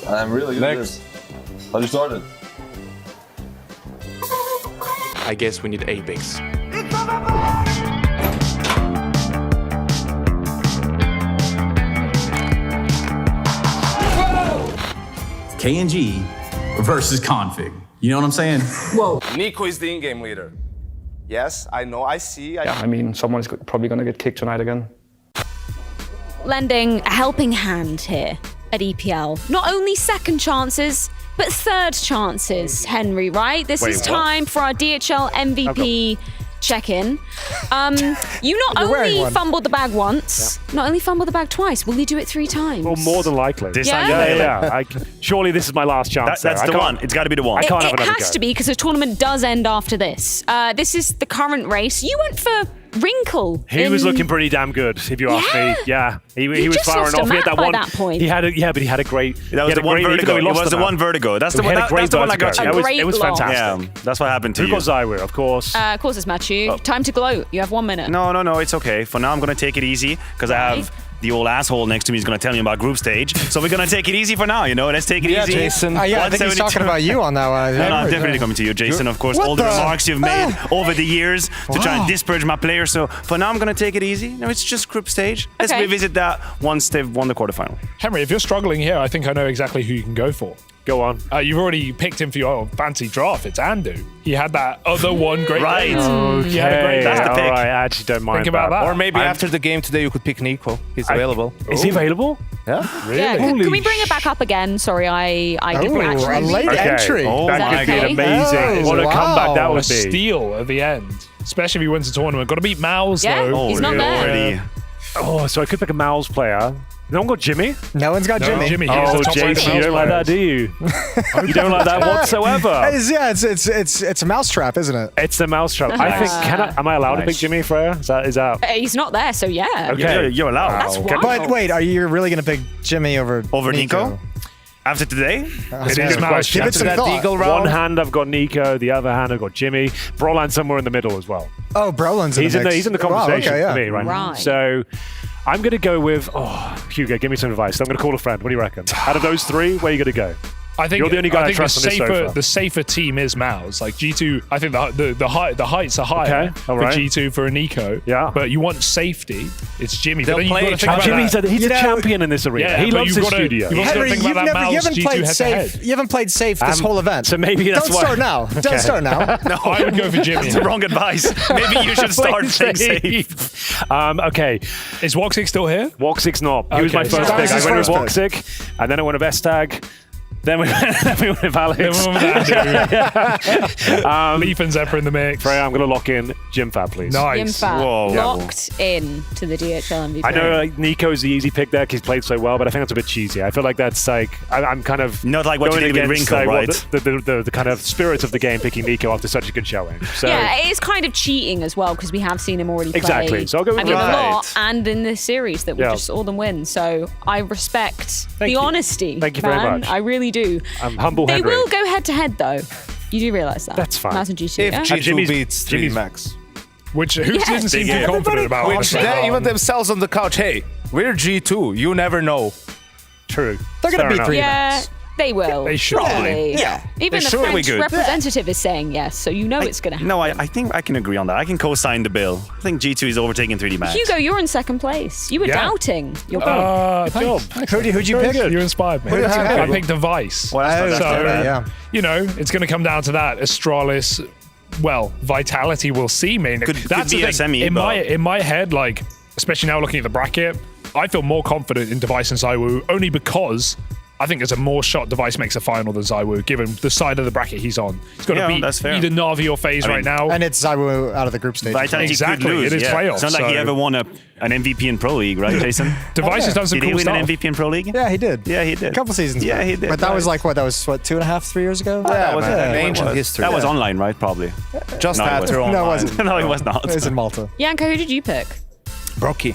I'm really good at this. How you started? I guess we need Apex. KNG versus Config. You know what I'm saying? Whoa. Nico is the in-game leader. Yes, I know, I see. I mean, someone's probably going to get kicked tonight again. Lending a helping hand here at EPL. Not only second chances, but third chances, Henry, right? This is time for our DHL MVP check-in. You not only fumbled the bag once, not only fumbled the bag twice, will you do it 3 times? Well, more than likely. Yeah? Surely this is my last chance. That's the one. It's got to be the one. I can't have it another has go. to be, because the tournament does end after this. This is the current race. You went for Wrinkle. He was looking pretty damn good, if you ask me. Yeah, he was just firing lost a off. He had map that by one. that point. He had a great. That was the one vertigo. It was the one vertigo. That's the one. That's the one I got you. It was fantastic. Yeah, that's what happened to Who you. got Zywir, of course. Of course, it's Matthew. Time to gloat. You have 1 minute. No, it's okay. For now, I'm gonna take it easy because I have the old asshole next to me is going to tell me about group stage. So we're going to take it easy for now, you know? Let's take it easy. Jason. Yeah, I think he's talking about you on that one. No, I'm definitely coming to you, Jason. Of course, all the remarks you've made over the years to try and disparage my players. So for now, I'm going to take it easy. No, it's just group stage. Let's revisit that once they've won the quarterfinal. Henry, if you're struggling here, I think I know exactly who you can go for. Go on. You've already picked him for your fancy draft. It's Andu. He had that other one great Right. game. He had a great That's game. the pick. All right, I actually don't mind Think about that. Or maybe after the game today, you could pick Nico. He's available. Is he available? Yeah. Really? Yeah, can we bring it back up again? Sorry, I didn't actually. A late entry. Oh Is that my okay? god, amazing. What a comeback that A would be. steal at the end, especially if he wins the tournament. Got to beat Mouse, Yeah, though. he's not there. Already. Oh, so I could pick a Mouse player. No one got Jimmy? No one's got Jimmy. Jimmy. Oh, Jason, you don't like that, do you? You don't like that whatsoever. It's a mousetrap, isn't it? It's the mousetrap. I think. Am I allowed to pick Jimmy Freya? Is that? He's not there, so yeah. Okay, You're allowed. That's wild. But wait, are you really going to pick Jimmy over Nico? After today? It's a good question. Give it some thought. One hand I've got Nico, the other hand I've got Jimmy. Brolan's somewhere in the middle as well. Oh, Brolan's in the mix. He's in the conversation for me right now. So I'm going to go with, Hugo, give me some advice. I'm going to call a friend. What do you reckon? Out of those three, where are you going to go? I think You're the only guy I think trust on this sofa. the safer team is Mouse. Like G2, I think the heights are higher for G2 for a Nico. Yeah. But you want safety. It's Jimmy. They'll but then play you've got to think about Jimmy's that. he's a champion in this arena. Yeah, he but loves you've his gotta- studio. you've got to think about that Mouse haven't G2 played head-to-head. safe. You haven't played safe this whole event. So maybe that's Don't why. start now. Don't start now. No, I would go for Jimmy. That's the wrong advice. Maybe you should start playing safe. Okay. Is Woxic still here? Woxic's not. He was my Okay, first so- pick. I went with First pick. Woxic, and then I went with Estag. Then we went with Alex. Leaf and Zephyr in the mix. Freya, I'm going to lock in Jimfab, please. Jimfab locked in to the DHL MVP. I know Nico's the easy pick there because he's played so well, but I think that's a bit cheesy. I feel like that's like I'm kind of not like what going you did with against Rinko, like, right? the kind of spirit of the game, picking Nico after such a good showing. So yeah, it is kind of cheating as well because we have seen him already play. Exactly. So I'll go with a Right. lot, and in this series that we Yeah. just saw them win. So I respect the you. honesty. Thank you very man. much. I really do. I'm humble They Henry. will go head to head though. You do realise that. That's fine. Mouse and G2. If yeah? G2 beats 3 Max. Which who didn't seem too confident about. Which honestly. they even themselves on the couch, hey, we're G2. You never know. True. They're going to beat 3 yeah, Max. they will. They should. Probably. Yeah. Even They the should. French We're good. representative is saying yes, so you know it's going to happen. No, I think I can agree on that. I can co-sign the bill. I think G2 is overtaking 3D Max. Hugo, you're in second place. You were Yeah. doubting your goal. Who'd you pick? You inspired me. What did you I pick? picked Device. Well, that's not that So, bad. yeah. you know, it's going to come down to that. Astralis, well, Vitality will see me. Could That's be the a thing. semi, in but- my head, like, especially now looking at the bracket, I feel more confident in Device and ZywOo only because I think there's a more shot Device makes a final than ZywOo, given the side of the bracket he's on. He's got to Yeah, beat that's fair. either Na'Vi or FaZe right now. And it's ZywOo out of the group stage. Vitality Exactly, could lose. it is yeah. playoffs, It's not like he so- ever won an MVP in Pro League, right, Jason? Device has done some Did he cool win stuff. an MVP in Pro League? Yeah, he did. Yeah, he did. A couple seasons Yeah, ago. he did. But that right. was like, what, that was, 2.5, 3 years ago? That was man. an Ancient history. That was Yeah. online, right? Probably. Just No, it after wasn't. online. No, it wasn't. No, it was not. It was in Malta. Yanko, who did you pick? Brocky.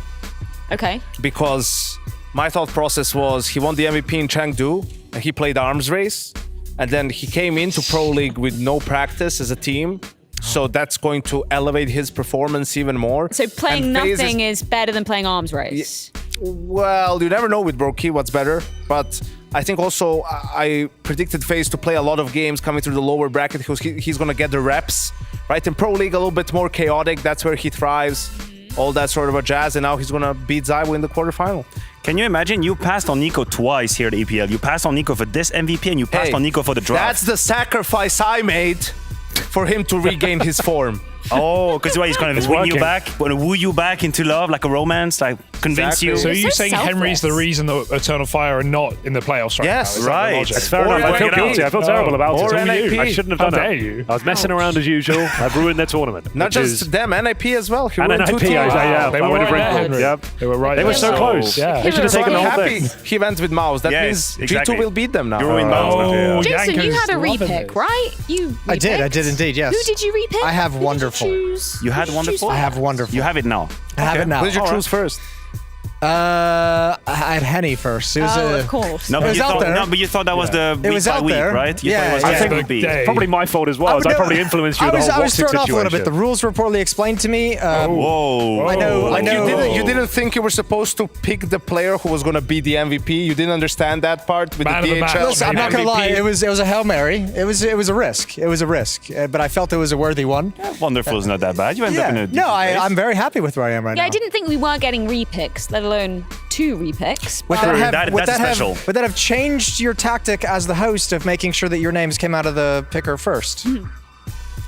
Okay. Because my thought process was he won the MVP in Chengdu and he played arms race. And then he came into Pro League with no practice as a team. So that's going to elevate his performance even more. So playing And FaZe nothing is better than playing arms race. Well, you never know with Broky what's better. But I think also I predicted FaZe to play a lot of games coming through the lower bracket because he's going to get the reps. Right? In Pro League, a little bit more chaotic. That's where he thrives. All that sort of a jazz. And now he's going to beat ZywOo in the quarterfinal. Can you imagine? You passed on Nico twice here at EPL. You passed on Nico for this MVP and you passed on Nico for the draft. That's the sacrifice I made for him to regain his form. Oh, because he's going to win you back, going to woo you back into love like a romance, like convince you. So you're saying Henry's the reason that Eternal Fire are not in the playoffs right Yes, now? Is that the right. logic? It's fair enough. I feel guilty. I feel terrible about it. Or It's only you. I NAP. shouldn't have How done dare it. you? I was messing around as usual. I've ruined their tournament. Not which just is- them, NAP as well. He And won NAP, 2 teams. yeah, They I were would have right there, written. Henry. Yep. They were right They were there. so close. Yeah. They should have taken the whole happy thing. he went with Mouse. That Yes, means exactly. G2 will beat them now. You ruined Mouse. Oh, Jason, you Yanko's had a loving repick, this. right? You I did repicked? indeed, yes. Who did you repick? I have Who did you Wonderful. choose? You Who had did Wonderful? I choose have first? Wonderful. You have it now. I have it now. Who did you choose first? I had Henny first. It was Oh, a, of course. No, It but was you out thought, there. no, but you thought that was the It week was by out week, there. right? You Yeah, thought it was yeah. the I think second beat. Day. Probably my fault as well. As I probably influenced you I with was, the whole I was Woxic thrown off a little bit. situation. The rules were poorly explained to me. Whoa. I know. Like I you didn't think you were supposed to pick the player who was going to be the MVP. You didn't understand that part with Man the of the match. DHL. Listen, I'm not gonna MVP. lie. It was a Hail Mary. It was a risk. It was a risk. But I felt it was a worthy one. Wonderful is not that bad. You ended up in a No, decent place. I'm very happy with where I am right Yeah, now. I didn't think we were getting repicks, let alone 2 repicks. Would but- that have changed your tactic as the host of making sure that your names came out of the picker first?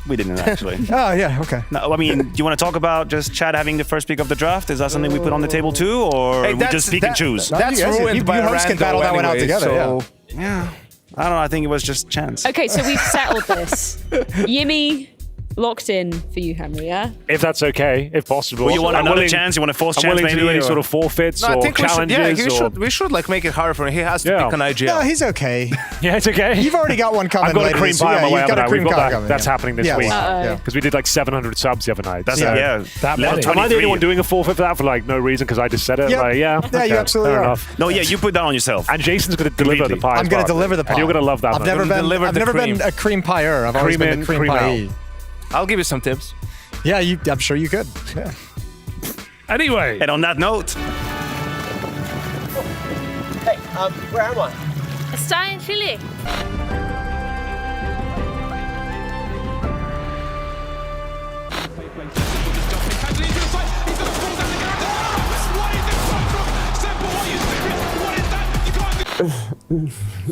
We didn't actually. Oh yeah, okay. No, I mean, do you want to talk about just Chad having the first pick of the draft? Is that something we put on the table too, or Hey, we that's- just pick and that- choose? That's ruined by you hosts can Rando battle that one out anyway, together. so- Yeah. I don't know. I think it was just chance. Okay, so we've settled this. Yimmy locked in for you, Henry, yeah? If that's okay, if possible. Well, you want I'm another willing- chance? You want a fourth I'm chance willing to maybe, do any or- sort of forfeits No, I or think we should, challenges. we should like make it hard for him. He has to Yeah. pick an IGL. No, he's okay. Yeah, it's okay. You've already got one coming. I've got a later cream this- pie on my yeah, way you've up got a now. cream We've got pie that. coming. That's yeah. happening this Yeah, week. yeah. Because we did like 700 subs the other night. That's So- yeah. That Level many. Am I the 23. only one doing a forfeit for that for like no reason because I just said it? Yep. Like, yeah. Yeah, you okay, absolutely fair are. enough. No, yeah, you put that on yourself. And Jason's going to deliver the pie. I'm going to deliver the pie. And you're going to love that. I've never been a cream pie-er. I've always Cream been in, a cream cream pie. I'll give you some tips. Yeah, I'm sure you could. Yeah. Anyway. And on that note, Hey, where am I? Está en Chile.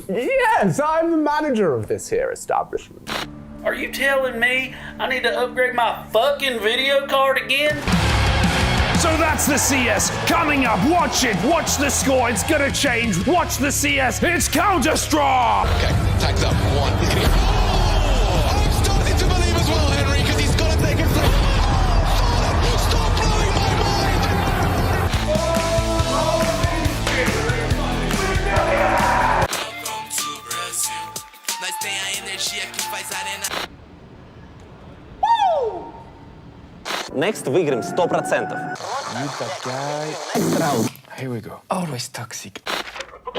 Yes, I'm the manager of this here establishment. Are you telling me I need to upgrade my fucking video card again? So that's the CS coming up. Watch it. Watch the score. It's gonna change. Watch the CS. It's Counter-Strike. Okay, tags up. One. Oh, I'm starting to believe as well, Henry, because he's got to take it from. Stop blowing my mind. Welcome to Brazil. Nós tem a energia que faz arena. Next выиграем 100%. Here we go. Always toxic.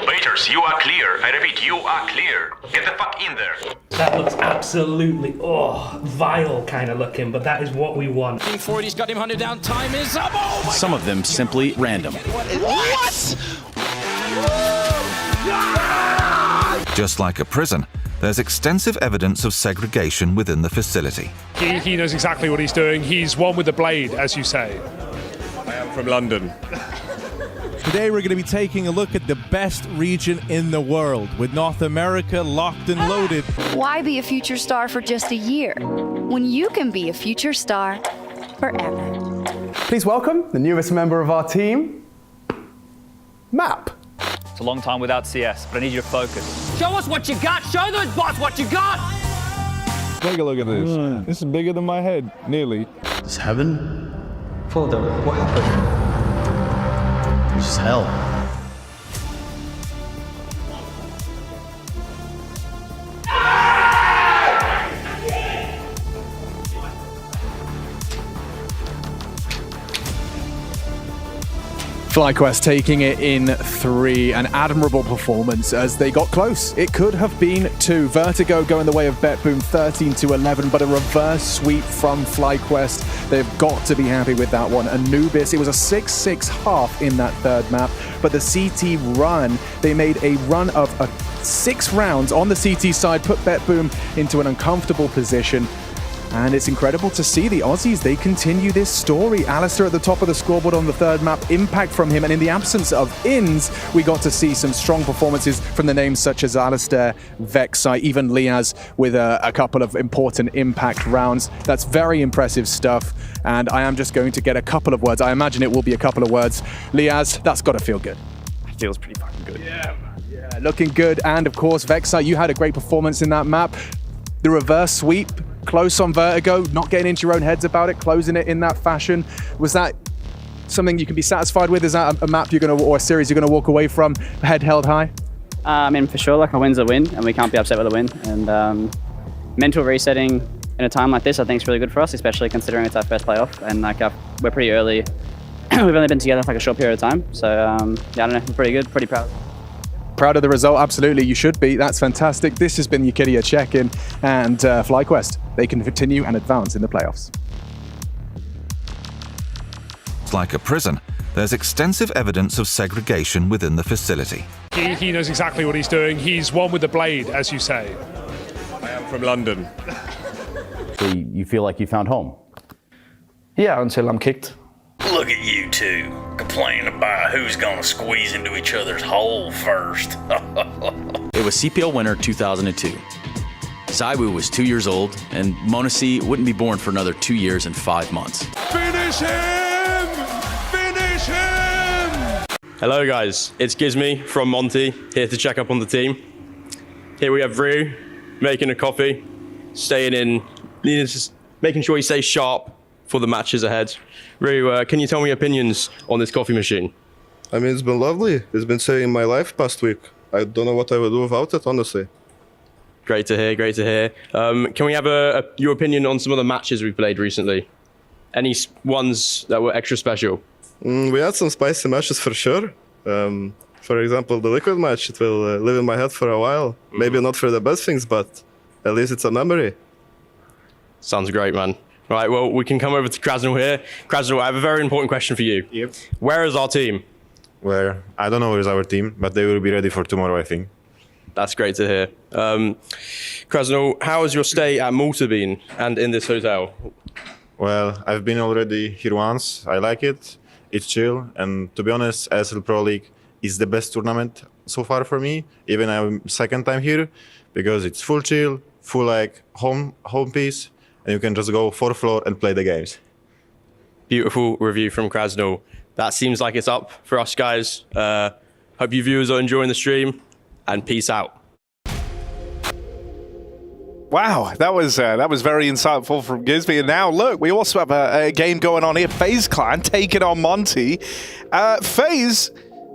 Waiters, you are clear. I repeat, you are clear. Get the fuck in there. That looks absolutely, vile kind of looking, but that is what we want. King 40's got him hunted down. Time is up. Oh my Some of them simply random. What? Just like a prison, there's extensive evidence of segregation within the facility. He knows exactly what he's doing. He's one with the blade, as you say. I am from London. Today we're going to be taking a look at the best region in the world, with North America locked and loaded. Why be a future star for just a year when you can be a future star forever? Please welcome the newest member of our team, Map. It's a long time without CS, but I need you to focus. Show us what you got. Show those bots what you got. Take a look at this. This is bigger than my head, nearly. Is heaven? Father, what happened? This is hell. FlyQuest taking it in 3, an admirable performance as they got close. It could have been 2. Vertigo going the way of BetBoom 13-11, but a reverse sweep from FlyQuest. They've got to be happy with that one. Anubis, it was a 6-6 half in that third map, but the CT run, they made a run of 6 rounds on the CT side, put BetBoom into an uncomfortable position. And it's incredible to see the Aussies, they continue this story. Alistair at the top of the scoreboard on the third map, impact from him. And in the absence of Inns, we got to see some strong performances from the names such as Alistair, Vexai, even Liaz with a couple of important impact rounds. That's very impressive stuff. And I am just going to get a couple of words. I imagine it will be a couple of words. Liaz, that's got to feel good. It feels pretty fucking good. Yeah, looking good. And of course, Vexai, you had a great performance in that map. The reverse sweep, close on Vertigo, not getting into your own heads about it, closing it in that fashion. Was that something you can be satisfied with? Is that a map you're going to, or a series you're going to walk away from, head held high? I mean, for sure, like a win's a win, and we can't be upset with a win. And mental resetting in a time like this, I think is really good for us, especially considering it's our first playoff. And like we're pretty early. We've only been together for like a short period of time. So yeah, I don't know, we're pretty good, pretty proud. Proud of the result, absolutely, you should be. That's fantastic. This has been Yikidia Check-In, and FlyQuest, they can continue and advance in the playoffs. It's like a prison. There's extensive evidence of segregation within the facility. He knows exactly what he's doing. He's one with the blade, as you say. I am from London. So you feel like you found home? Yeah, until I'm kicked. Look at you two, complaining about who's gonna squeeze into each other's hole first. It was CPL winter 2002. Zaiwu was 2 years old, and Monte wouldn't be born for another 2 years and 5 months. Finish him! Finish him! Hello guys, it's Gizmy from Monte, here to check up on the team. Here we have Rue, making a coffee, staying in, making sure he stays sharp for the matches ahead. Rue, can you tell me opinions on this coffee machine? I mean, it's been lovely. It's been saving my life past week. I don't know what I would do without it, honestly. Great to hear, great to hear. Can we have your opinion on some of the matches we've played recently? Any ones that were extra special? We had some spicy matches for sure. For example, the Liquid match, it will live in my head for a while. Maybe not for the best things, but at least it's a memory. Sounds great, man. Right, well, we can come over to Krasnal here. Krasnal, I have a very important question for you. Yep. Where is our team? Where? I don't know where is our team, but they will be ready for tomorrow, I think. That's great to hear. Krasno, how has your stay at Monte been and in this hotel? Well, I've been already here once. I like it. It's chill. And to be honest, ESL Pro League is the best tournament so far for me. Even I'm second time here because it's full chill, full like home piece, and you can just go 4th floor and play the games. Beautiful review from Krasno. That seems like it's up for us guys. Hope you viewers are enjoying the stream, and peace out. Wow, that was very insightful from Gisby. And now, look, we also have a game going on here. FaZe Clan taking on Monte. FaZe,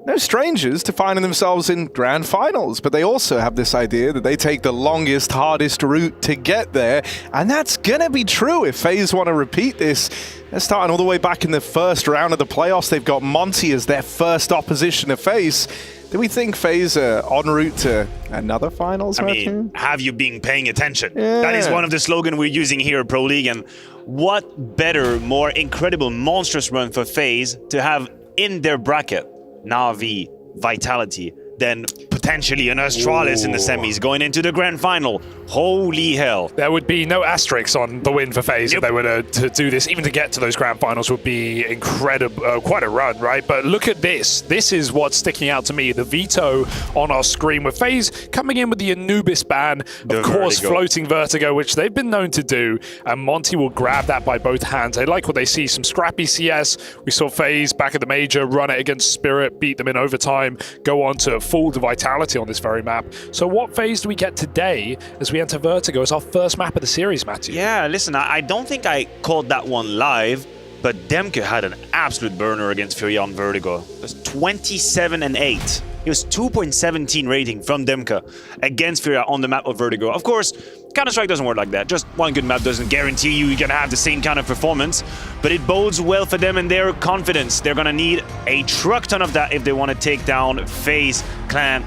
no strangers to finding themselves in grand finals, but they also have this idea that they take the longest, hardest route to get there, and that's gonna be true if FaZe want to repeat this. They're starting all the way back in the first round of the playoffs. They've got Monte as their first opposition to face. Do we think FaZe are en route to another finals? I mean, have you been paying attention? Yeah. That is one of the slogans we're using here at Pro League, and what better, more incredible, monstrous run for FaZe to have in their bracket Na'Vi, Vitality, then potentially an Astralis in the semis going into the grand final. Holy hell. There would be no asterisks on the win for FaZe if they were to do this. Even to get to those grand finals would be incredible, quite a run, right? But look at this. This is what's sticking out to me. The veto on our screen with FaZe coming in with the Anubis ban, of course, floating Vertigo, which they've been known to do, and Monte will grab that by both hands. They like what they see, some scrappy CS. We saw FaZe back at the major, run it against Spirit, beat them in overtime, go on to full Vitality on this very map. So what phase do we get today as we enter Vertigo as our first map of the series, Matthew? Yeah, listen, I don't think I called that one live, but Demke had an absolute burner against Fury on Vertigo. It was 27-8. It was 2.17 rating from Demke against Fury on the map of Vertigo. Of course, Counter-Strike doesn't work like that. Just one good map doesn't guarantee you're going to have the same kind of performance, but it bodes well for them and their confidence. They're going to need a truck ton of that if they want to take down FaZe Clan.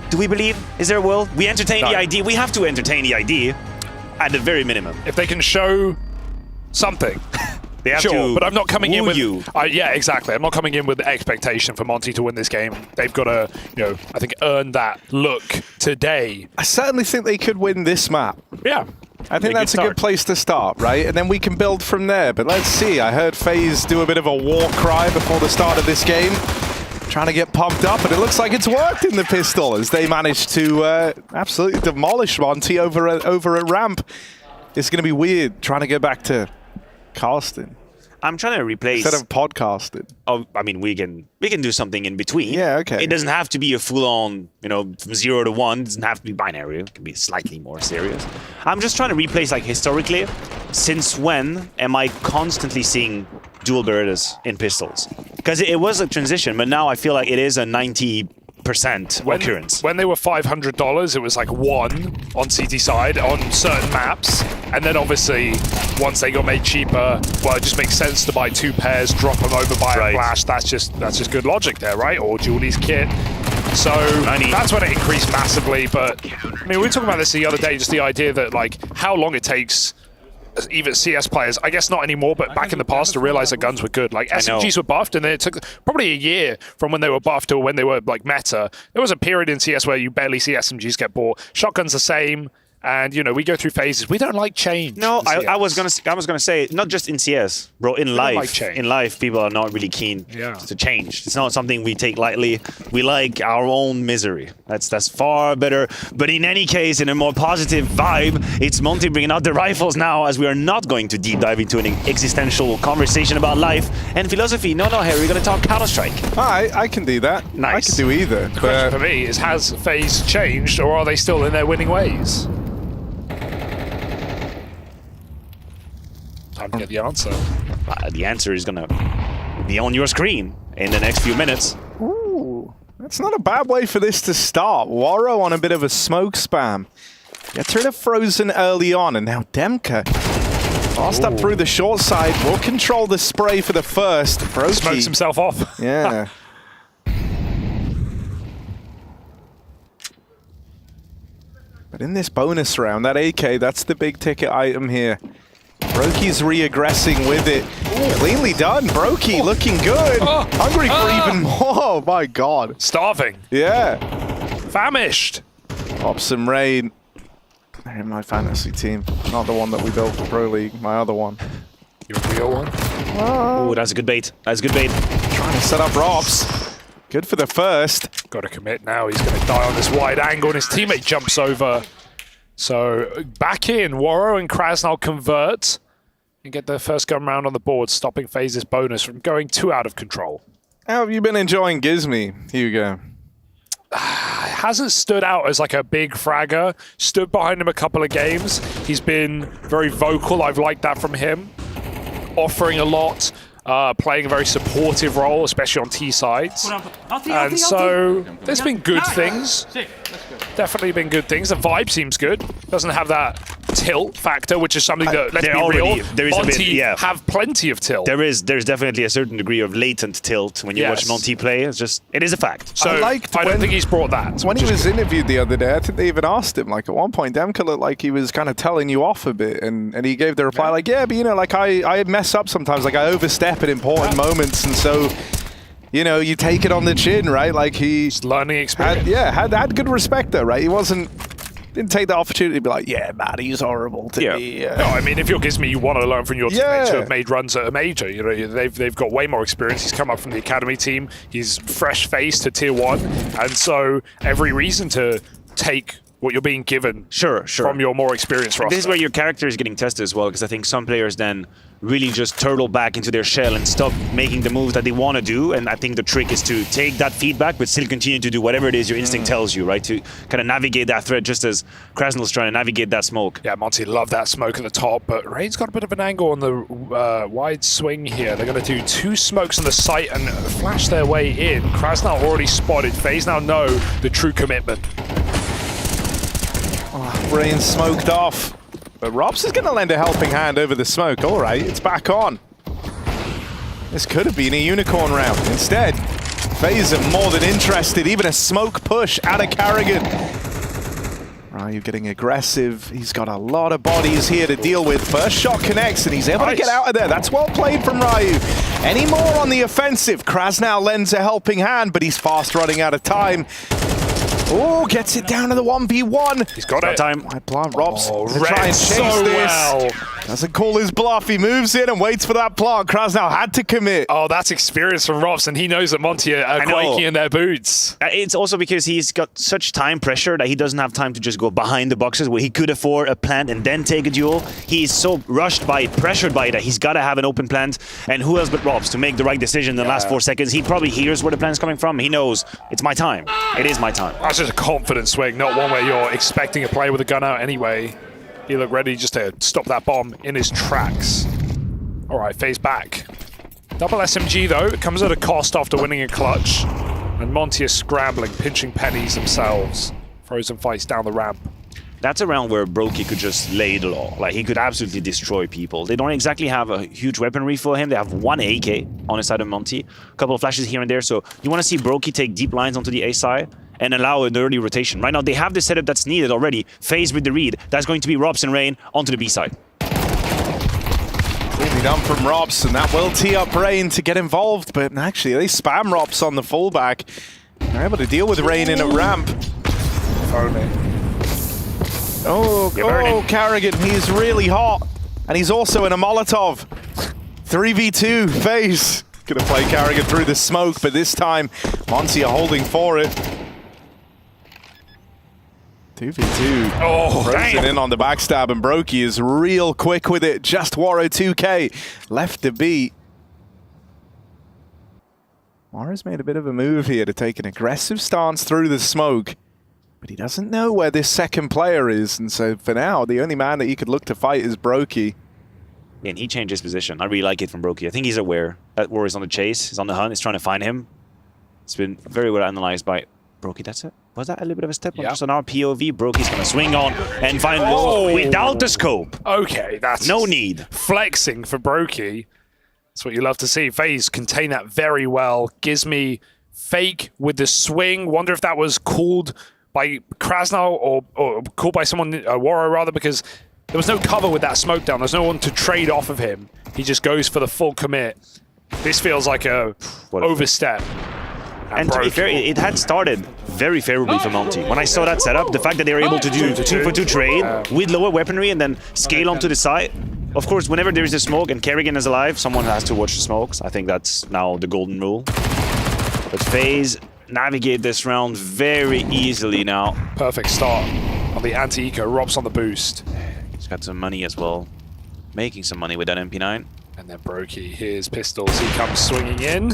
Do we believe? Is there a will? We entertain the idea. We have to entertain the idea at the very minimum. If they can show something. They have sure, to but I'm not coming in with you. Yeah, exactly. I'm not coming in with the expectation for Monte to win this game. They've got to, I think, earn that look today. I certainly think they could win this map. Yeah. I think that's a good place to start, right? And then we can build from there. But let's see. I heard FaZe do a bit of a war cry before the start of this game, trying to get pumped up, and it looks like it's worked in the pistol as they managed to absolutely demolish Monte over at ramp. It's going to be weird trying to get back to casting. I'm trying to replace instead of podcasting. Oh, I mean, we can do something in between. Yeah, okay. It doesn't have to be a full-on, from 0 to 1. It doesn't have to be binary. It can be slightly more serious. I'm just trying to replace, like, historically, since when am I constantly seeing dual Berettas in pistols? Because it was a transition, but now I feel like it is a 90% occurrence. When they were $500, it was like 1 on CT side on certain maps, and then obviously once they got made cheaper, well, it just makes sense to buy 2 pairs, drop them over by a flash. That's just good logic there, right? Or Julie's kit. So that's when it increased massively. But I mean, we were talking about this the other day, just the idea that like how long it takes even CS players, I guess not anymore, but back in the past to realize that guns were good. Like SMGs were buffed, and then it took probably a year from when they were buffed to when they were like meta. There was a period in CS where you barely see SMGs get bought. Shotguns the same. And we go through phases. We don't like change. No, I was gonna say not just in CS, bro. In life, people are not really keen to change. It's not something we take lightly. We like our own misery. That's far better. But in any case, in a more positive vibe, it's Monte bringing out the rifles now, as we are not going to deep dive into an existential conversation about life and philosophy. No, Harry, we're gonna talk Counter-Strike. I can do that. Nice. I can do either. The question for me is: has FaZe changed, or are they still in their winning ways? Time to get the answer. The answer is gonna be on your screen in the next few minutes. Ooh, that's not a bad way for this to start. Waro on a bit of a smoke spam. Gets rid of Frozen early on, and now Demke fast up through the short side. Will control the spray for the first. Brokey smokes himself off. Yeah. But in this bonus round, that AK, that's the big ticket item here. Brokey's re-aggressing with it. Cleanly done. Brokey looking good. Hungry for even more. Oh my god. Starving. Yeah. Famished. Pops and Rain. They're in my fantasy team. Not the one that we built for Pro League, my other one. Your real one? Oh, that's a good bait. That's a good bait. Trying to set up Robs. Good for the first. Got to commit now. He's going to die on this wide angle, and his teammate jumps over. So back in, Waro and Krasnal convert and get their first gun round on the board, stopping FaZe's bonus from going too out of control. How have you been enjoying Gizmy, Hugo? Hasn't stood out as like a big fragger. Stood behind him a couple of games. He's been very vocal. I've liked that from him. Offering a lot. Playing a very supportive role, especially on T sides. And so there's been good things. Definitely been good things. The vibe seems good. Doesn't have that tilt factor, which is something that, let's be real, Monte have plenty of tilt. There's definitely a certain degree of latent tilt when you watch Monte play. It is a fact. So I don't think he's brought that. When he was interviewed the other day, I think they even asked him, like at one point, Demka looked like he was kind of telling you off a bit, and he gave the reply like, yeah, but you know, like I mess up sometimes, like I overstep at important moments, and so you know, you take it on the chin, right? Like he's learning experience. Had good respect there, right? He didn't take the opportunity to be like, yeah, man, he's horrible to me. No, I mean, if you're Gizmy, you want to learn from your teammates who have made runs at a major. You know, they've got way more experience. He's come up from the academy team. He's fresh face to tier 1, and so every reason to take what you're being given from your more experienced roster. This is where your character is getting tested as well, because I think some players then really just turtle back into their shell and stop making the moves that they want to do. And I think the trick is to take that feedback, but still continue to do whatever it is your instinct tells you, right? To kind of navigate that threat, just as Krasnal's trying to navigate that smoke. Yeah, Monte loved that smoke at the top, but Rain's got a bit of an angle on the wide swing here. They're going to do 2 smokes on the site and flash their way in. Krasnal already spotted. FaZe now know the true commitment. Rain smoked off. But Robs is going to lend a helping hand over the smoke. All right, it's back on. This could have been a unicorn round. Instead, FaZe are more than interested. Even a smoke push out of Carrigan. Ryu getting aggressive. He's got a lot of bodies here to deal with. First shot connects, and he's able to get out of there. That's well played from Ryu. Any more on the offensive? Krasnal lends a helping hand, but he's fast running out of time. Oh, gets it down to the 1v1. He's got it. Time. My plant Robs to Red try and chase so this. well. Doesn't call his bluff. He moves in and waits for that plant. Krasnal had to commit. Oh, that's experience from Robs, and he knows that Monte are quaking in their boots. It's also because he's got such time pressure that he doesn't have time to just go behind the boxes where he could afford a plant and then take a duel. He's so rushed by it, pressured by it, that he's got to have an open plant. And who else but Robs to make the right decision in the last 4 seconds? He probably hears where the plant's coming from. He knows it's my time. It is my time. That's just a confident swing, not one where you're expecting a player with a gun out anyway. He looked ready just to stop that bomb in his tracks. All right, FaZe back. Double SMG though, it comes at a cost after winning a clutch. And Monte is scrambling, pinching pennies themselves. Frozen fights down the ramp. That's a round where Brokey could just lay the law. Like, he could absolutely destroy people. They don't exactly have a huge weaponry for him. They have 1 AK on the side of Monte. A couple of flashes here and there. So you want to see Brokey take deep lines onto the A side and allow an early rotation. Right now, they have the setup that's needed already. FaZe with the read. That's going to be Robs and Rain onto the B side. Really done from Robs, and that will tee up Rain to get involved. But actually, they spam Robs on the fullback. They're able to deal with Rain in a ramp. If only. Oh, Carrigan, he's really hot. And he's also in a Molotov. 3v2, FaZe. Gonna play Carrigan through the smoke, but this time, Monte are holding for it. 2v2. Oh, Frozen in on the backstab, and Brokey is real quick with it. Just Waro 2K left to beat. Waro's made a bit of a move here to take an aggressive stance through the smoke. But he doesn't know where this second player is, and so for now, the only man that he could look to fight is Brokey. And he changed his position. I really like it from Brokey. I think he's aware that War is on the chase, he's on the hunt, he's trying to find him. It's been very well analyzed by Brokey. That's it. Was that a little bit of a step on just on our POV? Brokey's going to swing on and find without the scope. Okay, that's no need. Flexing for Brokey. That's what you love to see. FaZe contain that very well. Gizmy fake with the swing. Wonder if that was called by Krasnal or called by someone, Waro rather, because there was no cover with that smoke down. There's no one to trade off of him. He just goes for the full commit. This feels like a overstep. And to be fair, it had started very favorably for Monte. When I saw that setup, the fact that they were able to do 2-for-2 trade with lower weaponry and then scale onto the side. Of course, whenever there is a smoke and Kerrigan is alive, someone has to watch the smokes. I think that's now the golden rule. But FaZe navigate this round very easily now. Perfect start on the anti-eco. Rob's on the boost. He's got some money as well. Making some money with that MP9. And then Brokey, here's pistols. He comes swinging in.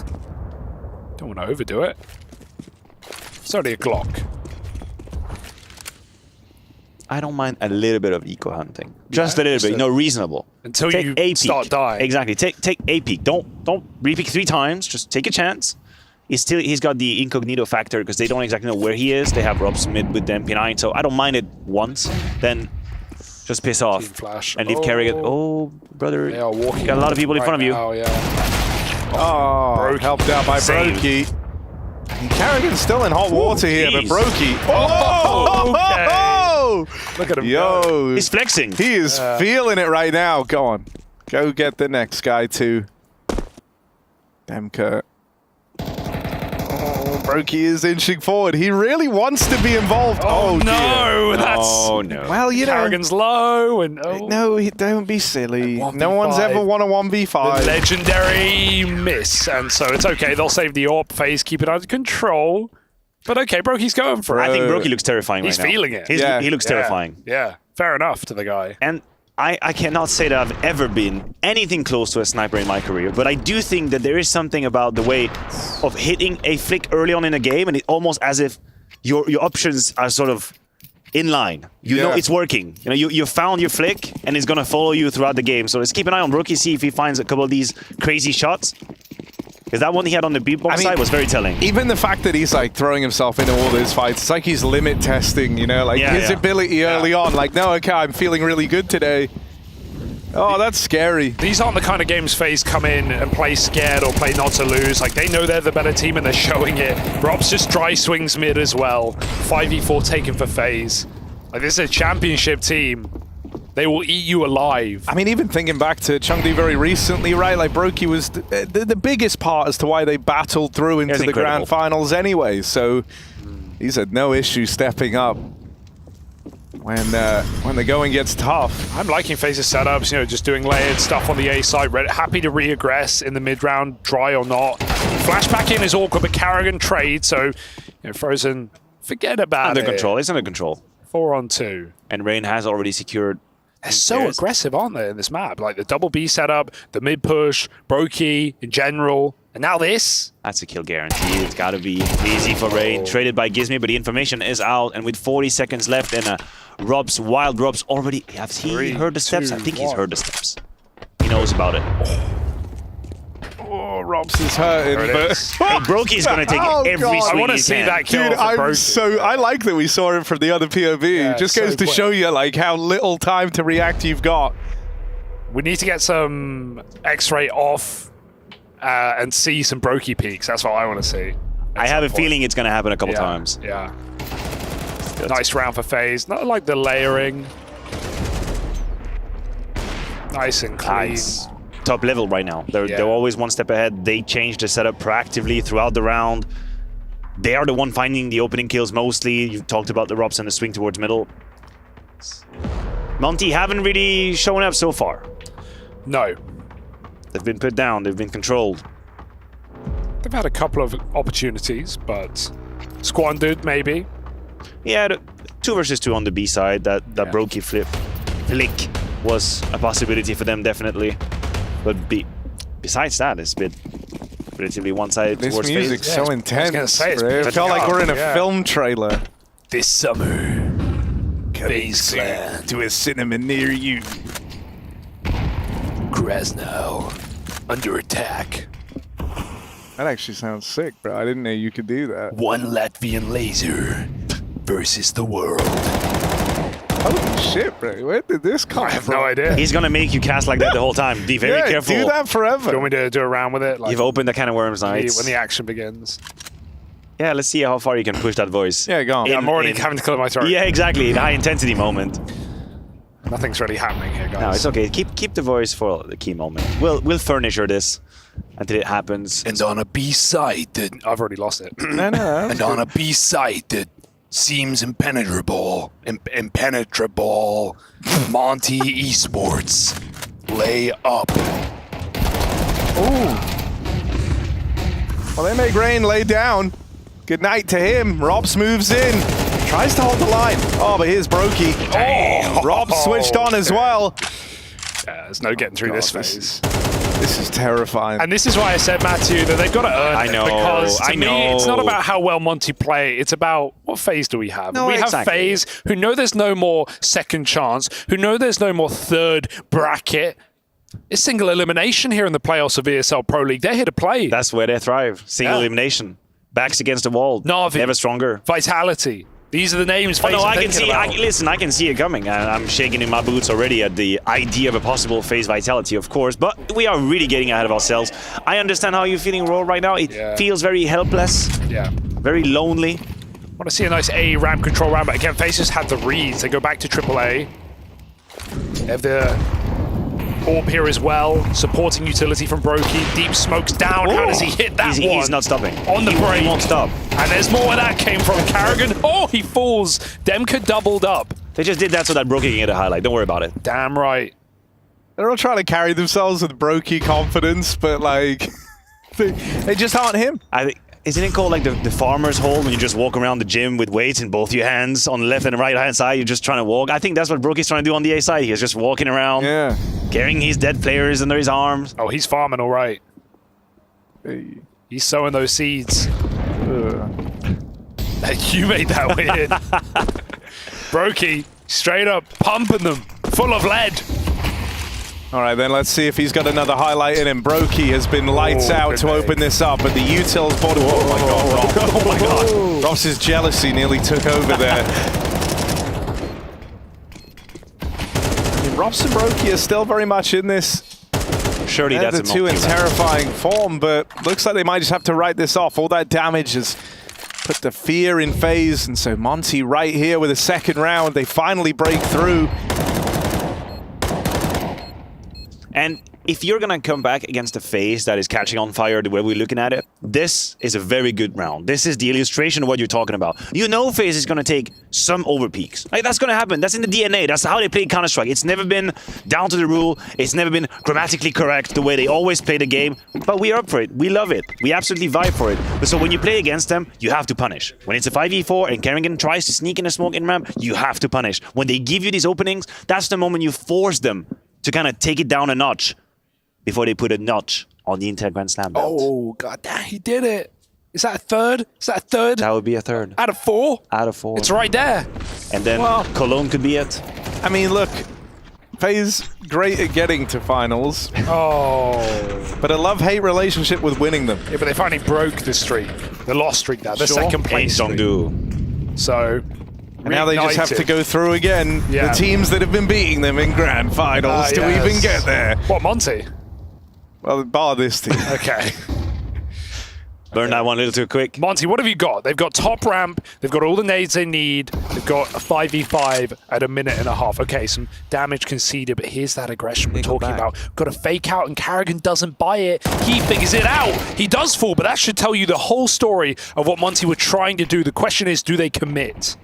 Don't want to overdo it. It's only a Glock. I don't mind a little bit of eco hunting. Just a little bit, you know, reasonable. Until take you a start peek. dying. Exactly. Take a peek. Don't repeat 3 times. Just take a chance. He's got the incognito factor because they don't exactly know where he is. They have Rob's mid with the MP9, so I don't mind it once. Then just piss off Flash. and leave Kerrigan. Oh, brother. They are walking. Got a lot of people in front of you. Oh, yeah. Oh, helped out by Brokey. Kerrigan's still in hot water here, but Brokey. Oh, okay. Look at him. Yo, he's flexing. He is feeling it right now. Go on, go get the next guy too. Demka. Oh, Brokey is inching forward. He really wants to be involved. Oh, no, dear. that's. Oh no. Well, you know. Kerrigan's low and No, don't be silly. No one's ever won a 1v5. The legendary miss, and so it's okay. They'll save the AWP. FaZe keep it under control. But okay, Brokey's going for it. I think Brokey looks terrifying He's right now. feeling it. He looks terrifying. Yeah, fair enough to the guy. And I cannot say that I've ever been anything close to a sniper in my career, but I do think that there is something about the way of hitting a flick early on in a game, and it's almost as if your options are sort of in line. You know it's working. You know, you found your flick, and it's gonna follow you throughout the game. So let's keep an eye on Brokey, see if he finds a couple of these crazy shots. Because that one he had on the beatbox side was very telling. Even the fact that he's like throwing himself into all these fights, it's like he's limit testing, you know, like his ability early on. Like, no, okay, I'm feeling really good today. Oh, that's scary. These aren't the kind of games FaZe come in and play scared or play not to lose. Like, they know they're the better team and they're showing it. Rob's just dry swings mid as well. 5v4 taken for FaZe. Like, this is a championship team. They will eat you alive. I mean, even thinking back to Chengdu very recently, right? Like, Brokey was the biggest part as to why they battled through into the grand finals anyway. So he's had no issue stepping up when the going gets tough. I'm liking FaZe's setups, you know, just doing layered stuff on the A side. Happy to re-aggress in the mid-round, dry or not. Flashback in is awkward, but Kerrigan trade, so you know, Frozen, forget about it. Under control. It's under control. 4-on-2. And Rain has already secured. They're so aggressive, aren't they, in this map? Like the double B setup, the mid push, Brokey in general, and now this. That's a kill guarantee. It's got to be easy for Rain. Traded by Gizmi, but the information is out. And with 40 seconds left and Wild Rob's already... Has he heard the steps? I think he's heard the steps. He knows about it. Oh, Robs is hurting. But hey, Brokey's going to take every swing I want to see that kill. Dude, I like that we saw him from the other POV. Yeah, just goes to show you like how little time to react you've got. We need to get some X-ray off and see some Brokey peaks. That's what I want to see. I have a feeling it's going to happen a couple times. Yeah. Nice round for FaZe. Not like the layering. Nice and clean. Nice. Top level right now. They're always one step ahead. They change the setup proactively throughout the round. They are the one finding the opening kills mostly. You talked about the Robs and the swing towards middle. Monte haven't really shown up so far. No. They've been put down. They've been controlled. They've had a couple of opportunities, but squandered maybe. Yeah, 2 versus 2 on the B side. That Brokey flick was a possibility for them, definitely. But besides that, it's been relatively one-sided This towards FaZe. music's so intense. I was gonna say, It felt like we're in a film trailer. This summer, FaZe Clan to a cinema near you. Krasnow under attack. That actually sounds sick, bro. I didn't know you could do that. One Latvian laser versus the world. Holy shit, bro. Where did this come from? I have no idea. He's going to make you cast like that the whole time. Be very careful. Do that forever. Do you want me to do a round with it? Like, You've opened the can of worms now. when the action begins. Yeah, let's see how far you can push that voice. Yeah, go on. I'm already having to clear my throat. Yeah, exactly. The high intensity moment. Nothing's really happening here, guys. No, it's okay. Keep the voice for the key moment. We'll furniture this until it happens. And on a B-side that... I've already lost it. No. And on a B-side that seems impenetrable, Monte Esports, lay up. Ooh. Well, they make Rain lay down. Good night to him. Robs moves in. Tries to hold the line. Oh, but here's Brokey. Oh, Rob switched on as well. Yeah, there's no getting through this phase. This is terrifying. And this is why I said, Matthew, that they've got to earn it. Because to me, it's not about how well Monte play. It's about what phase do we have? No, we have exactly. FaZe who know there's no more second chance, who know there's no more third bracket. It's single elimination here in the playoffs of ESL Pro League. They're here to play. That's where they thrive. Single elimination. Backs against the wall. Na'Vi. Never stronger. Vitality. These are the names. Oh, no, I can see. Listen, I can see it coming. I'm shaking in my boots already at the idea of a possible FaZe Vitality, of course. But we are really getting ahead of ourselves. I understand how you're feeling, Raw, right now. It feels very helpless. Yeah. Very lonely. I want to see a nice A ramp control round, but again, FaZe just had the reads. They go back to AAA. They have the Orb here as well, supporting utility from Brokey. Deep smokes down. How does he hit that one? He's not stopping. On the break. He won't stop. And there's more where that came from. Karrigan. Oh, he falls. Demka doubled up. They just did that so that Brokey can get a highlight. Don't worry about it. Damn right. They're all trying to carry themselves with Brokey confidence, but like, they just aren't him. I think. Isn't it called like the farmer's hole when you just walk around the gym with weights in both your hands on the left and the right hand side? You're just trying to walk. I think that's what Brokey's trying to do on the A side. He's just walking around, carrying his dead players under his arms. Oh, he's farming all right. He's sowing those seeds. You made that weird. Brokey, straight up pumping them, full of lead. All right, then let's see if he's got another highlight in him. Brokey has been lights out to open this up, but the Util's bottom. Oh my god, Rob. Oh my god. Rob's jealousy nearly took over there. I mean, Robs and Brokey are still very much in this. Surely that's the two in terrifying form, but looks like they might just have to write this off. All that damage has put the fear in FaZe, and so Monte right here with a second round. They finally break through. And if you're going to come back against a FaZe that is catching on fire the way we're looking at it, this is a very good round. This is the illustration of what you're talking about. You know FaZe is going to take some overpeaks. Like, that's going to happen. That's in the DNA. That's how they play Counter-Strike. It's never been down to the rule. It's never been grammatically correct the way they always play the game. But we're up for it. We love it. We absolutely vibe for it. But so when you play against them, you have to punish. When it's a 5v4 and Karrigan tries to sneak in a smoke in ramp, you have to punish. When they give you these openings, that's the moment you force them to kind of take it down a notch before they put a notch on the Inter Grand Slam belt. Oh, god damn, he did it. Is that a third? Is that a third? That would be a third. Out of 4? Out of 4. It's right there. And then Cologne could be it. I mean, look, FaZe great at getting to finals. Oh. But a love-hate relationship with winning them. Yeah, but they finally broke the streak. The lost streak now. The second place streak. So... And now they just have to go through again the teams that have been beating them in grand finals to even get there. What, Monte? Well, bar this team. Okay. Burn that one a little too quick. Monte, what have you got? They've got top ramp. They've got all the nades they need. They've got a 5v5 at a minute and a half. Okay, some damage conceded, but here's that aggression we're talking about. Got a fake out, and Karrigan doesn't buy it. He figures it out. He does fall, but that should tell you the whole story of what Monte were trying to do. The question is, do they commit?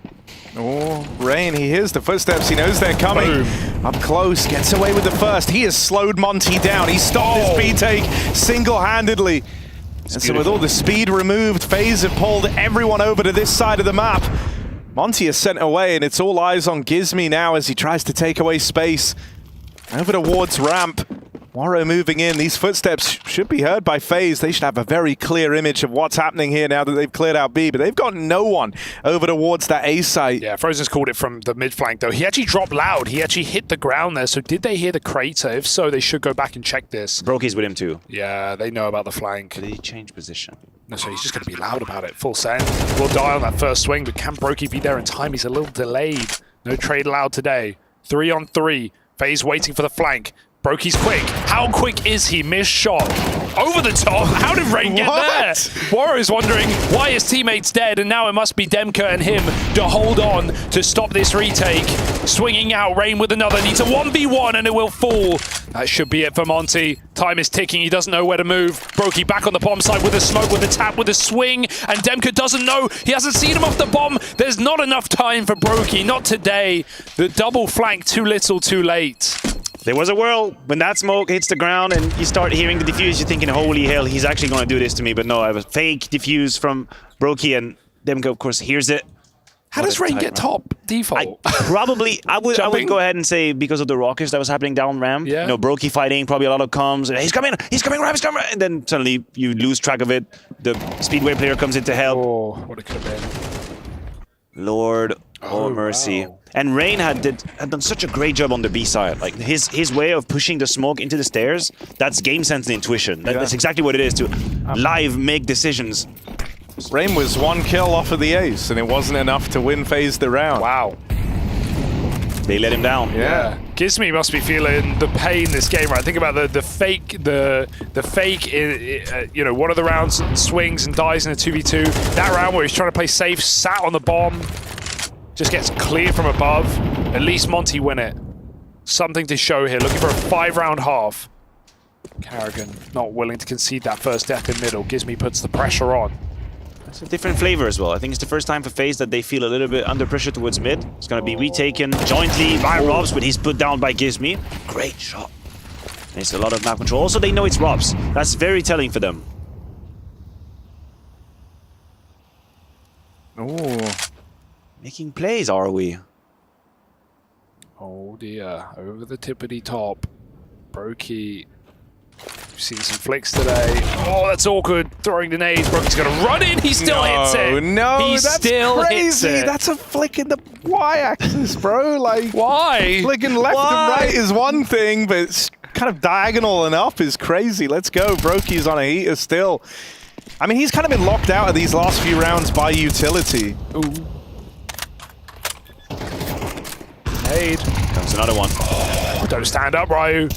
Oh, Rain, he hears the footsteps. He knows they're coming. Boom. Up close, gets away with the first. He has slowed Monte down. He stopped his B-take single-handedly. And so with all the speed removed, FaZe have pulled everyone over to this side of the map. Monte is sent away, and it's all eyes on Gizmi now as he tries to take away space. Over towards ramp. Waro moving in. These footsteps should be heard by FaZe. They should have a very clear image of what's happening here now that they've cleared out B, but they've got no one over towards that A site. Yeah, Frozen's called it from the mid flank, though. He actually dropped loud. He actually hit the ground there. So did they hear the crater? If so, they should go back and check this. Brokey's with him too. Yeah, they know about the flank. Did he change position? No, so he's just going to be loud about it. Full send. We'll die on that first swing, but can Brokey be there in time? He's a little delayed. No trade allowed today. 3 on 3. FaZe waiting for the flank. Brokey's quick. How quick is he? Missed shot. Over the top. How did Rain get there? Wario's wondering why his teammate's dead, and now it must be Demka and him to hold on to stop this retake. Swinging out, Rain with another. Needs a 1v1 and it will fall. That should be it for Monte. Time is ticking. He doesn't know where to move. Brokey back on the bomb side with a smoke, with a tap, with a swing. And Demka doesn't know. He hasn't seen him off the bomb. There's not enough time for Brokey. Not today. The double flank too little, too late. There was a whirl. When that smoke hits the ground and you start hearing the diffuse, you're thinking, holy hell, he's actually going to do this to me. But no, I was fake diffuse from Brokey, and Demka, of course, hears it. How does Rain get top default? I would go ahead and say because of the rockets that was happening down ramp. Yeah. You know, Brokey fighting, probably a lot of comms. He's coming, ramp, he's coming. And then suddenly you lose track of it. The Speedway player comes in to help. Oh, what it could have been. Lord, oh mercy. Wow. And Rain had done such a great job on the B side. Like his way of pushing the smoke into the stairs, that's game sense and intuition. That's exactly what it is to live make decisions. Rain was 1 kill off of the ace, and it wasn't enough to win FaZe the round. Wow. They let him down. Yeah. Gizmy must be feeling the pain this game, right? Think about the fake, you know, one of the rounds swings and dies in a 2v2. That round where he's trying to play safe, sat on the bomb, just gets clear from above. At least Monte win it. Something to show here, looking for a 5-round half. Carrigan not willing to concede that first death in middle. Gizmy puts the pressure on. It's a different flavor as well. I think it's the first time for FaZe that they feel a little bit under pressure towards mid. It's going to be retaken jointly by Robs, but he's put down by Gizmy. Great shot. There's a lot of map control. Also, they know it's Robs. That's very telling for them. Oh. Making plays, are we? Oh dear. Over the tippity top. Brokey. We've seen some flicks today. Oh, that's awkward. Throwing the nades. Brokey's going to run in. He still hits it. No, he that's still crazy. hits it. That's a flick in the y-axis, bro. Like, why? Flicking left and right is one thing, but it's kind of diagonal and up is crazy. Let's go. Brokey's on a heater still. I mean, he's kind of been locked out of these last few rounds by utility. Ooh. Nade. Comes another one. Oh, don't stand up, Ryu.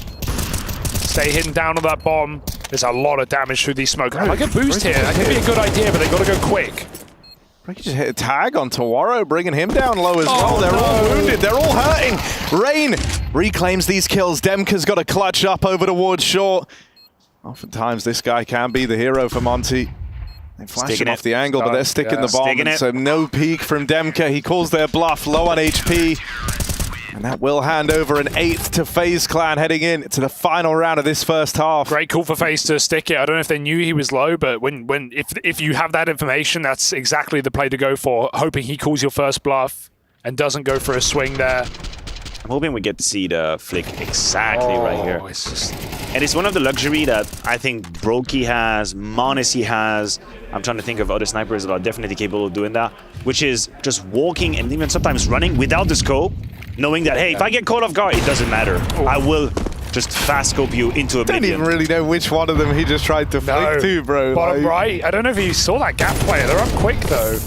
Stay hidden down on that bomb. There's a lot of damage through these smoke. I like a boost here. That could be a good idea, but they've got to go quick. Brokey just hit a tag on Tawaro, bringing him down low as well. They're all wounded. They're all hurting. Rain reclaims these kills. Demka's got to clutch up over towards short. Oftentimes, this guy can be the hero for Monte. They flash him off the angle, but they're sticking the bomb. And so no peek from Demka. He calls their bluff, low on HP. And that will hand over an 8th to FaZe Clan heading in to the final round of this first half. Great call for FaZe to stick it. I don't know if they knew he was low, but if you have that information, that's exactly the play to go for. Hoping he calls your first bluff and doesn't go for a swing there. I'm hoping we get to see the flick exactly right here. And it's one of the luxury that I think Brokey has, Monte has. I'm trying to think of other snipers that are definitely capable of doing that, which is just walking and even sometimes running without the scope, knowing that, hey, if I get caught off guard, it doesn't matter. I will just fast scope you into oblivion. I don't even really know which one of them he just tried to flick to, bro. Bottom right. I don't know if you saw that gap player. They're up quick, though.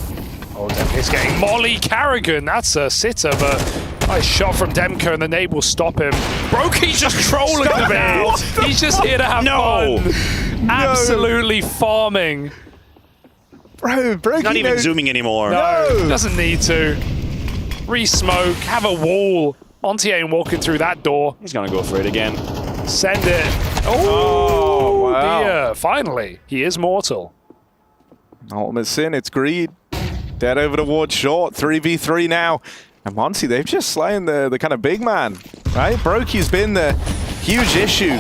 Oh, Demka's getting Molly Carrigan. That's a sitter, but nice shot from Demka, and the nade will stop him. Brokey's just trolling the bit. He's just here to have fun. Absolutely farming. Bro, Brokey He's not even zooming anymore. No, doesn't need to. Re-smoke, have a wall. Monte ain't walking through that door. He's gonna go for it again. Send it. Oh, wow. Dear. Finally, he is mortal. Ultimate sin, it's greed. Dead over towards short, 3v3 now. And Monte, they've just slain the kind of big man, right? Brokey's been the huge issue.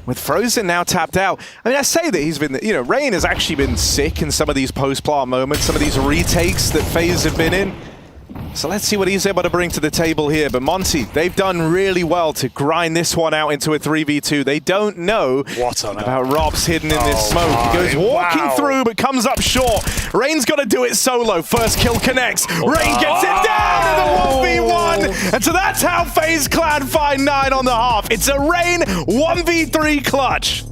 With Frozen now tapped out. I mean, I say that he's been, you know, Rain has actually been sick in some of these post-plant moments, some of these retakes that FaZe have been in. So let's see what he's able to bring to the table here. But Monte, they've done really well to grind this one out into a 3v2. They don't know about Robs hidden in this smoke. He goes walking through, but comes up short. Rain's got to do it solo. First kill connects. Rain gets it down in the 1v1. And so that's how FaZe Clan find 9 on the half. It's a Rain 1v3 clutch.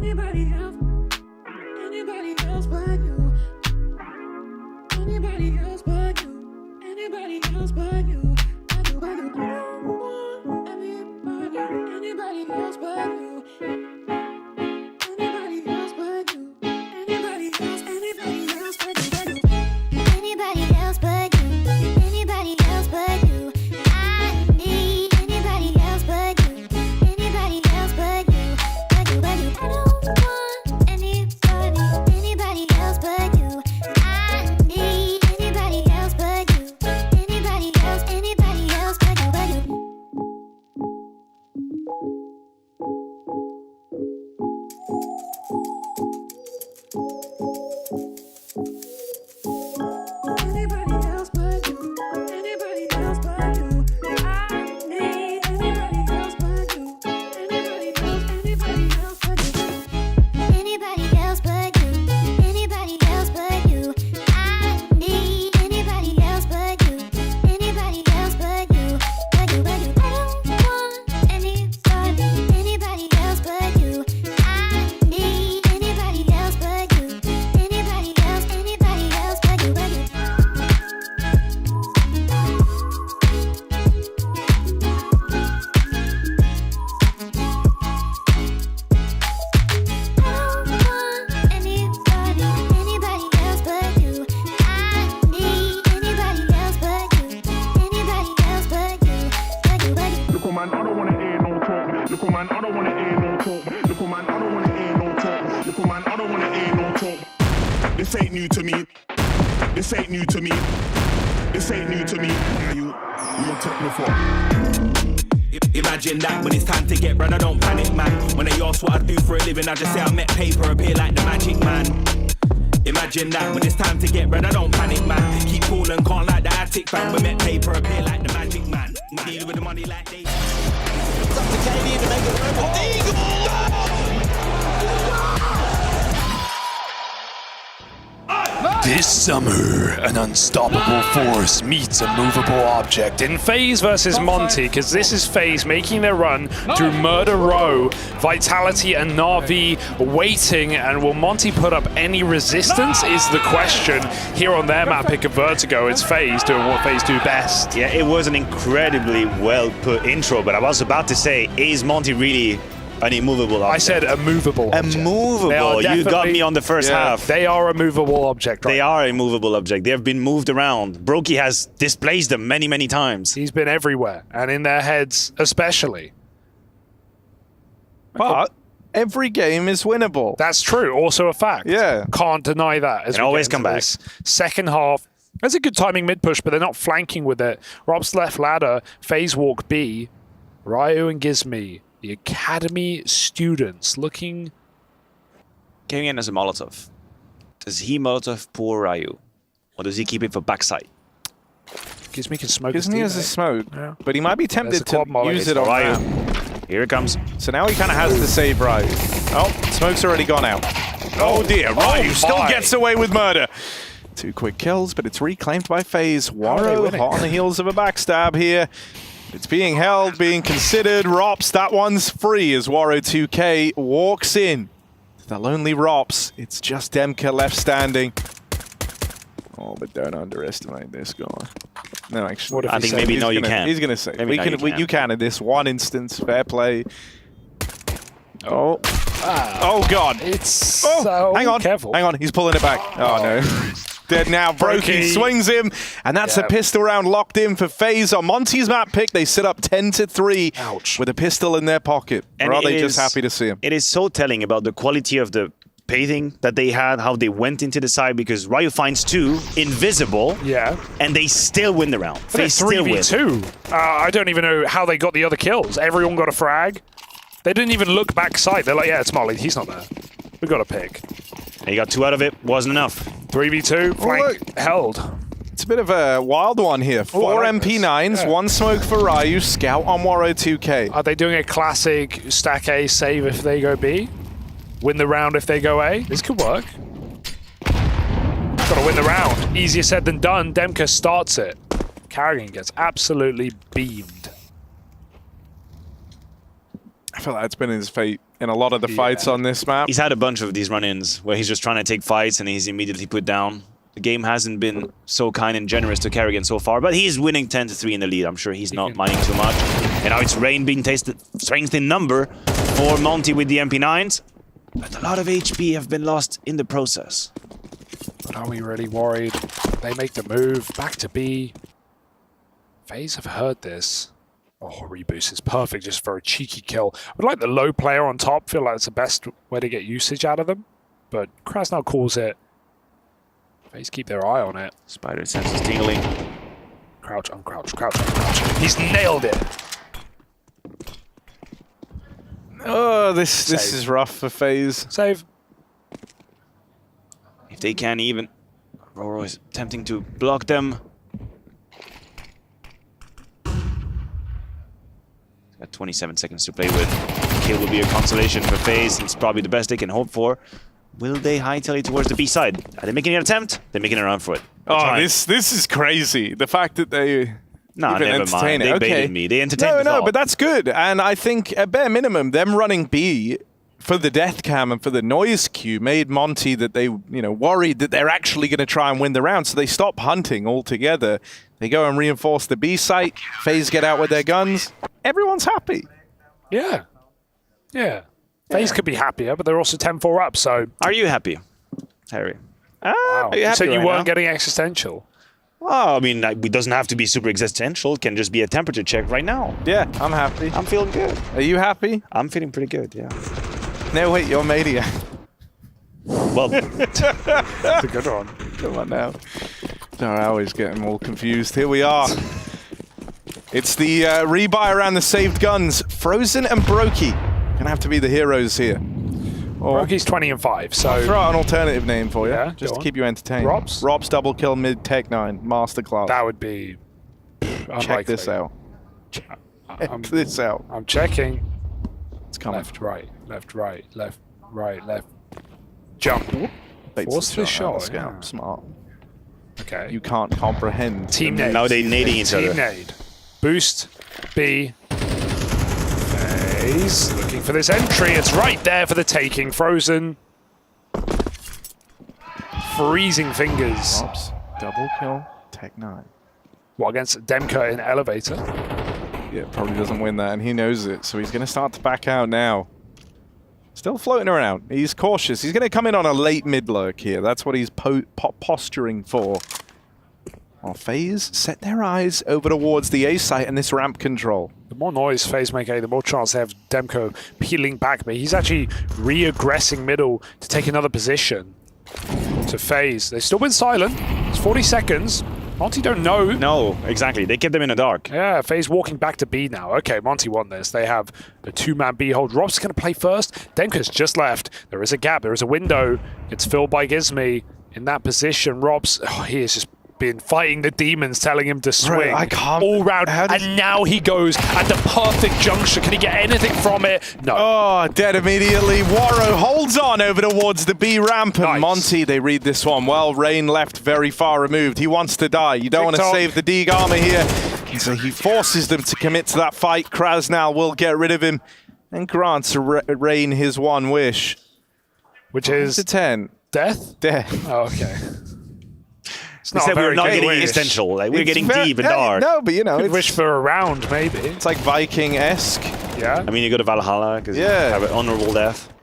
Anybody else? Anybody else but you? Anybody else but you? Anybody else but you? I don't want anybody else but you. Anybody else but you. Anybody else but you. Anybody else but you. Anybody else but you. I need anybody else but you. Anybody else but you. But you. I don't want anybody else but you. I need anybody else but you. Anybody else but you. But you. Anybody else but you. Anybody else but you. I need anybody else but you. Anybody else but you. Anybody else but you. Anybody else but you. I need anybody else but you. Anybody else but you. But you. I don't want anybody else but you. I need anybody else but you. Anybody else but you. But you. Look, man, I don't wanna hear no talk. Look, man, I don't wanna hear no talk. Look, man, I don't wanna hear no talk. Look, man, I don't wanna hear no talk. This ain't new to me. This ain't new to me. This ain't new to me. You don't take me for. Imagine that when it's time to get bread, I don't panic, man. When they ask what I do for a living, I just say I met paper, appear like the magic man. Imagine that when it's time to get bread, I don't panic, man. Keep cool and can't like the attic fan. We met paper, appear like the magic man. Deal with the money like they. It's up to KD to make it over. This summer, an unstoppable force meets a movable object in FaZe versus Monte, because this is FaZe making their run through Murder Row, Vitality and Na'Vi waiting, and will Monte put up any resistance is the question. Here on their map pick of Vertigo, it's FaZe doing what FaZe do best. Yeah, it was an incredibly well put intro, but I was about to say, is Monte really an immovable object? I said a movable object. Immovable. You got me on the first half. They are a movable object. They are a movable object. They have been moved around. Brokey has displaced them many, many times. He's been everywhere, and in their heads especially. But every game is winnable. That's true. Also a fact. Yeah. Can't deny that. As Can we always get into come back. this second half. That's a good timing mid push, but they're not flanking with it. Rob's left ladder, FaZe walk B, Ryu and Gizmi. The Academy students looking... Going in as a Molotov. Does he Molotov pour Ryu? Or does he keep it for backside? Gizmi can smoke. Gizmi has a smoke, but he might be tempted to use it on Ryu. Ram. Here it comes. So now he kind of has to save Ryu. Oh, smoke's already gone out. Oh dear, Ryu still gets away with murder. 2 quick kills, but it's reclaimed by FaZe. Waro hot on the heels of a backstab here. It's being held, being considered. Rops, that one's free as Waro 2K walks in. The lonely Rops. It's just Demka left standing. Oh, but don't underestimate this guy. No, actually. I think maybe no, you can. He's going to say. Maybe You can in this one instance. Fair play. Oh. Oh, God. It's so hang on. careful. Hang on. He's pulling it back. Oh, no. Dead now. Brokey swings him, and that's a pistol round locked in for FaZe on Monte's map pick. They sit up 10-3 with a pistol in their pocket. And or are they just happy to see him? It is so telling about the quality of the paving that they had, how they went into the side, because Ryu finds 2 invisible, and they still win the round. They still win. 3v2. I don't even know how they got the other kills. Everyone got a frag. They didn't even look backside. They're like, yeah, it's Molly. He's not there. We got a pick. And he got 2 out of it. Wasn't enough. 3v2. Flank held. It's a bit of a wild one here. 4 MP9s, 1 smoke for Ryu, scout on Waro 2K. Are they doing a classic stack A save if they go B? Win the round if they go A? This could work. Got to win the round. Easier said than done. Demka starts it. Carrigan gets absolutely beamed. feel like it's been his fate in a lot of the fights on this map. He's had a bunch of these run-ins where he's just trying to take fights and he's immediately put down. The game hasn't been so kind and generous to Kerrigan so far, but he's winning 10-3 in the lead. I'm sure he's not minding too much. And now it's Rain being tasted, strength in number for Monte with the MP9s. But a lot of HP have been lost in the process. But are we really worried? They make the move back to B. FaZe have heard this. Oh, reboost is perfect just for a cheeky kill. I would like the low player on top. Feel like it's the best way to get usage out of them. But Krasnal calls it. FaZe keep their eye on it. Spider sense is tingling. Crouch, uncrouch, crouch, uncrouch. He's nailed it. Oh, this is rough for FaZe. Save. If they can't even. Roro is attempting to block them. Got 27 seconds to play with. Kill will be a consolation for FaZe. It's probably the best they can hope for. Will they hightail it towards the B side? Are they making an attempt? They're making a run for it. Oh, this is crazy. The fact that they No, even never entertain mind. it. They baited me. They entertained the No, thought. but that's good. And I think at bare minimum, them running B for the death cam and for the noise cue made Monte that they, worried that they're actually going to try and win the round. So they stop hunting altogether. They go and reinforce the B site. FaZe get out with their guns. Everyone's happy. Yeah. Yeah. FaZe could be happier, but they're also 10-4 up, so... Are you happy, Harry? Wow. Are you happy said you right weren't now? getting existential. Well, I mean, it doesn't have to be super existential. It can just be a temperature check right now. Yeah, I'm happy. I'm feeling good. Are you happy? I'm feeling pretty good, yeah. No, wait, you're Maniac. Well, that's a good one. Come on now. No, I always get them all confused. Here we are. It's the rebuy around the saved guns. Frozen and Brokey gonna have to be the heroes here. Brokey's 20-5, so... I'll throw out an alternative name for you, Yeah, just go to on. keep you entertained. Robs? Robs double kill mid Tech 9 masterclass. That would be... Check this out. Check this out. I'm checking. It's coming. Left, right, left, right, left, right, left. Jump. Bates Force the shot, Scout. yeah. Smart. Okay. You can't comprehend. Team nade. Now they're nading each Team other. nade. Boost. B. FaZe looking for this entry. It's right there for the taking. Frozen. Freezing fingers. Robs double kill Tech 9. What, against Demka in elevator? Yeah, probably doesn't win that, and he knows it, so he's going to start to back out now. Still floating around. He's cautious. He's going to come in on a late mid lurk here. That's what he's posturing for. While FaZe set their eyes over towards the A site and this ramp control. The more noise FaZe make, the more chance they have Demko peeling back. But he's actually re-aggressing middle to take another position to FaZe. They've still been silent. It's 40 seconds. Monte don't know. No, exactly. They kept them in the dark. Yeah, FaZe walking back to B now. Okay, Monte won this. They have a two-man B hold. Rob's going to play first. Demka's just left. There is a gap. There is a window. It's filled by Gizmi in that position. Rob's, he is just been fighting the demons, telling him to swing. I can't. All round. And now he goes at the perfect juncture. Can he get anything from it? No. Oh, dead immediately. Waro holds on over towards the B ramp. And Monte, they read this one well. Rain left very far removed. He wants to die. You don't want to save the Deeg armor here. So he forces them to commit to that fight. Krasnal will get rid of him and grants Rain his one wish. Which is? To 10. Death? Death. Oh, okay. We said we're not getting existential. Like, we're getting deep and dark. No, but you know, Could it's, wish for a round, maybe. It's like Viking-esque. Yeah. I mean, you go to Valhalla because you have an honorable death.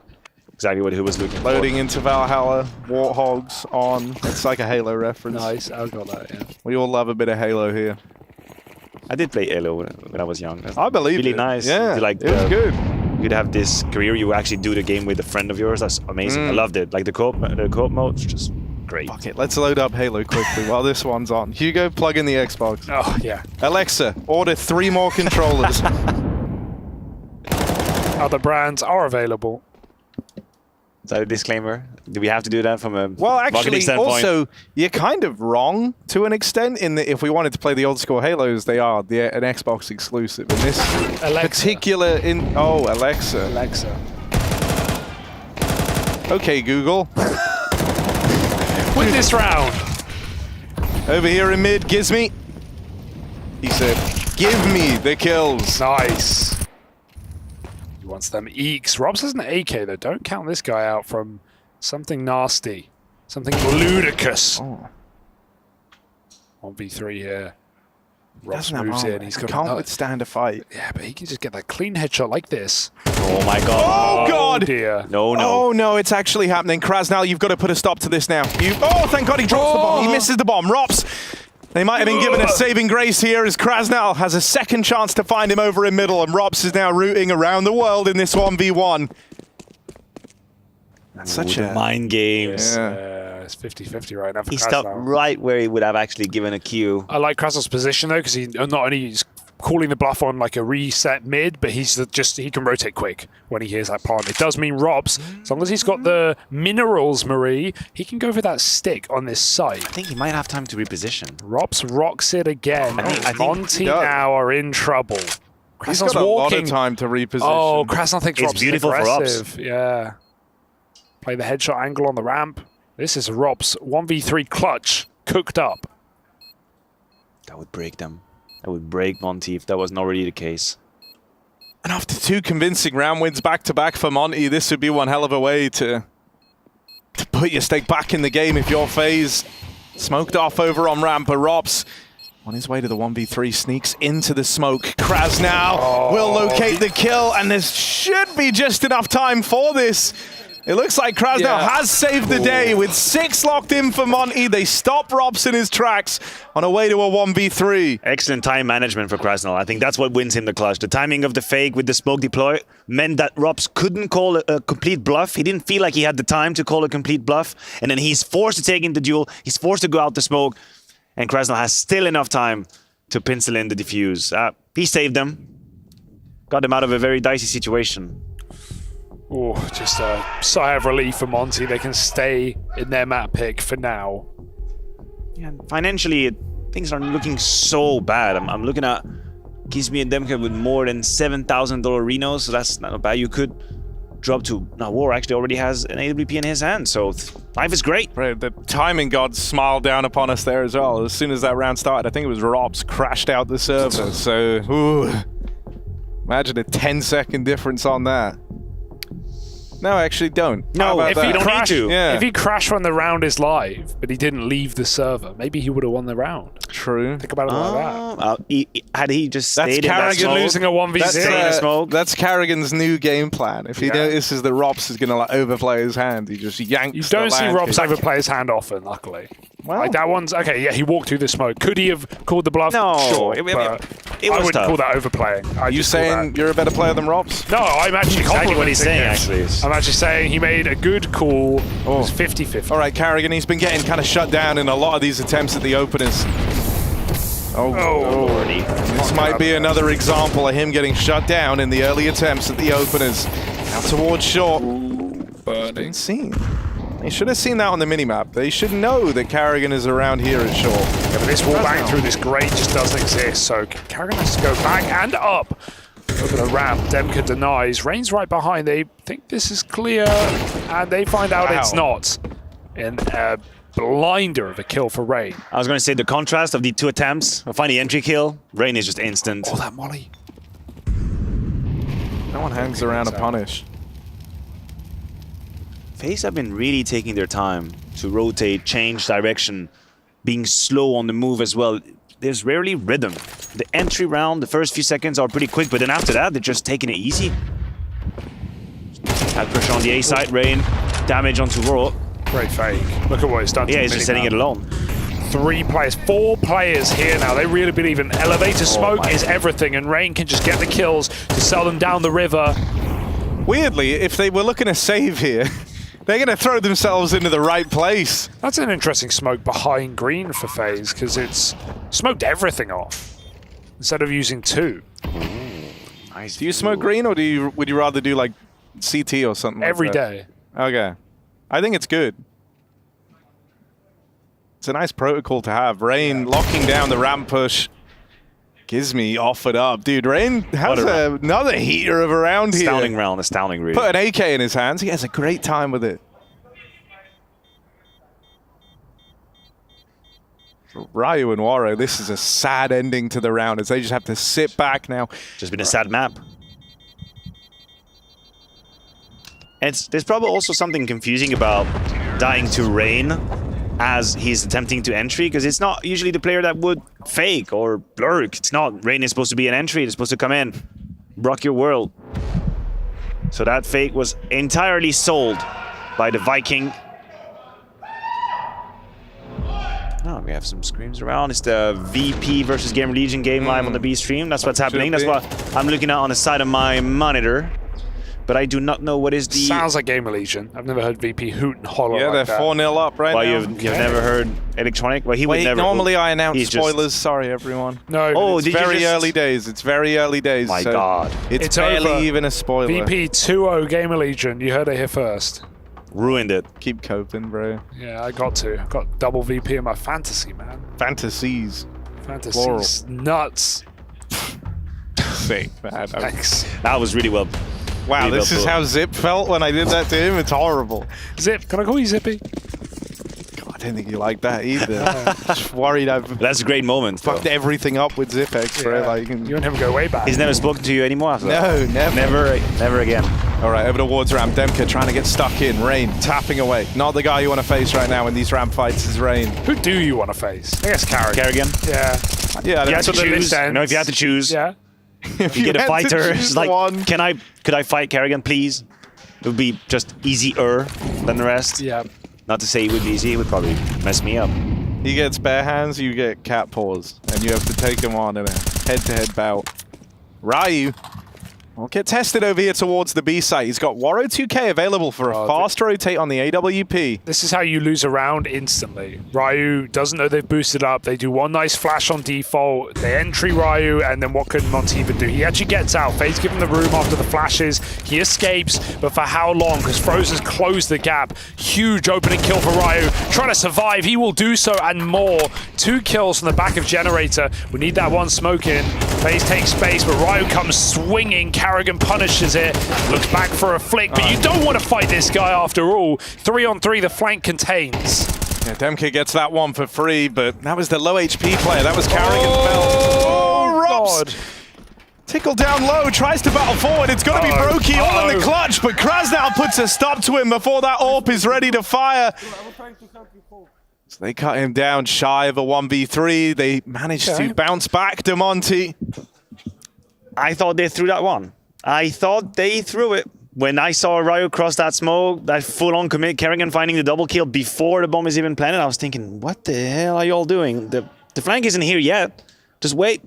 Exactly what he was looking Loading for. into Valhalla, Warthogs on. It's like a Halo reference. Nice, I got that, yeah. We all love a bit of Halo here. I did play Halo when I was young. That's I believe really it. nice. Yeah, You like it was good. You could have this career. You actually do the game with a friend of yours. That's amazing. I loved it. Like the co-op mode's just great. Fuck it, let's load up Halo quickly while this one's on. Hugo, plug in the Xbox. Oh, yeah. Alexa, order 3 more controllers. Other brands are available. Is that a disclaimer? Do we have to do that from a Well, marketing actually, standpoint? also, you're kind of wrong to an extent in that if we wanted to play the old school Halos, they are an Xbox exclusive. In this particular Alexa. Alexa. Okay, Google. Win this round. Over here in mid, Gizmi. He said, give me the kills. Nice. He wants them eeks. Robs has an AK though. Don't count this guy out from something nasty. Something ludicrous. 1v3 here. Robs moves in. He's got can't withstand a fight. Yeah, but he can just get that clean headshot like this. Oh my god. Oh god! Dear. No. Oh no, it's actually happening. Krasnal, you've got to put a stop to this now. Oh, thank god he drops the bomb. He misses the bomb. Rops, they might have been given a saving grace here as Krasnal has a second chance to find him over in middle, and Rops is now rooting around the world in this 1v1. That's such a mind games. It's 50-50 right now for He Krasnal. stopped right where he would have actually given a cue. I like Krasnal's position though, because he not only is calling the bluff on like a reset mid, but he can rotate quick when he hears that plant. It does mean Robs, as long as he's got the minerals, Marie, he can go for that stick on this site. I think he might have time to reposition. Robs rocks it again. I think Monte now are in trouble. He's got a lot of time to reposition. Oh, Krasnal thinks It's Robs beautiful is for Robs. aggressive. Yeah. Play the headshot angle on the ramp. This is Robs 1v3 clutch cooked up. That would break them. That would break Monte if that wasn't already the case. And after 2 convincing round wins back-to-back for Monte, this would be one hell of a way to put your stake back in the game if you're FaZe. Smoked off over on ramp, but Rops on his way to the 1v3 sneaks into the smoke. Krasnal will locate the kill, and there should be just enough time for this. It looks like Krasnal has saved the day with 6 locked in for Monte. They stop Rops in his tracks on a way to a 1v3. Excellent time management for Krasnal. I think that's what wins him the clutch. The timing of the fake with the smoke deploy meant that Rops couldn't call a complete bluff. He didn't feel like he had the time to call a complete bluff. And then he's forced to take in the duel. He's forced to go out the smoke. And Krasnal has still enough time to pencil in the defuse. He saved them. Got them out of a very dicey situation. Oh, just a sigh of relief for Monte. They can stay in their map pick for now. Yeah, financially, things aren't looking so bad. I'm looking at Gizmi and Demka with more than $7,000 Renos, so that's not bad. You could drop to... Now, War actually already has an AWP in his hand, so life is great. Right, the timing gods smiled down upon us there as well. As soon as that round started, I think it was Rops crashed out the server, so... Ooh, imagine a 10-second difference on that. No, actually don't. No, if he don't need to. Yeah. If he crashed when the round is live, but he didn't leave the server, maybe he would have won the round. True. Think about it like that. Had he just That's stayed in that Carrigan smoke, losing a 1v6. That's Carrigan's new game plan. If he notices that Rops is going to like overplay his hand, he just yanks. You don't see Robs over. overplay his hand often, luckily. Well, like that one's okay. Yeah, he walked through the smoke. Could he have called the bluff? No, sure, it but was I wouldn't tough. call that overplaying. You saying you're a better player than Rops? No, I'm actually Exactly what he's saying, complimenting him. actually. I'm actually saying he made a good call. It was 50-50. All right, Carrigan, he's been getting kind of shut down in a lot of these attempts at the openers. Lordy. This might be another example of him getting shut down in the early attempts at the openers. Now towards short. Burning. Seen. They should have seen that on the minimap. They should know that Carrigan is around here at short. Yeah, but this wall bang through this grate just doesn't exist, so Carrigan has to go back and up over the ramp. Demka denies. Rain's right behind. They think this is clear, and they find out it's not. And a blinder of a kill for Rain. I was going to say the contrast of the 2 attempts. I find the entry kill. Rain is just instant. Oh, that molly. No one hangs around to punish. FaZe have been really taking their time to rotate, change direction, being slow on the move as well. There's rarely rhythm. The entry round, the first few seconds are pretty quick, but then after that, they're just taking it easy. Had pressure on the A side, Rain, damage onto World. Great fake. Look at what it's done to Yeah, the he's just setting it alone. 3 players, 4 players here now. They really believe in elevator smoke is everything, and Rain can just get the kills to sell them down the river. Weirdly, if they were looking to save here, they're going to throw themselves into the right place. That's an interesting smoke behind green for FaZe, because it's smoked everything off instead of using 2. Nice. Do you smoke green, or would you rather do like CT or something Every like that? day. Okay. I think it's good. It's a nice protocol to have. Rain locking down the ramp push. Gizmi offered up. Dude, Rain has another heater of a round here. Astounding round, astounding really. Put an AK in his hands. He has a great time with it. For Ryu and Waro, this is a sad ending to the round as they just have to sit back now. Just been a sad map. And there's probably also something confusing about dying to Rain as he's attempting to entry, because it's not usually the player that would fake or lurk. It's not. Rain is supposed to be an entry. It's supposed to come in, rock your world. So that fake was entirely sold by the Viking. Oh, we have some screams around. It's the VP versus Gamer Legion game live on the B stream. That's what's happening. That's what I'm looking at on the side of my monitor. But I do not know what is the... Sounds like Gamer Legion. I've never heard VP hoot and holler Yeah, like they're 4-0 up right well, now. You've never heard Electronic? Well, he would never... normally I announce He's spoilers. Sorry, everyone. No. Oh, it's very early days. It's very early days. My God. It's barely over. even a spoiler. VP 2-0 Gamer Legion. You heard it here first. Ruined it. Keep coping, bro. Yeah, I got to. Got double VP in my fantasy, man. Fantasies. Fantasies. Nuts. Sick, man. Thanks. That was really well. Wow, really this well is put. how Zip felt when I did that to him. It's horrible. Zip, can I call you Zippy? God, I didn't think you liked that either. Just worried I've That's a great moment. fucked everything up with Zipex, bro. Yeah. Like, You and him go way back. He's never spoken to you anymore after that? no, never. Never again. All right, over towards ramp. Demka trying to get stuck in. Rain tapping away. Not the guy you want to face right now in these ramp fights is Rain. Who do you want to face? I guess Carrigan. Carrigan? Yeah. Yeah, You have that's to what the choose. list ends. No, if you have to choose. Yeah. If You get a had to fighter. choose It's like, one. could I fight Carrigan, please? It would be just easier than the rest. Yeah. Not to say it would be easy. It would probably mess me up. He gets bare hands, you get cat paws, and you have to take him on in a head-to-head bout. Ryu will get tested over here towards the B site. He's got Waro 2K available for a fast rotate on the AWP. This is how you lose a round instantly. Ryu doesn't know they've boosted up. They do one nice flash on default. They entry Ryu, and then what can Monte even do? He actually gets out. FaZe give him the room after the flashes. He escapes, but for how long? Because Frozen's closed the gap. Huge opening kill for Ryu. Trying to survive. He will do so and more. 2 kills from the back of Generator. We need that one smoke in. FaZe takes space, but Ryu comes swinging. Carrigan punishes it. Looks back for a flick, but you don't want to fight this guy after all. 3-on-3, the flank contains. Yeah, Demka gets that one for free, but that was the low HP player. That was Carrigan Robs! Tickle down low, tries to battle forward. It's got to be Brokey all in the clutch, but Krasnal puts a stop to him before that AWP is ready to fire. So they cut him down shy of a 1v3. They managed to bounce back to Monte. I thought they threw that one. I thought they threw it. When I saw Ryu cross that smoke, that full-on commit, Carrigan finding the double kill before the bomb is even planted, I was thinking, what the hell are y'all doing? The flank isn't here yet. Just wait.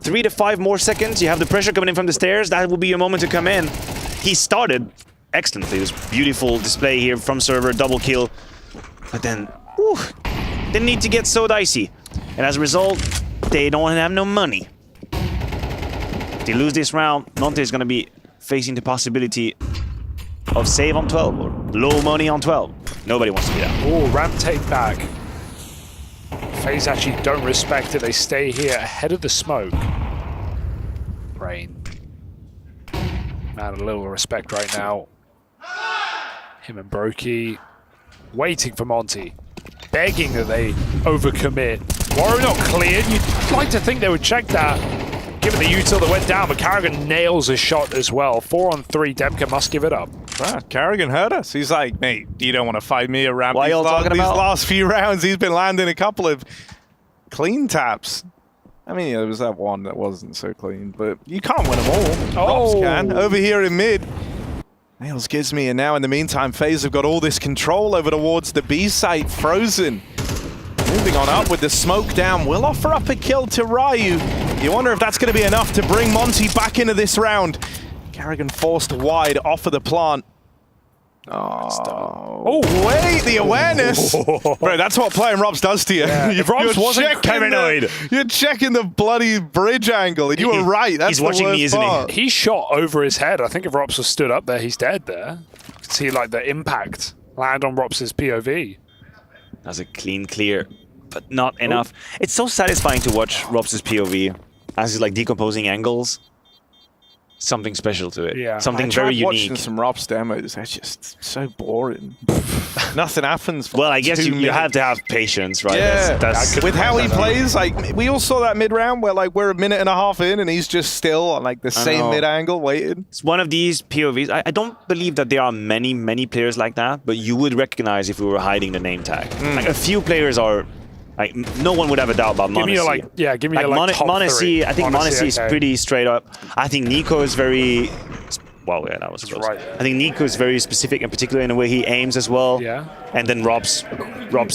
3 to 5 more seconds. You have the pressure coming in from the stairs. That will be your moment to come in. He started excellently. It was beautiful display here from server, double kill. But then, whew, didn't need to get so dicey. And as a result, they don't have no money. If they lose this round, Monte is going to be facing the possibility of save on 12 or low money on 12. Nobody wants to do that. Oh, ramp take back. FaZe actually don't respect it. They stay here ahead of the smoke. Rain. Man, a little respect right now. Him and Brokey waiting for Monte. Begging that they overcommit. Waro not cleared. You'd like to think they would check that. Given the util that went down, but Carrigan nails a shot as well. 4-on-3, Demka must give it up. Ah, Carrigan heard us. He's like, mate, you don't want to fight me around What are y'all talking these about? last few rounds. He's been landing a couple of clean taps. I mean, there was that one that wasn't so clean, but you can't win them all. Robs can. Over here in mid. Nails gives me, and now in the meantime, FaZe have got all this control over towards the B site. Frozen. Moving on up with the smoke down. Will offer up a kill to Ryu. You wonder if that's going to be enough to bring Monte back into this round. Carrigan forced wide off of the plant. Oh, wait, the awareness. Bro, that's what playing Robs does to you. Yeah. If Robs wasn't paranoid. You're checking the bloody bridge angle, and you were right. That's He's watching me, isn't he? He shot over his head. I think if Robs was stood up there, he's dead there. You can see like the impact land on Robs' POV. That's a clean clear, but not enough. It's so satisfying to watch Robs' POV as he's like decomposing angles. Something special to it. Yeah. Something I tried very unique. watching some Robs demos. They're just so boring. Nothing happens. For Well, I guess 2 you minutes. have to have patience, right? Yeah, That's with how he plays, like we all saw that mid round where like we're a minute and a half in and he's just still on like the same know. mid angle waiting. It's one of these POVs. I don't believe that there are many players like that, but you would recognize if we were hiding the name tag. Like a few players are. Like no one would have a doubt about Give me Monte. your give me your top Monte. three. I think Monte is okay. pretty straight up. I think Nico is very. Well, yeah, that was close. right, I think Nico is very specific, and particularly in the way he aims as well. Yeah. And then Robs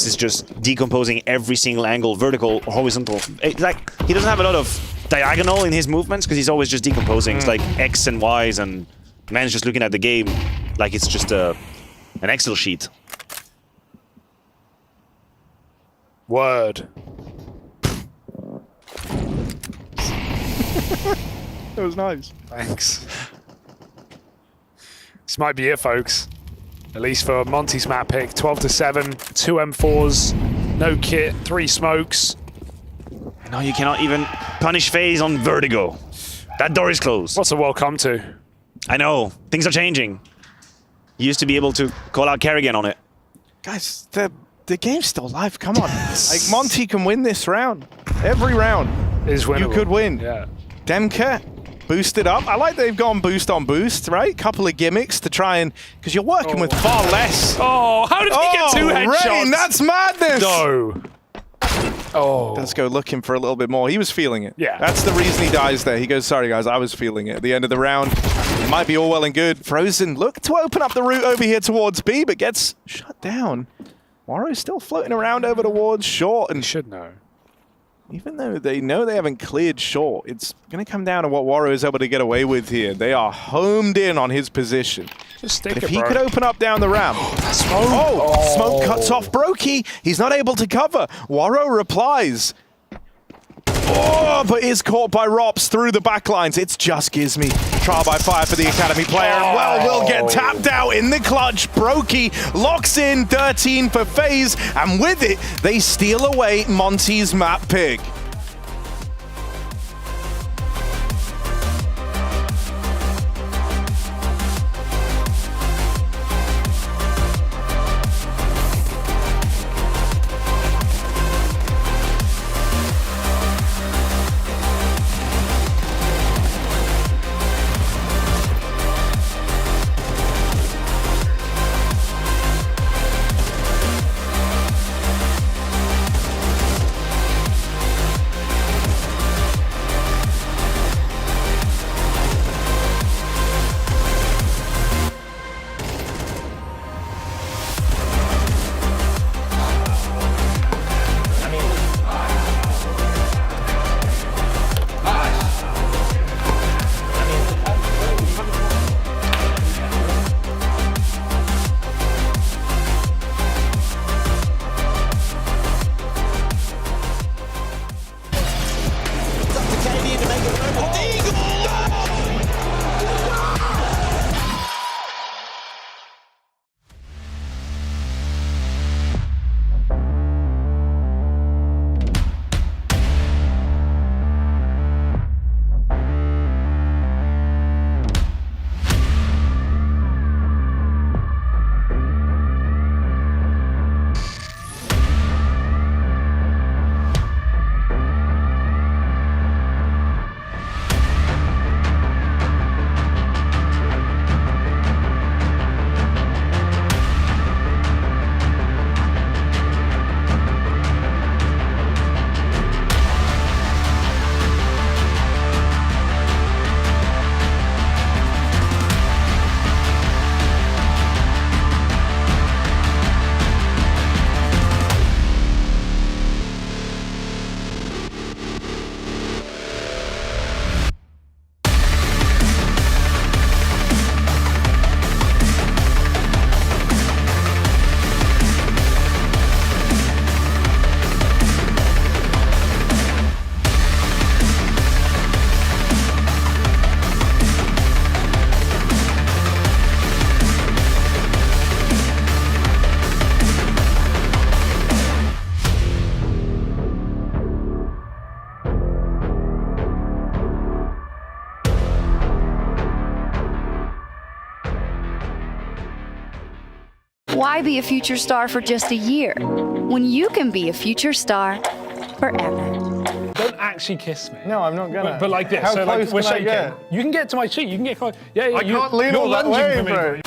is just decomposing every single angle, vertical, horizontal. It's like he doesn't have a lot of diagonal in his movements because he's always just decomposing. It's like X and Y's, and man's just looking at the game like it's just an Excel sheet. Word. That was nice. Thanks. This might be it, folks. At least for Monte's map pick. 12-7, 2 M4s, no kit, 3 smokes. No, you cannot even punish FaZe on Vertigo. That door is closed. What's the world come to? I know. Things are changing. You used to be able to call out Kerrigan on it. Guys, the game's still alive. Come on. Like Monte can win this round. Every round is winnable. You could win. Yeah. Demka boosted up. I like they've gone boost on boost, right? Couple of gimmicks to try and because you're working with far less. Oh, how did he get 2 headshots? Rain, that's madness. No. Oh. Let's go looking for a little bit more. He was feeling it. Yeah. That's the reason he dies there. He goes, sorry guys, I was feeling it. At the end of the round, it might be all well and good. Frozen look to open up the route over here towards B, but gets shut down. Warro's still floating around over towards short. And should know. Even though they know they haven't cleared short, it's going to come down to what Warro is able to get away with here. They are homed in on his position. Just stick if it, he bro. could open up down the ramp. Smoke cuts off Brokey. He's not able to cover. Warro replies. Oh, but is caught by Rops through the backlines. It's just Gizmy. Trial by fire for the Academy player. And well, will get tapped out in the clutch. Brokey locks in 13 for FaZe. And with it, they steal away Monte's map pick. Why be a future star for just a year when you can be a future star forever? Don't actually kiss me. No, I'm not gonna. But like this, How so like close we're can I shaking. get? You can get to my cheek. You can get close. Yeah, I can't lean you're all that lunging way, for me, bro.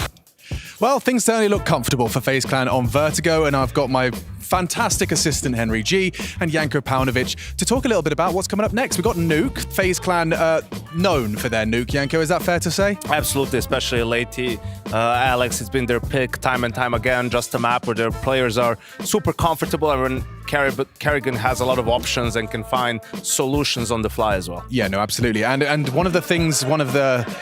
Well, things certainly look comfortable for FaZe Clan on Vertigo, and I've got my fantastic assistant Henry G and Janko Paunovic to talk a little bit about what's coming up next. We've got Nuke, FaZe Clan known for their Nuke. Janko, is that fair to say? Absolutely, especially lately. Alex, it's been their pick time and time again, just a map where their players are super comfortable and when Kerrigan has a lot of options and can find solutions on the fly as well. Yeah, no, absolutely. And one of the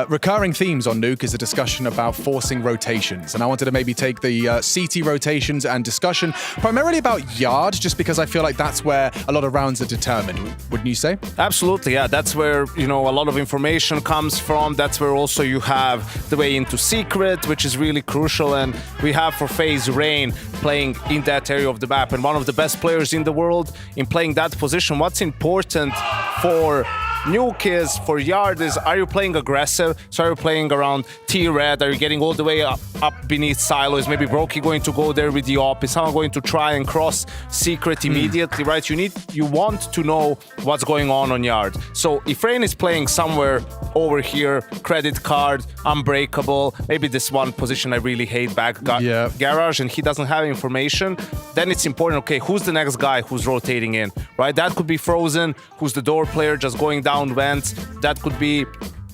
recurring themes on Nuke is a discussion about forcing rotations. And I wanted to maybe take the CT rotations and discussion primarily about Yard, just because I feel like that's where a lot of rounds are determined, wouldn't you say? Absolutely, yeah. That's where, a lot of information comes from. That's where also you have the way into Secret, which is really crucial. And we have for FaZe Rain playing in that area of the map and one of the best players in the world in playing that position. What's important for Nuke is, for Yard is, are you playing aggressive? So are you playing around T-Red? Are you getting all the way up beneath silos? Maybe Brokey going to go there with the op? Is someone going to try and cross Secret immediately, right? You want to know what's going on Yard. So if Rain is playing somewhere over here, Credit Card, Unbreakable, maybe this one position I really hate, back Garage, and he doesn't have information, then it's important, okay, who's the next guy who's rotating in, right? That could be Frozen, who's the door player just going down vents. That could be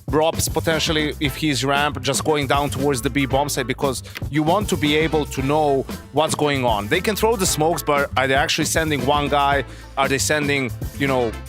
Robs potentially, if he's ramp, just going down towards the B bomb site, because you want to be able to know what's going on. They can throw the smokes, but are they actually sending one guy? Are they sending,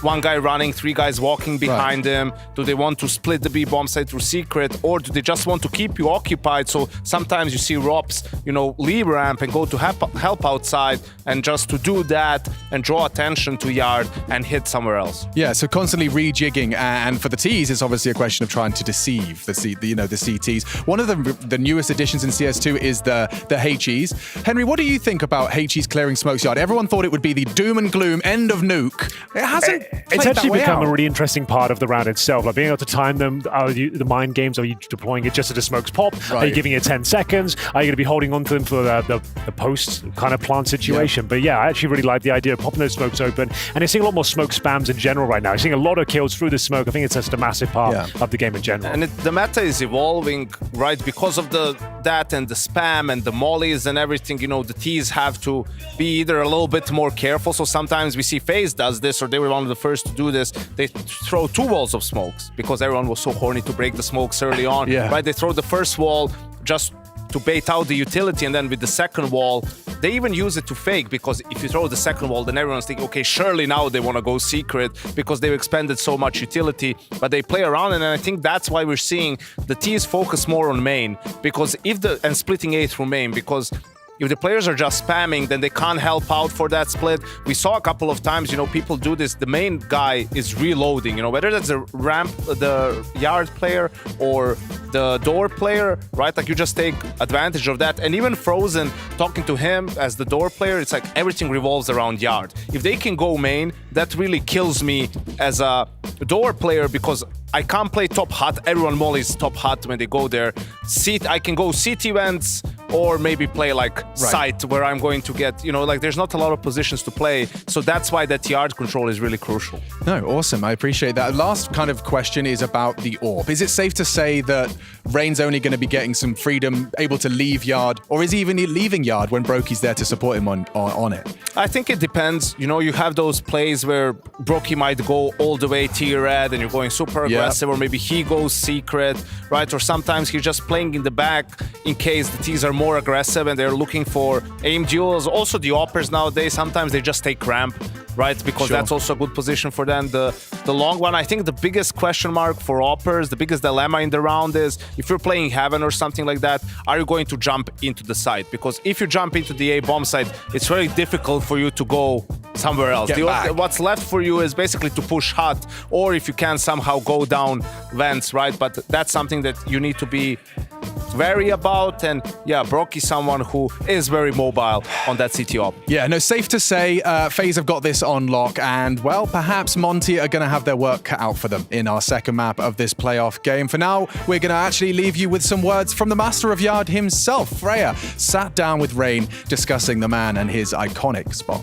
one guy running, three guys walking behind them? Do they want to split the B bomb site through Secret, or do they just want to keep you occupied? So sometimes you see Robs, leave ramp and go to help outside, and just to do that and draw attention to Yard and hit somewhere else. Yeah, so constantly rejigging, and for the Ts, it's obviously a question of trying to deceive the CTs. One of the newest additions in CS2 is the HEs. Henry, what do you think about HEs clearing smokes Yard? Everyone thought it would be the doom and gloom end of Nuke. It hasn't. It's actually become a really interesting part of the round itself. Like being able to time them. Are you the mind games? Are you deploying it just as the smokes pop? Right. Are you giving it 10 seconds? Are you going to be holding on to them for the post kind of plant situation? Yeah. But yeah, I actually really like the idea of popping those smokes open. And you're seeing a lot more smoke spams in general right now. You're seeing a lot of kills through the smoke. I think it's just a massive part of the game in general. And the meta is evolving, right? Because of that and the spam and the mollies and everything, the Ts have to be either a little bit more careful. So sometimes we see FaZe does this, or they were one of the first to do this. They throw 2 walls of smokes because everyone was so horny to break the smokes early on, right? They throw the first wall just to bait out the utility, and then with the second wall, they even use it to fake, because if you throw the second wall, then everyone's thinking, okay, surely now they want to go Secret because they've expended so much utility, but they play around, and I think that's why we're seeing the Ts focus more on main, because and splitting A through main, because if the players are just spamming, then they can't help out for that split. We saw a couple of times, people do this. The main guy is reloading, whether that's the Yard player or the door player, right? Like you just take advantage of that. And even Frozen, talking to him as the door player, it's like everything revolves around Yard. If they can go main, that really kills me as a door player, because I can't play top hut. Everyone mollies top hut when they go there. I can go CT vents, or maybe play like site, where I'm going to get, there's not a lot of positions to play. So that's why that Yard control is really crucial. No, awesome. I appreciate that. Last kind of question is about the AWP. Is it safe to say that Rain's only going to be getting some freedom, able to leave Yard, or is he even leaving Yard when Brokey's there to support him on it? I think it depends. You have those plays where Brokey might go all the way T-Red and you're going super aggressive, or maybe he goes Secret, right? Or sometimes he's just playing in the back in case the Ts are more aggressive and they're looking for aim duels. Also the oppers nowadays, sometimes they just take ramp, right? Because that's also a good position for them. The long one, I think the biggest question mark for oppers, the biggest dilemma in the round is, if you're playing Heaven or something like that, are you going to jump into the site? Because if you jump into the A bomb site, it's very difficult for you to go somewhere else. What's left for you is basically to push hut, or if you can somehow go down vents, right? But that's something that you need to be vary about. And yeah, Brock is someone who is very mobile on that CT op. Yeah, no, safe to say FaZe have got this on lock, and well, perhaps Monte are going to have their work cut out for them in our second map of this playoff game. For now, we're going to actually leave you with some words from the Master of Yard himself. Freya sat down with Rain discussing the man and his iconic spot.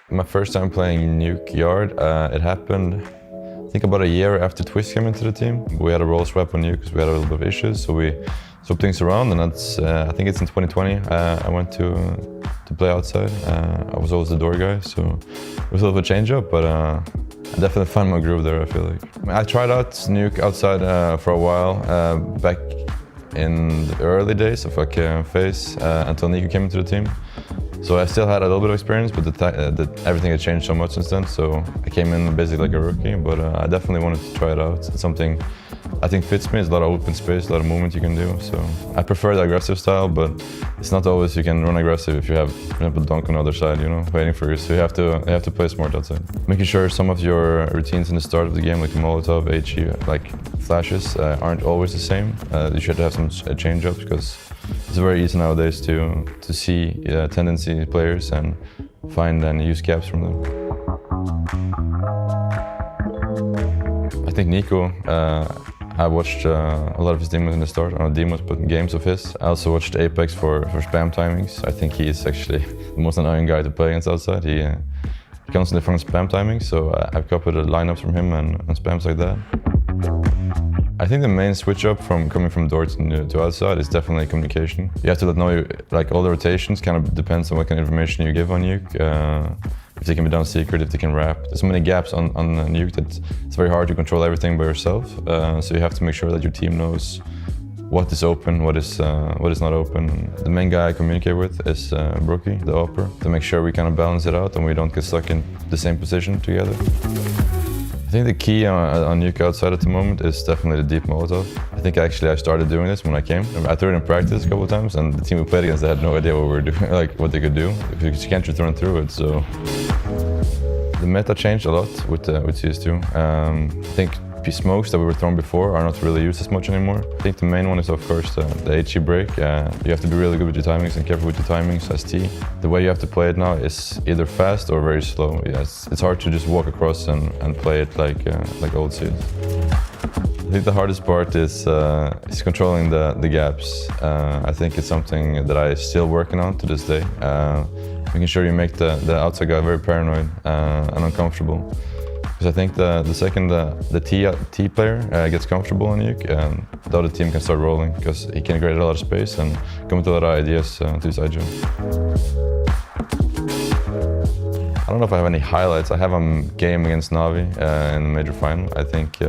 My first time playing Nuke Yard, it happened I think about a year after Twist came into the team. We had a role swap on Nuke because we had a little bit of issues, so we swapped things around, and that's I think it's in 2020. I went to play outside. I was always the door guy, so it was a little bit of a change up, but I definitely found my groove there, I feel like. I tried out Nuke outside for a while, back in the early days of FaZe, until Nico came into the team. So I still had a little bit of experience, but everything had changed so much since then. So I came in basically like a rookie, but I definitely wanted to try it out. It's something I think fits me. It's a lot of open space, a lot of movement you can do. So I prefer the aggressive style, but it's not always you can run aggressive if you have, for example, Dunk on the other side, you know, waiting for you. So you have to play smart outside. Making sure some of your routines in the start of the game, like Molotov, HE, like flashes, aren't always the same. You should have some change-ups because it's very easy nowadays to see tendency players and find and use gaps from them. I think Nico, I watched a lot of his demos in the start, not demos, but games of his. I also watched Apex for spam timings. I think he is actually the most annoying guy to play against outside. He constantly finds spam timings, so I've copied the lineups from him and spams like that. I think the main switch up from coming from door to outside is definitely communication. You have to know, like all the rotations kind of depends on what kind of information you give on Nuke. If they can be done secret, if they can wrap. There's so many gaps on Nuke that it's very hard to control everything by yourself. So you have to make sure that your team knows what is open, what is not open. The main guy I communicate with is Brookie, the upper, to make sure we kind of balance it out and we don't get stuck in the same position together. I think the key on Nuke outside at the moment is definitely the deep Molotov. I think actually I started doing this when I came. I threw it in practice a couple of times, and the team we played against, they had no idea what we were doing, like what they could do. Because you can't just run through it. So the meta changed a lot with CS2. I think smokes that we were throwing before are not really used as much anymore. I think the main one is of course the HE break. You have to be really good with your timings and careful with your timings as T. The way you have to play it now is either fast or very slow. Yes, it's hard to just walk across and play it like old CS. I think the hardest part is controlling the gaps. I think it's something that I'm still working on to this day. Making sure you make the outside guy very paranoid and uncomfortable. Because I think the second the T player gets comfortable on Nuke, the other team can start rolling because he can create a lot of space and come with a lot of ideas to his side jump. I don't know if I have any highlights. I have a game against Navi in the major final. I think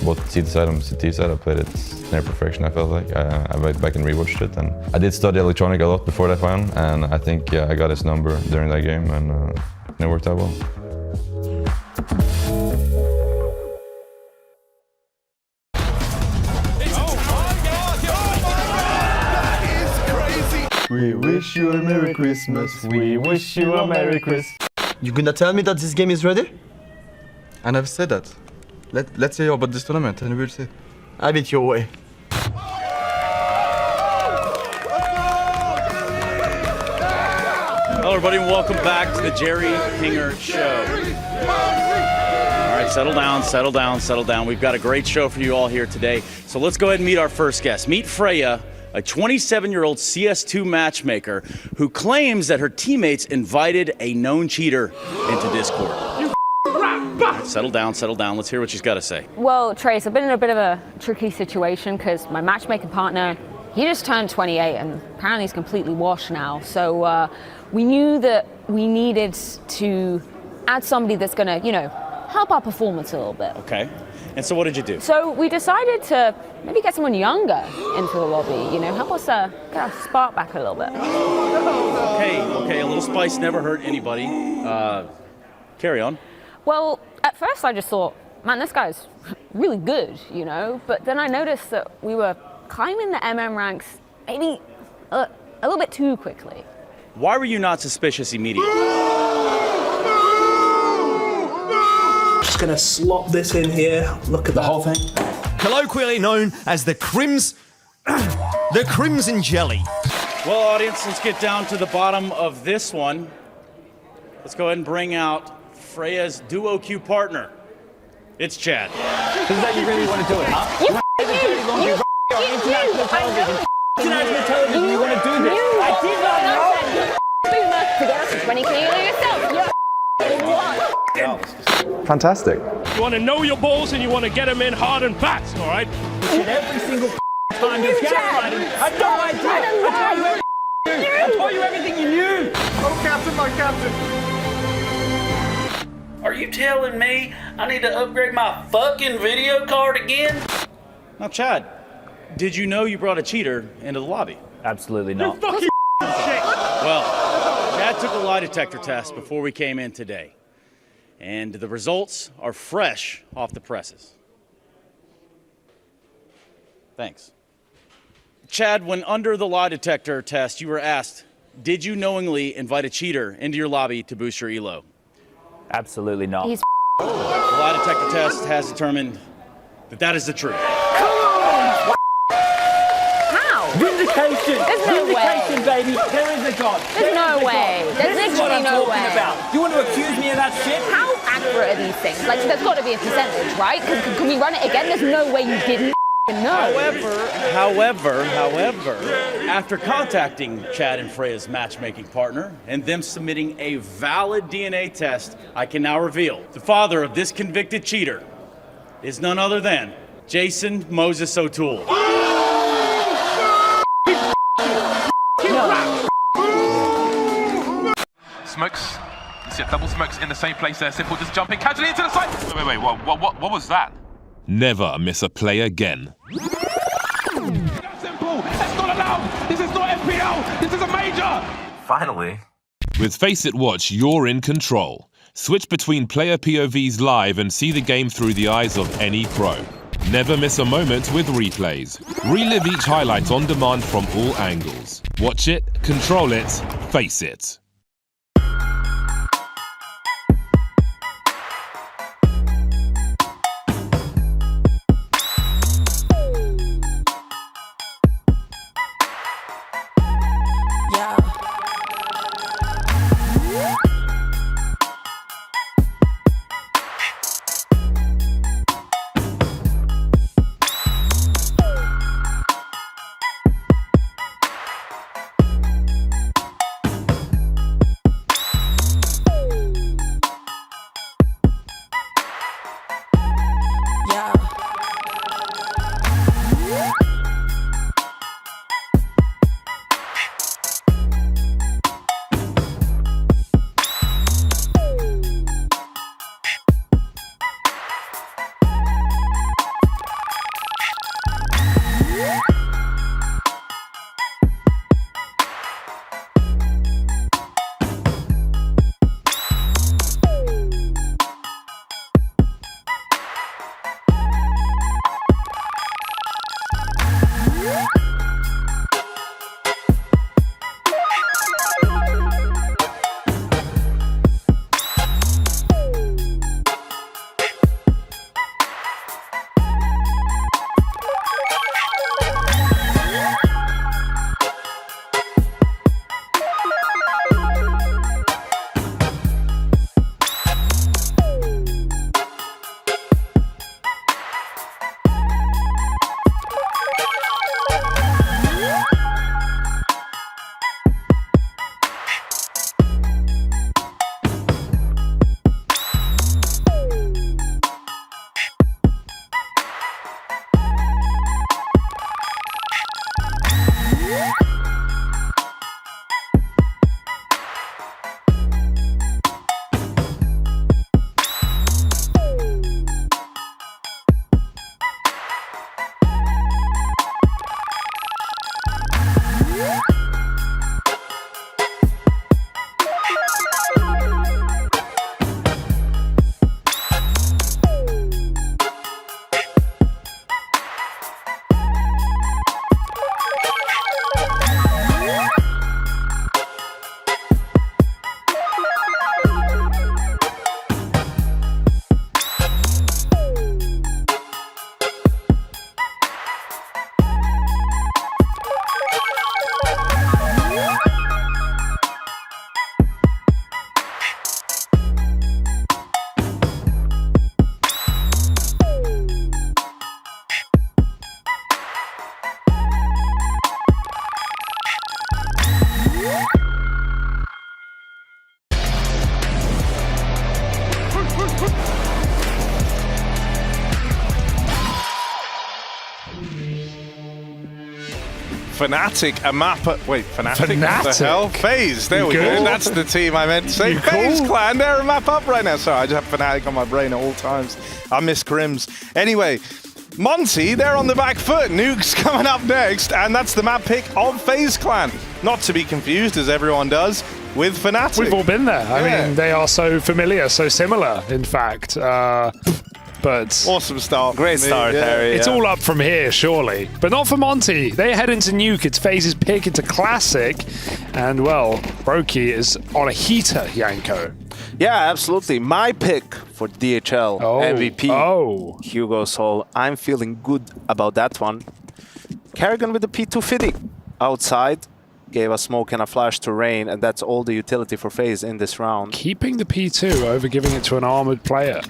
both CT side and CT side, I played it near perfection, I felt like. I went back and rewatched it, and I did study electronic a lot before that final, and I think I got his number during that game, and it worked out well. We wish you a Merry Christmas. We wish you a Merry Christmas. You gonna tell me that this game is ready? I never said that. Let's hear about this tournament and we'll see. Have it your way. Hello, everybody, and welcome back to the Jerry Kinger Show. All right, settle down, settle down, settle down. We've got a great show for you all here today. So let's go ahead and meet our first guest. Meet Freya, a 27-year-old CS2 matchmaker who claims that her teammates invited a known cheater into Discord. Right, settle down, settle down. Let's hear what she's got to say. Well, Trace, I've been in a bit of a tricky situation because my matchmaking partner, he just turned 28 and apparently he's completely washed now. So we knew that we needed to add somebody that's going to, you know, help our performance a little bit. Okay. And so what did you do? So we decided to maybe get someone younger into the lobby, you know, help us get our spark back a little bit. Okay, a little spice never hurt anybody. Carry on. Well, at first I just thought, man, this guy's really good, you know, but then I noticed that we were climbing the MM ranks maybe a little bit too quickly. Why were you not suspicious immediately? Just gonna slop this in here. Look at the whole thing. colloquially known as the the Crimson Jelly. Well, audience, let's get down to the bottom of this one. Let's go ahead and bring out Freya's duo queue partner. It's Chad. Is that you really want to do it, huh? You international television. International television, you want to do this? I did not know. Boomer, forget us 20k yourself. Fantastic. You want to know your balls and you want to get them in hard and fast, all right? Every single time you get it, I know I did. I told you everything you knew. Oh, Captain, my Captain. Are you telling me I need to upgrade my fucking video card again? Now, Chad, did you know you brought a cheater into the lobby? Absolutely not. Fucking shit. Well, Chad took a lie detector test before we came in today, and the results are fresh off the presses. Thanks. Chad, when under the lie detector test, you were asked, did you knowingly invite a cheater into your lobby to boost your elo? Absolutely not. The lie detector test has determined that that is the truth. How? Vindication! There's no Vindication, way. baby! There is a God! There's no way. There's This is what literally I'm no talking way. about. You want to accuse me of that shit? How accurate are these things? Like, there's got to be a percentage, right? Can we run it again? There's no way you didn't know. However, after contacting Chad and Freya's matchmaking partner and them submitting a valid DNA test, I can now reveal the father of this convicted cheater is none other than Jason Moses O'Toole. Smokes. You see double smokes in the same place there. Simple just jumping casually into the side. Wait. What was that? Never miss a play again. Simple. That's not allowed. This is not FPL. This is a major. Finally. With Face It Watch, you're in control. Switch between player POVs live and see the game through the eyes of any pro. Never miss a moment with replays. Relive each highlight on demand from all angles. Watch it, control it, face it. Fnatic, a map. Wait, Fnatic? What the Fnatic? hell? FaZe, there we go. That's the team I meant to say. FaZe Clan, they're a map up right now. Sorry, I just have Fnatic on my brain at all times. I miss Crims. Anyway, Monte, they're on the back foot. Nuke's coming up next, and that's the map pick of FaZe Clan. Not to be confused, as everyone does, with Fnatic. We've all been there. I mean, they are so familiar, so similar, in fact. But awesome start. Great start, Harry. It's all up from here, surely. But not for Monte. They head into Nuke. It's FaZe's pick into Classic. And, well, Brokey is on a heater, Yanko. Yeah, absolutely. My pick for DHL MVP, Hugo Sol. I'm feeling good about that one. Karrigan with the P250 outside. Gave a smoke and a flash to Rain, and that's all the utility for FaZe in this round. Keeping the P2 over giving it to an armored player.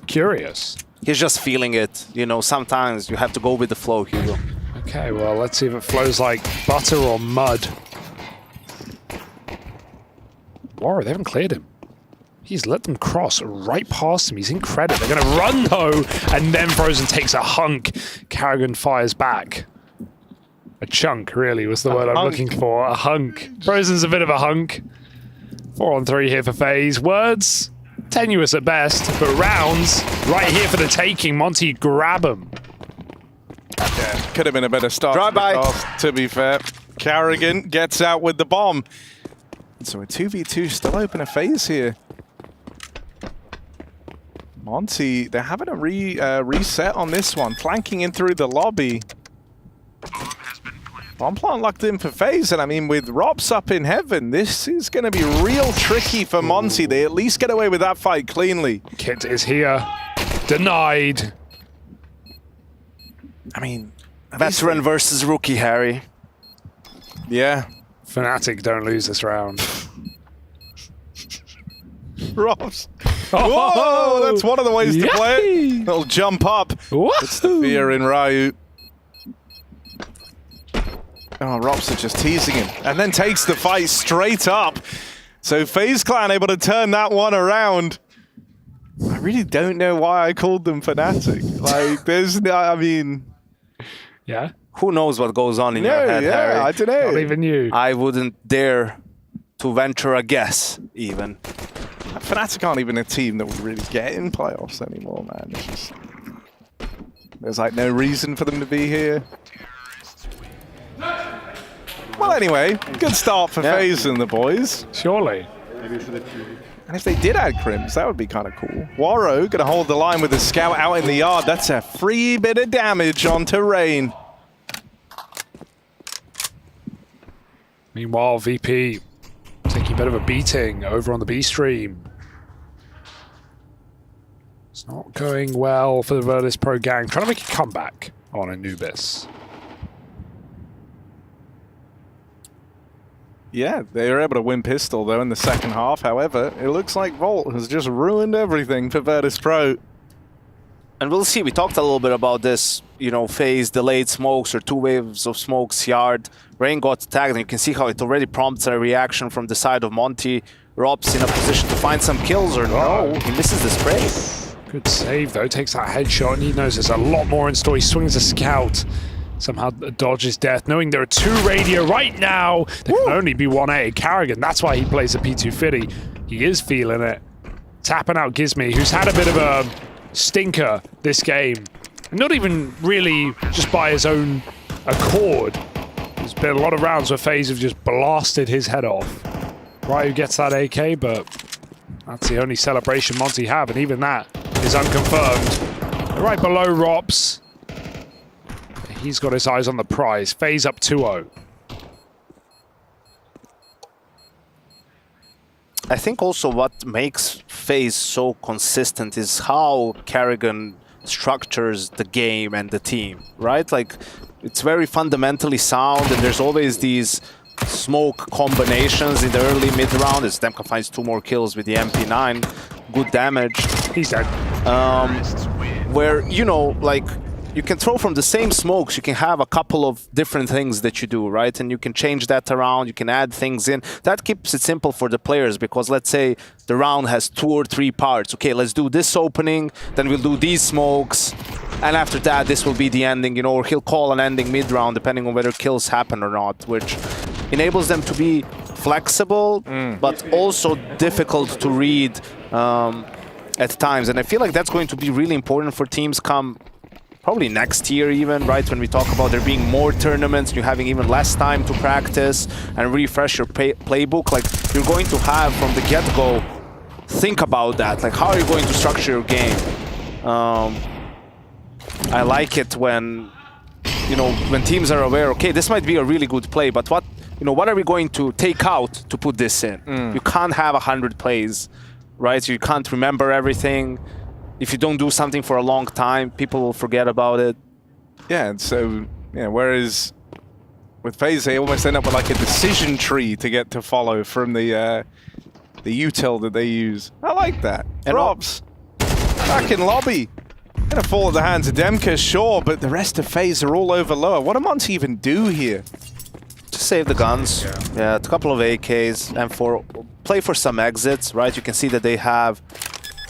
Curious. He's just feeling it. You know, sometimes you have to go with the flow, Hugo. Okay, well, let's see if it flows like butter or mud. Warrior, they haven't cleared him. He's let them cross right past him. He's in credit. They're going to run, though, and then Frozen takes a hunk. Karrigan fires back. A chunk, really, was the word I'm looking for. A hunk. Frozen's a bit of a hunk. 4 on 3 here for FaZe. Words, tenuous at best, but rounds right here for the taking. Monte, grab him. Yeah, could have been a better start. To be fair. Karrigan gets out with the bomb. So a 2v2 still open a FaZe here. Monte, they're having a reset on this one, flanking in through the lobby. Bomb plant locked in for FaZe, and I mean, with Rops up in heaven, this is going to be real tricky for Monte. They at least get away with that fight cleanly. Kit is here. Denied. I mean, veteran versus rookie, Harry. Yeah. Fnatic don't lose this round. Rops. Whoa, that's one of the ways to play it. Little jump up. It's the fear in Ryu. Oh, Rops are just teasing him. And then takes the fight straight up. So FaZe Clan able to turn that one around. I really don't know why I called them Fnatic. Like, there's no, I mean... Yeah? Who knows what goes on in your head, Harry? I don't know. Not even you. I wouldn't dare to venture a guess, even. Fnatic aren't even a team that would really get in playoffs anymore, man. It's just... There's like no reason for them to be here. Well, anyway, good start for FaZe and the boys. Surely. And if they did add Crims, that would be kind of cool. Waro going to hold the line with the scout out in the yard. That's a free bit of damage onto Rain. Meanwhile, VP taking a bit of a beating over on the B stream. It's not going well for the Virtus Pro gang. Trying to make a comeback on Anubis. Yeah, they were able to win pistol, though, in the second half. However, it looks like Volt has just ruined everything for Virtus Pro. And we'll see. We talked a little bit about this. You know, FaZe delayed smokes or 2 waves of smokes yard. Rain got tagged, and you can see how it already prompts a reaction from the side of Monte. Rob's in a position to find some kills, or no, he misses the spray. Good save, though. Takes that headshot, and he knows there's a lot more in store. He swings a scout. Somehow dodges death, knowing there are 2 radio right now. There can only be 1A. Karrigan, that's why he plays the P250. He is feeling it. Tapping out Gizmi, who's had a bit of a stinker this game. Not even really just by his own accord. There's been a lot of rounds where FaZe have just blasted his head off. Ryu gets that AK, but that's the only celebration Monte have, and even that is unconfirmed. Right below Rops. He's got his eyes on the prize. FaZe up 2-0. I think also what makes FaZe so consistent is how Karrigan structures the game and the team, right? Like, it's very fundamentally sound, and there's always these smoke combinations in the early mid-round. As Demka finds 2 more kills with the MP9. Good damage. He's dead. Where, you know, like, you can throw from the same smokes, you can have a couple of different things that you do, right? And you can change that around, you can add things in. That keeps it simple for the players, because let's say the round has 2 or 3 parts. Okay, let's do this opening, then we'll do these smokes. And after that, this will be the ending, you know, or he'll call an ending mid-round, depending on whether kills happen or not, which enables them to be flexible, but also difficult to read at times. And I feel like that's going to be really important for teams come probably next year even, right? When we talk about there being more tournaments, you having even less time to practice and refresh your playbook. Like, you're going to have from the get-go, think about that. Like, how are you going to structure your game? I like it when, you know, when teams are aware, okay, this might be a really good play, but what, you know, what are we going to take out to put this in? You can't have 100 plays, right? You can't remember everything. If you don't do something for a long time, people will forget about it. Yeah, and so, yeah, whereas with FaZe, they almost end up with like a decision tree to get to follow from the util that they use. I like that. And Robs, back in lobby. Gonna fall at the hands of Demka, sure, but the rest of FaZe are all over lower. What did Monte even do here? Just save the guns. Yeah, a couple of AKs, and play for some exits, right? You can see that they have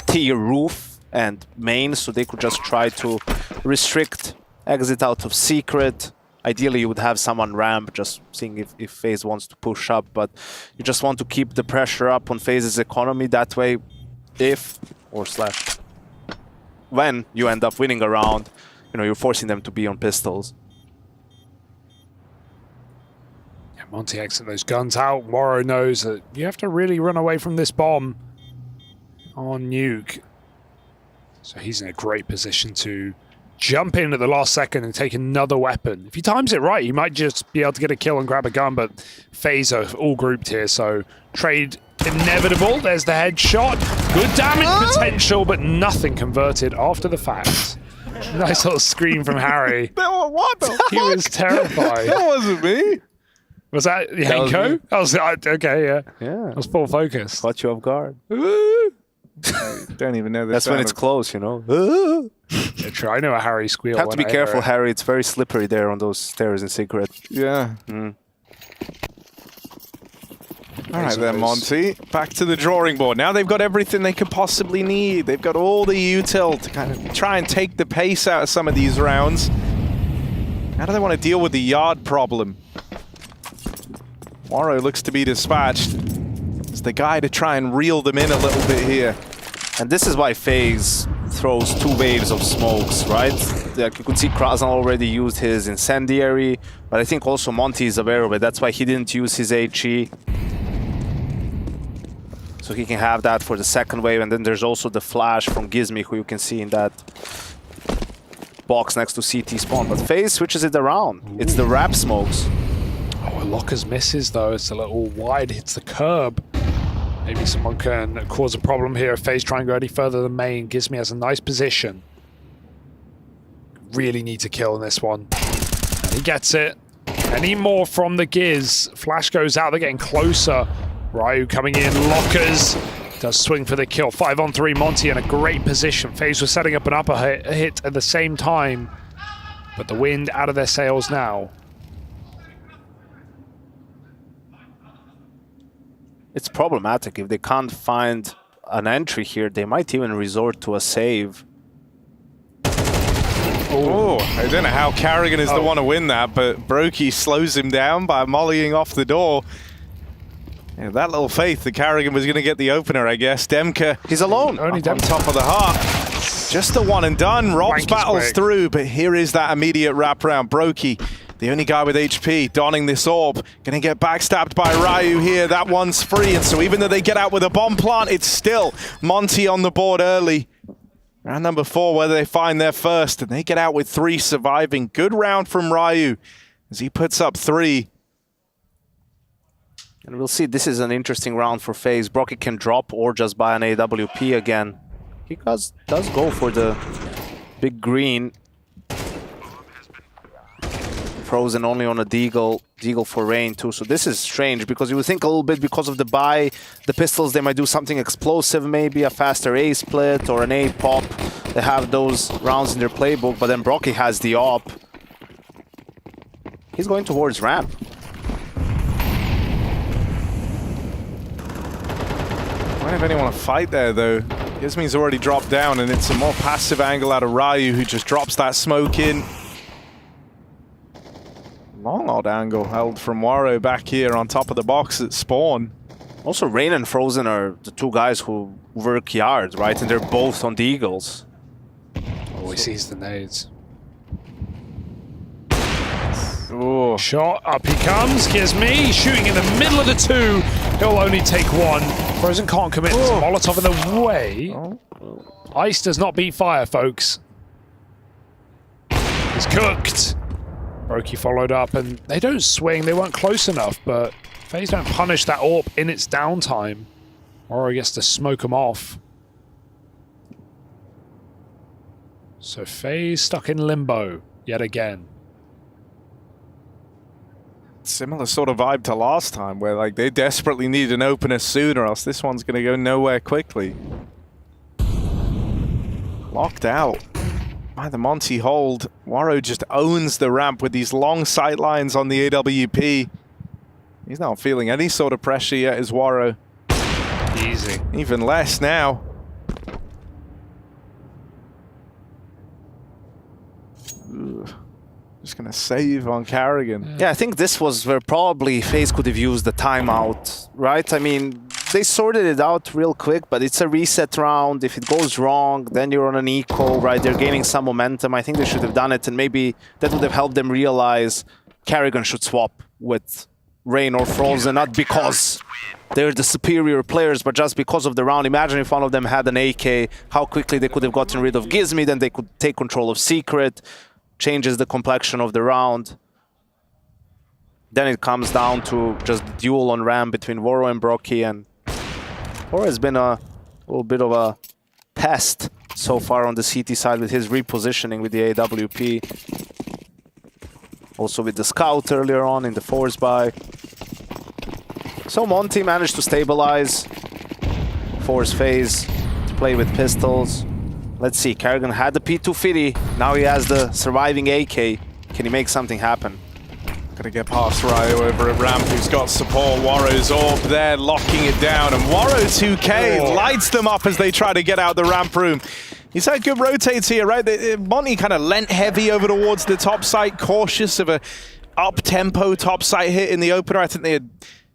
tier roof and main, so they could just try to restrict exit out of secret. Ideally, you would have someone ramp, just seeing if FaZe wants to push up, but you just want to keep the pressure up on FaZe's economy. That way, when you end up winning a round, you know, you're forcing them to be on pistols. Yeah, Monte exit those guns out. Morrow knows that you have to really run away from this bomb on Nuke. So he's in a great position to jump in at the last second and take another weapon. If he times it right, he might just be able to get a kill and grab a gun, but FaZe are all grouped here, so trade inevitable. There's the headshot. Good damage potential, but nothing converted after the fact. Nice little scream from Harry. What the He was terrified. That wasn't me. Was that Henko? Okay, yeah. Yeah. I was full focus. Caught you off guard. Don't even know this. That's when it's close, you know. Yeah, true. I know a Harry squeal. You have to be careful, Harry. It's very slippery there on those stairs in secret. Yeah. All right then, Monte. Back to the drawing board. Now they've got everything they could possibly need. They've got all the util to kind of try and take the pace out of some of these rounds. How do they want to deal with the yard problem? Morrow looks to be dispatched. It's the guy to try and reel them in a little bit here. And this is why FaZe throws 2 waves of smokes, right? Like you could see Krasnal already used his incendiary, but I think also Monte is aware of it. That's why he didn't use his HE. So he can have that for the second wave, and then there's also the flash from Gizmi, who you can see in that box next to CT spawn. But FaZe switches it around. It's the wrap smokes. Oh, Lockers misses though. It's a little wide, hits the curb. Maybe someone can cause a problem here if FaZe try and go any further than main. Gizmi has a nice position. Really need to kill in this one. And he gets it. Any more from the Giz. Flash goes out, they're getting closer. Ryu coming in, Lockers does swing for the kill. 5-on-3, Monte in a great position. FaZe was setting up an upper hit at the same time, but the wind out of their sails now. It's problematic. If they can't find an entry here, they might even resort to a save. Oh, I don't know how Carrigan is the one to win that, but Brokey slows him down by mollying off the door. Yeah, that little faith that Carrigan was going to get the opener, I guess. Demka, he's alone. Only on top of the heart. Just the one and done. Robs battles through, but here is that immediate wraparound. Brokey, the only guy with HP, donning this orb. Going to get backstabbed by Ryu here. That one's free, and so even though they get out with a bomb plant, it's still Monte on the board early. Round number 4, where they find their first, and they get out with 3 surviving. Good round from Ryu as he puts up 3. And we'll see, this is an interesting round for FaZe. Brocky can drop or just buy an AWP again. He does go for the big green. Frozen only on a Deagle for rain too. So this is strange because you would think a little bit because of the buy, the pistols, they might do something explosive, maybe a faster A split or an A pop. They have those rounds in their playbook, but then Brocky has the op. He's going towards ramp. I don't know if anyone want to fight there, though. Gizmi's already dropped down, and it's a more passive angle out of Ryu, who just drops that smoke in. Long odd angle held from Waro back here on top of the box at spawn. Also, Rain and Frozen are the two guys who work yard, right? And they're both on the Eagles. Oh, he sees the nades. Ooh. Shot, up he comes. Gizmi shooting in the middle of the two. He'll only take one. Frozen can't commit. Molotov in the way. Ice does not beat fire, folks. He's cooked. Brokey followed up, and they don't swing. They weren't close enough, but FaZe don't punish that AWP in its downtime. Or gets to smoke them off. So FaZe stuck in limbo yet again. Similar sort of vibe to last time, where like they desperately need an opener soon, or else this one's going to go nowhere quickly. Locked out by the Monte hold. Waro just owns the ramp with these long sight lines on the AWP. He's not feeling any sort of pressure yet, is Waro. Easy. Even less now. Ugh. Just gonna save on Carrigan. Yeah, I think this was where probably FaZe could have used the timeout, right? I mean, they sorted it out real quick, but it's a reset round. If it goes wrong, then you're on an eco, right? They're gaining some momentum. I think they should have done it, and maybe that would have helped them realize Carrigan should swap with Rain or Frozen, not because they're the superior players, but just because of the round. Imagine if one of them had an AK, how quickly they could have gotten rid of Gizmi, then they could take control of Secret. Changes the complexion of the round. Then it comes down to just duel on ramp between Waro and Brokey, and Waro has been a little bit of a pest so far on the CT side with his repositioning with the AWP. Also with the scout earlier on in the force buy. So Monte managed to stabilize, force FaZe to play with pistols. Let's see, Carrigan had the P250, now he has the surviving AK. Can he make something happen? Gonna get past Ryu over at ramp, who's got support. Waro's AWP there, locking it down, and Waro 2K lights them up as they try to get out the ramp room. He's had good rotates here, right? Monte kind of lent heavy over towards the top site, cautious of a up-tempo top site hit in the opener. I think they had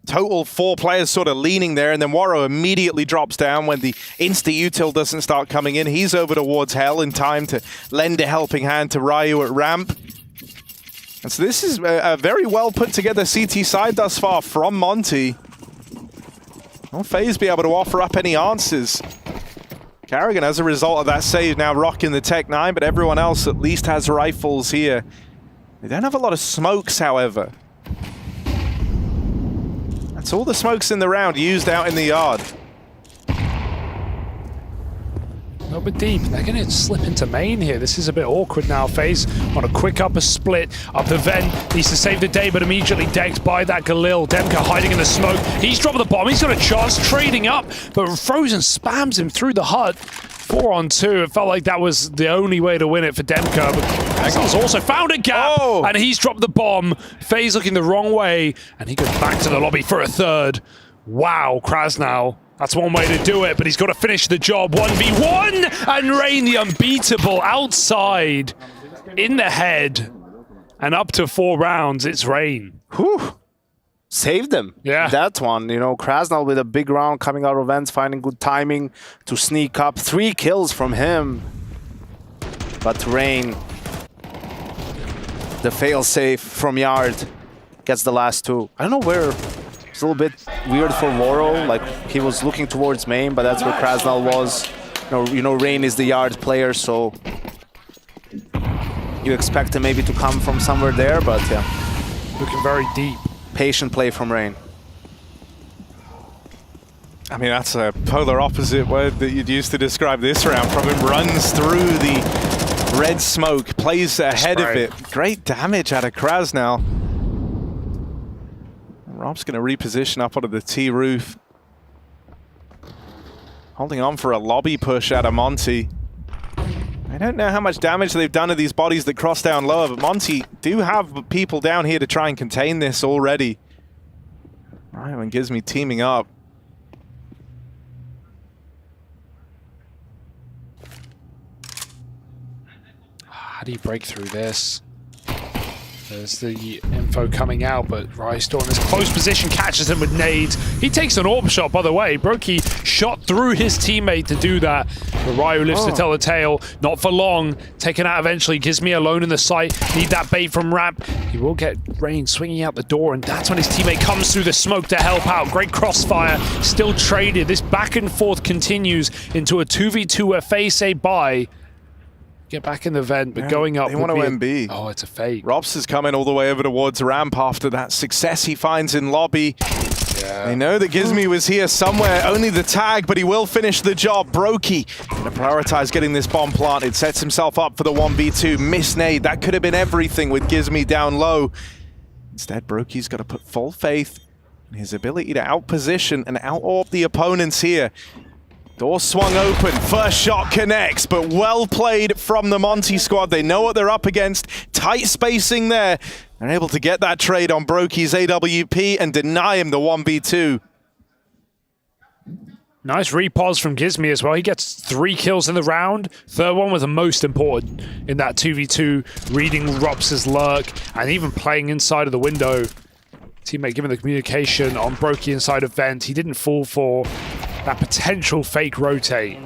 total 4 players sort of leaning there, and then Waro immediately drops down when the insta-util doesn't start coming in. He's over towards Hell in time to lend a helping hand to Ryu at ramp. And so this is a very well put together CT side thus far from Monte. Will FaZe be able to offer up any answers? Carrigan, as a result of that save, now rocking the Tech 9, but everyone else at least has rifles here. They don't have a lot of smokes, however. That's all the smokes in the round used out in the yard. A little bit deep. They're going to slip into main here. This is a bit awkward now. FaZe on a quick upper split. Up the vent. Needs to save the day, but immediately decked by that Galil. Demka hiding in the smoke. He's dropping the bomb. He's got a chance trading up, but Frozen spams him through the hut. 4-on-2. It felt like that was the only way to win it for Demka, but Krasnal's also found a gap, and he's dropped the bomb. FaZe looking the wrong way, and he goes back to the lobby for a third. Wow, Krasnal. That's one way to do it, but he's got to finish the job. 1v1, and Rain the unbeatable outside in the head. And up to 4 rounds, it's Rain. Whew. Saved them. Yeah. That one, you know, Krasnal with a big round coming out of ends, finding good timing to sneak up. 3 kills from him. But Rain, the fail-safe from Yard, gets the last 2. I don't know where. It's a little bit weird for Waro, like he was looking towards main, but that's where Krasnal was. You know, Rain is the Yard player, so you expect him maybe to come from somewhere there, but yeah. Looking very deep. Patient play from Rain. I mean, that's a polar opposite word that you'd use to describe this round from him. Runs through the red smoke, plays ahead of it. Great damage out of Krasnal. Rob's going to reposition up onto the T roof. Holding on for a lobby push out of Monte. I don't know how much damage they've done to these bodies that cross down lower, but Monte do have people down here to try and contain this already. Ryu and Gizmi teaming up. How do you break through this? There's the info coming out, but Rystor in this close position catches him with nades. He takes an AWP shot, by the way. Brokey shot through his teammate to do that. But Ryu lives to tell the tale. Not for long. Taken out eventually. Gives me alone in the site. Need that bait from Ramp. He will get Rain swinging out the door, and that's when his teammate comes through the smoke to help out. Great crossfire. Still traded. This back and forth continues into a 2v2 where FaZe say bye. Get back in the vent, but going up. They want to MB. Oh, it's a fake. Robs is coming all the way over towards Ramp after that success he finds in lobby. Yeah. They know that Gizmy was here somewhere, only the tag, but he will finish the job. Brokey going to prioritize getting this bomb planted, sets himself up for the 1v2. Miss nade, that could have been everything with Gizmy down low. Instead, Brokey's got to put full faith in his ability to outposition and out-AWP the opponents here. Door swung open, first shot connects, but well played from the Monte squad. They know what they're up against, tight spacing there. They're able to get that trade on Brokey's AWP and deny him the 1v2. Nice repause from Gizmy as well. He gets 3 kills in the round. Third one was the most important in that 2v2, reading Rops's lurk and even playing inside of the window. Teammate giving the communication on Brokey inside of vent. He didn't fall for that potential fake rotate.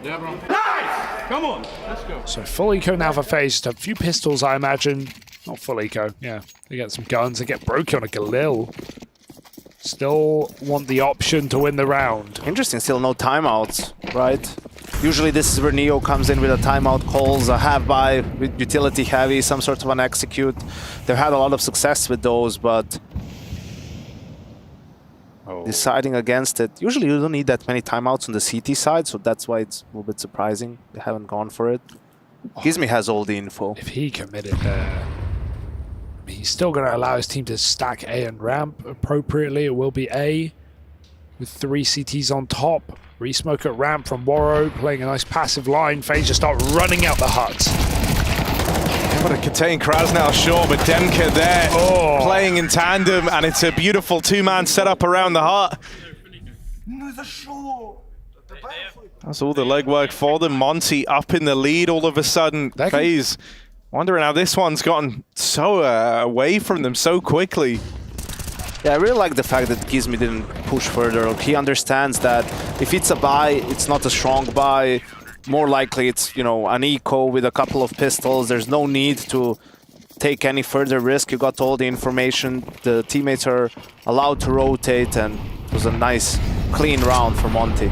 Yeah, bro. Nice! Come on, let's go. So full eco now for FaZe. Just a few pistols, I imagine. Not full eco, yeah. They get some guns. They get Brokey on a Galil. Still want the option to win the round. Interesting, still no timeouts, right? Usually this is where Neo comes in with a timeout, calls a have-by with utility heavy, some sort of an execute. They've had a lot of success with those, but deciding against it. Usually you don't need that many timeouts on the CT side, so that's why it's a little bit surprising they haven't gone for it. Gizmy has all the info. If he committed there, he's still going to allow his team to stack A and ramp appropriately. It will be A with 3 CTs on top. Resmoke at ramp from Waro, playing a nice passive line. FaZe just start running out the hut. Able to contain Krasnal, sure, but Demka there playing in tandem, and it's a beautiful 2-man setup around the hut. That's all the legwork for them. Monte up in the lead all of a sudden. FaZe wondering how this one's gotten so away from them so quickly. Yeah, I really like the fact that Gizmy didn't push further. He understands that if it's a buy, it's not a strong buy. More likely it's, you know, an eco with a couple of pistols. There's no need to take any further risk. You got all the information. The teammates are allowed to rotate, and it was a nice, clean round for Monte.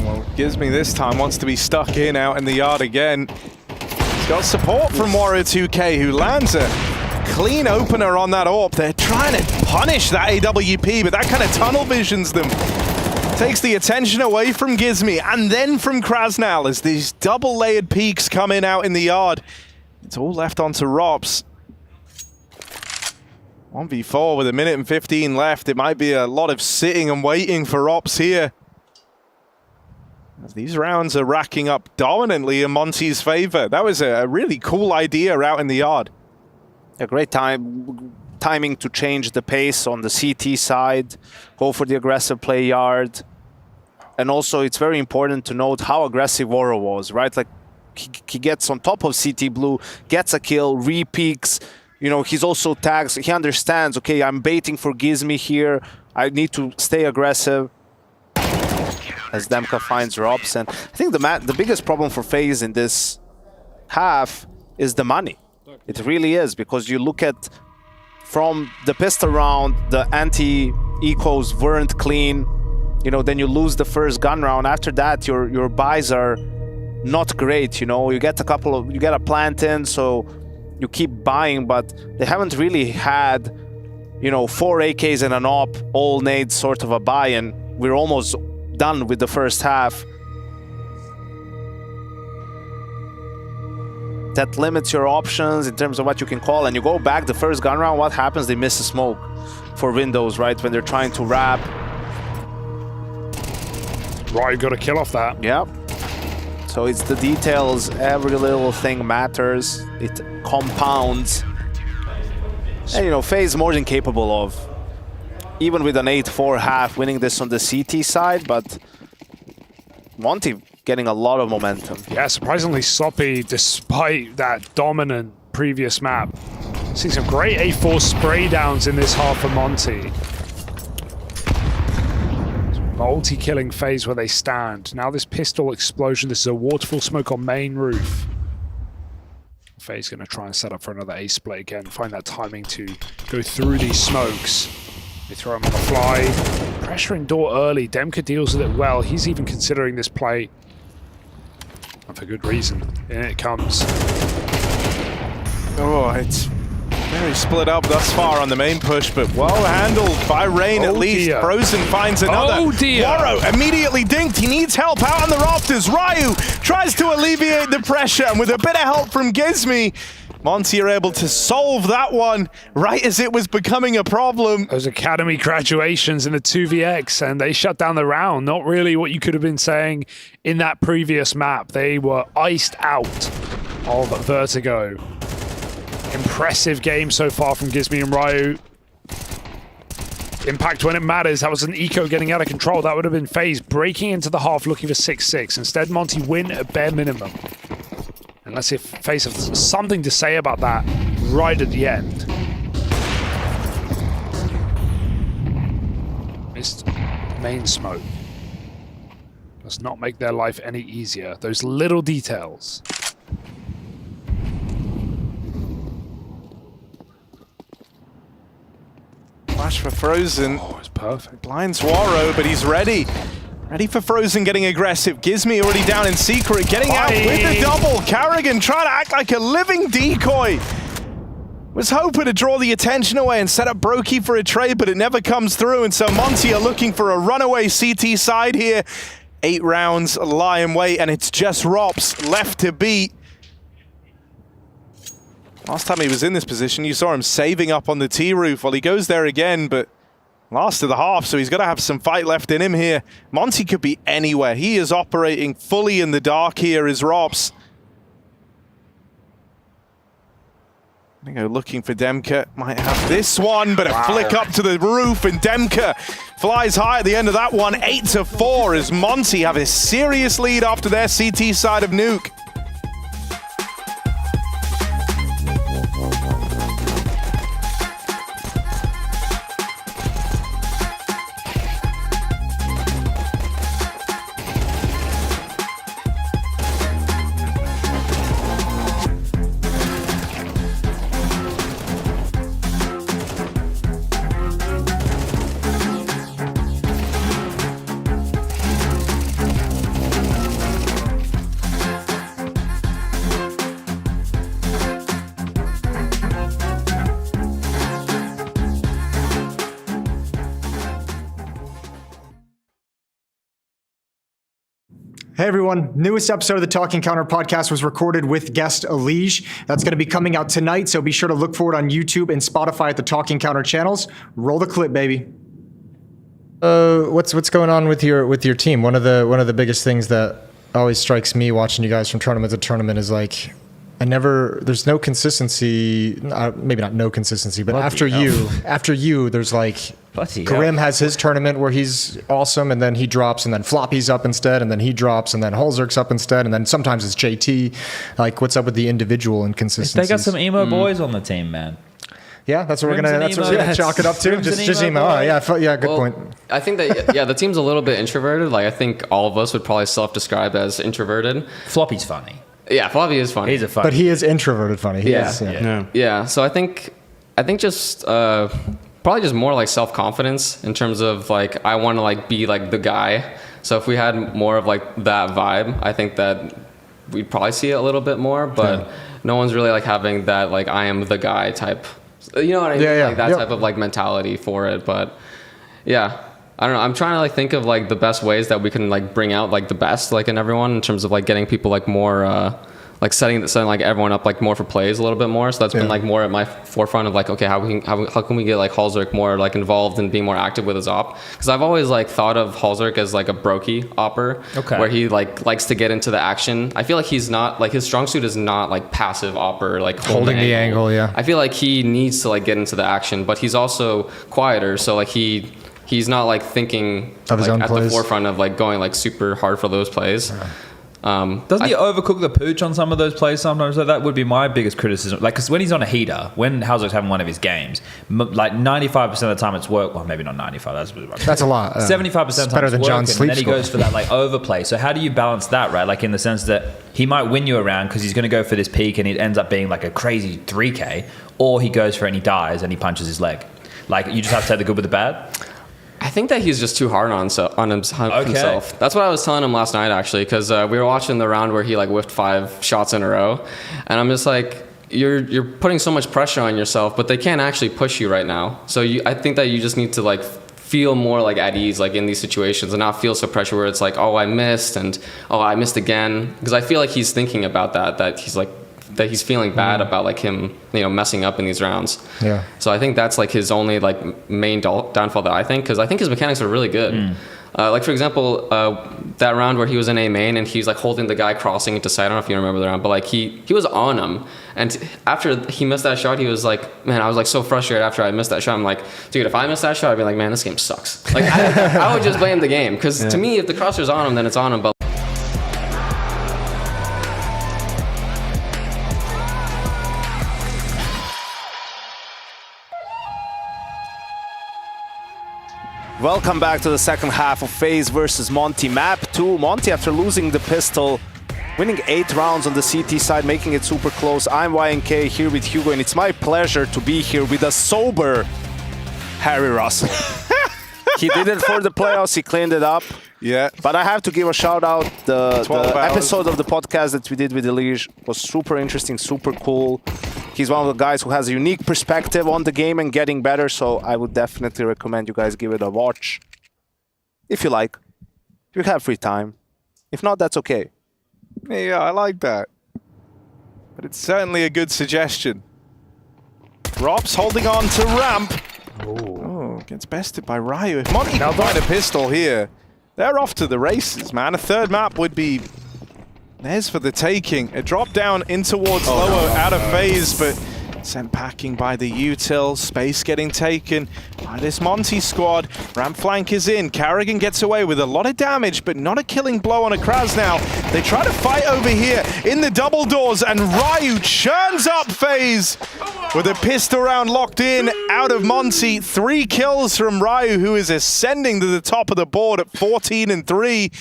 Well, Gizmy this time wants to be stuck in out in the yard again. He's got support from Warrior 2K, who lands a clean opener on that AWP. They're trying to punish that AWP, but that kind of tunnel visions them. Takes the attention away from Gizmy and then from Krasnal as these double-layered peaks come in out in the yard. It's all left onto Rops. 1v4 with 1 minute and 15 left. It might be a lot of sitting and waiting for Rops here, as these rounds are racking up dominantly in Monte's favor. That was a really cool idea out in the yard. A great timing to change the pace on the CT side, go for the aggressive play yard. And also it's very important to note how aggressive Waro was, right? Like he gets on top of CT Blue, gets a kill, re-peaks. You know, he's also tagged, so he understands, okay, I'm baiting for Gizmy here. I need to stay aggressive. As Demka finds Robs. And I think the biggest problem for FaZe in this half is the money. It really is, because you look at from the pistol round, the anti-ecos weren't clean. You know, then you lose the first gun round. After that, your buys are not great. You know, you get a plant in, so you keep buying, but they haven't really had, you know, 4 AKs and an AWP, all nades sort of a buy, and we're almost done with the first half. That limits your options in terms of what you can call, and you go back the first gun round, what happens? They miss a smoke for windows, right, when they're trying to wrap. Right, you got to kill off that. Yep. So it's the details, every little thing matters, it compounds. And you know, FaZe more than capable of, even with an 8-4 half, winning this on the CT side, but Monte getting a lot of momentum. Yeah, surprisingly sloppy despite that dominant previous map. Seeing some great A4 spray downs in this half for Monte. Multi-killing FaZe where they stand. Now this pistol explosion. This is a waterfall smoke on main roof. FaZe going to try and set up for another A split again. Find that timing to go through these smokes. They throw him on the fly. Pressuring door early. Demka deals with it well. He's even considering this play. And for good reason. In it comes. Oh, it's very split up thus far on the main push, but well handled by Rain at least. Dear. Frozen finds another. Oh dear. Waro immediately dinked. He needs help out on the rafters. Ryu tries to alleviate the pressure, and with a bit of help from Gizmi, Monte are able to solve that one right as it was becoming a problem. Those academy graduations in the 2vx, and they shut down the round. Not really what you could have been saying in that previous map. They were iced out of Vertigo. Impressive game so far from Gizmi and Ryu. Impact when it matters. That was an eco getting out of control. That would have been FaZe breaking into the half looking for 6-6. Instead, Monte win at bare minimum. And let's see if FaZe have something to say about that right at the end. Missed main smoke. Does not make their life any easier. Those little details. Flash for Frozen. Oh, it's perfect. Blinds Waro, but he's ready. Ready for Frozen getting aggressive. Gizmi already down in secret, getting out with the double. Karrigan trying to act like a living decoy. Was hoping to draw the attention away and set up Brokey for a trade, but it never comes through, and so Monte are looking for a runaway CT side here. 8 rounds lie in wait, and it's just Rops left to beat. Last time he was in this position, you saw him saving up on the T roof. Well, he goes there again, but last of the half, so he's got to have some fight left in him here. Monte could be anywhere. He is operating fully in the dark here as Rops. I go looking for Demka. Might have this one, but a flick up to the roof, and Demka flies high at the end of that one. 8-4 as Monte have a serious lead after their CT side of Nuke. Hey everyone, newest episode of the Talking Counter podcast was recorded with guest Elige. That's going to be coming out tonight, so be sure to look for it on YouTube and Spotify at the Talking Counter channels. Roll the clip, baby. What's going on with your team? One of the biggest things that always strikes me watching you guys from tournament to tournament is like, there's no consistency, maybe not no consistency, but after you, there's like, Karim has his tournament where he's awesome, and then he drops, and then Floppy's up instead, and then he drops, and then Hulzerk's up instead, and then sometimes it's JT. Like, what's up with the individual inconsistencies? They got some emo boys on the team, man. Yeah, that's what we're gonna chalk it up to. Just emo. Oh, yeah, good point. I think that the team's a little bit introverted. Like, I think all of us would probably self-describe as introverted. Floppy's funny. Yeah, Floppy is funny. He's a funny. But he is introverted funny. Yeah. So I think just probably just more like self-confidence in terms of like, I want to like be like the guy. So if we had more of like that vibe, I think that we'd probably see it a little bit more, but no one's really like having that like, I am the guy type, you know what I mean? Like that type of like mentality for it. But yeah, I don't know. I'm trying to like think of like the best ways that we can like bring out like the best like in everyone in terms of like getting people like more like setting like everyone up like more for plays a little bit more. So that's been like more at my forefront of like, okay, how can we get like Hulzerk more like involved and being more active with his op? Because I've always like thought of Hulzerk as like a brokey opper, where he like likes to get into the action. I feel like he's not like, his strong suit is not like passive opper, like holding the angle. I feel like he needs to like get into the action, but he's also quieter. So like he he's not like thinking of his like, own at plays. the forefront of like going like super hard for those plays. Doesn't he overcook the pooch on some of those plays sometimes? So that would be my biggest criticism. Like, because when he's on a heater, when Halzok's having one of his games, like 95% of the time it's work. Well, maybe not 95. That's a lot. 75% of the time better it's than working, John's and sleep then he score. goes for that like overplay. So how do you balance that, right? Like in the sense that he might win you around because he's going to go for this peak and it ends up being like a crazy 3K, or he goes for it and he dies and he punches his leg. Like you just have to take the good with the bad. I think that he's just too hard on himself. That's what I was telling him last night, actually, because we were watching the round where he like whiffed 5 shots in a row, and I'm just like, you're putting so much pressure on yourself, but they can't actually push you right now. So I think that you just need to like feel more like at ease like in these situations and not feel so pressure where it's like, oh, I missed and oh, I missed again, because I feel like he's thinking about that he's like that he's feeling bad about like him, messing up in these rounds. Yeah. So I think that's like his only like main downfall that I think, because I think his mechanics are really good. Like for example, that round where he was in A main and he's like holding the guy crossing into side. I don't know if you remember the round, but like he was on him, and after he missed that shot, he was like, man, I was like so frustrated after I missed that shot. I'm like, dude, if I missed that shot, I'd be like, man, this game sucks. Like I would just blame the game, because to me, if the crosser's on him, then it's on him. But Welcome back to the second half of FaZe versus Monte. Map 2. Monte, after losing the pistol, winning 8 rounds on the CT side, making it super close. I'm YNK here with Hugo, and it's my pleasure to be here with a sober Harry Russell. He did it for the playoffs, he cleaned it up. Yeah. But I have to give a shout out. The 12 hours. episode of the podcast that we did with Elige was super interesting, super cool. He's one of the guys who has a unique perspective on the game and getting better, so I would definitely recommend you guys give it a watch. If you like. If you have free time. If not, that's okay. Yeah, I like that. But it's certainly a good suggestion. Rob's holding on to ramp. Oh, gets bested by Ryu. If Monte can find a pistol here, they're off to the races, man. A third map would be theirs for the taking. A drop down in towards lower out of FaZe, but sent packing by the util. Space getting taken by this Monte squad. Ramp flank is in. Carrigan gets away with a lot of damage, but not a killing blow on a Kraz now. They try to fight over here in the double doors, and Ryu churns up FaZe with a pistol round locked in out of Monte. 3 kills from Ryu, who is ascending to the top of the board at 14-3.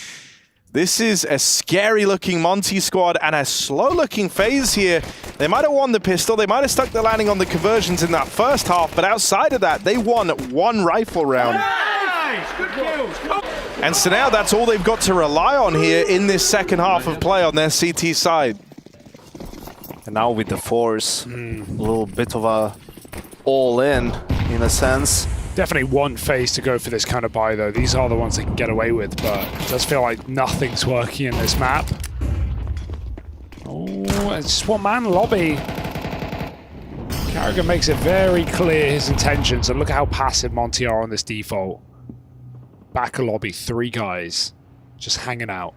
This is a scary-looking Monte squad and a slow-looking FaZe here. They might have won the pistol, they might have stuck the landing on the conversions in that first half, but outside of that, they won 1 rifle round. Nice! Good kills! And so now that's all they've got to rely on here in this second half of play on their CT side. And now with the Force, a little bit of a all-in a sense. Definitely want FaZe to go for this kind of buy, though. These are the ones they can get away with, but it does feel like nothing's working in this map. Oh, it's just one-man lobby. Carrigan makes it very clear his intentions, and look at how passive Monte are on this default. Back a lobby, 3 guys just hanging out.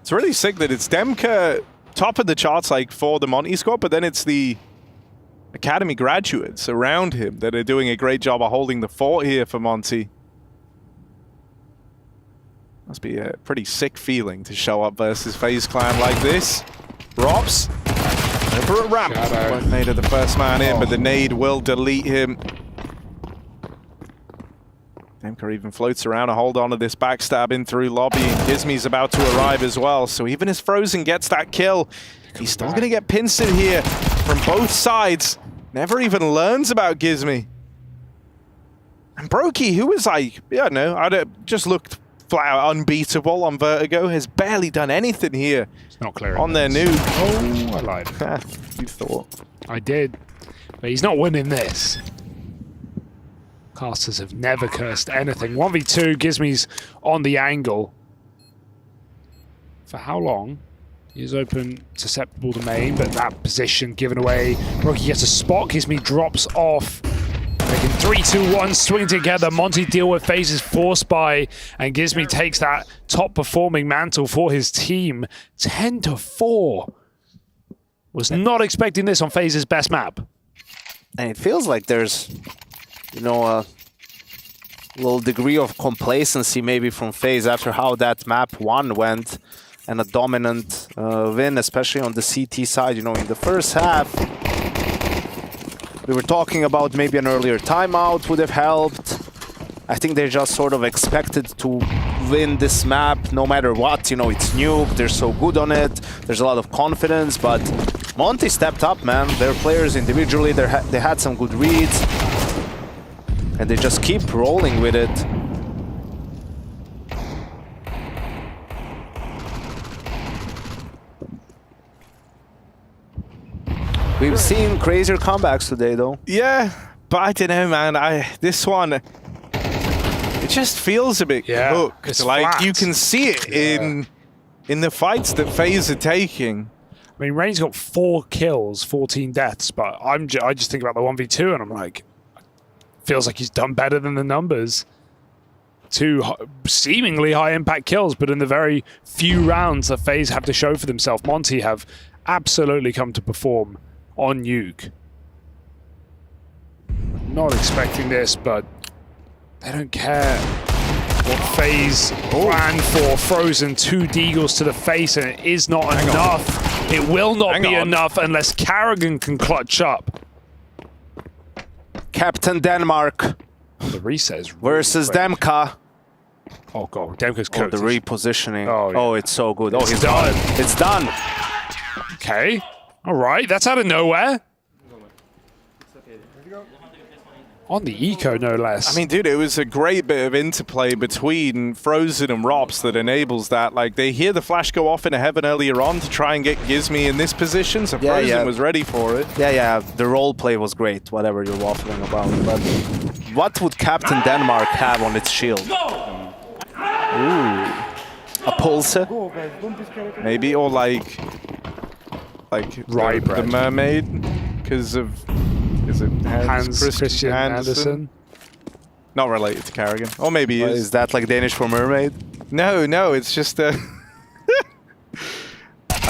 It's really sick that it's Demka top of the charts like for the Monte squad, but then it's the Academy graduates around him that are doing a great job of holding the fort here for Monte. Must be a pretty sick feeling to show up versus FaZe Clan like this. Robs, over at ramp. Weren't made of the first man in, but the nade will delete him. Demka even floats around to hold on to this backstab in through lobby, and Gizmi's about to arrive as well. So even as Frozen gets that kill, he's still going to get pincered here from both sides. Never even learns about Gizmi. And Brokey, who was like, yeah, no, just looked flat out unbeatable on Vertigo, has barely done anything here. It's not clear on their nuke. Oh, I lied. You thought. I did, but he's not winning this. Casters have never cursed anything. 1v2, Gizmi's on the angle. For how long? He is open, susceptible to main, but that position given away. Brokey gets a spot, Gizmi drops off. Making 3-2-1 swing together. Monte deal with FaZe's force buy, and Gizmi takes that top performing mantle for his team. 10-4. Was not expecting this on FaZe's best map. And it feels like there's you know, a little degree of complacency maybe from FaZe after how that map 1 went, and a dominant win, especially on the CT side. You know, in the first half, we were talking about maybe an earlier timeout would have helped. I think they just sort of expected to win this map no matter what. You know, it's Nuke, they're so good on it, there's a lot of confidence, but Monte stepped up, man. Their players individually, they had some good reads, and they just keep rolling with it. We've seen crazier comebacks today, though. Yeah, but I don't know, man. This one, it just feels a bit cooked. It's like flat. you can see it in the fights that FaZe are taking. I mean, Rain's got 4 kills, 14 deaths, but I just think about the 1v2 and I'm like, feels like he's done better than the numbers. 2 seemingly high impact kills, but in the very few rounds that FaZe have to show for themselves, Monte have absolutely come to perform on Nuke. Not expecting this, but they don't care what FaZe planned for. Frozen 2 deagles to the face, and it is not enough. It will not be enough unless Carrigan can clutch up. Captain Denmark. The reset is versus Demka. Oh god, Demka's cooked. cooked. The repositioning. Oh, yeah. Oh, it's so good. It's Oh, he's done. It's done. Okay. All right. That's out of nowhere. On the eco, no less. I mean, dude, it was a great bit of interplay between Frozen and Robs that enables that. Like, they hear the flash go off in a heaven earlier on to try and get Gizmy in this position, so Frozen was ready for it. Yeah, the role play was great, whatever you're waffling about. But what would Captain Denmark have on its shield? Ooh. A pulse? Maybe, or like the mermaid, because of... Is it Hans Christian Andersen? Not related to Carrigan. Or maybe he is. Is that like Danish for mermaid? No, it's just I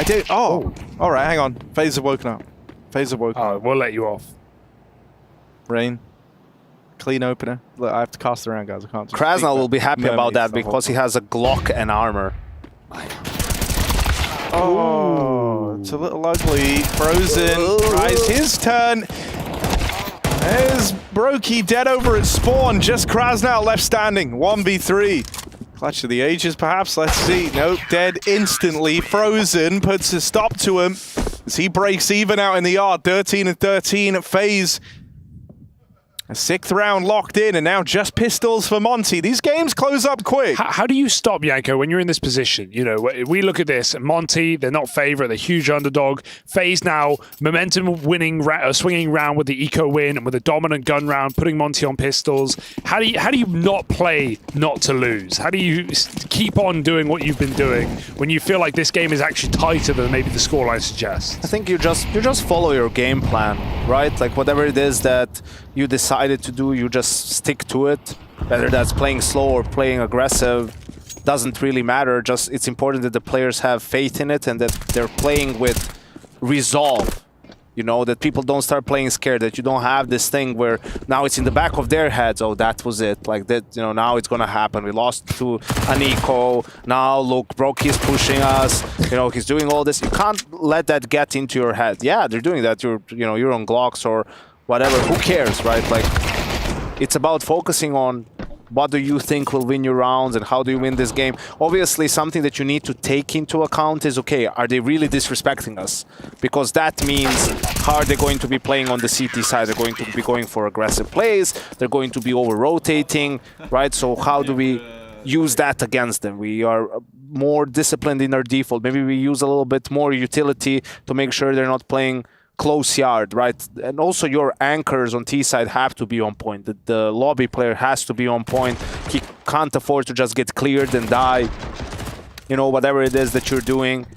did. Oh, all right, hang on. FaZe have woken up. FaZe have woken up. We'll let you off. Rain. Clean opener. Look, I have to cast around, guys. I can't. Krasnal will be happy about that because he has a Glock and armor. Oh, it's a little ugly. Frozen tries his turn. There's Brokey dead over at spawn. Just Krasnal left standing. 1v3. Clutch of the ages, perhaps. Let's see. Nope, dead instantly. Frozen puts a stop to him as he breaks even out in the yard. 13 and 13 at FaZe. A 6th round locked in, and now just pistols for Monte. These games close up quick. How do you stop, Yanko, when you're in this position? You know, we look at this, Monte, they're not favorite, they're huge underdog. FaZe now, momentum winning, swinging round with the eco win and with a dominant gun round, putting Monte on pistols. How do you not play not to lose? How do you keep on doing what you've been doing when you feel like this game is actually tighter than maybe the scoreline suggests? I think you just follow your game plan, right? Like whatever it is that you decided to do, you just stick to it. Whether that's playing slow or playing aggressive, doesn't really matter. Just it's important that the players have faith in it and that they're playing with resolve. You know, that people don't start playing scared, that you don't have this thing where now it's in the back of their heads, oh, that was it. Like that, you know, now it's gonna happen. We lost to an eco. Now look, Brokey's pushing us. You know, he's doing all this. You can't let that get into your head. Yeah, they're doing that. You're on Glocks or whatever, who cares, right? Like, it's about focusing on what do you think will win your rounds and how do you win this game. Obviously, something that you need to take into account is, okay, are they really disrespecting us? Because that means how are they going to be playing on the CT side? They're going to be going for aggressive plays, they're going to be over-rotating, right? So how do we use that against them? We are more disciplined in our default. Maybe we use a little bit more utility to make sure they're not playing close yard, right? And also your anchors on T side have to be on point. The lobby player has to be on point. He can't afford to just get cleared and die. You know, whatever it is that you're doing.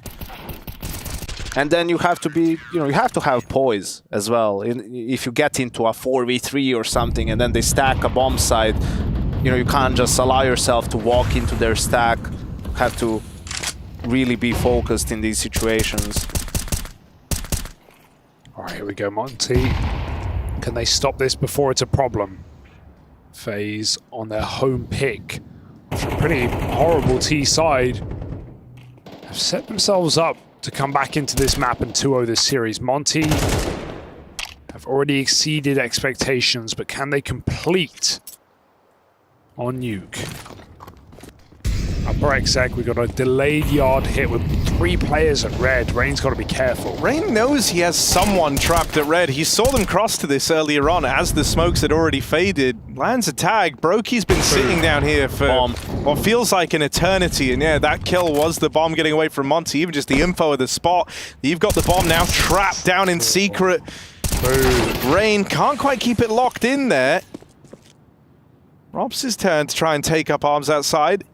And then you have to be, you have to have poise as well. If you get into a 4v3 or something and then they stack a bomb site, you can't just allow yourself to walk into their stack. You have to really be focused in these situations. All right, here we go, Monte. Can they stop this before it's a problem? FaZe on their home pick. Pretty horrible T side. Have set themselves up to come back into this map and 2-0 this series. Monte have already exceeded expectations, but can they complete on Nuke? Upper exec, we got a delayed yard hit with 3 players at red. Rain's got to be careful. Rain knows he has someone trapped at red. He saw them cross to this earlier on as the smokes had already faded. Lands a tag. Broky's been sitting down here for what feels like an eternity. And yeah, that kill was the bomb getting away from Monte. Even just the info of the spot. You've got the bomb now trapped down in secret. Rain can't quite keep it locked in there. Robs' turn to try and take up arms outside.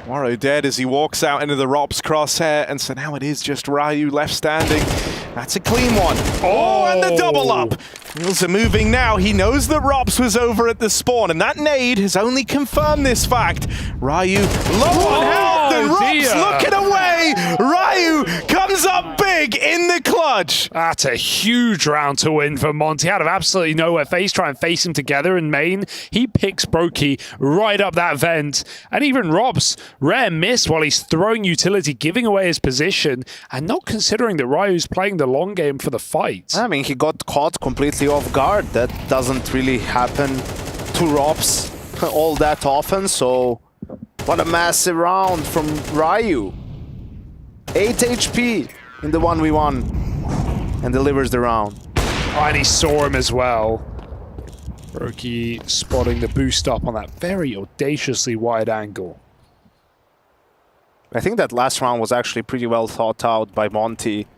Waro dead as he walks out into the Rops crosshair, and so now it is just Ryu left standing. That's a clean one. Oh, and the double up. Wheels are moving now. He knows that Rops was over at the spawn, and that nade has only confirmed this fact. Ryu low on health, and Rops looking away. Ryu comes up big in the clutch. That's a huge round to win for Monte out of absolutely nowhere. FaZe try and face him together in main. He picks Brokey right up that vent, and even Robs, rare miss while he's throwing utility, giving away his position, and not considering that Ryu's playing the long game for the fight. I mean, he got caught completely off guard. That doesn't really happen to Robs all that often, so what a massive round from Ryu. 8 HP in the 1v1 and delivers the round. Oh, and he saw him as well. Brokey spotting the boost up on that very audaciously wide angle. I think that last round was actually pretty well thought out by Monte.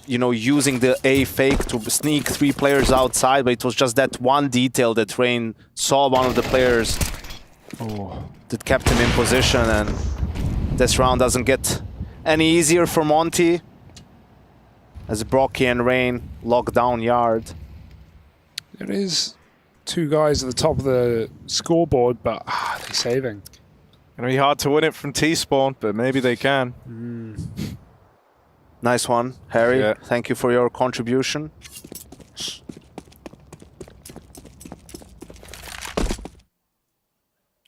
You know, using the A fake to sneak 3 players outside, but it was just that one detail that Rain saw one of the players that kept him in position, and this round doesn't get any easier for Monte as Brocky and Rain lock down yard. There is 2 guys at the top of the scoreboard, but they're saving. Gonna be hard to win it from T-spawn, but maybe they can. Nice one, Harry. Yeah. Thank you for your contribution.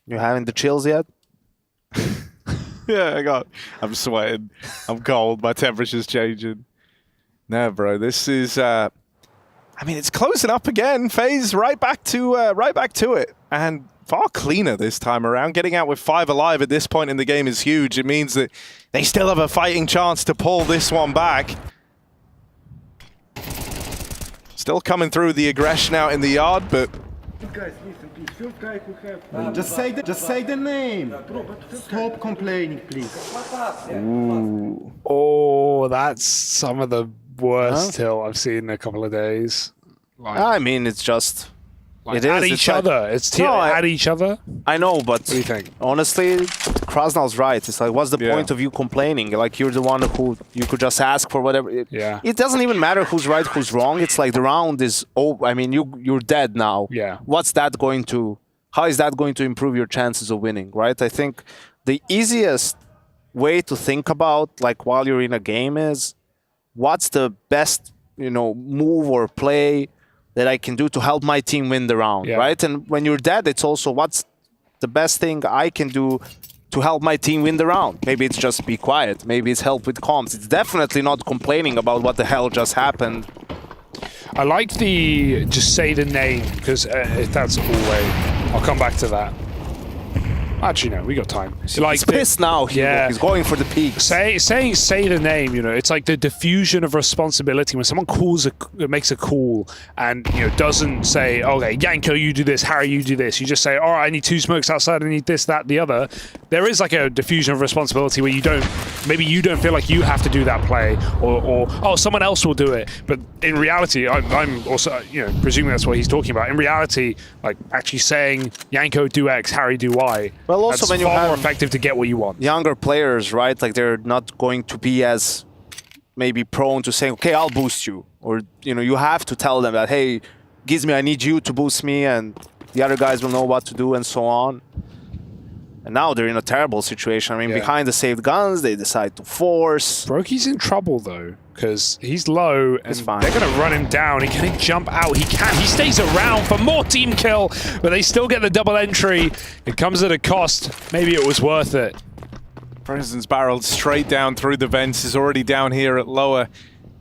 You having the chills yet? Yeah, I'm sweating. I'm cold. My temperature's changing. No, bro, this is. I mean, it's closing up again. FaZe right back to it, and far cleaner this time around. Getting out with 5 alive at this point in the game is huge. It means that they still have a fighting chance to pull this one back. Still coming through the aggression out in the yard, but Guys, listen, please. First guy who have. Just say the name. Stop complaining, please. Ooh. Oh, that's some of the worst tilt I've seen in a couple of days. Like, I mean, it's just. Like at each other. It's at each other. I know, but what do you think? Honestly, Krasnow's right. It's like, what's the point of you complaining? Like, you're the one who you could just ask for whatever. It doesn't even matter who's right, who's wrong. It's like the round is. Oh, I mean, you're dead now. Yeah. What's that going to? How is that going to improve your chances of winning? Right. I think the easiest way to think about, like, while you're in a game is, what's the best, move or play that I can do to help my team win the round, right? And when you're dead, it's also what's the best thing I can do to help my team win the round. Maybe it's just be quiet. Maybe it's help with comms. It's definitely not complaining about what the hell just happened. I like the just say the name, because that's all way. I'll come back to that. Actually, no, we got time. He's pissed now. He's going for the peaks. Say the name. It's like the diffusion of responsibility when someone makes a call and doesn't say, okay, Yanko, you do this, Harry, you do this. You just say, all right, I need 2 smokes outside, I need this, that, the other. There is like a diffusion of responsibility where you don't feel like you have to do that play, or oh, someone else will do it. But in reality, I'm also presuming that's what he's talking about. In reality, like actually saying Yanko do X, Harry do Y. Well, also that's when you far have more effective to get what you want. Younger players, right? Like they're not going to be as maybe prone to saying, okay, I'll boost you. Or, you have to tell them that, hey, Gizmi, I need you to boost me, and the other guys will know what to do and so on. And now they're in a terrible situation. I mean, behind the saved guns, they decide to force. Broky's in trouble, though, because he's low, and they're going to run him down. Can he jump out? He can. He stays around for more team kill, but they still get the double entry. It comes at a cost. Maybe it was worth it. President's barreled straight down through the vents. Is already down here at lower.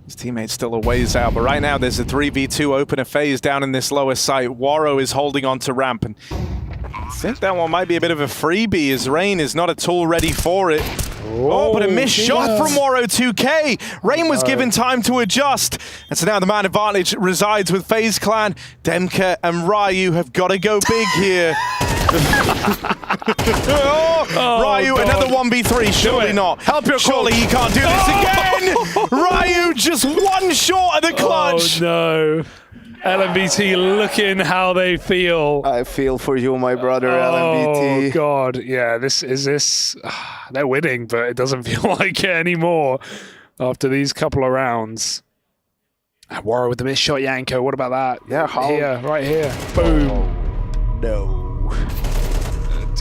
His teammate's still a ways out, but right now there's a 3v2 open a FaZe down in this lower site. Waro is holding on to ramp, and I think that one might be a bit of a freebie as Rain is not at all ready for it. Oh, but a missed shot from Waro 2K. Rain was given time to adjust. And so now the man advantage resides with FaZe Clan. Demka and Ryu have got to go big here. Ryu, another 1v3. Surely not. Help your Surely he can't do this again. Ryu just one short of the clutch. Oh, no. LMBT looking how they feel. I feel for you, my brother, LMBT. Oh, God. Yeah, they're winning, but it doesn't feel like it anymore after these couple of rounds. Waro with the missed shot, Yanko. What about that? Yeah, here, right here. Boom. No.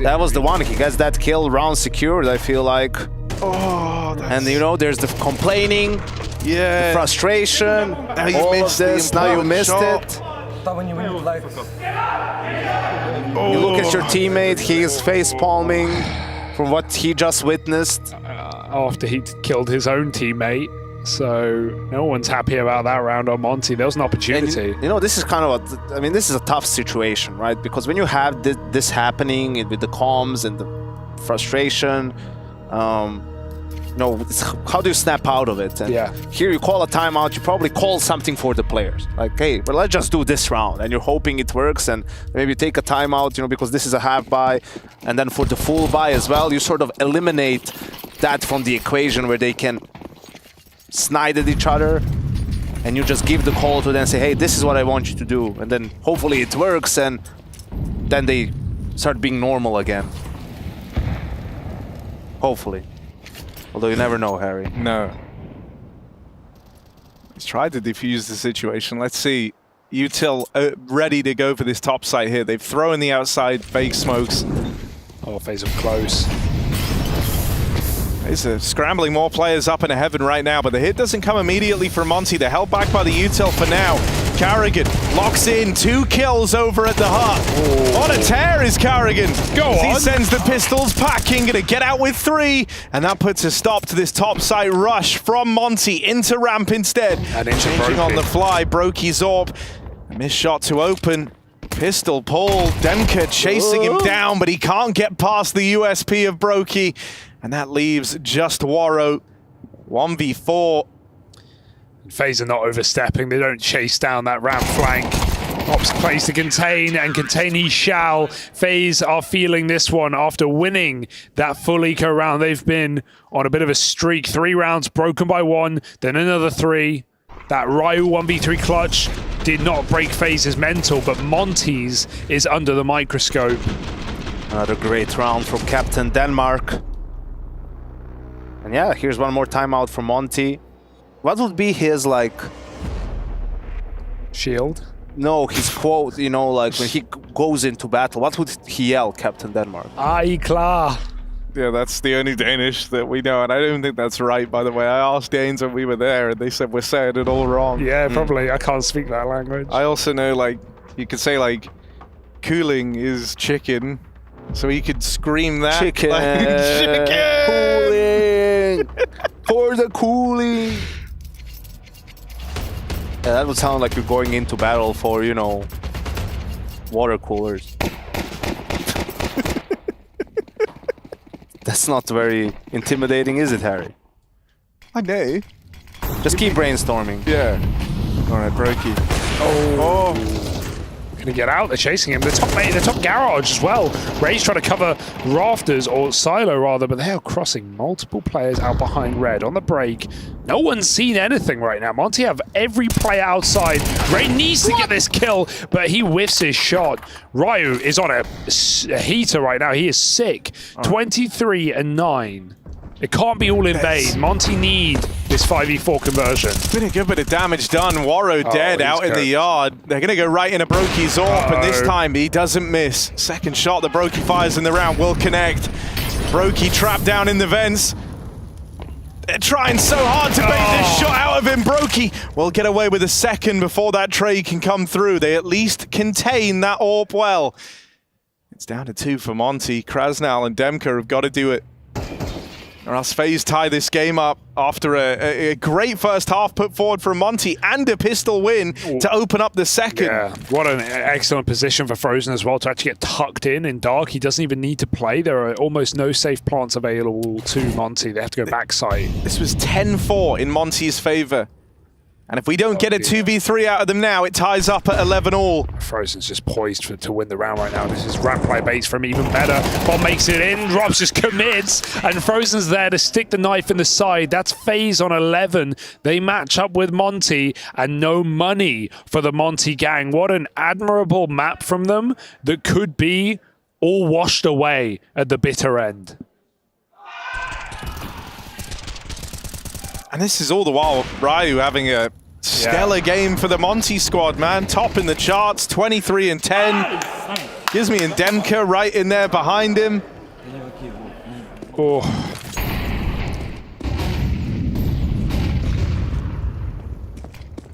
That was the one. He gets that kill, round secured, I feel like. Oh, and you know, there's the complaining. Yeah. The frustration. Now you missed this. Now you missed it. You look at your teammate. He is face palming from what he just witnessed. After he killed his own teammate. So no one's happy about that round on Monte. There was an opportunity. And you know, this is kind of this is a tough situation, right? Because when you have this happening with the comms and the frustration, how do you snap out of it? And here you call a timeout, you probably call something for the players. Like, hey, but let's just do this round. And you're hoping it works, and maybe take a timeout, because this is a half buy. And then for the full buy as well, you sort of eliminate that from the equation where they can snide at each other. And you just give the call to them and say, hey, this is what I want you to do. And then hopefully it works, and then they start being normal again. Hopefully. Although you never know, Harry. No. He's tried to defuse the situation. Let's see. Util ready to go for this top site here. They've thrown the outside fake smokes. Oh, FaZe are close. FaZe scrambling more players up into heaven right now, but the hit doesn't come immediately from Monte. They're held back by the Util for now. Carrigan locks in 2 kills over at the hut. On a tear is Carrigan. Go on. He sends the pistols packing, gonna get out with 3, and that puts a stop to this top site rush from Monte into ramp instead. And into changing on the fly, Brokey's AWP. A missed shot to open. Pistol pull, Demka chasing him down, but he can't get past the USP of Brokey. And that leaves just Waro. 1v4. FaZe are not overstepping. They don't chase down that ramp flank. Ops plays to contain, and contain he shall. FaZe are feeling this one after winning that full eco round. They've been on a bit of a streak. 3 rounds broken by 1, then another 3. That Ryu 1v3 clutch did not break FaZe's mental, but Monte's is under the microscope. Another great round from Captain Denmark. And yeah, here's one more timeout from Monte. What would be his, shield? No, his quote, like when he goes into battle, what would he yell, Captain Denmark? Ai klar. Yeah, that's the only Danish that we know, and I don't think that's right, by the way. I asked Danes when we were there, and they said we're saying it all wrong. Yeah, probably. I can't speak that language. I also know, you could say, cooling is chicken, so he could scream that. Chicken! Chicken! Cooling! For the cooling! Yeah, that would sound like you're going into battle for, water coolers. That's not very intimidating, is it, Harry? I know. Just keep brainstorming. Yeah. All right, Brokey. Oh. Gonna get out. They're chasing him. The top garage as well. Ray's trying to cover rafters, or silo rather, but they are crossing multiple players out behind Red on the break. No one's seen anything right now. Monte have every player outside. Ray needs to get this kill, but he whiffs his shot. Ryu is on a heater right now. He is sick. 23 and 9. It can't be all in vain. Monte need this 5v4 conversion. Been a good bit of damage done. Warrow dead out in the yard. They're going to go right into Brokey's AWP, and this time he doesn't miss. Second shot that Brokey fires in the round will connect. Brokey trapped down in the vents. They're trying so hard to bait this shot out of him. Brokey will get away with a second before that trade can come through. They at least contain that AWP well. It's down to 2 for Monte. Krasnal and Demka have got to do it, or else FaZe tie this game up after a great first half put forward from Monte and a pistol win to open up the second. Yeah, what an excellent position for Frozen as well to actually get tucked in dark. He doesn't even need to play. There are almost no safe plants available to Monte. They have to go backside. This was 10-4 in Monte's favor. And if we don't get a 2v3 out of them now, it ties up at 11-all. Frozen's just poised to win the round right now. This is ramp play base from even better. Bomb makes it in, Robs just commits, and Frozen's there to stick the knife in the side. That's FaZe on 11. They match up with Monte, and no money for the Monte gang. What an admirable map from them that could be all washed away at the bitter end. And this is all the while Ryu having a stellar game for the Monte squad, man. Top in the charts, 23 and 10. Gives me Demka right in there behind him. Oh.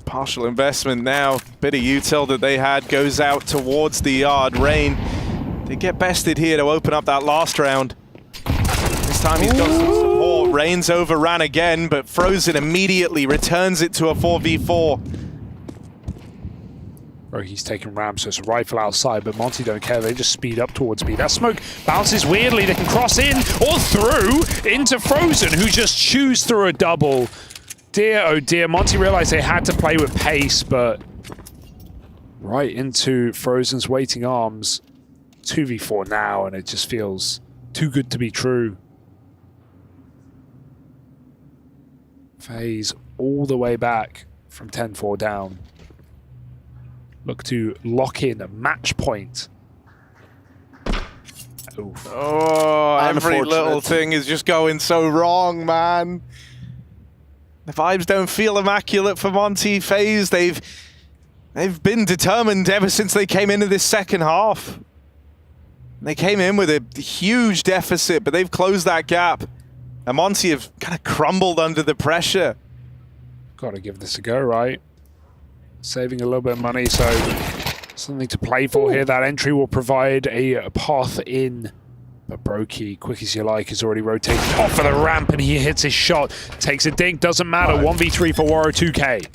Partial investment now. Bit of util that they had goes out towards the yard. Rain, they get bested here to open up that last round. This time he's got some support. Rain's overran again, but Frozen immediately returns it to a 4v4. Bro, he's taking ramp, so it's a rifle outside, but Monte don't care. They just speed up towards B. That smoke bounces weirdly. They can cross in or through into Frozen, who just chews through a double. Dear, oh dear. Monte realized they had to play with pace, but right into Frozen's waiting arms. 2v4 now, and it just feels too good to be true. FaZe all the way back from 10-4 down. Look to lock in a match point. Oof. Oh, every little thing is just going so wrong, man. The vibes don't feel immaculate for Monte. FaZe, they've been determined ever since they came into this second half. They came in with a huge deficit, but they've closed that gap. And Monte have kind of crumbled under the pressure. Got to give this a go, right? Saving a little bit of money, so something to play for here. That entry will provide a path in. But Brokey, quick as you like, is already rotated off of the ramp, and he hits his shot. Takes a dink, doesn't matter. 1v3 for Warrow 2K.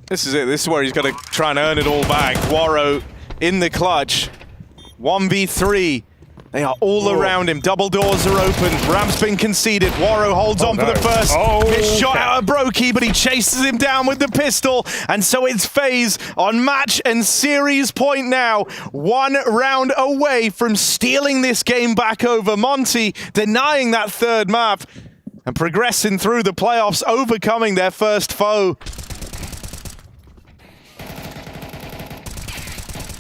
This is it. This is where he's got to try and earn it all back. Warrow in the clutch. 1v3. They are all around him. Double doors are open. Ramp's been conceded. Warrow holds on for the first. Missed shot out of Brokey, but he chases him down with the pistol. And so it's FaZe on match and series point now. 1 round away from stealing this game back over. Monte denying that third map and progressing through the playoffs, overcoming their first foe.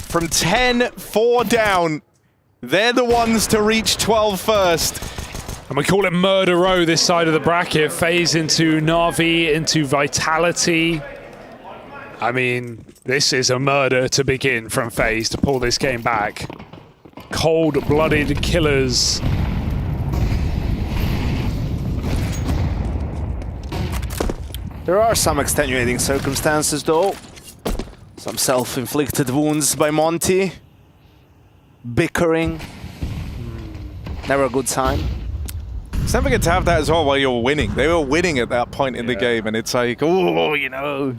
From 10-4 down, they're the ones to reach 12 first. And we call it Murder Row this side of the bracket. FaZe into Na'Vi, into Vitality. I mean, this is a murder to begin from FaZe to pull this game back. Cold-blooded killers. There are some extenuating circumstances though. Some self-inflicted wounds by Monte. Bickering. Never a good sign. It's never good to have that as well while you're winning. They were winning at that point in the game, and it's like, oh, you know,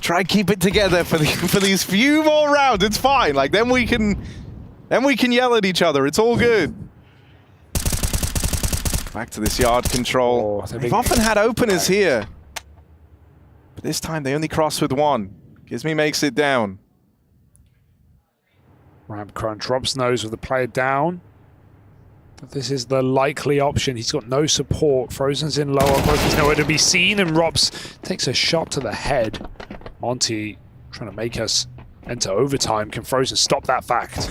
try and keep it together for these few more rounds. It's fine. Like then we can yell at each other. It's all good. Back to this yard control. They've often had openers here, but this time they only cross with 1. Gizmi makes it down. Ramp crunch. Robs knows with the player down that this is the likely option. He's got no support. Frozen's in lower. Frozen's nowhere to be seen, and Robs takes a shot to the head. Monte trying to make us enter overtime. Can Frozen stop that fact?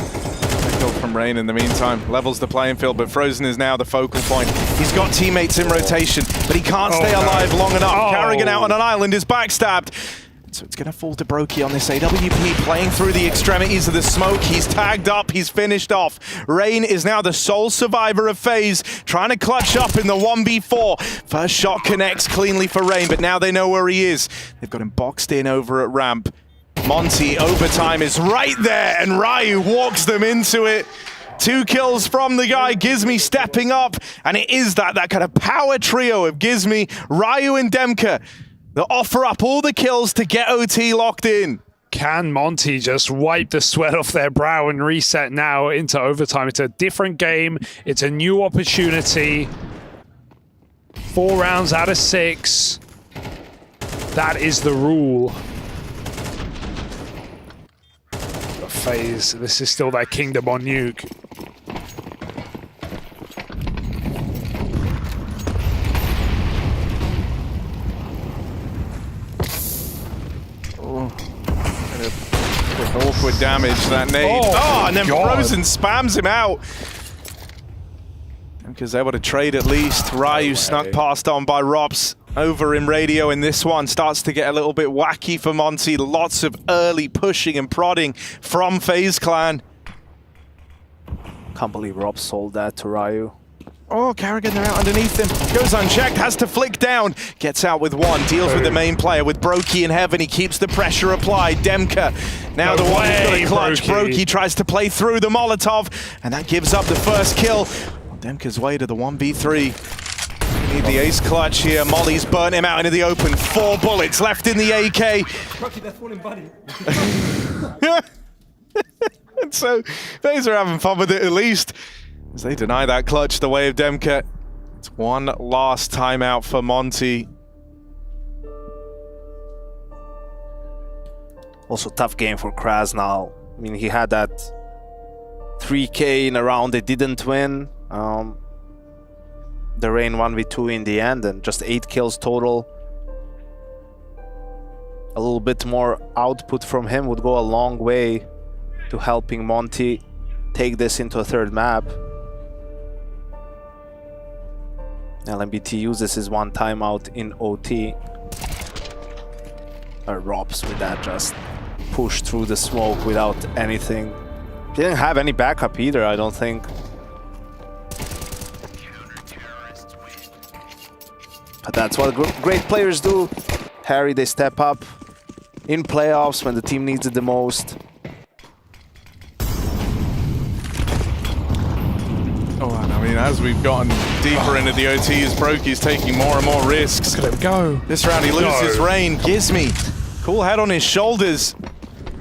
kill from Rain in the meantime. Levels the playing field, but Frozen is now the focal point. He's got teammates in rotation, but he can't stay alive long enough. Carrigan out on an island is backstabbed. So it's going to fall to Brokey on this AWP, playing through the extremities of the smoke. He's tagged up, he's finished off. Rain is now the sole survivor of FaZe, trying to clutch up in the 1v4. First shot connects cleanly for Rain, but now they know where he is. They've got him boxed in over at ramp. Monte, overtime is right there, and Ryu walks them into it. 2 kills from the guy, Gizmy stepping up, and it is that kind of power trio of Gizmy, Ryu, and Demka that offer up all the kills to get OT locked in. Can Monte just wipe the sweat off their brow and reset now into overtime? It's a different game. It's a new opportunity. 4 rounds out of 6. That is the rule. But FaZe, this is still their kingdom on Nuke. Awkward damage, that nade. Oh, and then Frozen spams him out. Because able to trade at least. Ryu snuck past on by Robs. Over in radio in this one. Starts to get a little bit wacky for Monte. Lots of early pushing and prodding from FaZe Clan. Can't believe Rob sold that to Ryu. Oh, Carrigan, they're out underneath him. Goes unchecked, has to flick down. Gets out with one, deals with the main player. With Brokey in heaven, he keeps the pressure applied. Demka, now the one who's got a clutch. Brokey tries to play through the Molotov, and that gives up the first kill. Well, Demka's way to the 1v3. Need the ace clutch here. Molly's burnt him out into the open. 4 bullets left in the AK. Brokey, that's one buddy. And so, FaZe are having fun with it at least. As they deny that clutch the way of Demka. It's one last timeout for Monte. Also tough game for Krasnal. I mean, he had that 3K in a round they didn't win. The Rain 1v2 in the end, and just 8 kills total. A little bit more output from him would go a long way to helping Monte take this into a 3rd map. LMBT uses his 1 timeout in OT. Robs with that just push through the smoke without anything. Didn't have any backup either, I don't think. But that's what great players do. Harry, they step up in playoffs when the team needs it the most. Oh, and I mean, as we've gotten deeper into the OTs, Brokey's taking more and more risks. Look at him go. This round he loses Rain. Gizmy, cool head on his shoulders.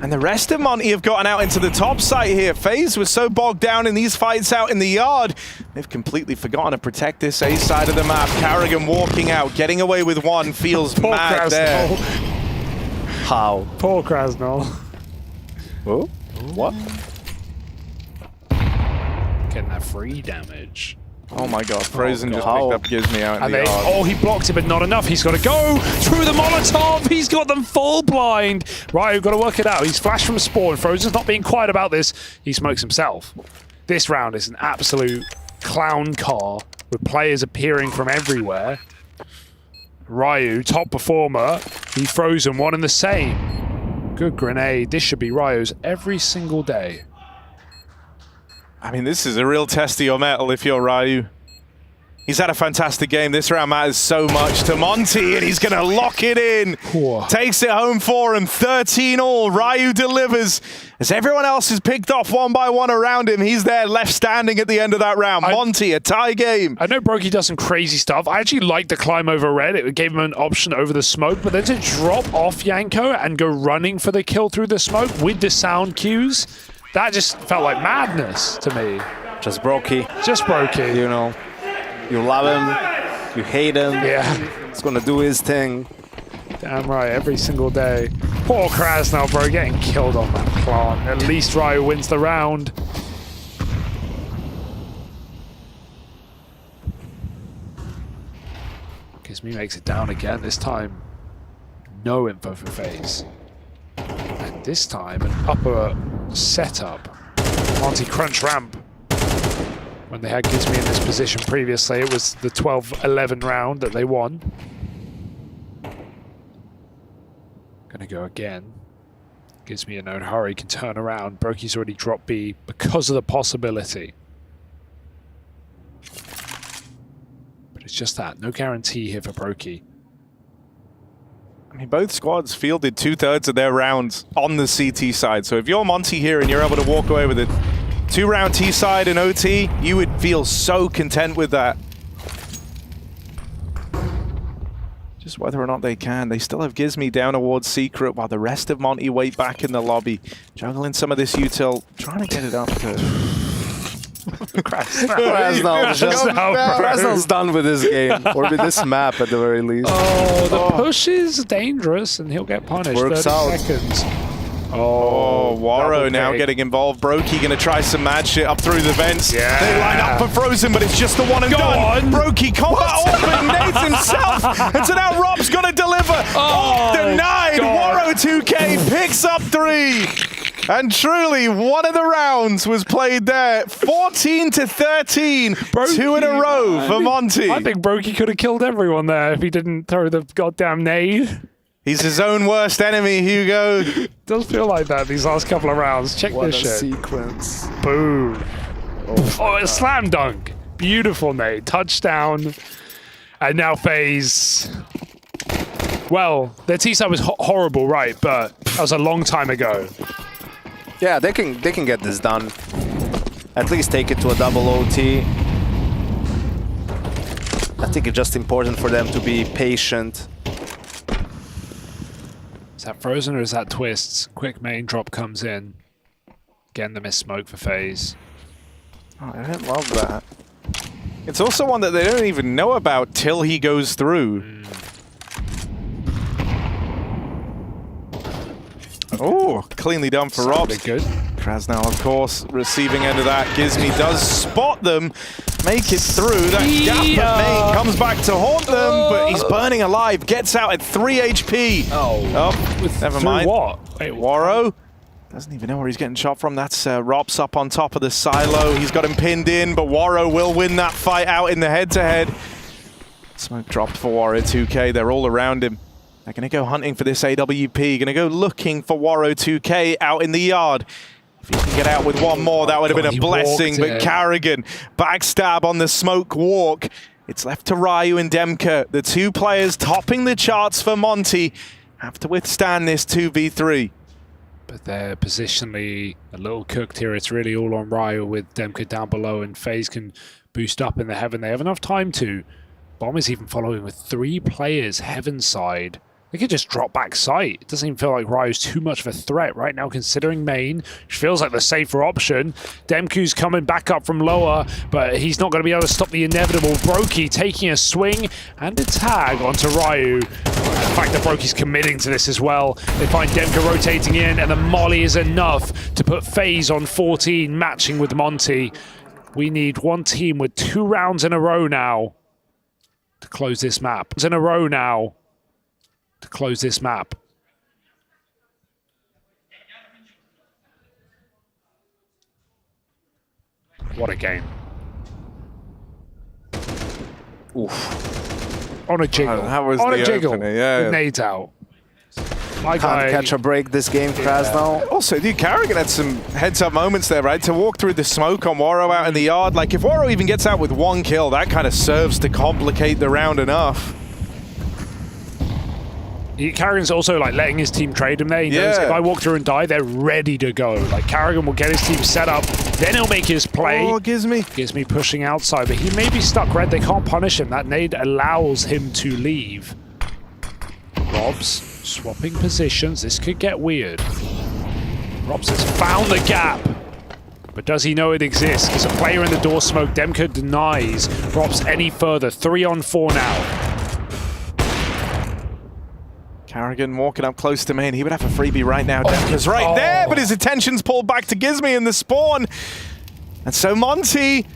And the rest of Monte have gotten out into the top site here. FaZe was so bogged down in these fights out in the yard. They've completely forgotten to protect this A side of the map. Carrigan walking out, getting away with one, feels mad there. How? Poor Krasnal. Oh, what? Getting that free damage. Oh my god, Frozen just picked up Gizmy out in the yard. Oh, he blocked it, but not enough. He's got to go through the Molotov. He's got them full blind. Right, we've got to work it out. He's flashed from spawn. Frozen's not being quiet about this. He smokes himself. This round is an absolute clown car with players appearing from everywhere. Ryu, top performer. He Frozen, one and the same. Good grenade. This should be Ryu's every single day. I mean, this is a real test of your mettle if you're Ryu. He's had a fantastic game. This round matters so much to Monte, and he's going to lock it in. Takes it home for him. 13-all. Ryu delivers. As everyone else is picked off one by one around him, he's there left standing at the end of that round. Monte, a tie game. I know Brokey does some crazy stuff. I actually like the climb over red. It gave him an option over the smoke, but then to drop off Yanko and go running for the kill through the smoke with the sound cues, that just felt like madness to me. Just Brokey. Just Brokey. You know, you love him, you hate him. Yeah. He's gonna do his thing. Damn right, every single day. Poor Krasnal, bro, getting killed on that plant. At least Ryu wins the round. Gizmy makes it down again this time. No info for FaZe. And this time, an upper setup. Monte crunch ramp. When they had Gizmi in this position previously, it was the 12-11 round that they won. Gonna go again. Gizmi in no hurry, can turn around. Broki's already dropped B because of the possibility. But it's just that, no guarantee here for Broki. I mean, both squads fielded 2/3 of their rounds on the CT side. So if you're Monte here and you're able to walk away with a 2-round T side and OT, you would feel so content with that. Just whether or not they can. They still have Gizmi down towards Secret while the rest of Monte wait back in the lobby. Juggling some of this util, trying to get it up to... Krasnal's done with this game, or with this map at the very least. Oh, the push is dangerous, and he'll get punished. Works 30 out. seconds. Oh, Waro now getting involved. Broki going to try some mad shit up through the vents. Yeah. They line up for Frozen, but it's just the one and done. Broki combat open, nades himself. And so now Rob's going to deliver. Oh, denied. Waro 2K picks up 3. And truly, one of the rounds was played there. 14-13. Broki, 2 in a row for Monte. I think Broki could have killed everyone there if he didn't throw the goddamn nade. He's his own worst enemy, Hugo. Does feel like that these last couple of rounds. Check What this a shit. sequence. Boom. Oh, a slam dunk. Beautiful nade. Touchdown. And now FaZe. Well, their T-side was horrible, right? But that was a long time ago. Yeah, they can get this done. At least take it to a double OT. I think it's just important for them to be patient. Is that Frozen or is that Twists? Quick main drop comes in. Again, the missed smoke for FaZe. Oh, I don't love that. It's also one that they don't even know about till he goes through. Oh, cleanly done for Robs. Good. Krasnal, of course, receiving end of that. Gizmi does spot them, make it through. That gap at main comes back to haunt them, but he's burning alive. Gets out at 3 HP. Oh, never mind. What? Wait, Waro doesn't even know where he's getting shot from. That's Rops up on top of the silo. He's got him pinned in, but Waro will win that fight out in the head-to-head. Smoke dropped for Waro 2K. They're all around him. They're going to go hunting for this AWP. Going to go looking for Waro 2K out in the yard. If he can get out with one more, that would have been a blessing. But Carrigan, backstab on the smoke walk. It's left to Ryu and Demka. The two players topping the charts for Monte have to withstand this 2v3. But they're positionally a little cooked here. It's really all on Ryu with Demka down below, and FaZe can boost up in the heaven. They have enough time to. Bomb is even following with 3 players heaven side. They could just drop back site. It doesn't even feel like Ryu's too much of a threat right now, considering main, which feels like the safer option. Demku's coming back up from lower, but he's not going to be able to stop the inevitable. Broki taking a swing and a tag onto Ryu. The fact that Broki's committing to this as well. They find Demka rotating in, and the molly is enough to put FaZe on 14, matching with Monte. We need one team with 2 rounds in a row now to close this map. In a row now to close this map. What a game. Oof. On a jiggle. That was on the a jiggle. opener, yeah. With nades out. My Can't guy, catch a break this game, Krasnal. Also, dude, Carrigan had some heads-up moments there, right? To walk through the smoke on Waro out in the yard. Like, if Waro even gets out with 1 kill, that kind of serves to complicate the round enough. Carrigan's also like letting his team trade him there. He knows if I walk through and die, they're ready to go. Like, Carrigan will get his team set up, then he'll make his play. Oh, Gizmi pushing outside, but he may be stuck red. They can't punish him. That nade allows him to leave. Robs swapping positions. This could get weird. Robs has found the gap. But does he know it exists? There's a player in the door smoke. Demka denies Robs any further. 3 on 4 now. Carrigan walking up close to main. He would have a freebie right now. Demka's right there, but his attention's pulled back to Gizmi in the spawn. And so Monte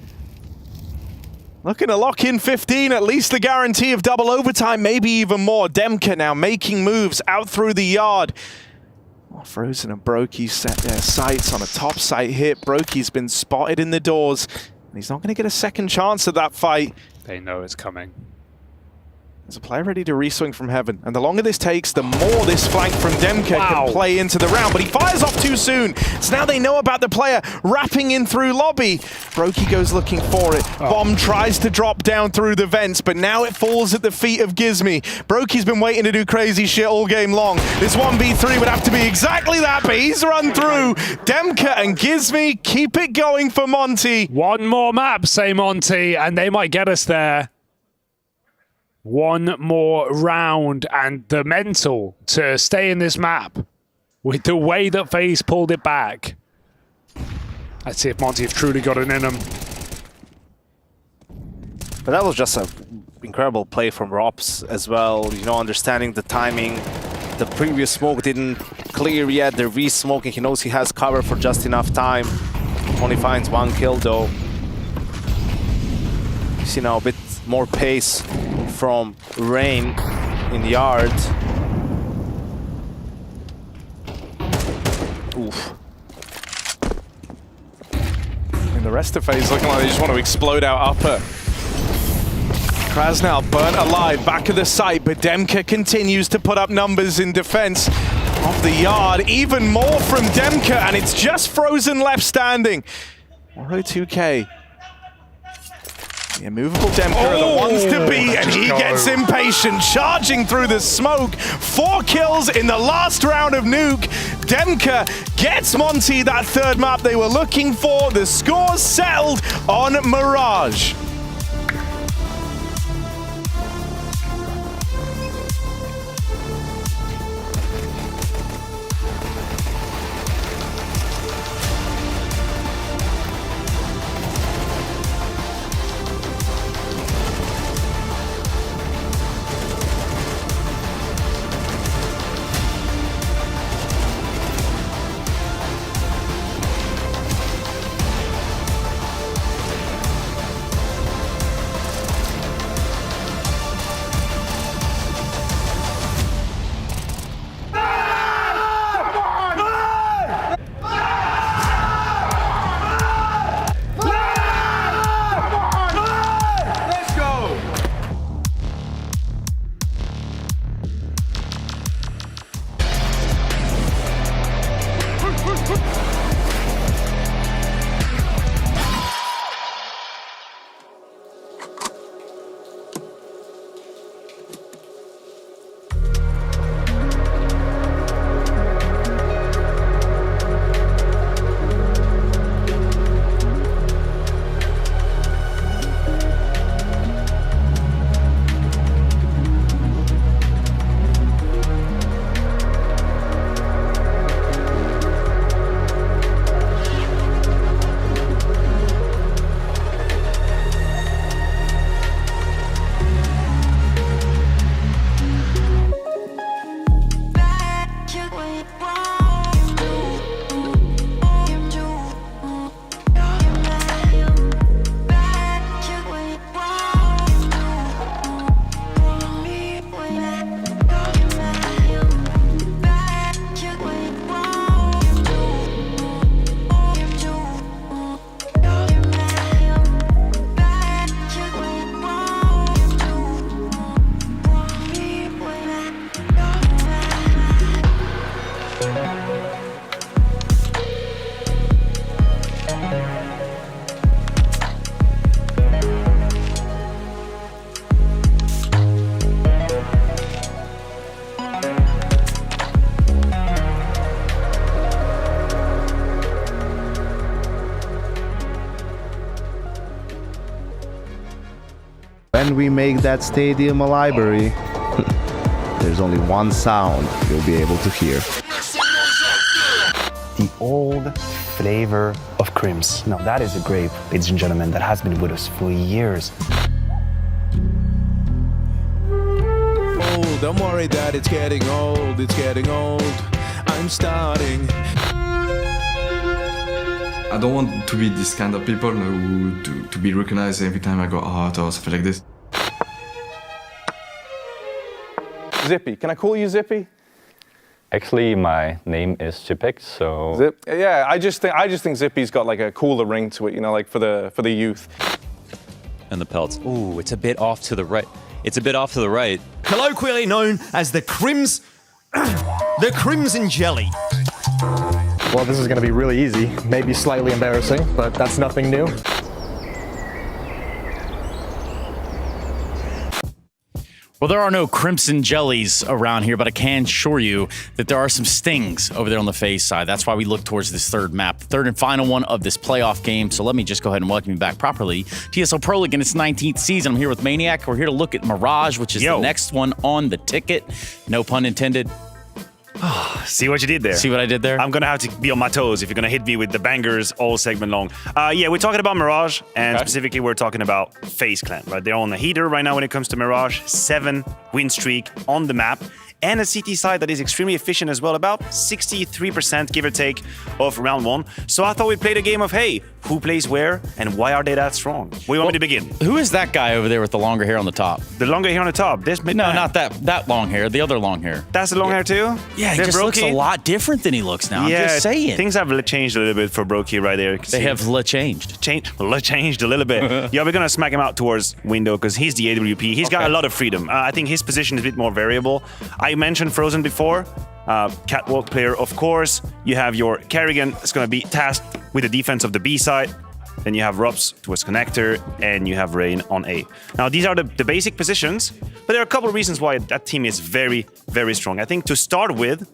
looking to lock in 15, at least the guarantee of double overtime, maybe even more. Demka now making moves out through the yard. Frozen and Brokey set their sights on a top site hit. Brokey's been spotted in the doors, and he's not going to get a second chance at that fight. They know it's coming. There's a player ready to reswing from heaven, and the longer this takes, the more this flank from Demka can play into the round, but he fires off too soon. So now they know about the player wrapping in through lobby. Brokey goes looking for it. Bomb tries to drop down through the vents, but now it falls at the feet of Gizmy. Brokey's been waiting to do crazy shit all game long. This 1v3 would have to be exactly that, but he's run through. Demka and Gizmy keep it going for Monte. One more map, say Monte, and they might get us there. One more round, and the mental to stay in this map with the way that FaZe pulled it back. Let's see if Monte have truly got it in them. But that was just an incredible play from Robs as well, you know, understanding the timing. The previous smoke didn't clear yet, they're re-smoking, he knows he has cover for just enough time. Only finds one kill though. You see now a bit more pace from Rain in the yard. Oof. And the rest of FaZe looking like they just want to explode out upper. Krasnal burnt alive back of the site, but Demka continues to put up numbers in defense of the yard. Even more from Demka, and it's just Frozen left standing. Oro 2K. The immovable Demka are the ones to beat, and he gets impatient, charging through the smoke. 4 kills in the last round of Nuke. Demka gets Monte that third map they were looking for. The score's settled on Mirage. When we make that stadium a library, there's only one sound you'll be able to hear. The old flavor of Crims. Now that is a grape, ladies and gentlemen, that has been with us for years. Oh, don't worry that it's getting old, I'm starting. I don't want to be this kind of people who to be recognized every time I go out or something like this. Zippy, can I call you Zippy? Actually, my name is Zipix, so... Zip? Yeah, I just think Zippy's got like a cooler ring to it, you know, like for the youth. And the pelts. Ooh, it's a bit off to the right. It's a bit off to the right. Colloquially known as the the Crimson Jelly. Well, this is going to be really easy, maybe slightly embarrassing, but that's nothing new. Well, there are no crimson jellies around here, but I can assure you that there are some stings over there on the FaZe side. That's why we look towards this third map, the third and final one of this playoff game. So let me just go ahead and welcome you back properly to ESL Pro League in its 19th season. I'm here with Maniac. We're here to look at Mirage, which is the next one on the ticket. No pun intended. See what you did there. See what I did there? I'm going to have to be on my toes if you're going to hit me with the bangers all segment long. Yeah, we're talking about Mirage, and specifically we're talking about FaZe Clan, right? They're on the heater right now when it comes to Mirage. 7 win streak on the map. And a CT side that is extremely efficient as well, about 63% give or take of round 1. So I thought we'd play the game of, hey, who plays where and why are they that strong? Where do you want me to begin? Who is that guy over there with the longer hair on the top? The longer hair on the top? This No, not that long hair. The other long hair. That's the long hair too? Yeah, he just looks a lot different than he looks now. Yeah, I'm just saying. Things have changed a little bit for Brokey right there. They have changed. Changed a little bit. Yeah, we're going to smack him out towards window because he's the AWP. He's got a lot of freedom. I think his position is a bit more variable. I mentioned Frozen before. Catwalk player, of course. You have your Kerrigan that's going to be tasked with the defense of the B side. Then you have Rups towards connector, and you have Rain on A. Now, these are the basic positions, but there are a couple of reasons why that team is very, very strong. I think to start with,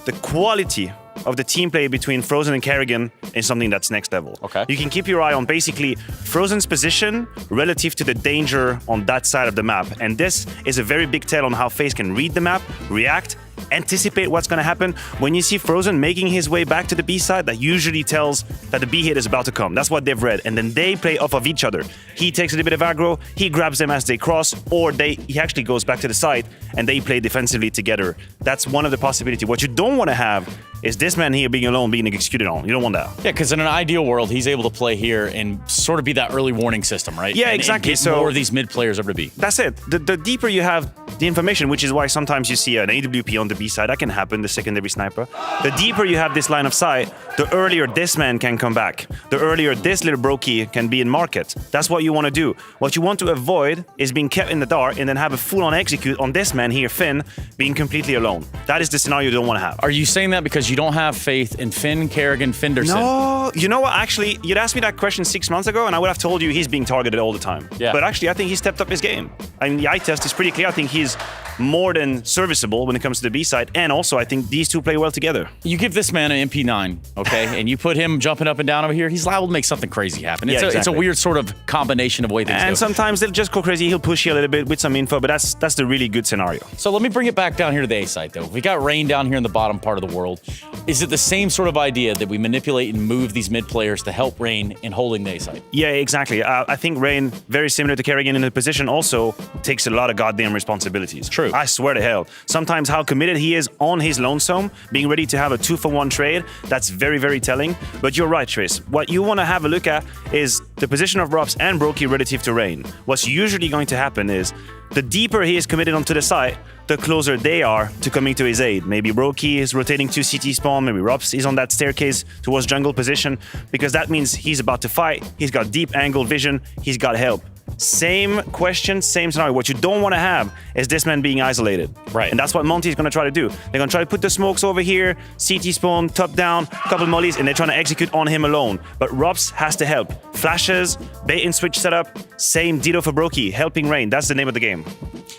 the quality of the team play between Frozen and Kerrigan is something that's next level. Okay. You can keep your eye on basically Frozen's position relative to the danger on that side of the map. And this is a very big tell on how FaZe can read the map, react, anticipate what's going to happen. When you see Frozen making his way back to the B side, that usually tells that the B hit is about to come. That's what they've read. And then they play off of each other. He takes a little bit of aggro, he grabs them as they cross, or he actually goes back to the side and they play defensively together. That's one of the possibilities. What you don't want to have is this man here being alone, being executed on. You don't want that. Yeah, because in an ideal world, he's able to play here and sort of be that early warning system, right? Yeah, exactly. And get more of these mid players over to B. That's it. The deeper you have the information, which is why sometimes you see an AWP on the B side, that can happen, the secondary sniper. The deeper you have this line of sight, the earlier this man can come back. The earlier this little Brokey can be in market. That's what you want to do. What you want to avoid is being kept in the dark and then have a full-on execute on this man here, Finn, being completely alone. That is the scenario you don't want to have. Are you saying that because you don't have faith in Finn, Kerrigan, Finderson? No, you know what? Actually, you'd asked me that question 6 months ago, and I would have told you he's being targeted all the time. Yeah. But actually, I think he stepped up his game. I mean, the eye test is pretty clear. I think he's more than serviceable when it comes to the B side, and also I think these two play well together. You give this man an MP9, okay, and you put him jumping up and down over here, he's liable to make something crazy happen. It's a weird sort of combination of way things go. And sometimes they'll just go crazy. He'll push you a little bit with some info, but that's the really good scenario. So let me bring it back down here to the A side, though. We got Rain down here in the bottom part of the world. Is it the same sort of idea that we manipulate and move these mid players to help Rain in holding the A side? Yeah, exactly. I think Rain, very similar to Kerrigan in the position, also takes a lot of goddamn responsibilities. True. I swear to hell. Sometimes how committed he is on his lonesome, being ready to have a 2-for-1 trade, that's very, very telling. But you're right, Trace. What you want to have a look at is the position of Rups and Brokey relative to Rain. What's usually going to happen is the deeper he is committed onto the side, the closer they are to coming to his aid. Maybe Brokey is rotating to CT spawn, maybe Rups is on that staircase towards jungle position, because that means he's about to fight, he's got deep angle vision, he's got help. Same question, same scenario. What you don't want to have is this man being isolated. Right. And that's what Monte is going to try to do. They're going to try to put the smokes over here, CT spawn, top down, couple mollies, and they're trying to execute on him alone. But Rups has to help. Flashes, bait and switch setup, same ditto for Brokey, helping Rain. That's the name of the game.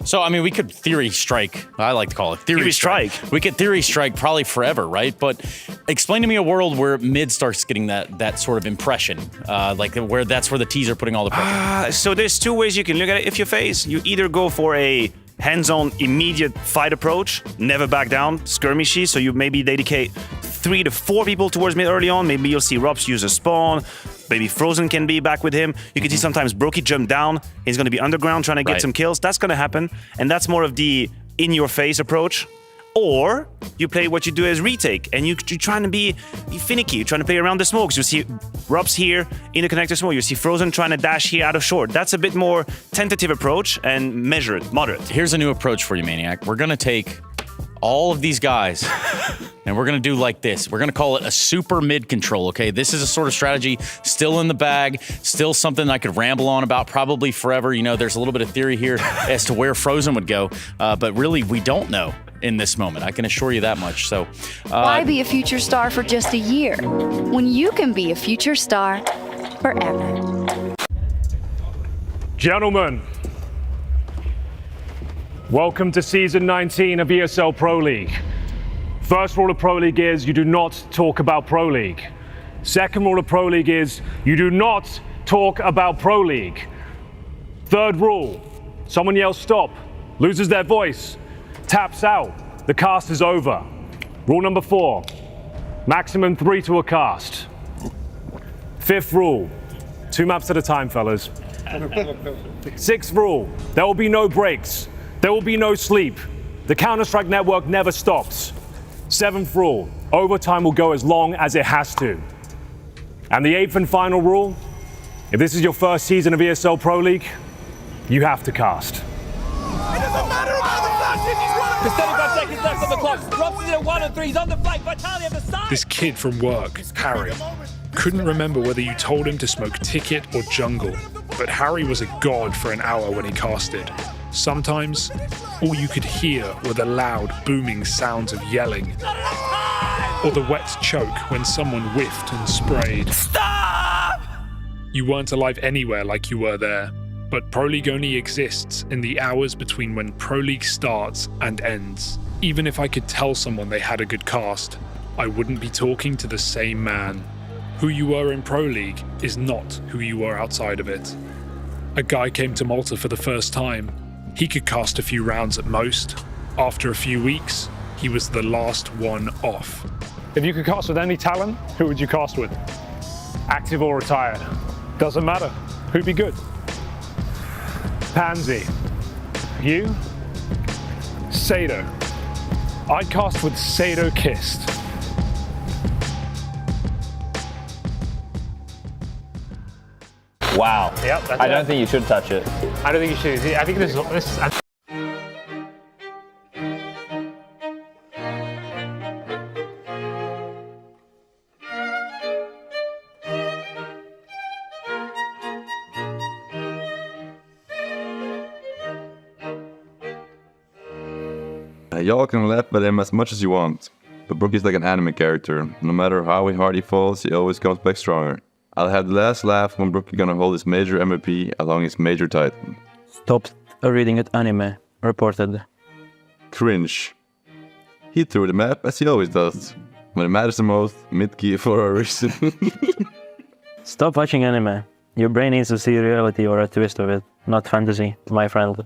So, I mean, we could theory strike. I like to call it theory strike. We could theory strike probably forever, right? But explain to me a world where mid starts getting that sort of impression, like where that's where the T's are putting all the pressure. So there's two ways you can look at it if you're FaZe. You either go for a hands-on, immediate fight approach, never back down, skirmishy, so you maybe dedicate 3 to 4 people towards mid early on. Maybe you'll see Rups use a spawn. Maybe Frozen can be back with him. You can see sometimes Brokey jump down. He's going to be underground trying to get some kills. That's going to happen. And that's more of the in-your-face approach. Or you play what you do as retake, and you're trying to be finicky. You're trying to play around the smokes. You see Rups here in the connector smoke. You see Frozen trying to dash here out of short. That's a bit more tentative approach and measured, moderate. Here's a new approach for you, Maniac. We're going to take all of these guys, and we're going to do like this. We're going to call it a super mid control, okay? This is a sort of strategy still in the bag, still something I could ramble on about probably forever. You know, there's a little bit of theory here as to where Frozen would go, but really we don't know in this moment. I can assure you that much. So why be a future star for just a year when you can be a future star forever? Gentlemen, welcome to Season 19 of ESL Pro League. First rule of Pro League is you do not talk about Pro League. Second rule of Pro League is you do not talk about Pro League. Third rule, someone yells stop, loses their voice, taps out, the cast is over. Rule number 4, maximum 3 to a cast. Fifth rule, 2 maps at a time, fellas. Sixth rule, there will be no breaks. There will be no sleep. The Counter-Strike network never stops. Seventh rule, overtime will go as long as it has to. And the 8th and final rule, if this is your first season of ESL Pro League, you have to cast. It doesn't matter about the flash. There's 35 seconds left on the clock. Drops it at 1 and 3. He's on the flank. Vitality at the side. This kid from work, Harry, couldn't remember whether you told him to smoke Ticket or Jungle, but Harry was a god for an hour when he casted. Sometimes, all you could hear were the loud, booming sounds of yelling, or the wet choke when someone whiffed and sprayed. Stop! You weren't alive anywhere like you were there, but Pro League only exists in the hours between when Pro League starts and ends. Even if I could tell someone they had a good cast, I wouldn't be talking to the same man. Who you were in Pro League is not who you were outside of it. A guy came to Malta for the first time. He could cast a few rounds at most. After a few weeks, he was the last one off. If you could cast with any talent, who would you cast with? Active or retired? Doesn't matter. Who'd be good? Pansy. You? Sado. I'd cast with Sado Kist. Wow. Yep, that's I don't think you should touch it. I don't think you should. I think this is. Y'all can laugh at him as much as you want, but Brookie's like an anime character. No matter how hard he falls, he always comes back stronger. I'll have the last laugh when Brookie gonna hold his major MVP along his major title. Stopped reading at anime. Reported. Cringe. He threw the map as he always does. When it matters the most, mid-key for a reason. Stop watching anime. Your brain needs to see reality or a twist of it, not fantasy, my friend.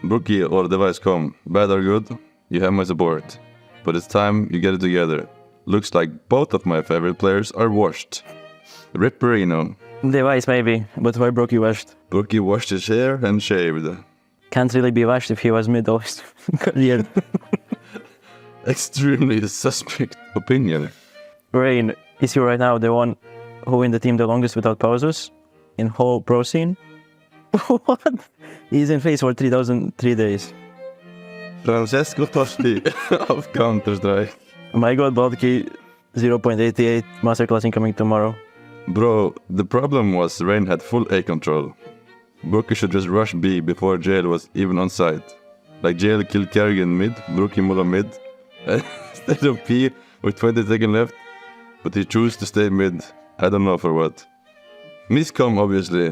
Brookie or the device come, bad or good, you have my support. But it's time you get it together. Looks like both of my favorite players are washed. Rip Perino. Device maybe, but why Brookie washed? Brookie washed his hair and shaved. Can't really be washed if he was mid-host career. Extremely suspect opinion. Rain, is he right now the one who in the team the longest without pauses? In whole pro scene? What? He's in FaZe for 3,003 days. Francesco Tosti of Counter-Strike. My god, Balky 0.88 masterclass incoming tomorrow. Bro, the problem was Rain had full A control. Brookie should just rush B before Jail was even on site. Like Jail killed Kerrigan mid, Brookie Mulla mid, instead of P with 20 seconds left, but he chose to stay mid. I don't know for what. Miscom obviously.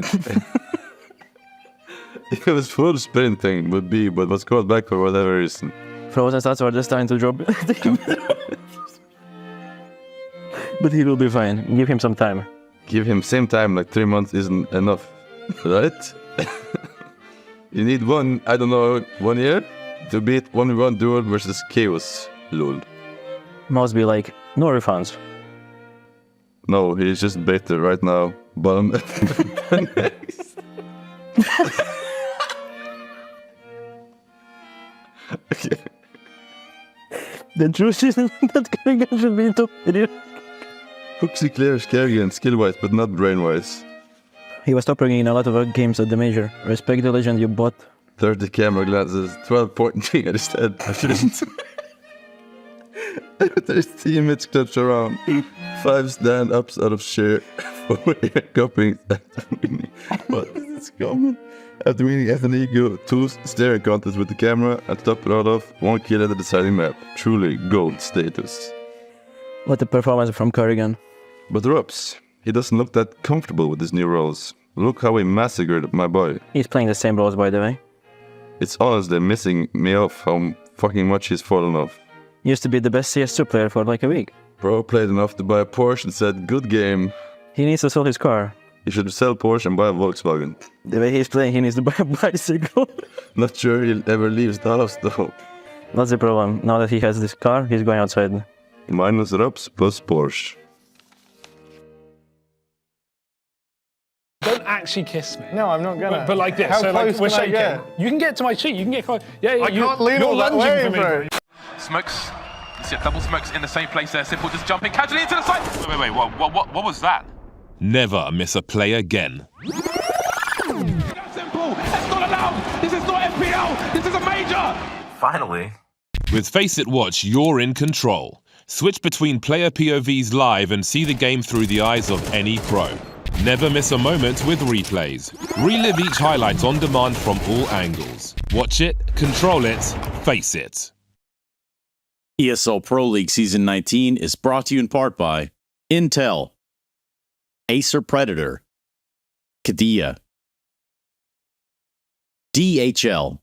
It was full sprinting with B, but was caught back for whatever reason. Frozen stats are just starting to drop. But he will be fine. Give him some time. Give him same time, like 3 months isn't enough, right? You need 1 year to beat 1v1 duel versus Chaos, lol. Must be like, no refunds. No, he's just better right now. Bottom next. Okay. The truth is that Kerrigan should be in top 3. Hooksy clears Kerrigan skill-wise, but not brain-wise. He was top ranking in a lot of games at the major. Respect the legend you bought. 30 camera glances, 12.3 instead. I shouldn't. There's teammates clutch around. 5 stand-ups out of chair. 4 copying after winning. What is this comment? After winning FNE go 2 staring contests with the camera, and top it all off, 1 kill at the deciding map. Truly gold status. What a performance from Corrigan. But Robs, he doesn't look that comfortable with his new roles. Look how he massacred my boy. He's playing the same roles, by the way. It's honestly missing me off how fucking much he's fallen off. Used to be the best CS2 player for like a week. Bro played enough to buy a Porsche and said, good game. He needs to sell his car. He should sell Porsche and buy a Volkswagen. The way he's playing, he needs to buy a bicycle. Not sure he'll ever leave the house though. That's the problem. Now that he has this car, he's going outside. Minus Robs plus Porsche. Don't actually kiss me. No, I'm not gonna. But like this. How so close like we're can I shaking. get? You can get to my cheek. You can get close. Yeah, I can't lean you're all that lunging way, for me. bro. Smokes. You see double smokes in the same place there. Simple just jumping casually into the side. Wait. What was that? Never miss a play again. Simple. That's not allowed. This is not FPL. This is a major. Finally. With FaceIt Watch, you're in control. Switch between player POVs live and see the game through the eyes of any pro. Never miss a moment with replays. Relive each highlight on demand from all angles. Watch it, control it, face it. ESL Pro League Season 19 is brought to you in part by Intel, Acer Predator, Kadia, DHL,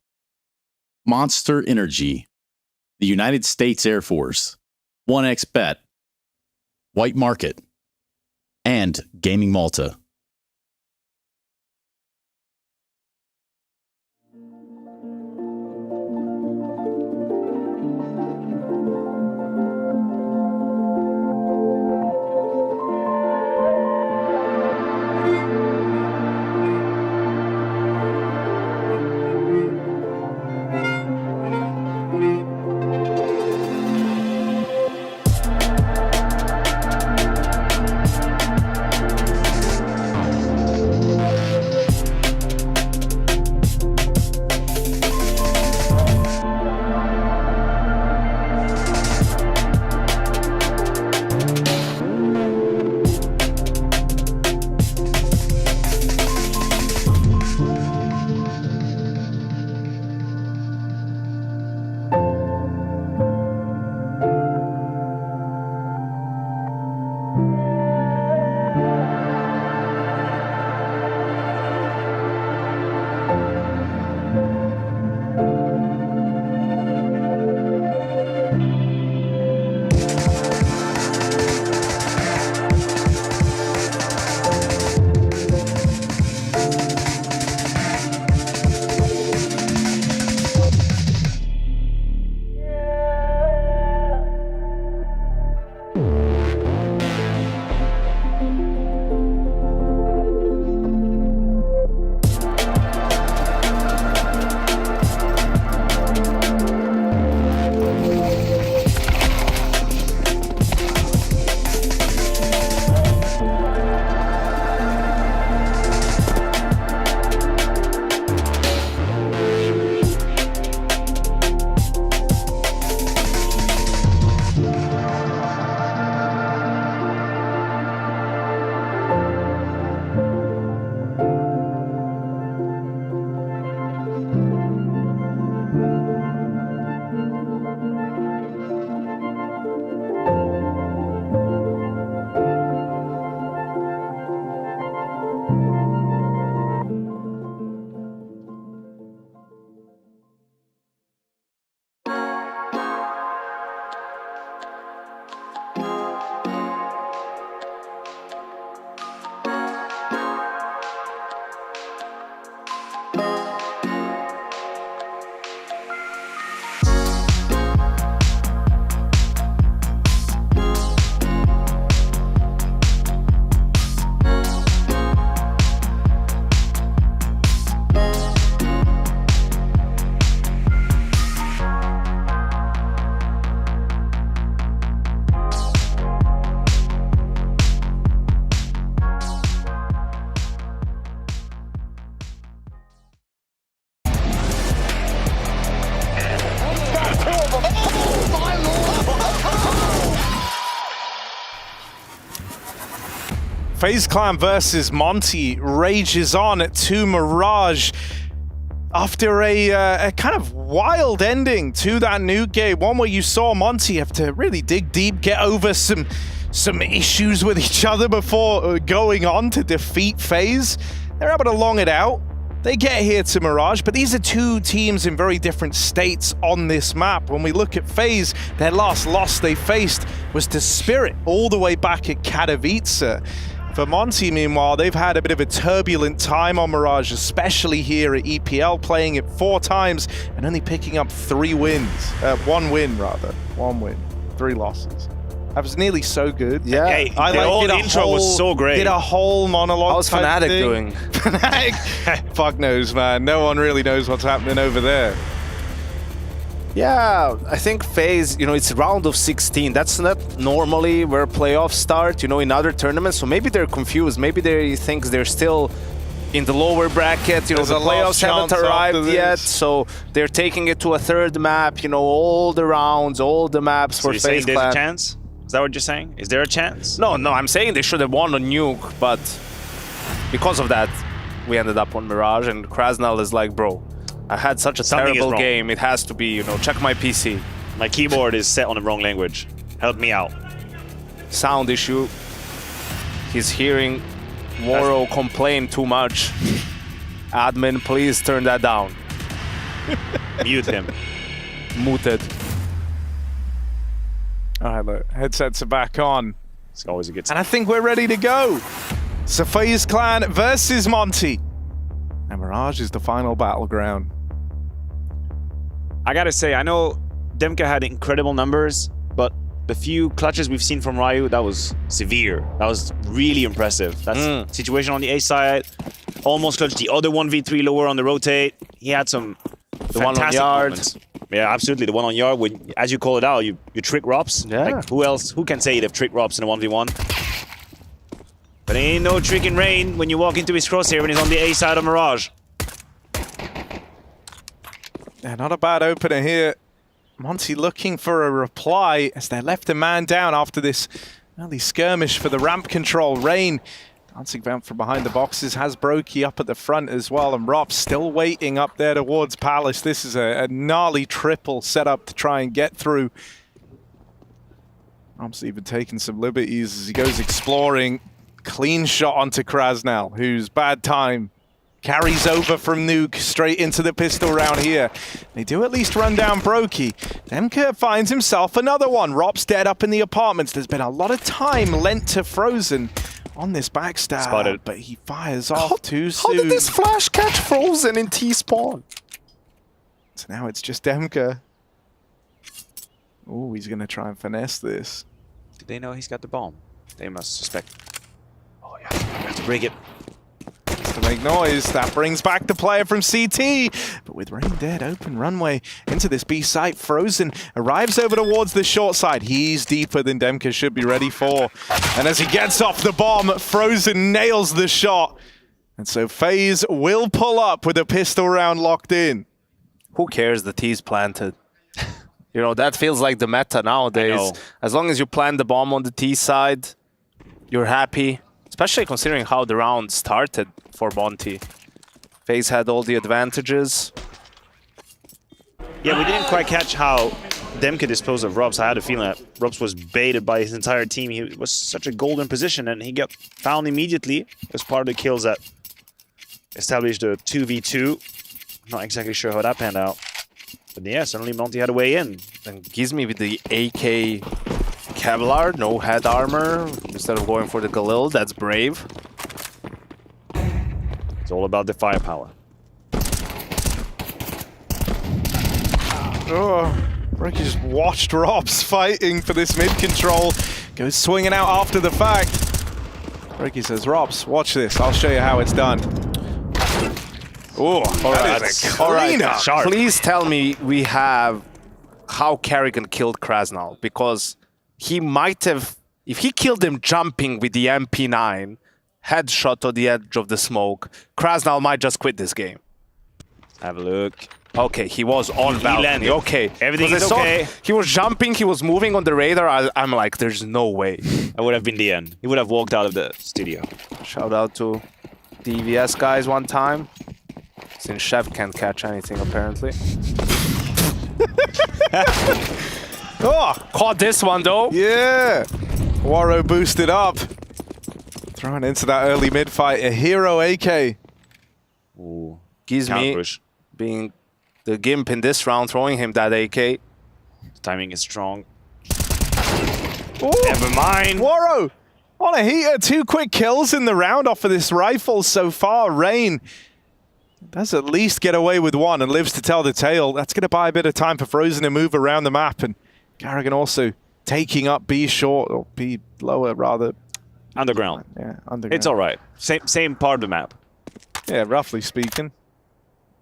Monster Energy, the United States Air Force, 1xBet, White Market, and Gaming Malta. FaZe Clan versus Monte rages on to Mirage after a kind of wild ending to that nuke game. One where you saw Monte have to really dig deep, get over some issues with each other before going on to defeat FaZe. They're able to long it out. They get here to Mirage, but these are two teams in very different states on this map. When we look at FaZe, their last loss they faced was to Spirit all the way back at Katowice. For Monte, meanwhile, they've had a bit of a turbulent time on Mirage, especially here at EPL, playing it 4 times and only picking up 3 wins. 1 win, rather. 1 win, 3 losses. That was nearly so good. Yeah, hey, the whole intro was so great. Did a whole monologue. How's Fnatic doing? Fnatic? Fuck knows, man. No one really knows what's happening over there. Yeah, I think FaZe, it's round of 16. That's not normally where playoffs start, in other tournaments. So maybe they're confused. Maybe they think they're still in the lower bracket. The playoffs haven't arrived yet. So they're taking it to a 3rd map. All the rounds, all the maps for FaZe Clan. There's a chance? Is that what you're saying? Is there a chance? No, I'm saying they should have won on Nuke, but because of that, we ended up on Mirage, and Krasnal is like, bro, I had such a terrible game, it has to be, check my PC. My keyboard is set on the wrong language. Help me out. Sound issue. He's hearing Moro complain too much. Admin, please turn that down. Mute him. Muted. All right, look, headsets are back on. It's always a good time. And I think we're ready to go. So FaZe Clan versus Monte. And Mirage is the final battleground. I gotta say, I know Demka had incredible numbers, but the few clutches we've seen from Ryu, that was severe. That was really impressive. That's situation on the A side. Almost clutched the other 1v3 lower on the rotate. He had some the one on yard. Moments. Yeah, absolutely. The one on yard, when, as you call it out, you trick Rops. Yeah. Like, who can say they've tricked Rops in a 1v1? But ain't no tricking Rain when you walk into his crosshair when he's on the A side of Mirage. Yeah, not a bad opener here. Monte looking for a reply as they left a man down after this early skirmish for the ramp control. Rain dancing down from behind the boxes, has Brokey up at the front as well, and Rops still waiting up there towards Palace. This is a gnarly triple set up to try and get through. Rops even taking some liberties as he goes exploring. Clean shot onto Krasnal, whose bad time carries over from Nuke straight into the pistol round here. They do at least run down Brokey. Demka finds himself another one. Rops dead up in the apartments. There's been a lot of time lent to Frozen on this backstab, Spotted. but he fires off too soon. How did this flash catch Frozen in T-spawn? So now it's just Demka. Oh, he's going to try and finesse this. Did they know he's got the bomb? They must suspect. Oh yeah, I have to break it. To make noise, that brings back the player from CT. But with Rain dead, open runway into this B site, Frozen arrives over towards the short side. He's deeper than Demka should be ready for. And as he gets off the bomb, Frozen nails the shot. And so FaZe will pull up with a pistol round locked in. Who cares? The T's planted. That feels like the meta nowadays. As long as you plant the bomb on the T side, you're happy. Especially considering how the round started for Monte. FaZe had all the advantages. Yeah, we didn't quite catch how Demka disposed of Robs. I had a feeling that Robs was baited by his entire team. He was such a golden position, and he got found immediately. It was part of the kills that established a 2v2. Not exactly sure how that panned out. But yeah, suddenly Monte had a way in. And Gizmi with the AK Kevlar, no head armor, instead of going for the Galil. That's brave. It's all about the firepower. Oh, Brokey just watched Rops fighting for this mid control. Goes swinging out after the fact. Brokey says, Rops, watch this. I'll show you how it's done. Oh, that is a cleanup. Please tell me we have how Kerrigan killed Krasnal, because he might have, if he killed him jumping with the MP9, headshot on the edge of the smoke, Krasnal might just quit this game. Have a look. Okay, he was on balcony. landed. Okay, Everything is I saw okay. He was jumping. He was moving on the radar. I'm like, there's no way. That would have been the end. He would have walked out of the studio. Shout out to DVS guys one time. Since Chef can't catch anything apparently. Oh, caught this one though. Yeah. Waro boosted up. Throwing into that early mid fight. A hero AK. Ooh. Gizmi being the gimp in this round, throwing him that AK. Timing is strong. Ooh. Never mind. Waro on a heater. 2 quick kills in the round off of this rifle so far. Rain does at least get away with one and lives to tell the tale. That's going to buy a bit of time for Frozen to move around the map. And Carrigan also taking up B short, or B lower rather. Underground. Yeah, underground. It's all right. Same part of the map. Yeah, roughly speaking.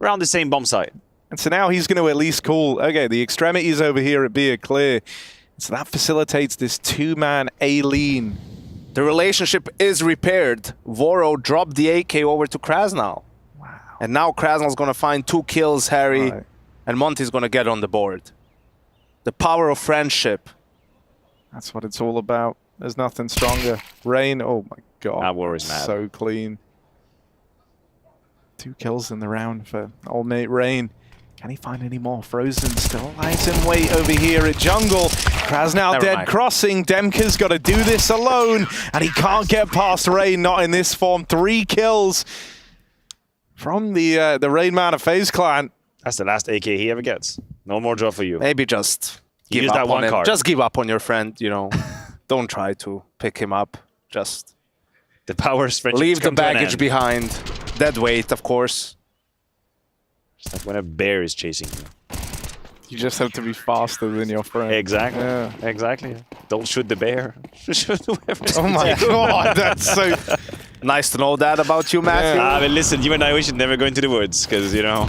Around the same bomb site. And so now he's going to at least call, okay, the extremities over here at B are clear. So that facilitates this 2-man A-lean. The relationship is repaired. Voro dropped the AK over to Krasnal. Wow. And now Krasnal's going to find 2 kills, Harry. Right. And Monte's going to get on the board. The power of friendship. That's what it's all about. There's nothing stronger. Rain, oh my god. That war is mad. So clean. 2 kills in the round for old mate Rain. Can he find any more? Frozen still lies in wait over here at jungle. Krasnal dead crossing. Demka's got to do this alone, and he can't get past Rain, not in this form. 3 kills from the Rain man of FaZe clan. That's the last AK he ever gets. No more job for you. Maybe just give Use up that on one him. card. Just give up on your friend, you know. Don't try to pick him up. Just the power's friendship. Leave the baggage behind. Dead weight, of course. It's like when a bear is chasing you. You just have to be faster than your friend. Exactly. Yeah. Exactly. Don't shoot the bear. Shoot whoever's Oh my god, that's so... Nice to know that about you, Matthew. Ah, but listen, you and I, we should never go into the woods, because, you know,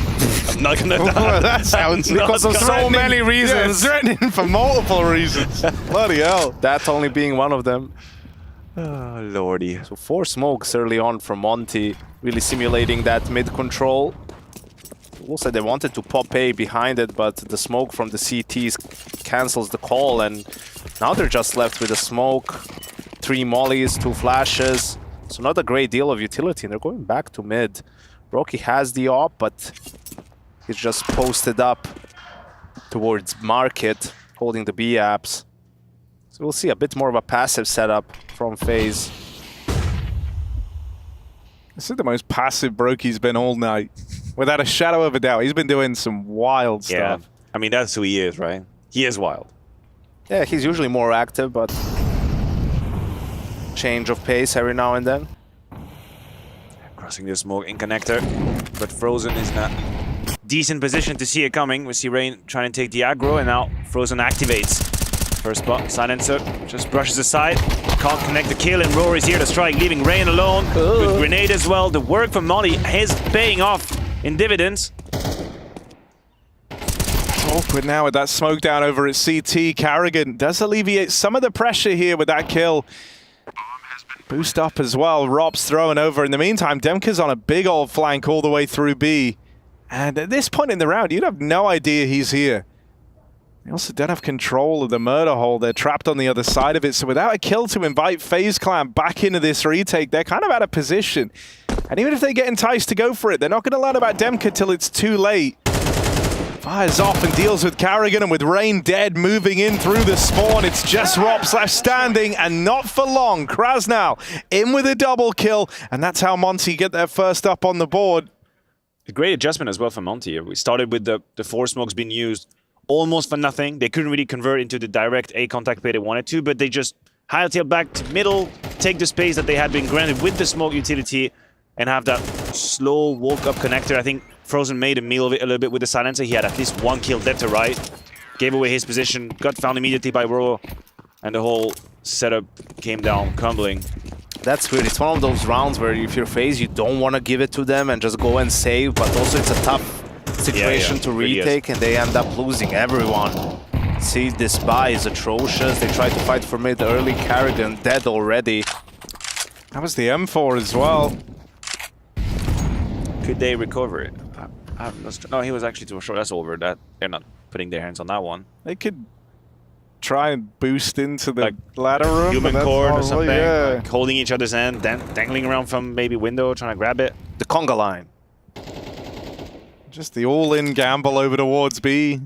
I'm not going to die. That sounds... Because of so many reasons. Yeah, threatening for multiple reasons. Bloody hell. That only being one of them. Oh, lordy. So 4 smokes early on from Monte, really simulating that mid control. Also, they wanted to pop A behind it, but the smoke from the CTs cancels the call, and now they're just left with a smoke, 3 mollies, 2 flashes. So not a great deal of utility, and they're going back to mid. Rocky has the op, but he's just posted up towards market, holding the B apps. So we'll see a bit more of a passive setup from FaZe. This is the most passive Brokey's been all night. Without a shadow of a doubt. He's been doing some wild stuff. Yeah. I mean, that's who he is, right? He is wild. Yeah, he's usually more active, but change of pace every now and then. Crossing the smoke in connector, but Frozen is not decent position to see it coming. We see Rain trying to take the aggro, and now Frozen activates. First spot, Silencer just brushes aside. Can't connect the kill, and Roar is here to strike, leaving Rain alone. With grenade as well. The work from Monte is paying off in dividends. It's awkward now with that smoke down over at CT. Carrigan does alleviate some of the pressure here with that kill. Boost up as well. Rob's throwing over. In the meantime, Demka's on a big old flank all the way through B. And at this point in the round, you'd have no idea he's here. They also don't have control of the murder hole. They're trapped on the other side of it. So without a kill to invite FaZe Clan back into this retake, they're kind of out of position. And even if they get enticed to go for it, they're not going to learn about Demka till it's too late. Fires off and deals with Carrigan, and with Rain dead moving in through the spawn, it's just Rops left standing, and not for long. Krasnal in with a double kill, and that's how Monte get their first up on the board. A great adjustment as well for Monte. We started with the 4 smokes being used almost for nothing. They couldn't really convert into the direct A contact play they wanted to, but they just hightail back to middle, take the space that they had been granted with the smoke utility, and have that slow walk-up connector. I think Frozen made a meal of it a little bit with the Silencer. He had at least 1 kill dead to right, gave away his position, got found immediately by Roar, and the whole setup came down crumbling. That's weird. It's one of those rounds where if you're FaZe, you don't want to give it to them and just go and save, but also it's a tough situation to retake, and they end up losing everyone. See, this buy is atrocious. They try to fight for mid early. Carrigan dead already. That was the M4 as well. Could they recover it? No, he was actually too short. That's over. That they're not putting their hands on that one. They could try and boost into the ladder room. Human cord or something. Yeah. Like holding each other's hand, dangling around from maybe window, trying to grab it. The conga line. Just the all-in gamble over towards B.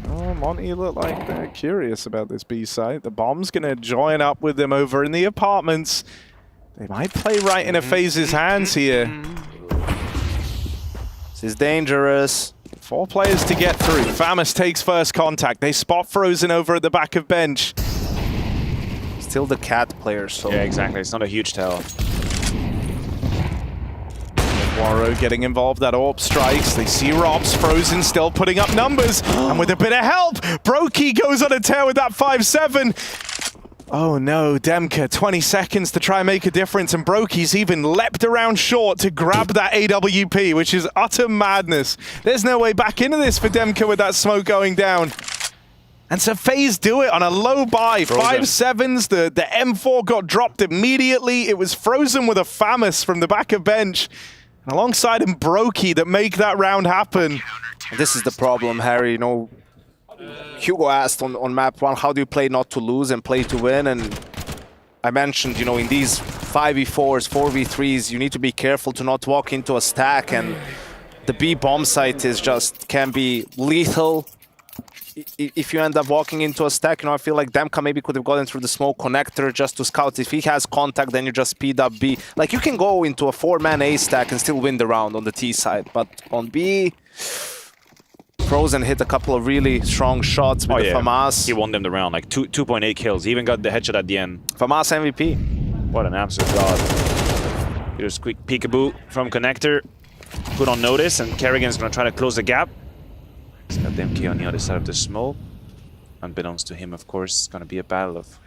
Oh, Monte look like they're curious about this B site. The bomb's gonna join up with them over in the apartments. They might play right in a FaZe's hands here. This is dangerous. 4 players to get through. FaMAS takes first contact. They spot Frozen over at the back of bench. Still the cat player, so... Yeah, exactly. It's not a huge tell. Waro getting involved. That AWP strikes. They see Robs. Frozen still putting up numbers. And with a bit of help, Brokey goes on a tear with that 5-7. Oh no, Demka, 20 seconds to try and make a difference, and Brokey's even leapt around short to grab that AWP, which is utter madness. There's no way back into this for Demka with that smoke going down. And so FaZe do it on a low buy. 5-7s, the M4 got dropped immediately. It was Frozen with a FaMAS from the back of bench. And alongside him, Brokey, that make that round happen. This is the problem, Harry. You know, Hugo asked on map 1, how do you play not to lose and play to win? And I mentioned, you know, in these 5v4s, 4v3s, you need to be careful to not walk into a stack, and the B bomb site is just, can be lethal. If you end up walking into a stack, you know, I feel like Demka maybe could have gotten through the smoke connector just to scout. If he has contact, then you just speed up B. Like, you can go into a 4-man A stack and still win the round on the T side, but on B... Frozen hit a couple of really strong shots with the FaMAS. He won them the round, like 2.8 kills. He even got the headshot at the end. FaMAS MVP. What an absolute god. Here's quick peekaboo from connector. Put on notice, and Kerrigan's gonna try to close the gap. He's got the MK on the other side of the smoke. Unbeknownst to him, of course, it's gonna be a battle of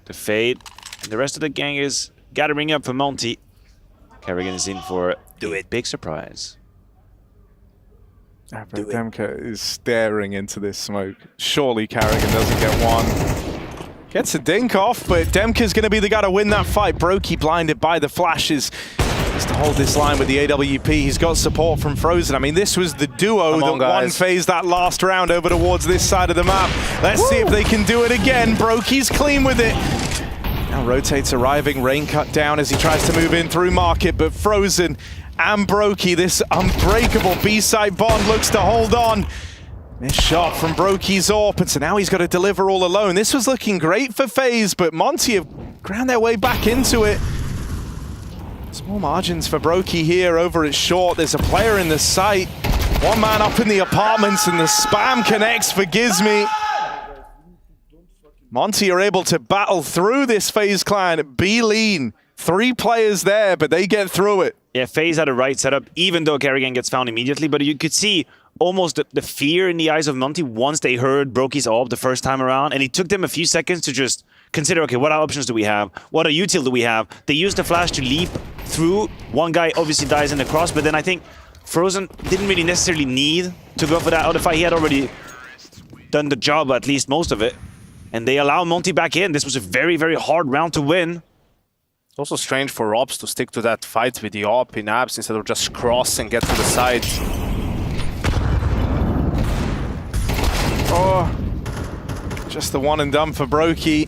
the fate. And the rest of the gang is gathering up for Monte. Kerrigan is in for a big surprise. Demka is staring into this smoke. Surely Kerrigan doesn't get one. Gets a dink off, but Demka's going to be the guy to win that fight. Brokey blinded by the flashes. Just to hold this line with the AWP. He's got support from Frozen. I mean, this was the duo that won FaZe that last round over towards this side of the map. Let's see if they can do it again. Brokey's clean with it. Now rotates arriving. Rain cut down as he tries to move in through market, but Frozen and Brokey, this unbreakable B-side bond, looks to hold on. Missed shot from Brokey's AWP, and so now he's got to deliver all alone. This was looking great for FaZe, but Monte have ground their way back into it. Small margins for Brokey here over at short. There's a player in the site. One man up in the apartments, and the spam connects for Gizmi. Monte are able to battle through this FaZe clan. B lean. 3 players there, but they get through it. Yeah, FaZe had a right setup, even though Kerrigan gets found immediately, but you could see almost the fear in the eyes of Monte once they heard Brokey's AWP the first time around, and it took them a few seconds to just consider, okay, what options do we have? What util do we have? They used the flash to leap through. One guy obviously dies in the cross, but then I think Frozen didn't really necessarily need to go for that other fight. He had already done the job, at least most of it, and they allow Monte back in. This was a very, very hard round to win. It's also strange for Robs to stick to that fight with the AWP in abs instead of just cross and get to the side. Oh, just the one and done for Brokey.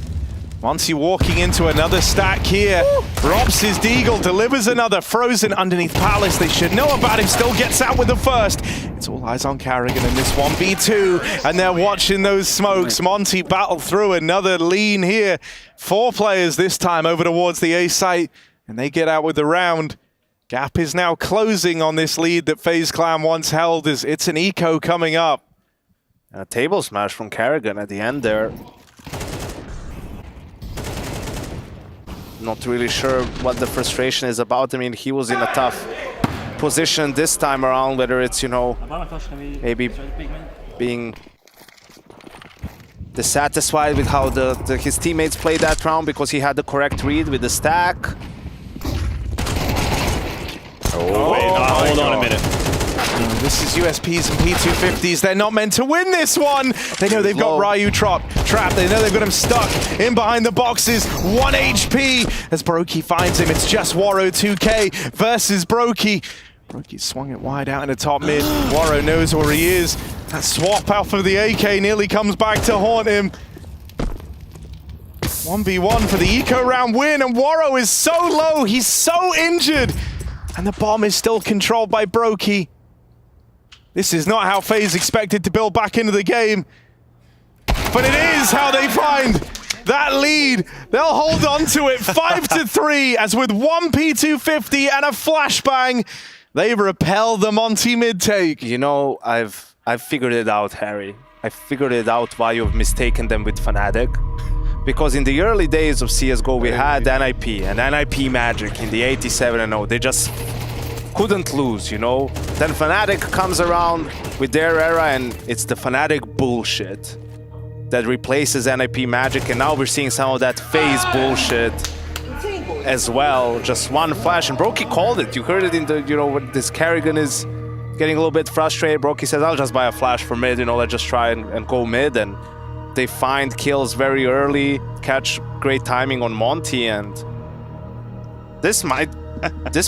Monte walking into another stack here. Robs his Deagle, delivers another. Frozen underneath Palace. They should know about him, still gets out with the first. It's all eyes on Kerrigan in this 1v2, and they're watching those smokes. Monte battle through another lean here. 4 players this time over towards the A site, and they get out with the round. Gap is now closing on this lead that FaZe Clan once held. It's an eco coming up. A table smash from Kerrigan at the end there. Not really sure what the frustration is about. I mean, he was in a tough position this time around, whether it's, you know, maybe being dissatisfied with how his teammates played that round because he had the correct read with the stack. Oh, wait, hold on a minute. This is USPs and P250s. They're not meant to win this one. They know they've got Ryu trapped. They know they've got him stuck in behind the boxes. 1 HP as Brokey finds him. It's just Warrow 2K versus Brokey. Brokey swung it wide out in the top mid. Warrow knows where he is. That swap off of the AK nearly comes back to haunt him. 1v1 for the eco round win, and Warrow is so low, he's so injured. And the bomb is still controlled by Brokey. This is not how FaZe expected to build back into the game. But it is how they find that lead. They'll hold on to it 5-3 as with 1 P250 and a flashbang, they repel the Monte mid take. You know, I've figured it out, Harry. I figured it out why you've mistaken them with Fnatic. Because in the early days of CSGO, we had NIP and NIP Magic in the 87-0. They just couldn't lose, you know? Then Fnatic comes around with their era, and it's the Fnatic bullshit that replaces NIP Magic, and now we're seeing some of that FaZe bullshit as well. Just one flash, and Brokey called it. You heard it in the, you know, when this Kerrigan is getting a little bit frustrated. Brokey says, I'll just buy a flash for mid, you know, let's just try and go mid, and they find kills very early, catch great timing on Monte, and this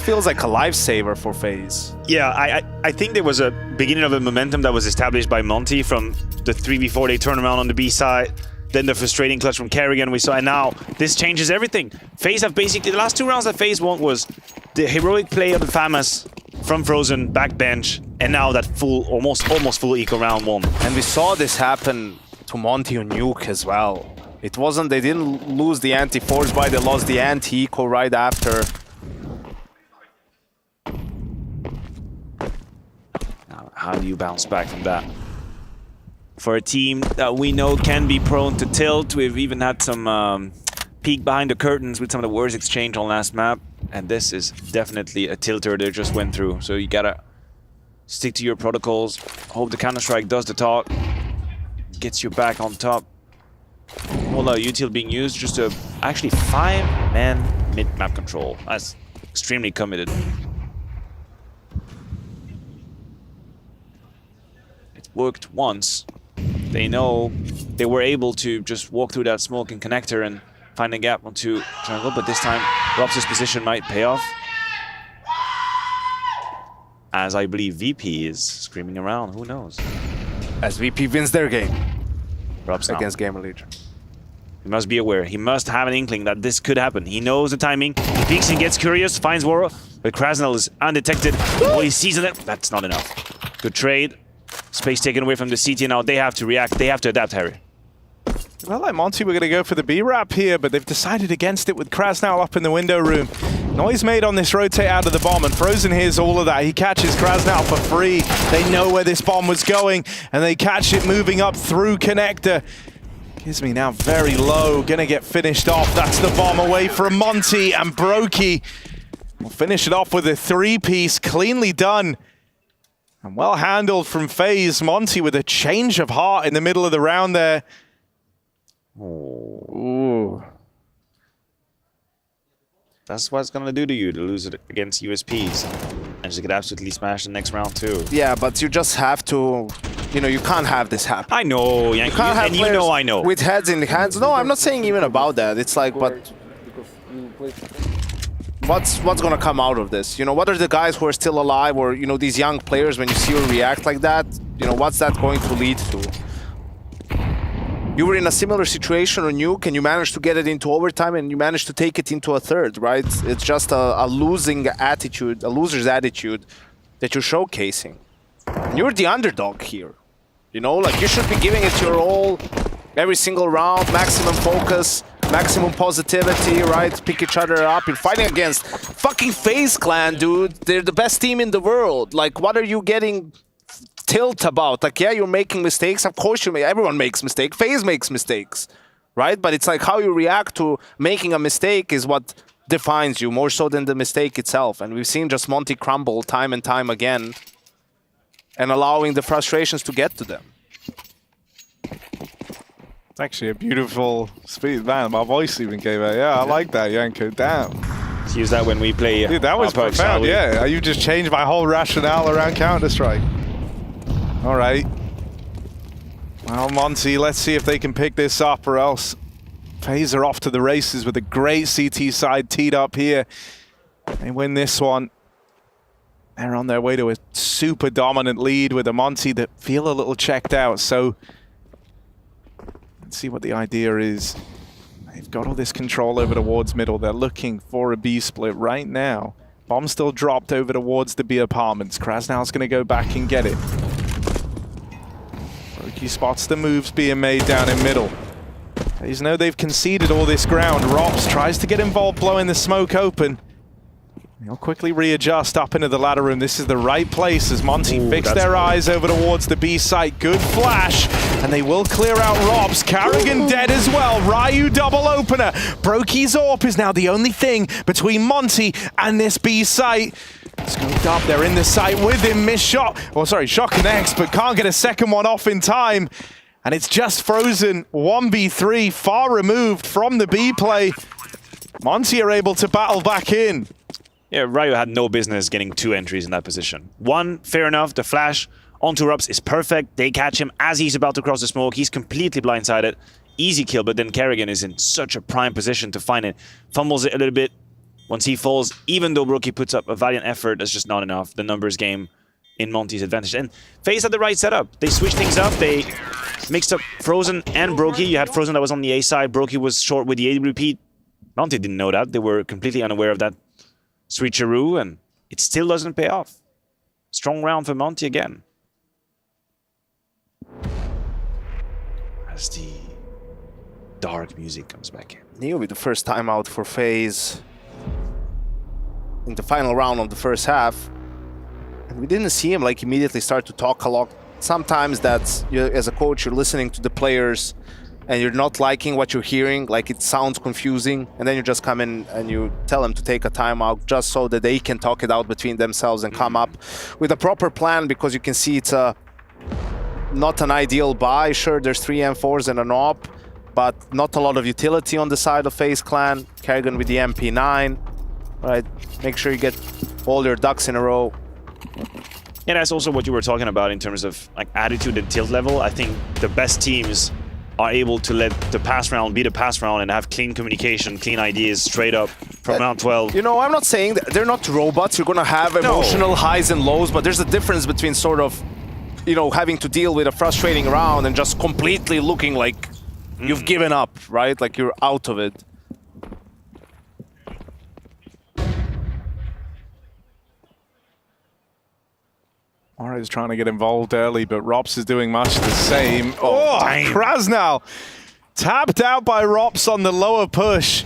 feels like a lifesaver for FaZe. Yeah, I think there was a beginning of a momentum that was established by Monte from the 3v4 they turn around on the B side, then the frustrating clutch from Kerrigan we saw, and now this changes everything. FaZe have basically, the last 2 rounds that FaZe won was the heroic play of the FAMAS from Frozen, backbench, and now that full, almost full eco round 1. And we saw this happen to Monte on Nuke as well. It wasn't, they didn't lose the anti-force buy, they lost the anti-eco right after. Now, how do you bounce back from that? For a team that we know can be prone to tilt, we've even had some peek behind the curtains with some of the worst exchange on last map, and this is definitely a tilter they just went through. So you gotta stick to your protocols, hope the Counter-Strike does the talk, gets you back on top. Whole lot of util being used, just a actually 5-man mid-map control. That's extremely committed. It worked once. They know they were able to just walk through that smoke and connector and find a gap onto jungle, but this time Robs' position might pay off. As I believe VP is screaming around, who knows? As VP wins their game. Robs against Gamer Legion. He must be aware. He must have an inkling that this could happen. He knows the timing. He peeks and gets curious, finds Warrow, but Krasnal is undetected. All he sees in it, that's not enough. Good trade. Space taken away from the CT. Now they have to react. They have to adapt, Harry. Well, like Monte, we're going to go for the B-Rap here, but they've decided against it with Krasnal up in the window room. Noise made on this rotate out of the bomb, and Frozen hears all of that. He catches Krasnal for free. They know where this bomb was going, and they catch it moving up through connector. Gives me now very low, gonna get finished off. That's the bomb away from Monte, and Brokey will finish it off with a 3-piece, cleanly done. And well handled from FaZe. Monte with a change of heart in the middle of the round there. Ooh. That's what it's gonna do to you to lose it against USPs. And just get absolutely smashed the next round too. Yeah, but you just have to, you know, you can't have this happen. I know, Yankee, you can't have and you know I know. With heads in the hands. No, I'm not saying even about that. It's like, but what's gonna come out of this? You know, what are the guys who are still alive, or, you know, these young players, when you see them react like that, you know, what's that going to lead to? You were in a similar situation on Nuke, and you managed to get it into overtime, and you managed to take it into a third, right? It's just a losing attitude, a loser's attitude that you're showcasing. And you're the underdog here. You know, like, you should be giving it your all every single round, maximum focus, maximum positivity, right? Pick each other up. You're fighting against fucking FaZe Clan, dude. They're the best team in the world. Like, what are you getting tilt about? Like, yeah, you're making mistakes. Of course you make. Everyone makes mistakes. FaZe makes mistakes, right? But it's like how you react to making a mistake is what defines you more so than the mistake itself. And we've seen just Monte crumble time and time again, and allowing the frustrations to get to them. It's actually a beautiful speed. Man, my voice even gave out. Yeah, I like that, Yanko. Damn. use that when we play. Dude, that was perks, profound, shall we? yeah. You just changed my whole rationale around Counter-Strike. All right. Well, Monte, let's see if they can pick this up, or else FaZe are off to the races with a great CT side teed up here. They win this one. They're on their way to a super dominant lead with a Monte that feel a little checked out. So let's see what the idea is. They've got all this control over towards middle. They're looking for a B split right now. Bomb still dropped over towards the B apartments. Krasnow's going to go back and get it. Brokey spots the moves being made down in middle. FaZe know they've conceded all this ground. Rops tries to get involved, blowing the smoke open. They'll quickly readjust up into the ladder room. This is the right place as Monte fix their eyes over towards the B site. Good flash, and they will clear out Robs. Carrigan dead as well. Ryu double opener. Brokey's AWP is now the only thing between Monte and this B site. Scoped up, they're in the site with him. Missed shot. Oh, sorry, shot connects, but can't get a second one off in time. And it's just frozen. 1v3, far removed from the B play. Monte are able to battle back in. Yeah, Ryu had no business getting 2 entries in that position. One, fair enough, the flash onto Rups is perfect. They catch him as he's about to cross the smoke. He's completely blindsided. Easy kill, but then Carrigan is in such a prime position to find it. Fumbles it a little bit. Once he falls, even though Brokey puts up a valiant effort, that's just not enough. The numbers game in Monte's advantage. And FaZe had the right setup. They switched things up. They mixed up Frozen and Brokey. You had Frozen that was on the A side. Brokey was short with the AWP. Monte didn't know that. They were completely unaware of that switcheroo, and it still doesn't pay off. Strong round for Monte again. As the dark music comes back in. Neo with the first timeout for FaZe in the final round of the first half. And we didn't see him like immediately start to talk a lot. Sometimes that's, as a coach, you're listening to the players and you're not liking what you're hearing, like it sounds confusing, and then you just come in and you tell them to take a timeout just so that they can talk it out between themselves and come up with a proper plan, because you can see it's not an ideal buy. Sure, there's 3 M4s and an AWP, but not a lot of utility on the side of FaZe Clan. Kerrigan with the MP9, right? Make sure you get all your ducks in a row. Yeah, that's also what you were talking about in terms of like attitude and tilt level. I think the best teams are able to let the pass round be the pass round and have clean communication, clean ideas straight up from round 12. You know, I'm not saying that they're not robots. You're going to have emotional highs and lows, but there's a difference between sort of, you know, having to deal with a frustrating round and just completely looking like you've given up, right? Like you're out of it. Mara is trying to get involved early, but Rops is doing much the same. Oh, Krasnow tapped out by Rops on the lower push.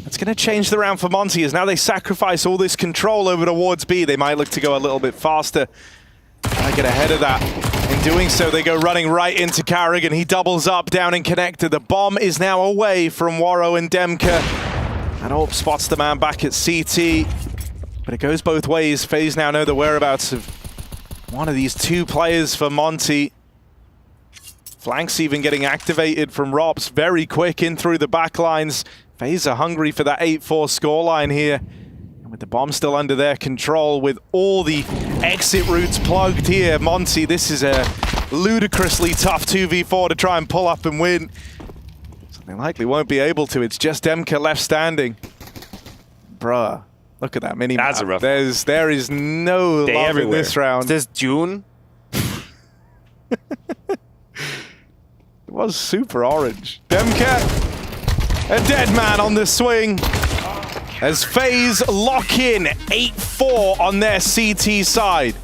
That's going to change the round for Monte, as now they sacrifice all this control over towards B. They might look to go a little bit faster. I get ahead of that. In doing so, they go running right into Carrigan. He doubles up down in connector. The bomb is now away from Waro and Demka. And AWP spots the man back at CT. But it goes both ways. FaZe now know the whereabouts of one of these 2 players for Monte. Flanks even getting activated from Robs very quick in through the back lines. FaZe are hungry for that 8-4 scoreline here. And with the bomb still under their control, with all the exit routes plugged here, Monte, this is a ludicrously tough 2v4 to try and pull up and win. So they likely won't be able to. It's just Demka left standing. Bruh. Look at that mini map. That's a rough There is no love everywhere. in this round. Is this June? It was super orange. Demka, a dead man on the swing. As FaZe lock in 8-4 on their CT side.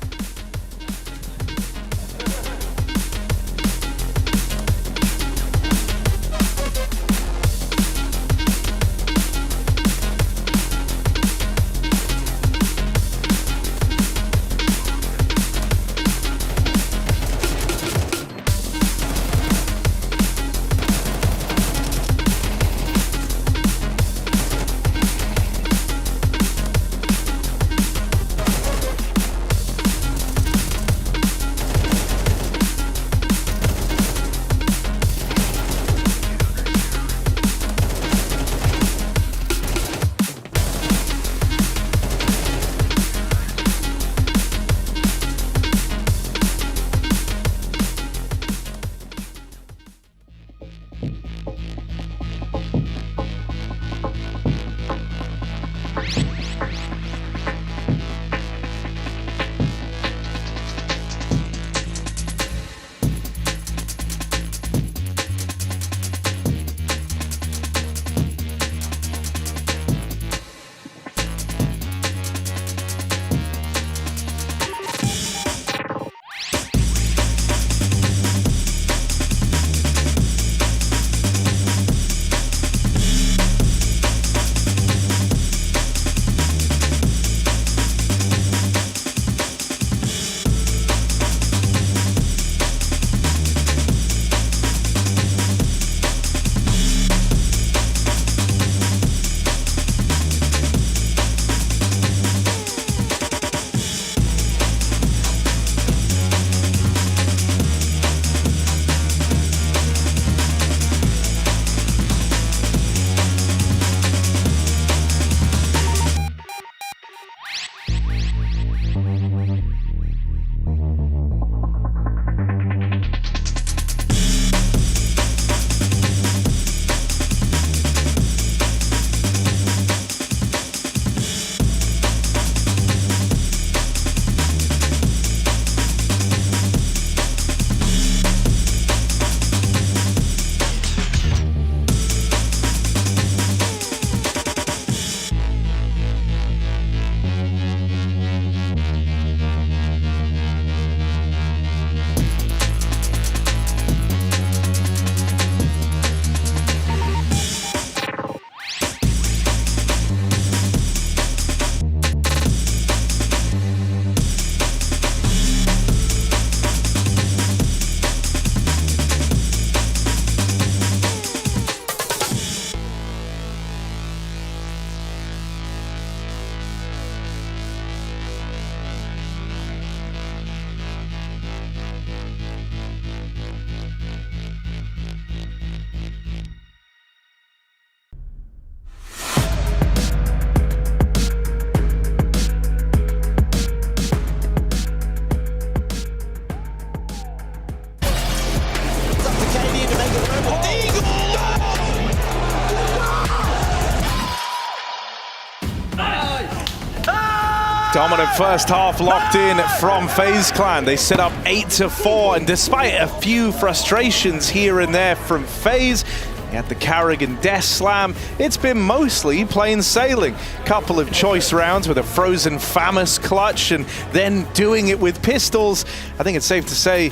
Dominant first half locked in from FaZe Clan. They set up 8-4, and despite a few frustrations here and there from FaZe, they had the Carrigan Death Slam. It's been mostly plain sailing. Couple of choice rounds with a Frozen Famous clutch, and then doing it with pistols. I think it's safe to say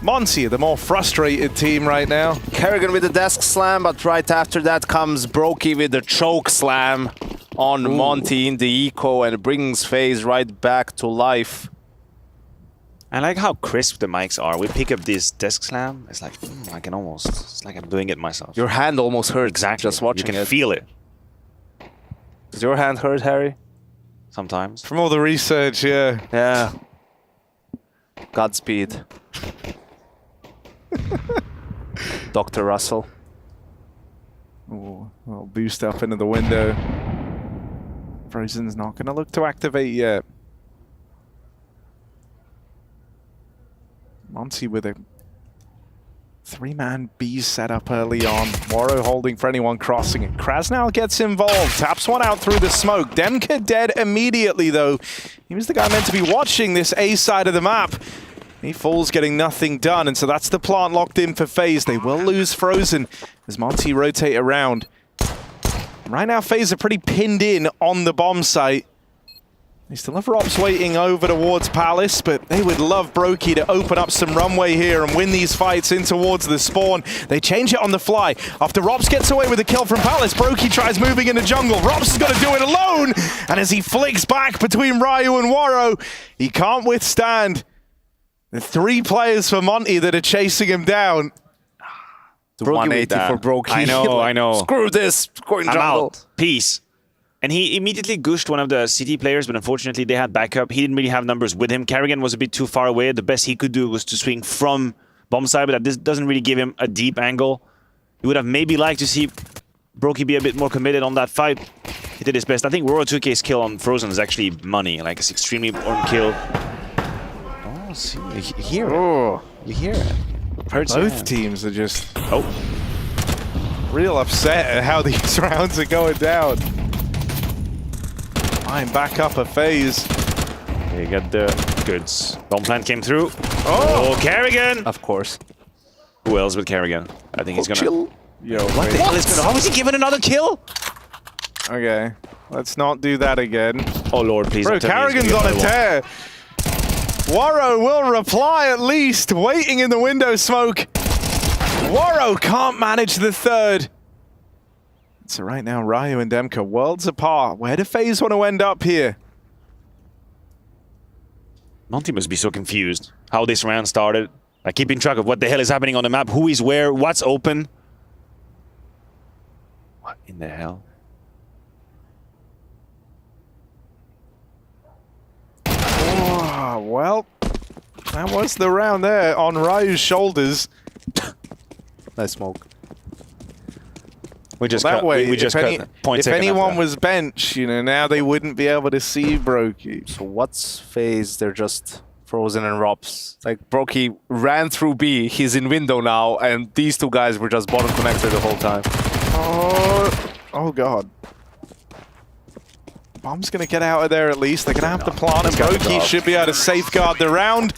Monte are the more frustrated team right now. Carrigan with the Desk Slam, but right after that comes Brokey with the Choke Slam on Monte in the eco, and brings FaZe right back to life. I like how crisp the mics are. We pick up this Desk Slam. It's like, I can almost, it's like I'm doing it myself. Your hand almost hurts. Exactly. Just watching it. You can feel it. Does your hand hurt, Harry? Sometimes. From all the research, yeah. Yeah. Godspeed. Dr. Russell. Ooh, a little boost up into the window. Frozen's not going to look to activate yet. Monte with a three-man B setup early on. Waro holding for anyone crossing it. Krasnal gets involved, taps one out through the smoke. Demka dead immediately, though. He was the guy meant to be watching this A side of the map. He falls getting nothing done, and so that's the plant locked in for FaZe. They will lose Frozen as Monte rotate around. Right now, FaZe are pretty pinned in on the bomb site. They still have Rops waiting over towards Palace, but they would love Brokey to open up some runway here and win these fights in towards the spawn. They change it on the fly. After Rops gets away with a kill from Palace, Brokey tries moving into jungle. Rops has got to do it alone, and as he flicks back between Ryu and Waro, he can't withstand the three players for Monte that are chasing him down. The 180 for Brokey. I know, I know. Screw this, going jungle. Out. Peace. And he immediately gushed one of the CT players, but unfortunately they had backup. He didn't really have numbers with him. Carrigan was a bit too far away. The best he could do was to swing from bomb side, but that doesn't really give him a deep angle. He would have maybe liked to see Brokey be a bit more committed on that fight. He did his best. I think Roro 2K's kill on Frozen is actually money. Like, it's extremely important kill. Oh, see, you hear it. Oh. You hear it. Both teams are just... Oh. real upset at how these rounds are going down. I'm back up a FaZe. They got the goods. Bomb plant came through. Oh, Carrigan! Of course. Who else with Carrigan? I think he's gonna... Chill. Yo, What the hell is going on? How is he giving another kill? Okay, let's not do that again. Oh lord, please. Bro, Carrigan's on a tear. Warrow will reply at least, waiting in the window smoke. Warrow can't manage the third. So right now, Ryu and Demka worlds apart. Where do FaZe want to end up here? Monte must be so confused how this round started. Like keeping track of what the hell is happening on the map, who is where, what's open. What in the hell? Oh, well, that was the round there on Ryu's shoulders. Nice smoke. We just that cut, way, we just cut if anyone was bench, you know, now they wouldn't be able to see Brokey. So what's FaZe? They're just frozen and Robs. Like Brokey ran through B, he's in window now, and these two guys were just bottom connector the whole time. Oh god. Bomb's gonna get out of there at least. They're gonna have to plant, and Brokey should be able to safeguard the round.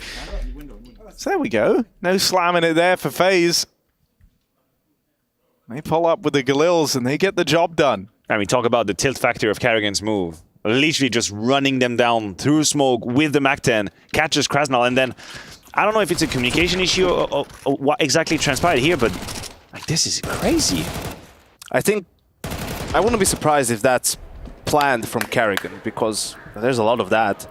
So there we go. No slamming it there for FaZe. They pull up with the Galils and they get the job done. I mean, talk about the tilt factor of Carrigan's move. Literally just running them down through smoke with the MAC-10, catches Krasnal, and then I don't know if it's a communication issue or what exactly transpired here, but like this is crazy. I think I wouldn't be surprised if that's planned from Carrigan, because there's a lot of that.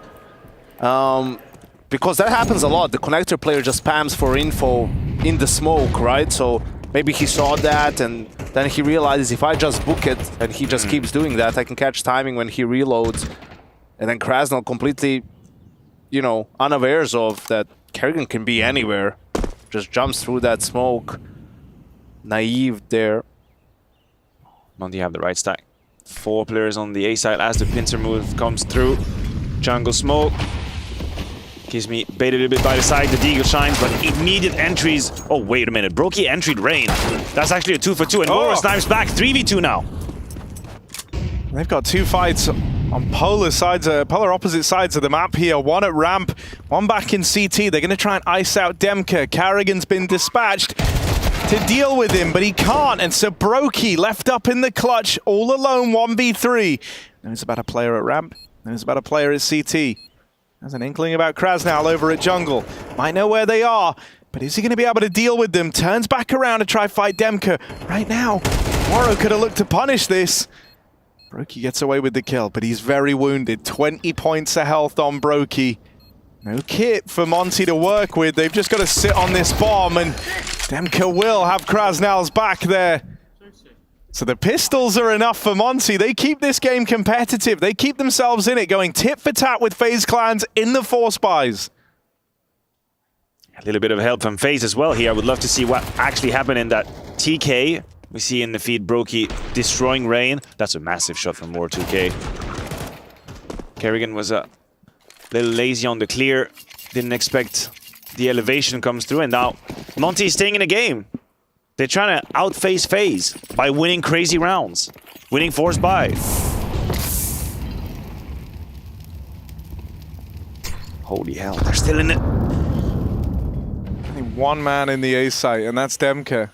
Because that happens a lot. The connector player just spams for info in the smoke, right? So maybe he saw that and then he realizes if I just book it and he just keeps doing that, I can catch timing when he reloads. And then Krasnal completely, you know, unawares of that Kerrigan can be anywhere. Just jumps through that smoke. Naive there. Monte have the right stack. 4 players on the A side as the pincer move comes through. Jungle smoke. Gives me baited a bit by the side. The Deagle shines, but immediate entries. Oh, wait a minute. Brokey entried Rain. That's actually a 2 for 2. And Mora snipes back. 3v2 now. They've got 2 fights on polar opposite sides of the map here. One at ramp, one back in CT. They're going to try and ice out Demka. Carrigan's been dispatched to deal with him, but he can't. And so Brokey left up in the clutch, all alone, 1v3. Knows about a player at ramp. Knows about a player at CT. There's an inkling about Krasnal over at jungle. Might know where they are, but is he going to be able to deal with them? Turns back around to try fight Demka. Right now, Warrow could have looked to punish this. Brokey gets away with the kill, but he's very wounded. 20 points of health on Brokey. No kit for Monte to work with. They've just got to sit on this bomb, and Demka will have Krasnal's back there. So the pistols are enough for Monte. They keep this game competitive. They keep themselves in it, going tit for tat with FaZe clans in the 4 spies. A little bit of help from FaZe as well here. I would love to see what actually happened in that TK. We see in the feed Brokey destroying Rain. That's a massive shot from War 2K. Kerrigan was a little lazy on the clear. Didn't expect the elevation comes through, and now Monte is staying in the game. They're trying to outface FaZe by winning crazy rounds. Winning 4 spies. Holy hell, they're still in it. Only one man in the A site, and that's Demka.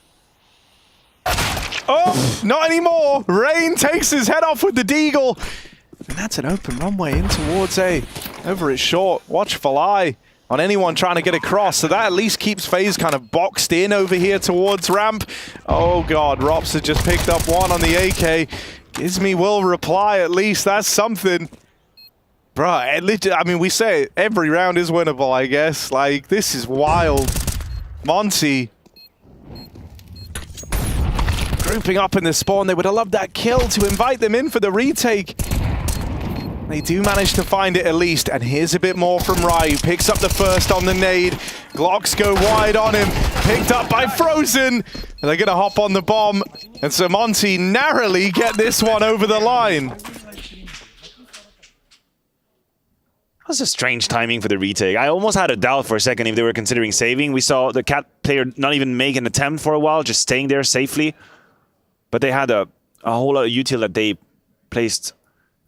Oh, not anymore! Rain takes his head off with the Deagle. And that's an open runway in towards A. Over it short, watchful eye on anyone trying to get across, so that at least keeps FaZe kind of boxed in over here towards ramp. Oh god, Rops has just picked up one on the AK. Gizmi will reply at least, that's something. Bruh, I mean, we say it, every round is winnable, I guess. Like, this is wild. Monte grouping up in the spawn. They would have loved that kill to invite them in for the retake. They do manage to find it at least, and here's a bit more from Ryu. Picks up the first on the nade. Glocks go wide on him. Picked up by Frozen. And they're going to hop on the bomb. And so Monte narrowly get this one over the line. That was a strange timing for the retake. I almost had a doubt for a second if they were considering saving. We saw the Cat player not even make an attempt for a while, just staying there safely. But they had a whole lot of util that they placed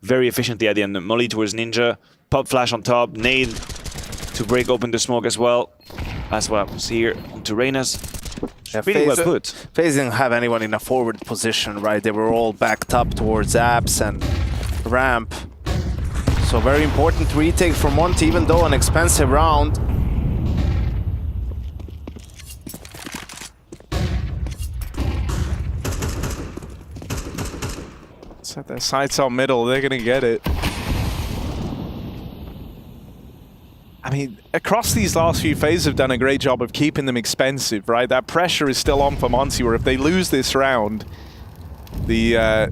very efficiently at the end. Molly towards Ninja, pop flash on top, nade to break open the smoke as well. That's what I see here to Reynas. Yeah, Really well FaZe, put. FaZe didn't have anyone in a forward position, right? They were all backed up towards apps and ramp. So very important retake for Monte, even though an expensive round. Set their sights on middle, they're gonna get it. I mean, across these last few phases have done a great job of keeping them expensive, right? That pressure is still on for Monte, where if they lose this round, the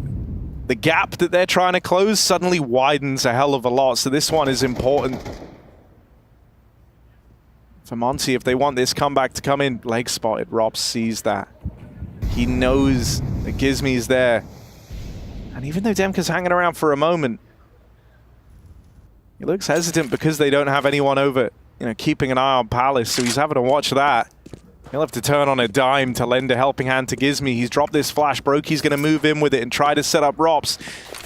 gap that they're trying to close suddenly widens a hell of a lot. So this one is important for Monte if they want this comeback to come in. Leg spotted, Rob sees that. He knows that Gizmi's there. And even though Demka's hanging around for a moment, he looks hesitant because they don't have anyone over, keeping an eye on Palace, so he's having to watch that. He'll have to turn on a dime to lend a helping hand to Gizmi. He's dropped this flash. Brokey's going to move in with it and try to set up Rops.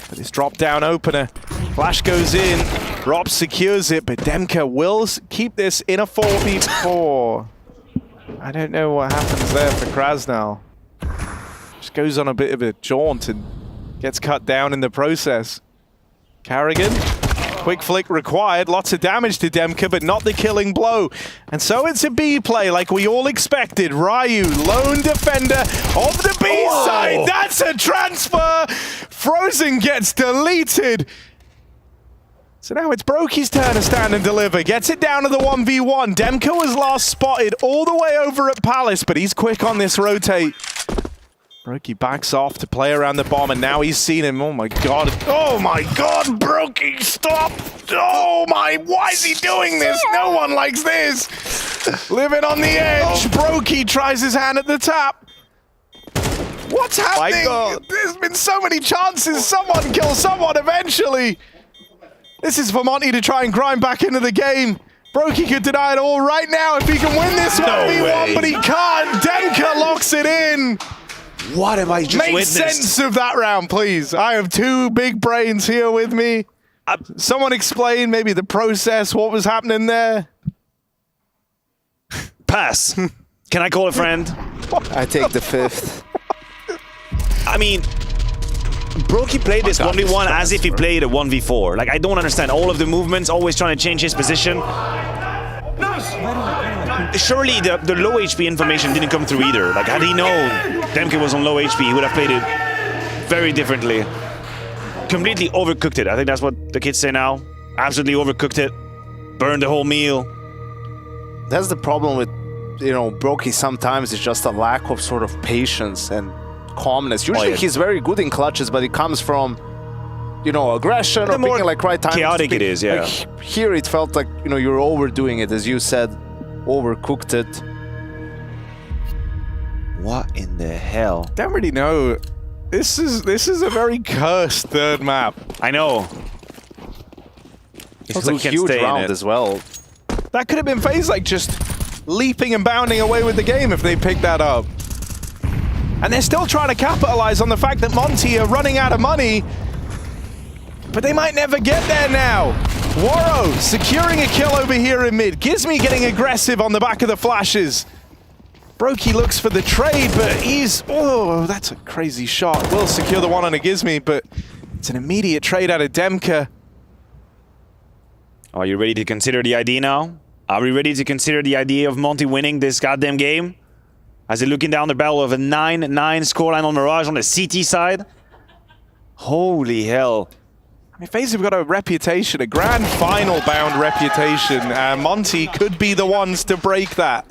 But this drop-down opener. Flash goes in. Rops secures it, but Demka will keep this in a 4v4. I don't know what happens there for Krasnal. Just goes on a bit of a jaunt and gets cut down in the process. Carrigan. Quick flick required, lots of damage to Demka, but not the killing blow. And so it's a B play like we all expected. Ryu, lone defender of the B side. That's a transfer. Frozen gets deleted. So now it's Brokey's turn to stand and deliver. Gets it down to the 1v1. Demka was last spotted all the way over at Palace, but he's quick on this rotate. Brokey backs off to play around the bomb, and now he's seen him. Oh my god. Oh my god, Brokey, stop! Oh my, why is he doing this? No one likes this! Living on the edge. Brokey tries his hand at the tap. What's happening? There's been so many chances. Someone kills someone eventually. This is for Monte to try and grind back into the game. Brokey could deny it all right now if he can win this 1v1, but he can't. Demka locks it in. What have I just witnessed? Make sense of that round, please. I have two big brains here with me. Someone explain maybe the process, what was happening there? Pass. Can I call a friend? I take the 5th. I mean, Brokey played this 1v1 as if he played a 1v4. Like, I don't understand. All of the movements, always trying to change his position. Surely the low HP information didn't come through either. Like, had he known Demka was on low HP, he would have played it very differently. Completely overcooked it. I think that's what the kids say now. Absolutely overcooked it. Burned the whole meal. That's the problem with, Brokey sometimes. It's just a lack of sort of patience and calmness. Usually he's very good in clutches, but it comes from, aggression or picking like right time. Chaotic it is, yeah. Like, here it felt like, you're overdoing it, as you said. Overcooked it. What in the hell? Don't really know. This is a very cursed third map. I know. It's a huge round as well. That could have been FaZe like just leaping and bounding away with the game if they picked that up. And they're still trying to capitalize on the fact that Monte are running out of money. But they might never get there now. Waro securing a kill over here in mid. Gizmi getting aggressive on the back of the flashes. Brokey looks for the trade, but he's... Oh, that's a crazy shot. Will secure the one on a Gizmi, but it's an immediate trade out of Demka. Are you ready to consider the idea now? Are we ready to consider the idea of Monte winning this goddamn game? As they're looking down the barrel of a 9-9 scoreline on Mirage on the CT side? Holy hell. I mean, FaZe have got a reputation, a grand final bound reputation, and Monte could be the ones to break that.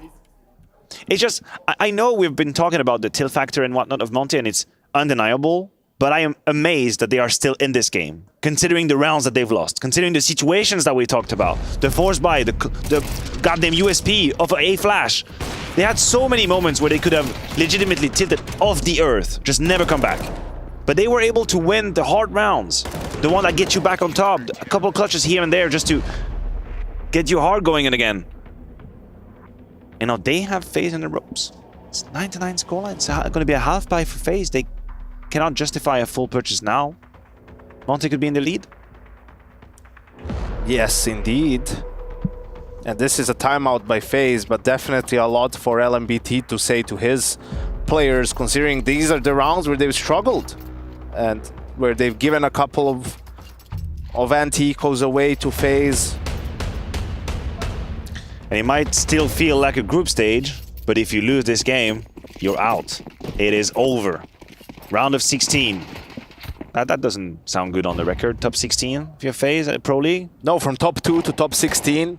It's just, I know we've been talking about the tilt factor and whatnot of Monte, and it's undeniable, but I am amazed that they are still in this game, considering the rounds that they've lost, considering the situations that we talked about, the force buy, the goddamn USP of a flash. They had so many moments where they could have legitimately tilted off the earth, just never come back. But they were able to win the hard rounds, the one that gets you back on top, a couple clutches here and there just to get you hard going again. And now they have FaZe in the ropes. It's 9-9 scoreline. It's going to be a half buy for FaZe. They cannot justify a full purchase now. Monte could be in the lead. Yes, indeed. And this is a timeout by FaZe, but definitely a lot for LMBT to say to his players, considering these are the rounds where they've struggled and where they've given a couple of anti-ecos away to FaZe. And it might still feel like a group stage, but if you lose this game, you're out. It is over. Round of 16. That doesn't sound good on the record. Top 16 if you're FaZe at Pro League? No, from top 2 to top 16.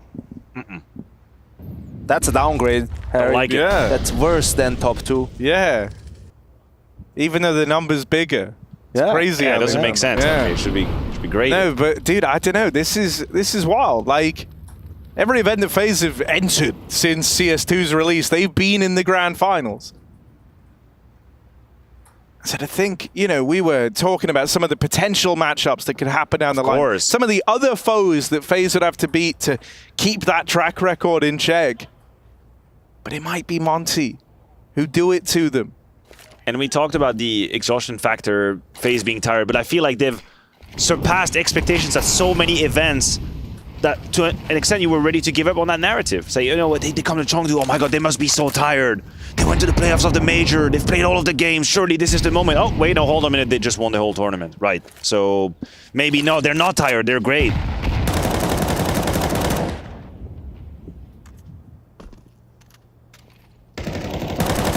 That's a downgrade, Harry. I like it. Yeah. That's worse than top 2. Yeah. Even though the number's bigger. It's crazy. Yeah, it doesn't make sense. Yeah. It should be great. No, but dude, I don't know. This is wild. Like, every event that FaZe have entered since CS2's release, they've been in the grand finals. So to think, you know, we were talking about some of the potential matchups that could happen down the line. Some of the other foes that FaZe would have to beat to keep that track record in check. But it might be Monte who do it to them. And we talked about the exhaustion factor, FaZe being tired, but I feel like they've surpassed expectations at so many events that to an extent you were ready to give up on that narrative. Say, you know what, they come to Chengdu, oh my god, they must be so tired. They went to the playoffs of the major, they've played all of the games, surely this is the moment. Oh, wait, no, hold on a minute, they just won the whole tournament. Right, so maybe no, they're not tired, they're great.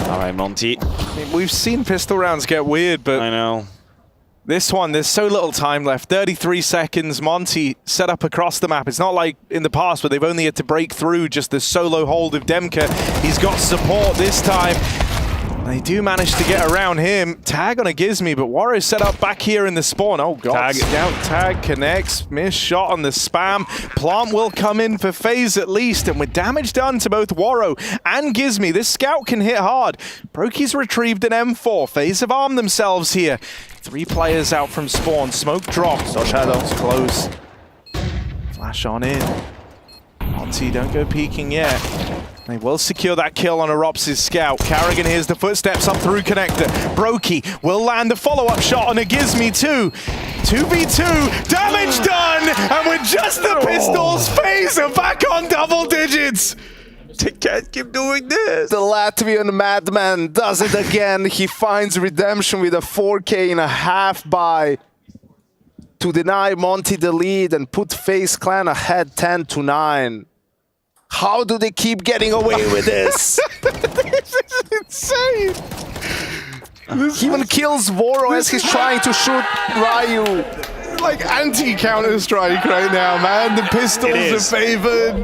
All right, Monte. I mean, we've seen pistol rounds get weird, but I know. This one, there's so little time left. 33 seconds. Monte set up across the map. It's not like in the past where they've only had to break through just the solo hold of Demka. He's got support this time. They do manage to get around him. Tag on a Gizmi, but Warrior set up back here in the spawn. Oh god, tag connects. Missed shot on the spam. Plant will come in for FaZe at least, and with damage done to both Warro and Gizmi, this scout can hit hard. Brokey's retrieved an M4. FaZe have armed themselves here. 3 players out from spawn. Smoke drops. Oh, Shadow's close. Flash on in. Monte, don't go peeking yet. They will secure that kill on a Rops' scout. Carrigan hears the footsteps up through connector. Brokey will land a follow-up shot on a Gizmi too. 2v2, damage done! And with just the pistols, FaZe are back on double digits! They can't keep doing this. The Latvian madman does it again. He finds redemption with a 4K buy to deny Monte the lead and put FaZe Clan ahead 10-9. How do they keep getting away with this? This is insane. He even kills Voro as he's trying to shoot Ryu. Like anti-Counter-Strike right now, man. The pistols are favored.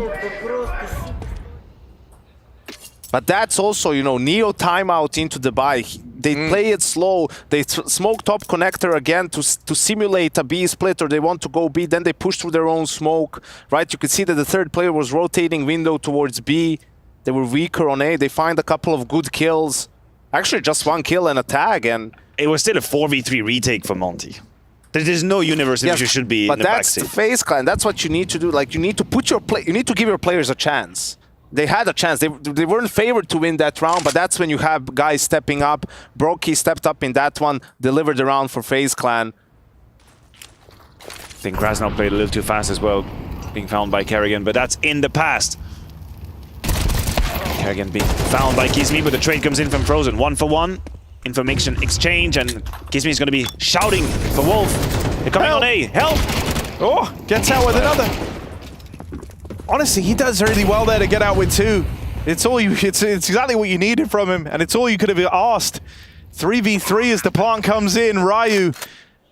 But that's also, you know, Neo timeout into the buy. They play it slow. They smoke top connector again to simulate a B split, or they want to go B. Then they push through their own smoke, right? You could see that the third player was rotating window towards B. They were weaker on A. They find a couple of good kills. Actually, just 1 kill and a tag, and it was still a 4v3 retake for Monte. There's no universe in which you should be in the backseat. But that's the FaZe Clan. That's what you need to do. Like, you need to put your you need to give your players a chance. They had a chance. They weren't favored to win that round, but that's when you have guys stepping up. Brokey stepped up in that one, delivered the round for FaZe Clan. I think Krasnov played a little too fast as well, being found by Kerrigan, but that's in the past. Kerrigan being found by Gizmi, but the trade comes in from Frozen. 1-for-1. Information exchange, and Gizmi is going to be shouting for Wolf. They're coming on A. Help! Oh, gets out with another. Honestly, he does really well there to get out with 2. It's exactly what you needed from him, and it's all you could have asked. 3v3 as the plant comes in. Ryu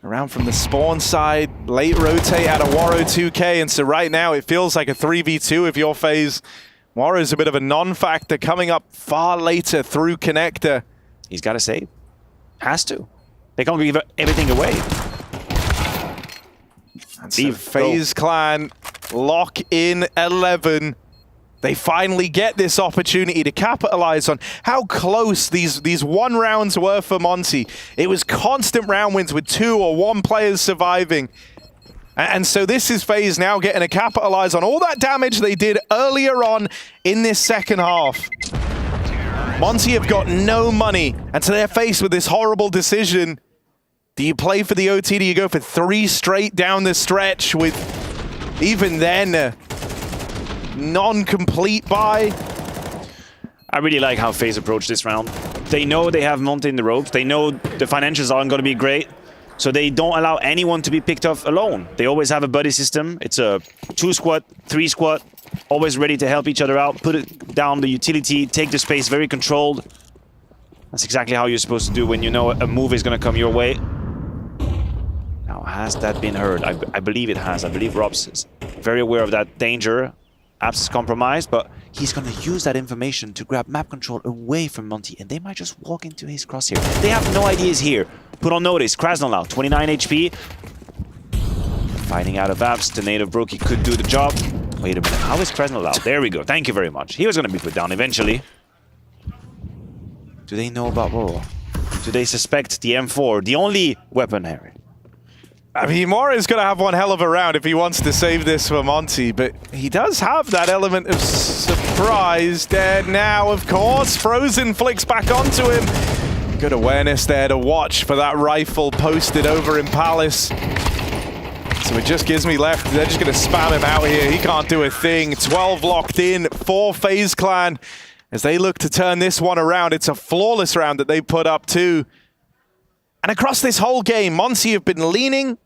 around from the spawn side, late rotate out of Warro 2K, and so right now it feels like a 3v2 if you're FaZe. Warro's a bit of a non-factor coming up far later through connector. He's got to save. Has to. They can't give everything away. And so FaZe Clan lock in 11. They finally get this opportunity to capitalize on how close these 1 rounds were for Monte. It was constant round wins with 2 or 1 players surviving. And so this is FaZe now getting to capitalize on all that damage they did earlier on in this second half. Monte have got no money, and so they're faced with this horrible decision. Do you play for the OT? Do you go for 3 straight down the stretch with, even then, non-complete buy? I really like how FaZe approached this round. They know they have Monte in the ropes. They know the financials aren't going to be great. So they don't allow anyone to be picked off alone. They always have a buddy system. It's a 2 squad, 3 squad, always ready to help each other out, put it down the utility, take the space, very controlled. That's exactly how you're supposed to do when you know a move is going to come your way. Now, has that been heard? I believe it has. I believe Robs is very aware of that danger. Apps is compromised, but he's going to use that information to grab map control away from Monte, and they might just walk into his crosshair. They have no idea he's here. Put on notice, Krasnal now, 29 HP. Finding out of apps, the native Brokey could do the job. Wait a minute, how is Krasnal out? There we go, thank you very much. He was going to be put down eventually. Do they know about Roro? Do they suspect the M4, the only weapon, Harry? I mean, Mora's going to have one hell of a round if he wants to save this for Monte, but he does have that element of surprise there now, of course. Frozen flicks back onto him. Good awareness there to watch for that rifle posted over in Palace. So it just gives me left. They're just going to spam him out here. He can't do a thing. 12 locked in for FaZe Clan as they look to turn this one around. It's a flawless round that they put up too. And across this whole game, Monte have been leaning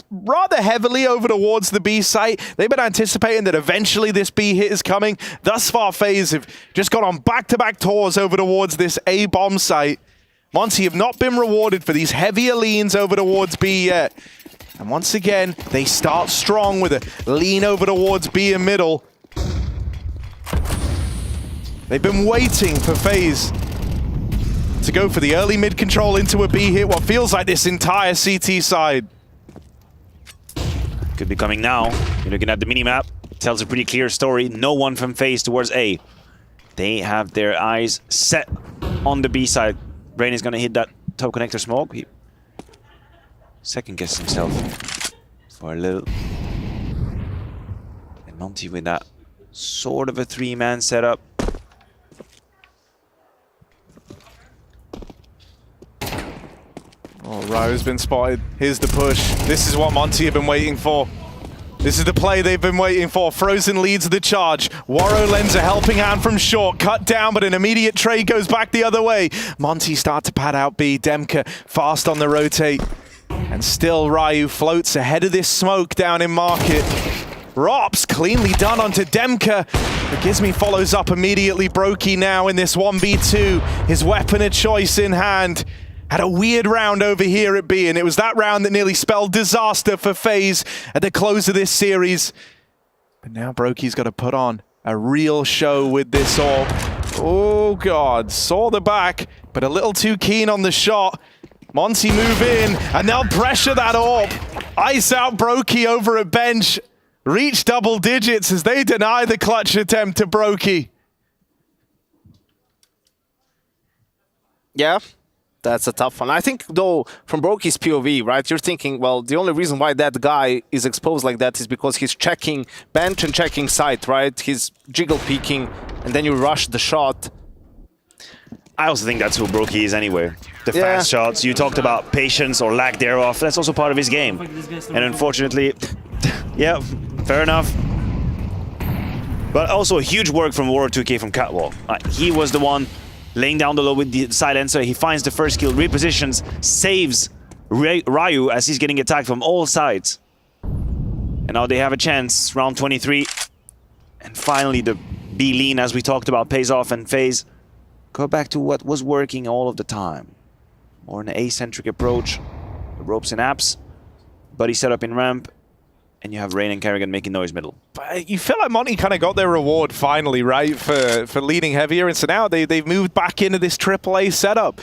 rather heavily over towards the B site. They've been anticipating that eventually this B hit is coming. Thus far, FaZe have just gone on back-to-back tours over towards this A bomb site. Monte have not been rewarded for these heavier leans over towards B yet. And once again, they start strong with a lean over towards B in middle. They've been waiting for FaZe to go for the early mid control into a B hit, what feels like this entire CT side. Could be coming now. You're looking at the minimap. Tells a pretty clear story. No one from FaZe towards A. They have their eyes set on the B side. Brain is going to hit that top connector smoke. He second guesses himself for a little. And Monte with that sort of a 3-man setup. Oh, Ryo's been spotted. Here's the push. This is what Monte have been waiting for. This is the play they've been waiting for. Frozen leads the charge. Waro lends a helping hand from short. Cut down, but an immediate trade goes back the other way. Monte start to pad out B. Demka fast on the rotate. And still Ryu floats ahead of this smoke down in market. Rops cleanly done onto Demka. But Gizmi follows up immediately. Brokey now in this 1v2. His weapon of choice in hand. Had a weird round over here at B, and it was that round that nearly spelled disaster for FaZe at the close of this series. But now Brokey's got to put on a real show with this orb. Oh God, saw the back, but a little too keen on the shot. Monte move in, and they'll pressure that orb. Ice out Brokey over a bench. Reach double digits as they deny the clutch attempt to Brokey. Yeah. That's a tough one. I think, though, from Brokey's POV, right, you're thinking, well, the only reason why that guy is exposed like that is because he's checking bench and checking site, right? He's jiggle peeking, and then you rush the shot. I also think that's who Brokey is anyway. The fast shots. You talked about patience or lack thereof. That's also part of his game. And unfortunately, yeah, fair enough. But also huge work from War 2K from Catwalk. He was the one laying down the low with the silencer. He finds the first kill, repositions, saves Ryu as he's getting attacked from all sides. And now they have a chance, round 23. And finally the B lean, as we talked about, pays off, and FaZe go back to what was working all of the time. More an A-centric approach. The ropes and apps. Buddy set up in ramp. And you have Rain and Kerrigan making noise middle. But you feel like Monte kind of got their reward finally, right, for leading heavier. And so now they've moved back into this AAA setup.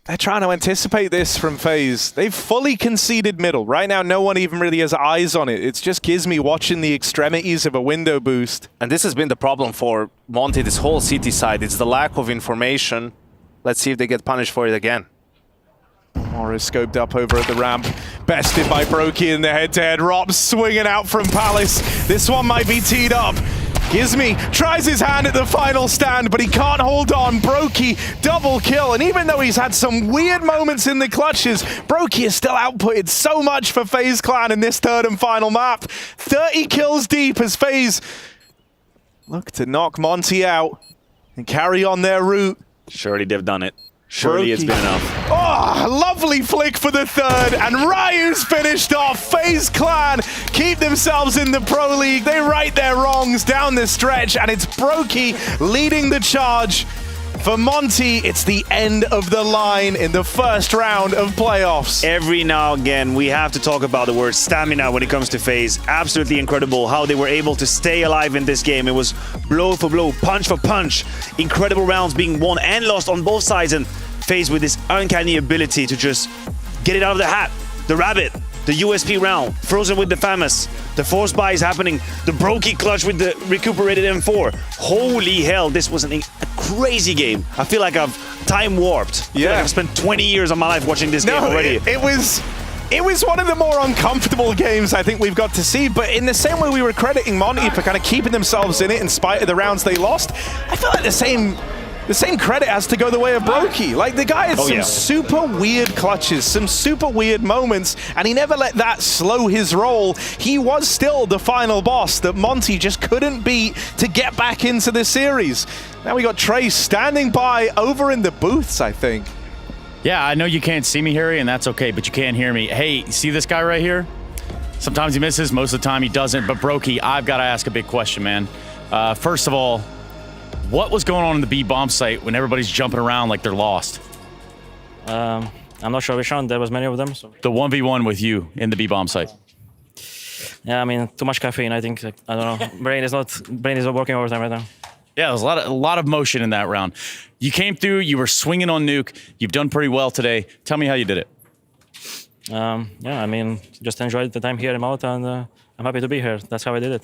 They're trying to anticipate this from FaZe. They've fully conceded middle. Right now, no one even really has eyes on it. It just gives me watching the extremities of a window boost. And this has been the problem for Monte, this whole city side. It's the lack of information. Let's see if they get punished for it again. Morris scoped up over at the ramp. Bested by Brokey in the head-to-head. Rob swinging out from Palace. This one might be teed up. Gizmi tries his hand at the final stand, but he can't hold on. Brokey, double kill. And even though he's had some weird moments in the clutches, Brokey has still outputted so much for FaZe Clan in this third and final map. 30 kills deep as FaZe look to knock Monte out and carry on their route. Surely they've done it. Surely it's been enough. Oh, lovely flick for the third, and Ryu's finished off. FaZe Clan keep themselves in the Pro League. They right their wrongs down the stretch, and it's Brokey leading the charge. For Monte, it's the end of the line in the first round of playoffs. Every now and again, we have to talk about the word stamina when it comes to FaZe. Absolutely incredible how they were able to stay alive in this game. It was blow for blow, punch for punch. Incredible rounds being won and lost on both sides, and FaZe with this uncanny ability to just get it out of the hat. The rabbit, the USP round, frozen with the famous. The force buy is happening. The Brokey clutch with the recuperated M4. Holy hell, this was a crazy game. I feel like I've time warped. I feel like I've spent 20 years of my life watching this game already. It was one of the more uncomfortable games I think we've got to see, but in the same way we were crediting Monte for kind of keeping themselves in it in spite of the rounds they lost, I feel like the same credit has to go the way of Brokey. Like, the guy had some super weird clutches, some super weird moments, and he never let that slow his roll. He was still the final boss that Monte just couldn't beat to get back into the series. Now we got Trace standing by over in the booths, I think. Yeah, I know you can't see me, Harry, and that's okay, but you can hear me. Hey, see this guy right here? Sometimes he misses, most of the time he doesn't, but Brokey, I've got to ask a big question, man. First of all, what was going on in the B bomb site when everybody's jumping around like they're lost? I'm not sure which one. There was many of them. So. The 1v1 with you in the B bomb site. Yeah, I mean, too much caffeine. I think, I don't know. brain is not working overtime right now. Yeah, there's a lot of motion in that round. You came through. You were swinging on nuke. You've done pretty well today. Tell me how you did it. Yeah, I mean, just enjoyed the time here in Malta, and I'm happy to be here. That's how I did it.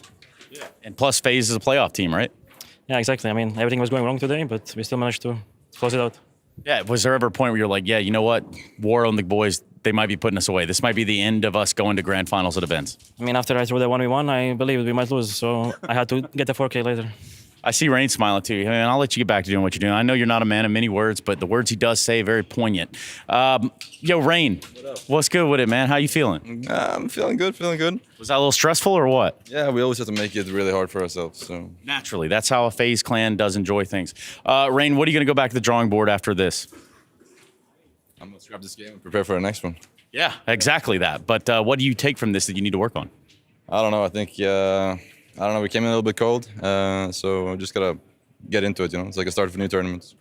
Yeah. And plus, FaZe is a playoff team, right? Yeah, exactly. I mean, everything was going wrong today, but we still managed to close it out. Yeah, was there ever a point where you're like, yeah, you know what? War on the boys, they might be putting us away. This might be the end of us going to grand finals at events. I mean, after I threw the 1v1, I believed we might lose, so I had to get the 4K later. I see Rain smiling too. I mean, I'll let you get back to doing what you're doing. I know you're not a man of many words, but the words he does say very poignant. Yo, Rain, what's good with it, man? How you feeling? I'm feeling good, Was that a little stressful or what? Yeah, we always have to make it really hard for ourselves. So naturally, that's how a FaZe clan does enjoy things. Rain, what are you going to go back to the drawing board after this? I'm going to scrap this game and prepare for the next one. Yeah, exactly that. But what do you take from this that you need to work on? I don't know. I think, I don't know. We came in a little bit cold, so we just got to get into it, you know? It's like a start of a new tournament.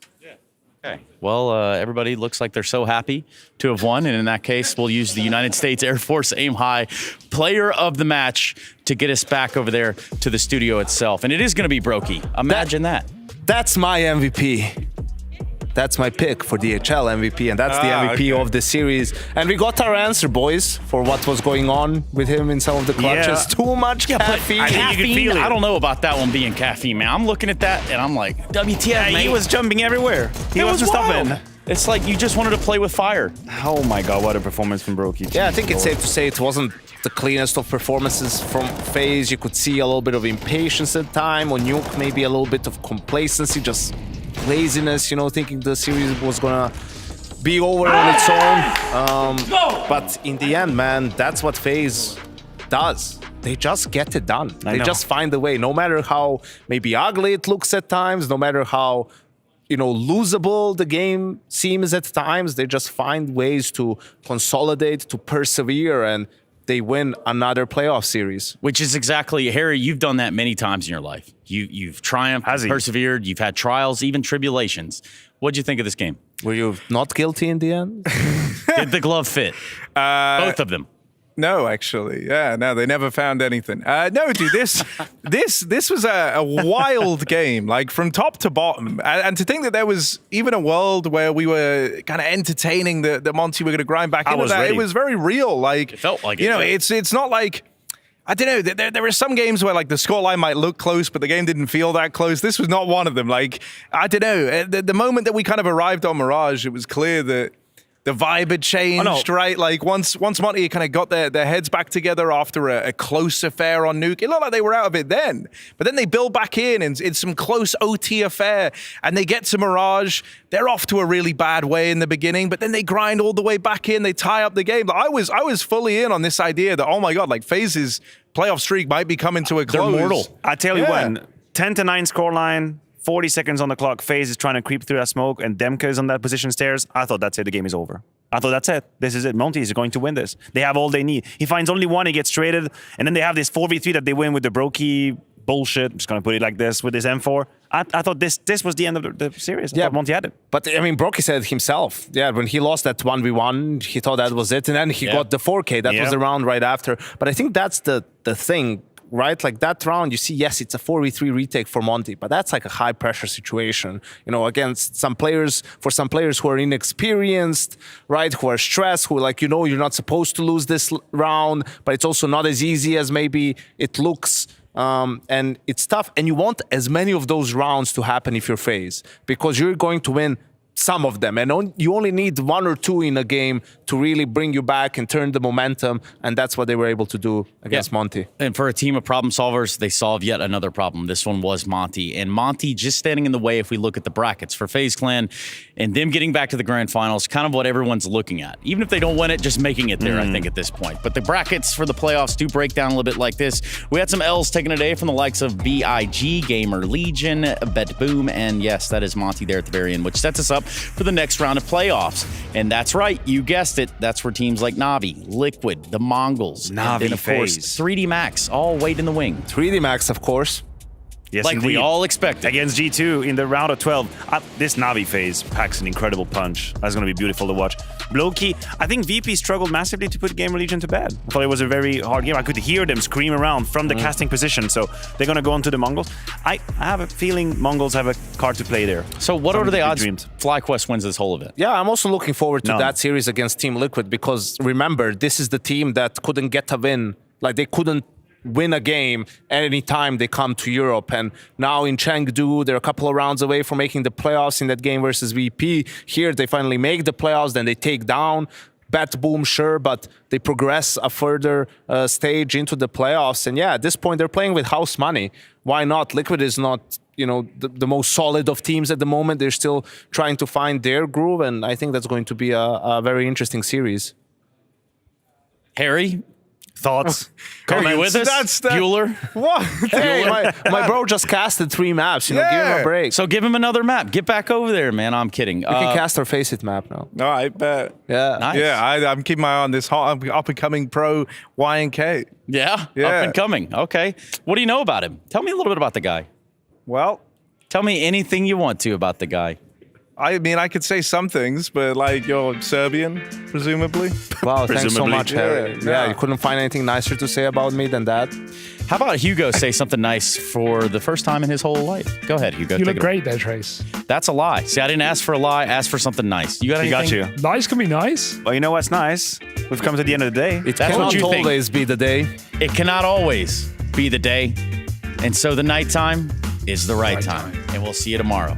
Okay. Well, everybody looks like they're so happy to have won, and in that case, we'll use the United States Air Force Aim High player of the match to get us back over there to the studio itself. And it is going to be Brokey. Imagine that. That's my MVP. That's my pick for DHL MVP, and that's the MVP of the series. And we got our answer, boys, for what was going on with him in some of the clutches. Yeah. Too much caffeine. I don't know about that one being caffeine, man. I'm looking at that, and I'm like, WTF, He was jumping everywhere. He wasn't stopping. It's like you just wanted to play with fire. Oh my god, what a performance from Brokey. Yeah, I think it's safe to say it wasn't the cleanest of performances from FaZe. You could see a little bit of impatience at time. On Nuke, maybe a little bit of complacency, just laziness, you know, thinking the series was gonna be over on its own. But in the end, man, that's what FaZe does. They just get it done. They just find a way, no matter how maybe ugly it looks at times, no matter how, you know, losable the game seems at times, they just find ways to consolidate, to persevere, and they win another playoff series. Which is exactly, Harry, you've done that many times in your life. You've triumphed, persevered, you've had trials, even tribulations. What'd you think of this game? Were you not guilty in the end? Did the glove fit? Both of them. No, actually. Yeah, no, they never found anything. No, dude, this was a wild game, like from top to bottom. And to think that there was even a world where we were kind of entertaining the Monte were going to grind back into that, it was very real. Like, it felt like it. You know, it's not like, I don't know, there are some games where like the scoreline might look close, but the game didn't feel that close. This was not one of them. Like, I don't know, the moment that we kind of arrived on Mirage, it was clear that the vibe had changed, right? Like once Monte kind of got their heads back together after a close affair on Nuke, it looked like they were out of it then. But then they build back in and it's some close OT affair and they get to Mirage. They're off to a really bad way in the beginning, but then they grind all the way back in. They tie up the game. I was fully in on this idea that, oh my God, like FaZe's playoff streak might be coming to a close. They're mortal. I tell you when, 10-9 scoreline, 40 seconds on the clock, FaZe is trying to creep through that smoke, and Demka is on that position stairs. I thought that's it, the game is over. I thought that's it. This is it. Monte is going to win this. They have all they need. He finds only one, he gets traded, and then they have this 4v3 that they win with the Brokey bullshit. I'm just going to put it like this, with this M4. I thought this was the end of the series. I thought Monte had it. But I mean, Brokey said himself, when he lost that 1v1, he thought that was it, and then he got the 4K. That was the round right after. But I think that's the thing, right? Like that round, you see, yes, it's a 4v3 retake for Monte, but that's like a high pressure situation, against some players, for some players who are inexperienced, right? Who are stressed, who you're not supposed to lose this round, but it's also not as easy as maybe it looks. And it's tough. And you want as many of those rounds to happen if you're FaZe, because you're going to win some of them, and you only need 1 or 2 in a game to really bring you back and turn the momentum, and that's what they were able to do against Monte. And for a team of problem solvers, they solved yet another problem. This one was Monte, and Monte just standing in the way if we look at the brackets for FaZe Clan, and them getting back to the grand finals, kind of what everyone's looking at. Even if they don't win it, just making it there, I think, at this point. But the brackets for the playoffs do break down a little bit like this. We had some L's taken today from the likes of BIG, Gamer Legion, Bet Boom, and yes, that is Monte there at the very end, which sets us up for the next round of playoffs. And that's right, you guessed it. That's where teams like Na'Vi, Liquid, the Mongols, Na'Vi, and then, of course, 3D Max, all wait in the wing. 3D Max, of course. Yes, like indeed. we all expected. Against G2 in the round of 12. This Na'Vi phase packs an incredible punch. That's going to be beautiful to watch. Blokey, I think VP struggled massively to put Gamer Legion to bed. I thought it was a very hard game. I could hear them scream around from the casting position, so they're going to go on to the Mongols. I have a feeling Mongols have a card to play there. So what are the odds FlyQuest wins this whole event? Yeah, I'm also looking forward to that series against Team Liquid, because remember, this is the team that couldn't get a win. Like, they couldn't win a game at any time they come to Europe. And now in Chengdu, they're a couple of rounds away from making the playoffs in that game versus VP. Here, they finally make the playoffs, then they take down Bet Boom, sure, but they progress a further stage into the playoffs. And yeah, at this point, they're playing with house money. Why not? Liquid is not, the most solid of teams at the moment. They're still trying to find their groove, and I think that's going to be a very interesting series. Harry? Thoughts? Are you with us? Bueller? What? Hey, my bro just casted 3 maps. Give him a break. So give him another map. Get back over there, man. I'm kidding. You can cast our Face It map now. No, I bet. Yeah. Nice. Yeah, I'm keeping my eye on this hot up-and-coming pro YNK. Yeah? Up and coming. Okay. What do you know about him? Tell me a little bit about the guy. Well, tell me anything you want to about the guy. I mean, I could say some things, but like, you're Serbian, presumably. Wow, thanks so much, Harry. Yeah, you couldn't find anything nicer to say about me than that. How about Hugo say something nice for the first time in his whole life? Go ahead, Hugo. You look great there, Trace. That's a lie. See, I didn't ask for a lie. I asked for something nice. You got anything? He got you. Nice can be nice. Well, you know what's nice? We've come to the end of the day. It cannot always be the day. It cannot always be the day. And so the nighttime is the right time. And we'll see you tomorrow.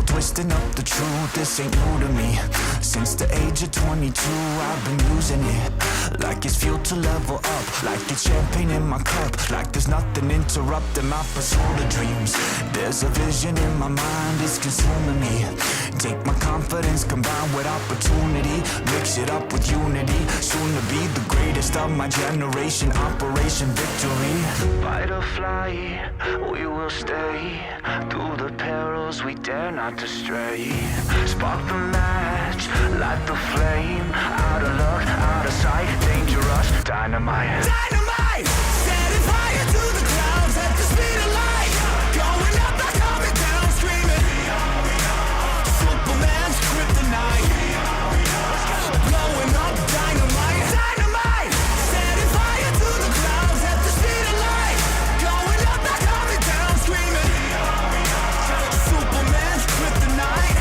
Twisting up the truth, this ain't new to me. Since the age of 22, I've been using it like it's fuel to level up, like it's champagne in my cup, like there's nothing interrupting my pursuit of dreams. There's a vision in my mind, it's consuming me. Take my confidence combined with opportunity, mix it up with unity, soon to be the greatest of my generation, Operation Victory. Fight or fly, we will stay through the perils we dare not to stray. Spark the match, light the flame. Out of luck, out of sight, dangerous, dynamite. Dynamite! Setting fire to the clouds at the speed of light. Going up, not coming down, screaming. Superman's kryptonite. Blowing up, dynamite. Dynamite! Setting fire to the clouds at the speed of light. Going up, not coming down, screaming. Superman's kryptonite.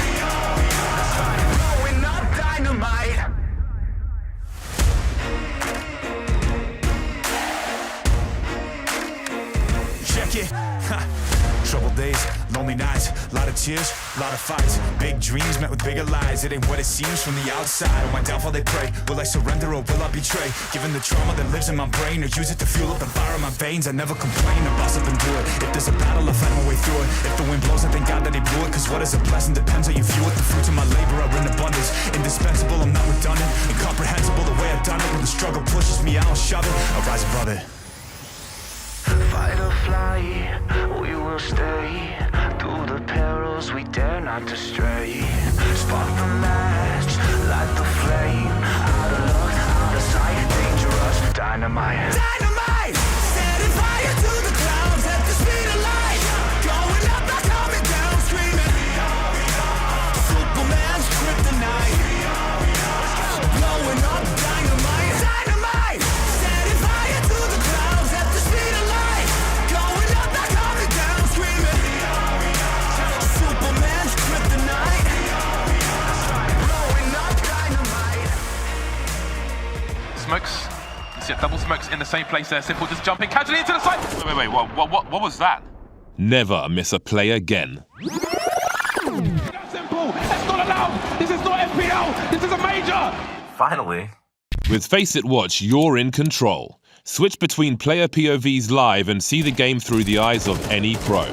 tears, a lot of fights, big dreams met with bigger lies. It ain't what it seems from the outside. On my downfall they pray, will I surrender or will I betray? Given the trauma that lives in my brain, or use it to fuel up the fire in my veins. I never complain, I boss up and do it. If there's a battle, I fight my way through it. If the wind blows, I thank God that he blew it. Cause what is a blessing depends how you view it. The fruits of my labor are in abundance, indispensable, I'm not redundant, incomprehensible the way I've done it. When the struggle pushes me, I don't shove it, I'll rise above it. Fight or flight, we will stay. Through the perils we dare not to stray. Spark the match, light the flame. Out of luck, out of sight, dangerous, dynamite. Dynamite! Setting fire to the clouds at the speed of light. Going up, not coming down, screaming. Superman's kryptonite. Blowing up, dynamite. Dynamite! Setting fire to the clouds at the speed of light. Going up, not coming down, screaming. Superman's kryptonite. Blowing up, dynamite. Smokes. You see double smokes in the same place there. Simple just jumping casually into the side. Wait, what was that? Never miss a play again. Simple, that's not allowed. This is not FPL. This is a major. Finally. With FaceIt Watch, you're in control. Switch between player POVs live and see the game through the eyes of any pro.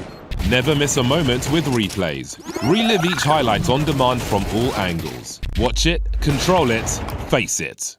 Never miss a moment with replays. Relive each highlight on demand from all angles. Watch it, control it, face it.